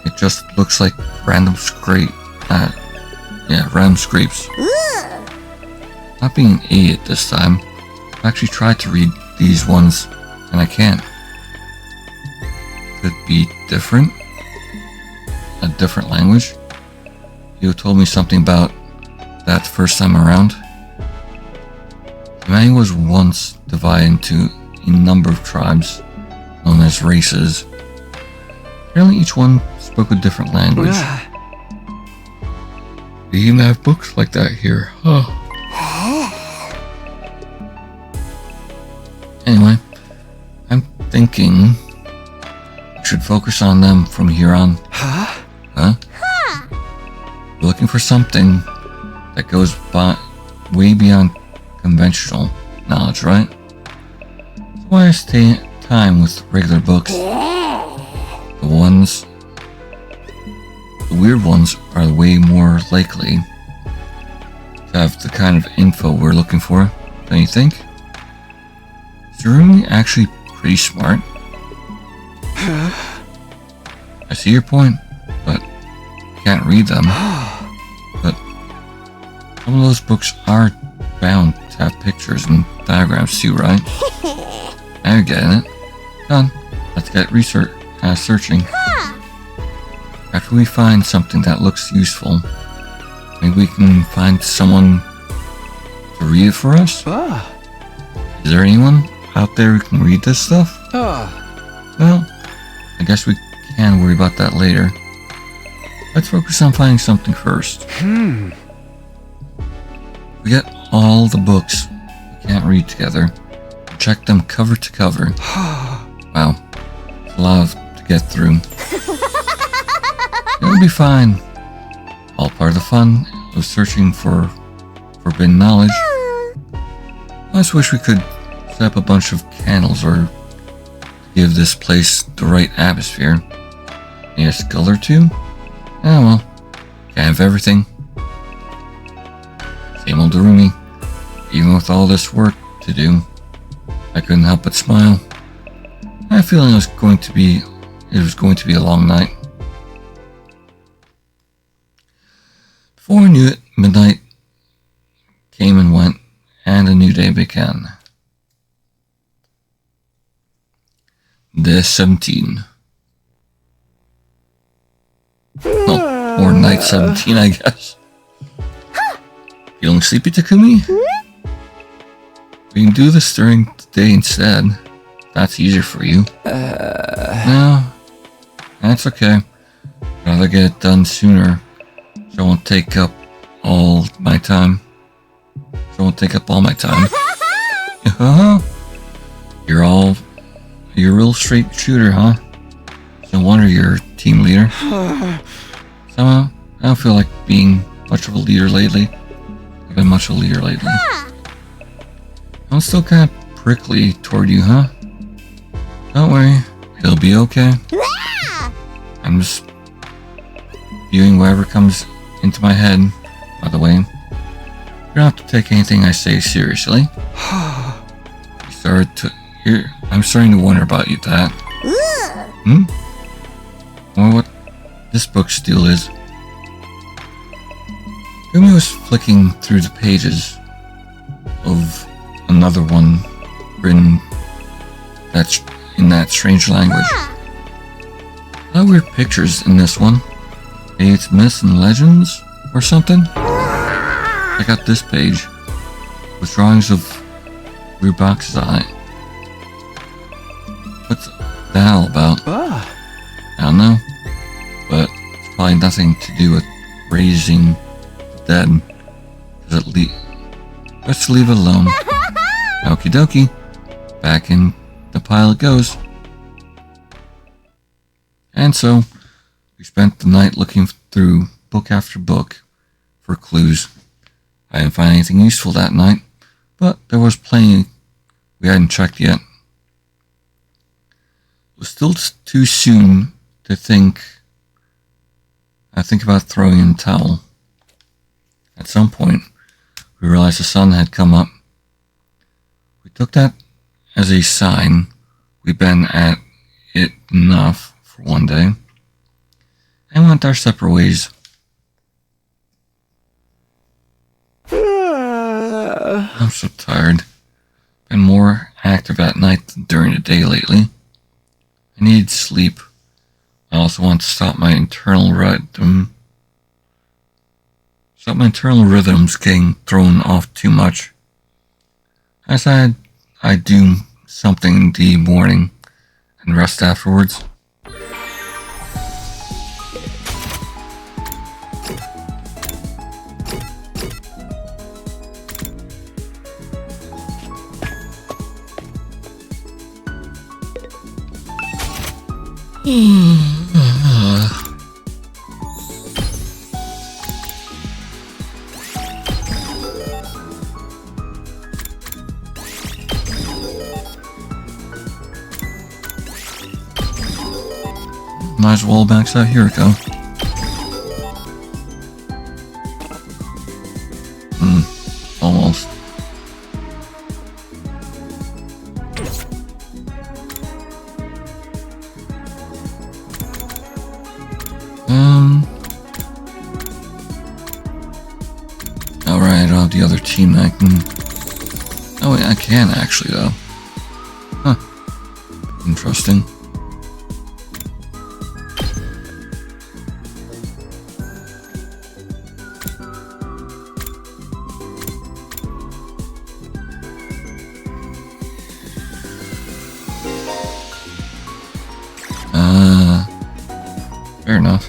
It just looks like random scrapes. Not being an idiot this time. I've actually tried to read these ones, and I can't. Could be different? A different language? You told me something about that the first time around. Humanity was once divided into a number of tribes, known as races. Apparently each one spoke a different language. They even have books like that here. Oh. Anyway, I'm thinking we should focus on them from here on. Huh? We're looking for something that goes way beyond conventional knowledge, right? So why stay time with regular books? The weird ones are way more likely to have the kind of info we're looking for, don't you think? Zerumi actually pretty smart. I see your point, but I can't read them. But some of those books are bound to have pictures and diagrams too, right? Now you're getting it. Come on, let's get searching. After we find something that looks useful, maybe we can find someone to read it for us? Is there anyone out there who can read this stuff? Well, I guess we can worry about that later. Let's focus on finding something first. We get all the books we can't read together. Check them cover to cover. Wow, it's a lot to get through. It'll be fine. All part of the fun of searching for forbidden knowledge. I just wish we could set up a bunch of candles or give this place the right atmosphere. Maybe a skull or two? Oh well, can't have everything. Same old Zerumi. Even with all this work to do, I couldn't help but smile. I had a feeling it was going to be a long night. Before I knew it, midnight came and went, and a new day began. Day 17. Oh, or night 17, I guess. Feeling sleepy, Takumi? We can do this during the day instead. That's easier for you. No, that's okay. I'd rather get it done sooner, so I won't take up all my time. You're a real straight shooter, huh? No wonder you're team leader. Somehow, I don't feel like being much of a leader lately. I've been much of a leader lately. I'm still kind of prickly toward you, huh? Don't worry, it'll be okay. I'm just viewing whatever comes into my head, by the way. You don't have to take anything I say seriously. I'm starting to wonder about you, Tat. Or what this book's deal is. Yumi was flicking through the pages of another one written in that strange language. A lot of weird pictures in this one. Maybe it's myths and legends or something. Check out this page with drawings of weird boxes on it. What's that all about? I don't know, but it's probably nothing to do with raising the dead. Let's leave it alone. Okie dokie. Back in the pile it goes. And so, we spent the night looking through book after book for clues. I didn't find anything useful that night, but there was plenty we hadn't checked yet. It was still too soon to think about throwing in the towel. At some point, we realized the sun had come up. We took that as a sign we'd been at it enough for one day, and went our separate ways. I'm so tired. Been more active at night than during the day lately. I needed sleep. I also want to stop my internal rhythms getting thrown off too much. I said I'd do something in the morning and rest afterwards. Might as well max out Huriko. Almost. Alright, I'll have the other team that I can... Oh wait, I can actually though. Huh. Interesting. Fair enough.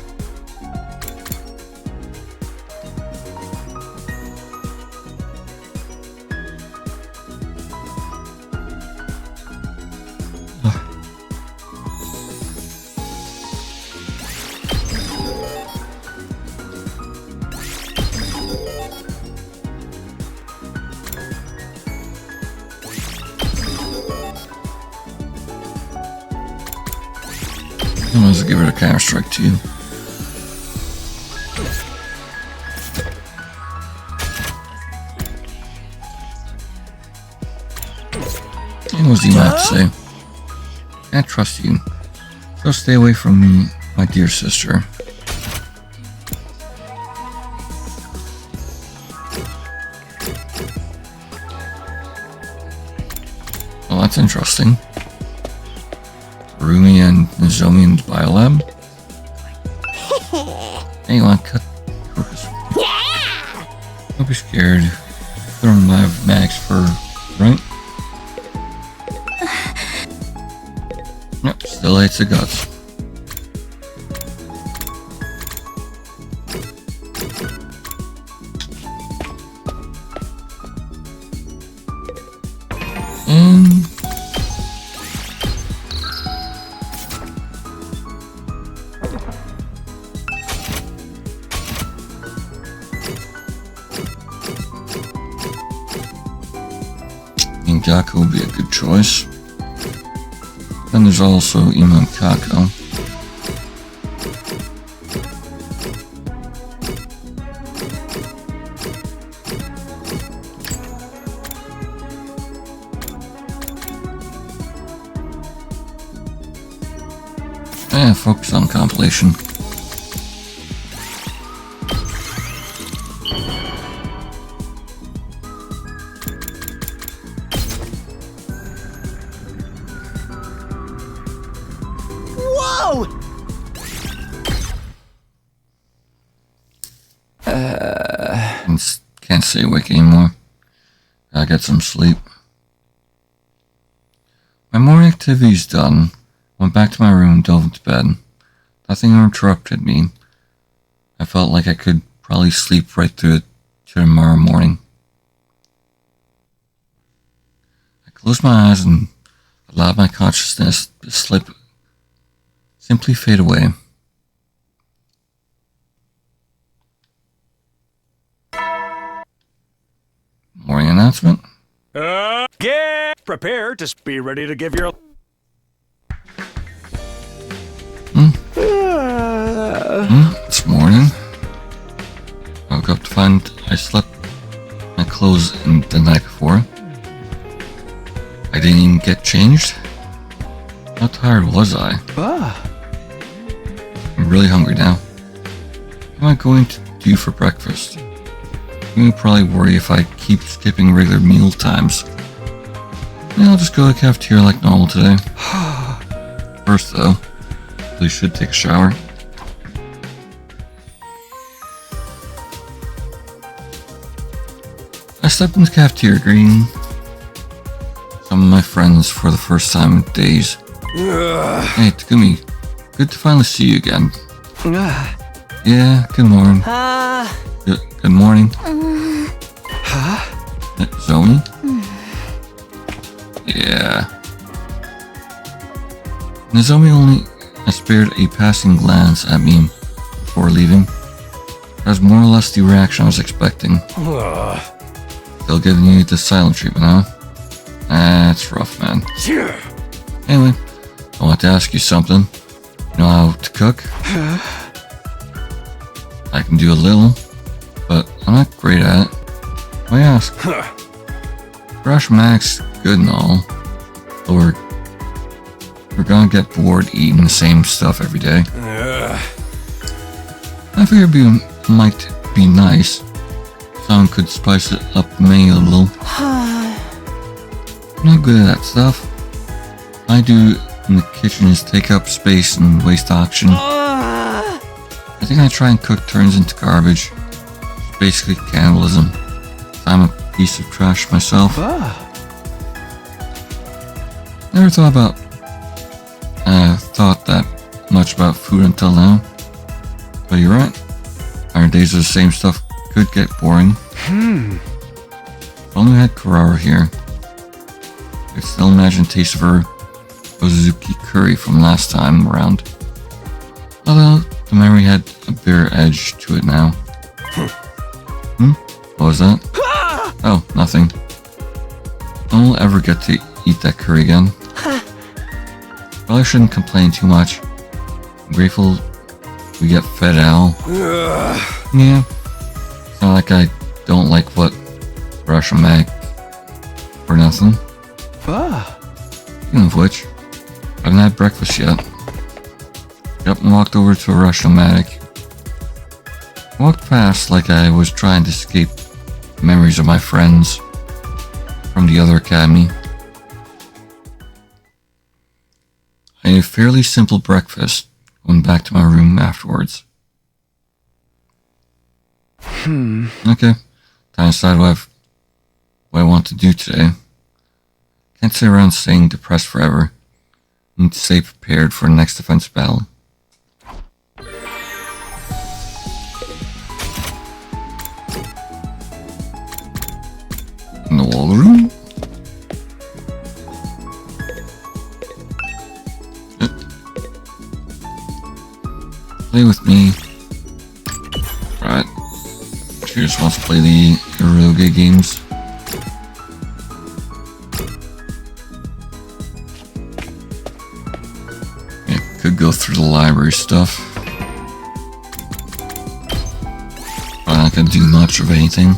I might as well give it a counter strike too. And what do you have to say? I trust you. So stay away from me, my dear sister. Well, that's interesting. Rumi and Nozomi in the biolab. Hey, you want to cut? Don't be scared. Put on my max for right. Yep, still hates the guts. Gaku would be a good choice. Then there's also Ima and Kako. Focus on compilation. Can't stay awake anymore. Gotta get some sleep. My morning activity's done. Went back to my room and dove into bed. Nothing interrupted me. I felt like I could probably sleep right through it to tomorrow morning. I closed my eyes and allowed my consciousness to simply fade away. Morning announcement. Get prepared to be ready to give your... This morning, I woke up to find I slept my clothes in the night before. I didn't even get changed. How tired was I? I'm really hungry now. What am I going to do for breakfast? I'm going to probably worry if I keep skipping regular meal times. Yeah, I'll just go to the cafeteria like normal today. First though, I should take a shower. I stepped in the cafeteria greeting. some of my friends for the first time in days. Hey, Takumi. Good to finally see you again. Yeah, good morning. Good morning. Zoe? Yeah. Nozomi only spared a passing glance at me before leaving. That was more or less the reaction I was expecting. Still giving you the silent treatment, huh? That's rough, man. Anyway, I want to ask you something. You know how to cook? I can do a little, but I'm not great at it. Why ask? Rashomac's good and all, but we're gonna get bored eating the same stuff every day. I figured it might be nice. Someone could spice it up the menu a little. I'm not good at that stuff. All I do in the kitchen is take up space and waste oxygen. Everything I try and cook turns into garbage. It's basically cannibalism. I'm a piece of trash myself. Never thought that much about food until now. But you're right. Our days of the same stuff could get boring. If only we had Kurara here. I could still imagine the taste of her Ozuki curry from last time around. Although the memory had a bitter edge to it now. What was that? Oh, nothing. I won't ever get to eat that curry again. Probably shouldn't complain too much. I'm grateful we get fed Al. Yeah. It's not like I don't like what Rashomac or nothing. Speaking of which, I haven't had breakfast yet. Yep, and walked over to a Rashomatic. Walked past like I was trying to escape memories of my friends from the other academy. I ate a fairly simple breakfast. Went back to my room afterwards. Okay, time to decide what I want to do today. Can't sit around staying depressed forever. Need to stay prepared for the next defense battle. In the wall room? Play with me. Right. She just wants to play the Eroge games. Yeah, could go through the library stuff. Probably not gonna do much of anything.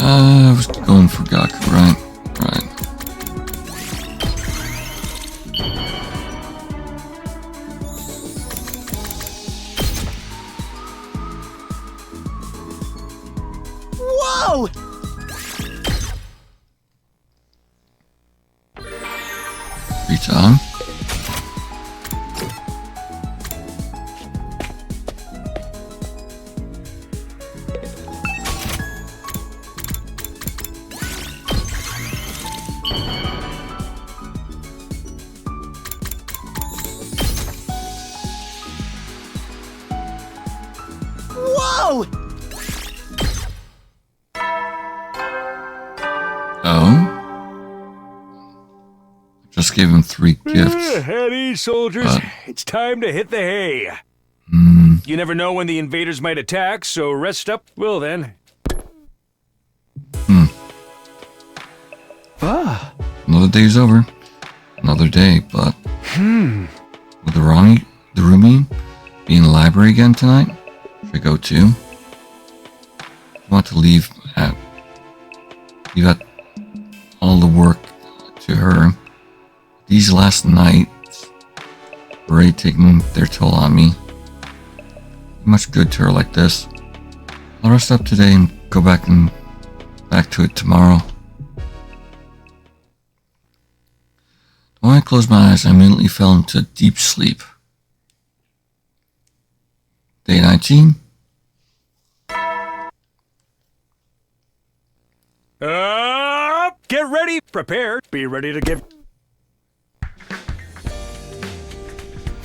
I was going for Gaku, right? Right. Whoa! Free time. Whoa! Oh? Just gave him 3 gifts. At ease, soldiers. But It's time to hit the hay. You never know when the invaders might attack, so rest up. Well then. Another day's over. Another day, but with the Rumi be in the library again tonight? Should I go too? I want to leave at all the work to her. These last nights were already taking their toll on me. Much good to her like this. I'll rest up today and go back to it tomorrow. When I closed my eyes, I immediately fell into deep sleep. Day 19. Get ready, prepare, be ready to give.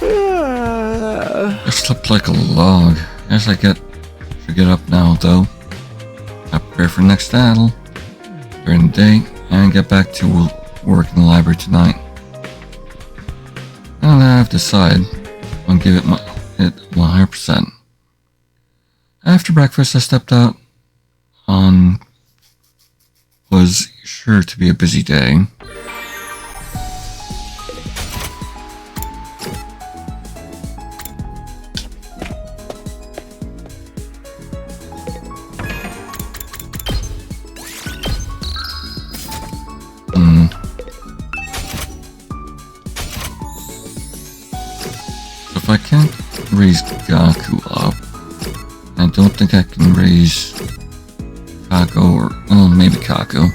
I slept like a log. Guess I should get up now though. I prepare for next battle during the day and get back to work in the library tonight. Now that I've decided, I'm gonna give it 100%. After breakfast, I stepped out on was sure to be a busy day. If I can't raise Gaku up, I don't think I can raise Kako or, well, maybe Kako.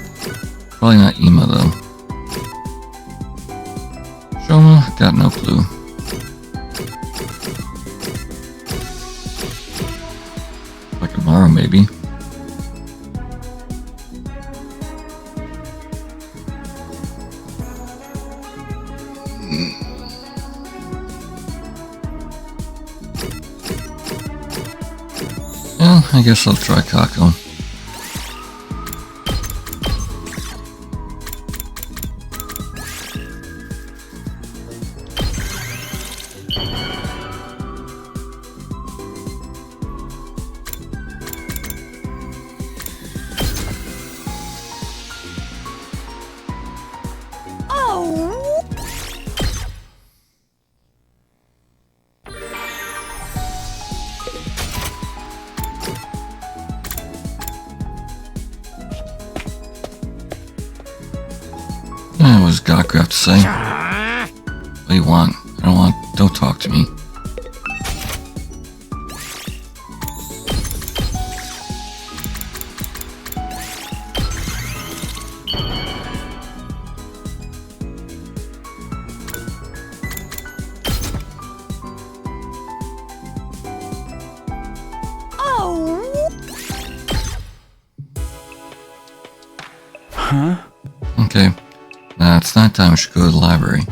Probably not Ima though. Shoma, got no clue. Like tomorrow, maybe. Well, I guess I'll try Kako. What does Gaku have to say? What do you want? Don't talk to me. Huh? Okay. Now it's night time, we should go to the library.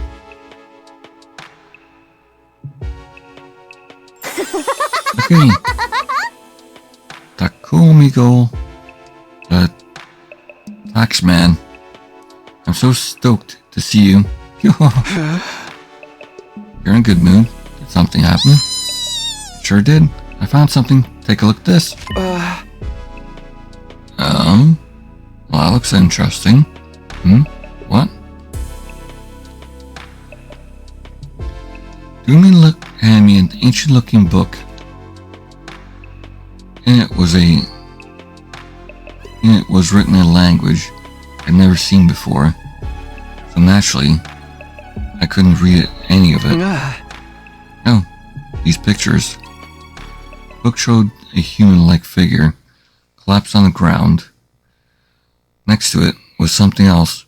Okay. Takumigo, the taxman. I'm so stoked to see you. You're in a good mood. Did something happen? Sure did. I found something. Take a look at this. Well, that looks interesting. What? Gumi handed me an ancient-looking book. And it was written in a language I'd never seen before. So naturally, I couldn't read any of it. Oh, these pictures. The book showed a human-like figure collapsed on the ground. Next to it was something else.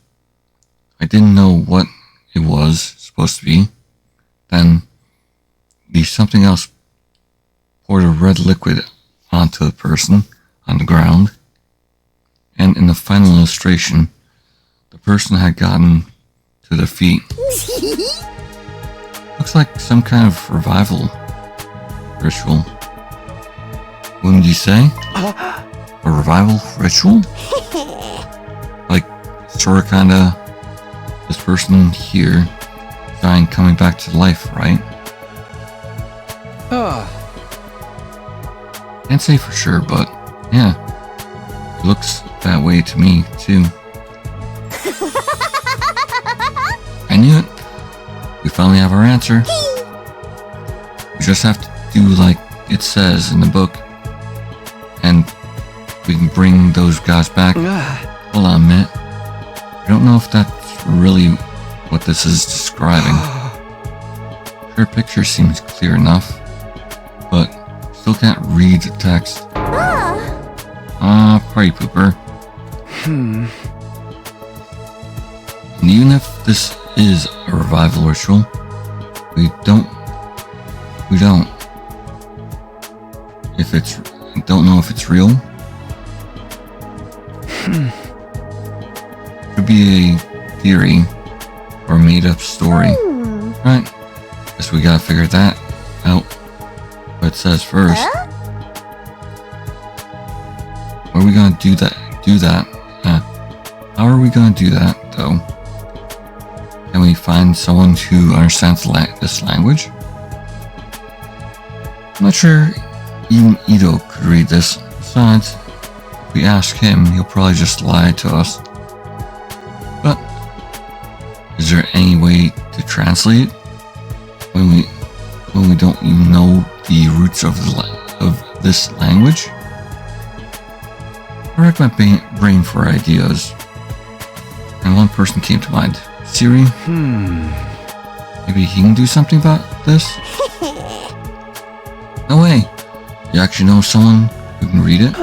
I didn't know what it was supposed to be. Then, the something else poured a red liquid onto the person on the ground. And in the final illustration, the person had gotten to their feet. Looks like some kind of revival ritual. Wouldn't you say? A revival ritual? Like, sort of kinda, this person here dying, coming back to life, right? Can't say for sure, but yeah, it looks that way to me too. I knew it. We finally have our answer. We just have to do like it says in the book, and we can bring those guys back. Hold on a minute. I don't know if that's really what this is describing. Her picture seems clear enough, but still can't read the text. Party pooper. And even if this is a revival ritual, we don't if it's, don't know if it's real. Could be a theory or a made-up story. Right? Guess we gotta figure that out. What it says first. Are we gonna do that? How are we gonna do that, though? Can we find someone who understands this language? I'm not sure even Ito could read this. Besides, if we ask him, he'll probably just lie to us. But is there any way to translate when we don't even know the roots of this language? I racked my brain for ideas, and one person came to mind. Siri? Maybe he can do something about this? No way! You actually know someone who can read it?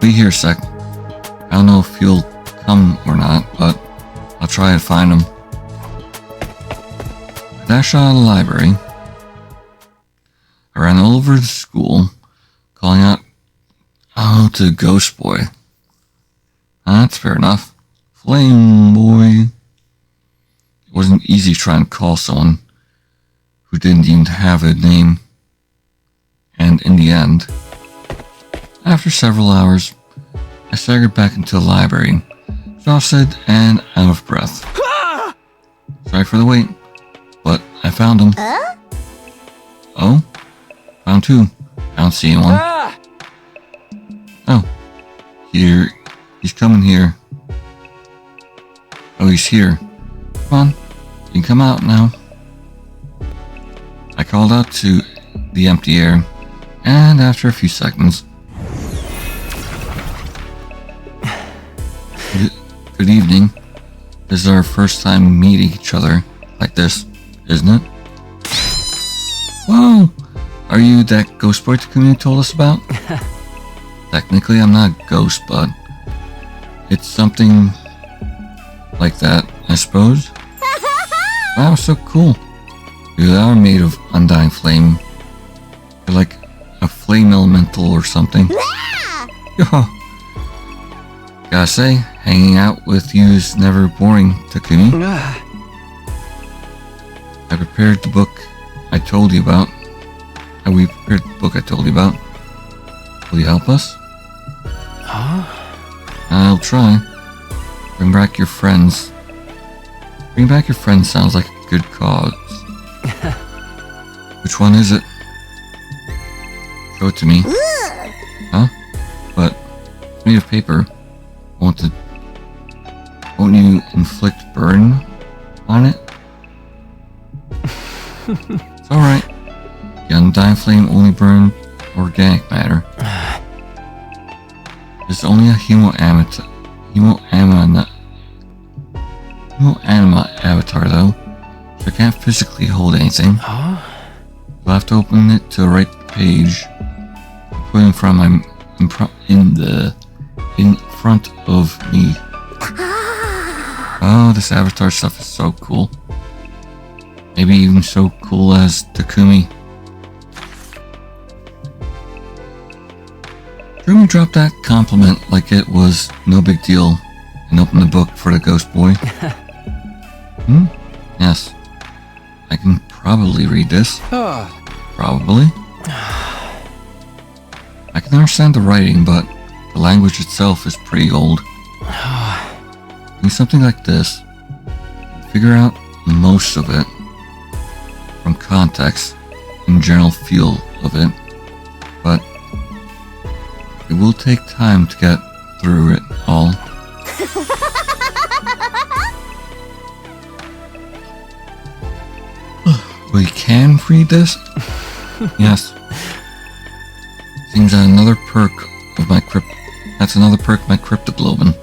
Be here a sec. I don't know if he'll come or not, but I'll try and find him. I dashed out of the library. I ran all over the school, calling out, "Oh, to Ghost Boy." That's fair enough. Flame Boy. It wasn't easy trying to call someone who didn't even have a name. And in the end, after several hours, I staggered back into the library, exhausted and out of breath. Sorry for the wait, but I found him. Oh? Found two. I don't see anyone. Oh. Here. He's coming here. Oh, he's here. Come on. You can come out now. I called out to the empty air, and after a few seconds... Good evening. This is our first time meeting each other like this, isn't it? Whoa! Are you that ghost boy Takumi told us about? Technically, I'm not a ghost, but it's something like that, I suppose. Wow, so cool. You are made of undying flame. You're like a flame elemental or something. Gotta say, hanging out with you is never boring, Takumi. I prepared the book I told you about. We prepared the book I told you about. Will you help us? I'll try. Bring back your friends. Bring back your friends sounds like a good cause. Which one is it? Show it to me. Huh? But it's made of paper. Won't you inflict burn on it? It's alright. The undying flame only burns organic matter. It's only a hemoanima avatar though, so I can't physically hold anything. I'll have to open it to the right page. Put it in front of me. Oh, this avatar stuff is so cool. Maybe even so cool as Takumi. Takumi dropped that compliment like it was no big deal and opened the book for the ghost boy. Yes. I can probably read this. Probably. I can understand the writing, but the language itself is pretty old. In something like this, figure out most of it from context and general feel of it, but it will take time to get through it all. We can read this? Yes. Seems that another perk of my that's another perk of my cryptoglobin.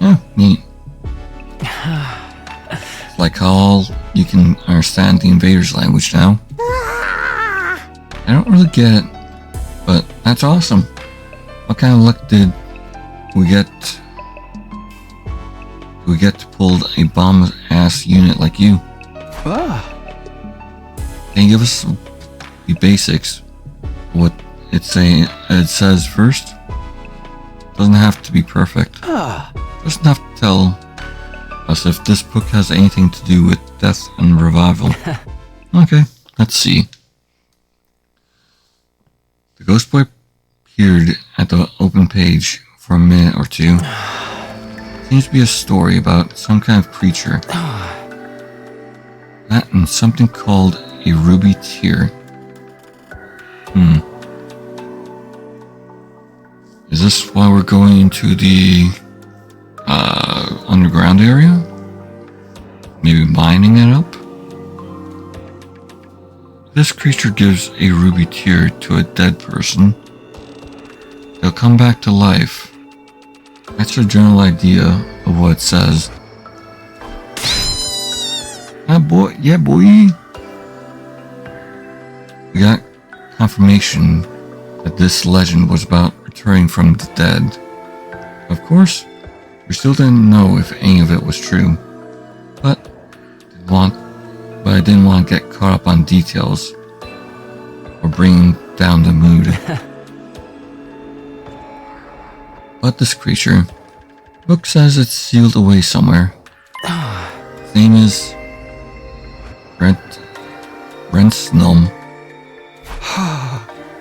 Yeah, neat. It's like how you can understand the invaders' language now. I don't really get it, but that's awesome. What kind of luck did we get? We get to pull a bomb-ass unit like you. Can you give us the basics of what it says first. Doesn't have to be perfect. Doesn't have to tell us if this book has anything to do with death and revival. Okay, let's see. The ghost boy appeared at the open page for a minute or two. Seems to be a story about some kind of creature. That and something called a ruby tear. Is this why we're going into the underground area? Maybe mining it up? This creature gives a ruby tear to a dead person. They'll come back to life. That's your general idea of what it says. Ah, boy, yeah, boy. We got confirmation that this legend was about returning from the dead. Of course, we still didn't know if any of it was true, but I didn't want to get caught up on details or bring down the mood. But this creature, the book says it's sealed away somewhere. His name is Rensnum.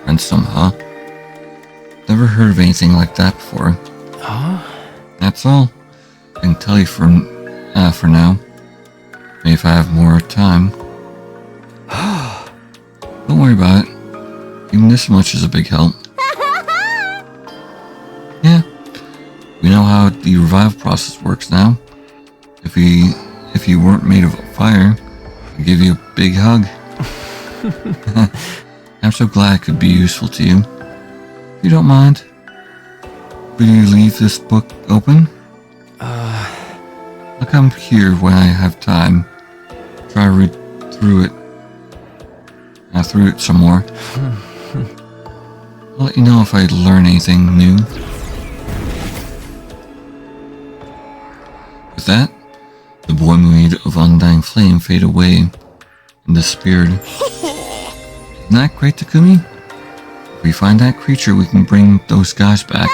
Rensnum, huh? Never heard of anything like that before. That's all I can tell you for now. Maybe if I have more time. Don't worry about it. Even this much is a big help. Yeah, we know how the revival process works now. If you weren't made of fire, I'd give you a big hug. I'm so glad it could be useful to you. If you don't mind, will you leave this book open? I'll come here when I have time. Try to read through it. Through it some more. I'll let you know if I learn anything new. With that, the boy made of undying flame fade away and disappeared. Isn't that great, Takumi? If we find that creature, we can bring those guys back.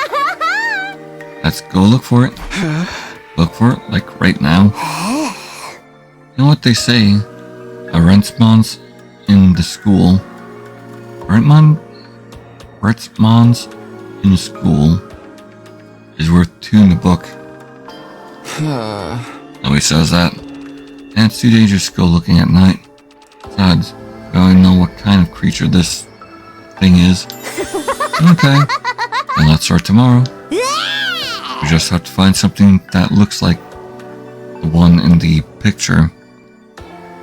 Let's go look for it. Look for it, like right now. You know what they say? A Rentsmons in the school. Rentsmons in the school is worth 2 in the book. Nobody says that. And it's too dangerous to go looking at night. Besides, we don't know what kind of creature this thing is. Okay, then let's start tomorrow. We just have to find something that looks like the one in the picture.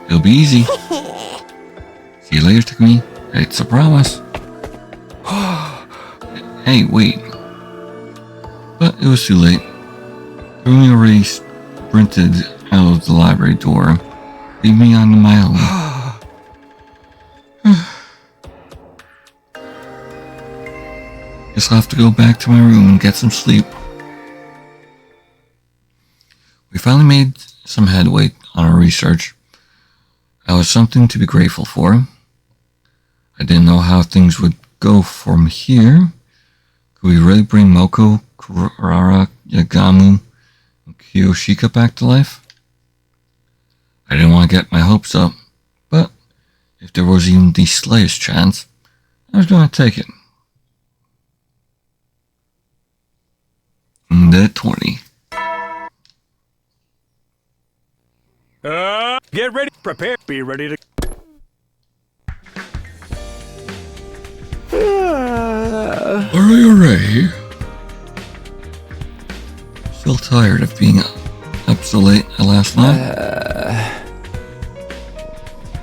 It'll be easy. See you later, Takumi. It's a promise. Hey, wait. But it was too late. Takumi already sprinted out of the library door, leaving me on my own. Guess I'll have to go back to my room and get some sleep. We finally made some headway on our research. That was something to be grateful for. I didn't know how things would go from here. Could we really bring Moko, Kurara, Yagamu, and Kiyoshika back to life? I didn't want to get my hopes up, but if there was even the slightest chance, I was going to take it. Net 20. Get ready, prepare, be ready to... Hooray. Still tired of being up so late last night.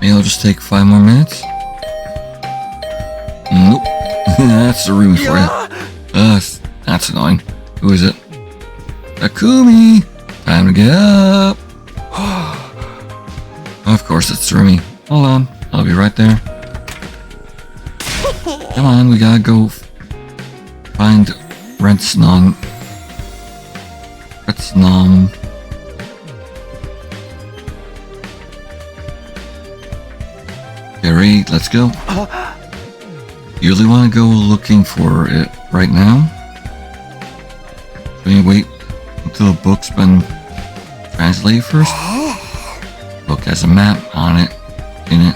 Maybe I'll just take 5 more minutes. Nope. That's the room for you. That's annoying. Who is it? Takumi! Time to get up! Of course it's Rumi. Hold on, I'll be right there. Come on, we gotta go find Rensnum. Get ready, let's go. You really want to go looking for it right now? Should we wait until the book's been translated first? Book has a map on it, in it.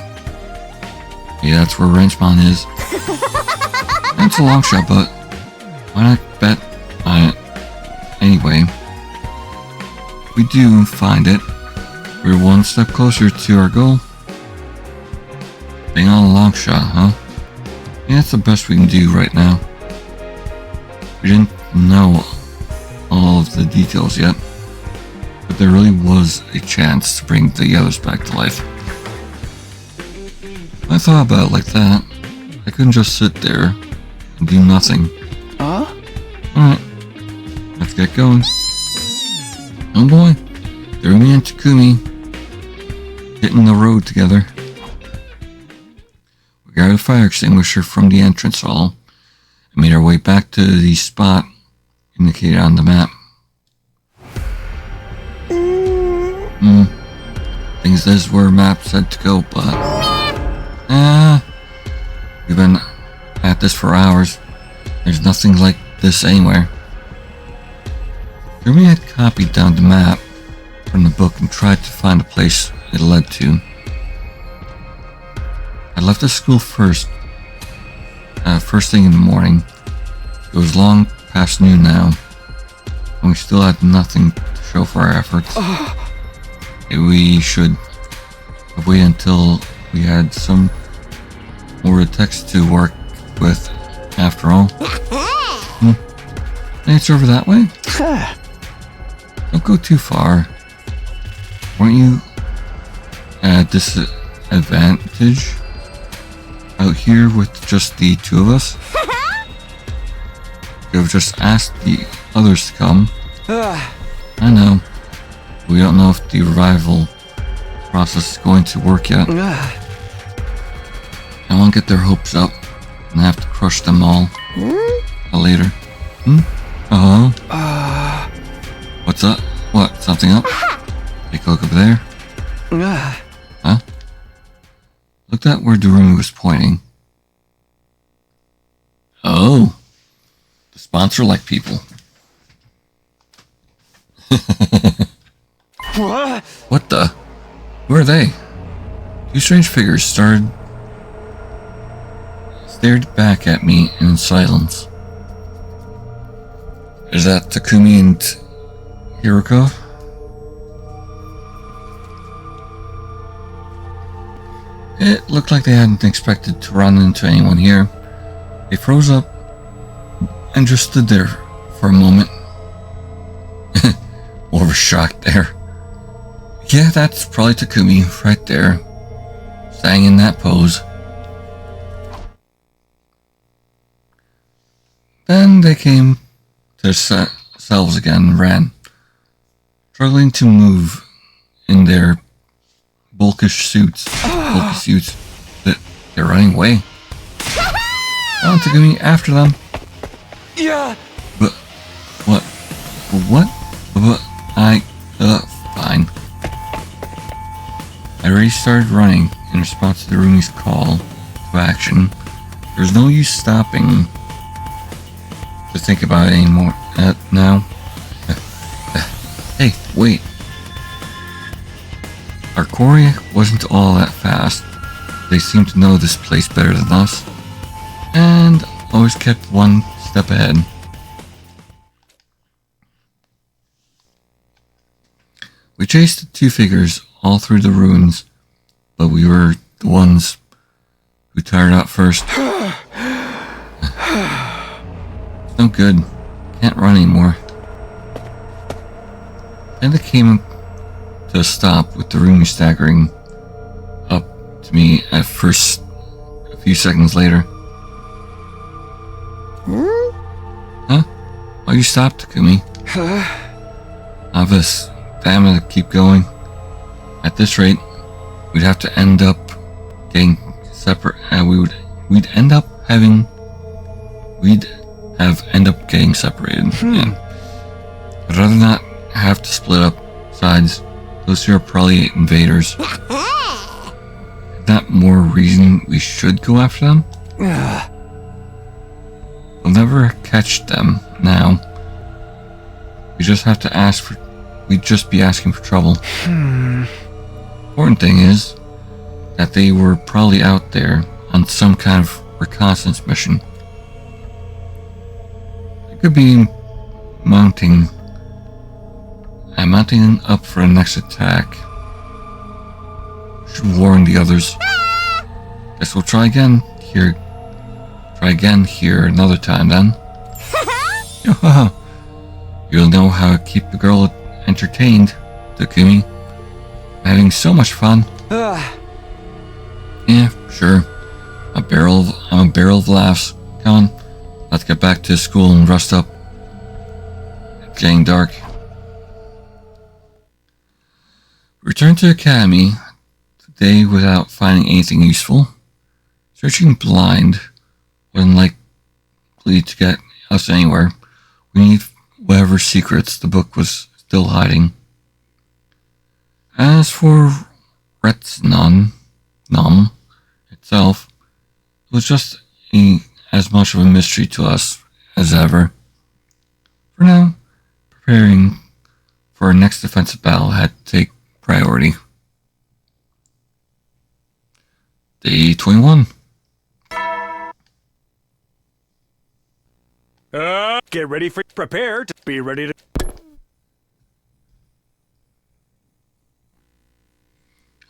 Yeah, that's where Wrenchmon is. And it's a long shot, but why not bet on it? Anyway, if we do find it, we're one step closer to our goal. Being on a long shot, huh? Yeah, that's the best we can do right now. We didn't know all of the details yet, but there really was a chance to bring the others back to life. When I thought about it like that, I couldn't just sit there and do nothing. Alright, let's get going. Oh boy, Darumi and Takumi hitting the road together. We got a fire extinguisher from the entrance hall and made our way back to the spot indicated on the map. Things this is where map said to go, but we've been at this for hours. There's nothing like this anywhere. Darumi had copied down the map from the book and tried to find a place it led to. I left the school first thing in the morning. It was long past noon now, and we still had nothing to show for our efforts. Maybe we should have waited until we had some more text to work with, after all. Hey, it's over that way? Don't go too far. Weren't you at a disadvantage out here with just the two of us? You have just asked the others to come. I know. We don't know if the revival process is going to work yet. I won't get their hopes up and have to crush them all later. What's up? What? Something up? Take a look over there. Huh? Looked at where Darumi was pointing. Oh. The sponsor-like people. What the? Who are they? Two strange figures stared back at me in silence. Is that Takumi and Hiroko? It looked like they hadn't expected to run into anyone here. They froze up and just stood there for a moment. More of a shock there. Yeah, that's probably Takumi right there, staying in that pose. Then they came to themselves again and ran, struggling to move in their bulkish suits. They're running away. On Takumi after them. Yeah. But what? Fine. I already started running in response to Darumi's call to action. There's no use stopping to think about it anymore now. Hey, wait. Our quarry wasn't all that fast. They seemed to know this place better than us, and always kept one step ahead. We chased the two figures all through the ruins, but we were the ones who tired out first. It's no good. Can't run anymore. And it came to a stop with Darumi staggering up to me at first a few seconds later. Huh? Why you stopped, Takumi? Obvious. Damn it, keep going. At this rate, we'd have to end up getting separate, and we'd end up getting separated. Yeah. I'd rather not have to split up sides. Those two are probably invaders. Is that more reason we should go after them? We'll never catch them now. We just have to ask for... We'd just be asking for trouble. Important thing is that they were probably out there on some kind of reconnaissance mission. They could be mounting up for the next attack. Should warn the others. Guess we'll try again here. Try again here another time then. You'll know how to keep the girl entertained, Takumi. Having so much fun. Yeah, sure. I'm a barrel of laughs. Come on, let's get back to school and rest up. It's getting dark. Return to the academy today without finding anything useful. Searching blind wasn't likely to get us anywhere. We need whatever secrets the book was still hiding. As for Retznum itself, it was just as much of a mystery to us as ever. For now, preparing for our next defensive battle had to take priority. Day 21. Get ready for prepare to be ready to.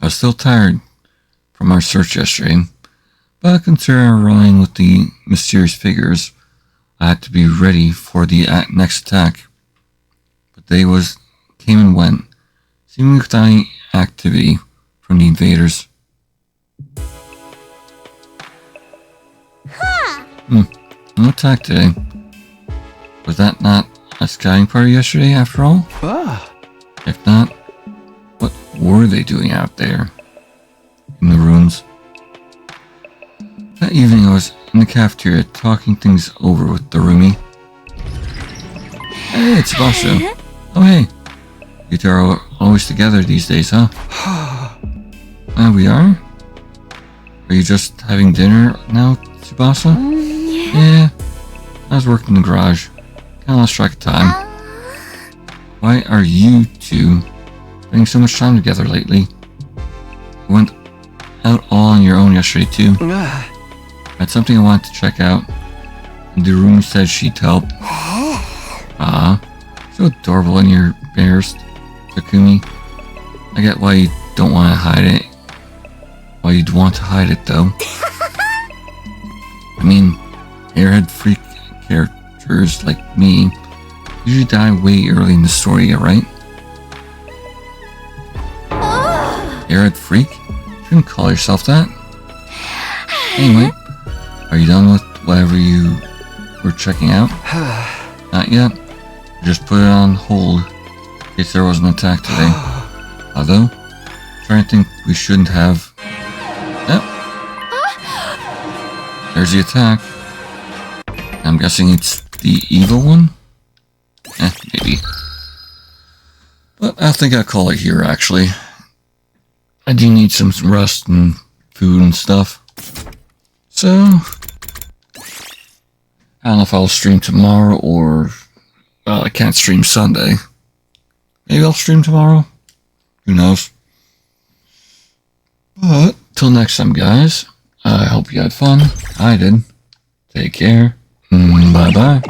I was still tired from our search yesterday, but considering running with the mysterious figures, I had to be ready for the next attack. But they came and went, seemingly without any activity from the invaders. No attack today. Was that not a scouting party yesterday after all? If not, what were they doing out there in the ruins? That evening I was in the cafeteria talking things over with Darumi. Hey, it's Basha. Oh hey, you two are always together these days, huh? We are? Are you just having dinner now, Tsubasa? Yeah, I was working in the garage. Kinda lost track of time. Why are you two spending so much time together lately? You went out all on your own yesterday too. I had something I wanted to check out, and Darumi said she'd help. So adorable and you're embarrassed, Takumi. I get why you don't want to hide it. Why you'd want to hide it though. I mean, airhead freak characters like me usually die way early in the story, right? Airhead freak? You shouldn't call yourself that. Anyway, are you done with whatever you were checking out? Not yet. I just put it on hold in case there was an attack today. Although, I'm trying to think we shouldn't have. Yep. There's the attack. I'm guessing it's the evil one? Maybe. But I think I'll call it here, actually. I do need some rest and food and stuff. So, I don't know if I'll stream tomorrow or... Well, I can't stream Sunday. Maybe I'll stream tomorrow? Who knows? But, till next time, guys. I hope you had fun. I did. Take care. Bye-bye.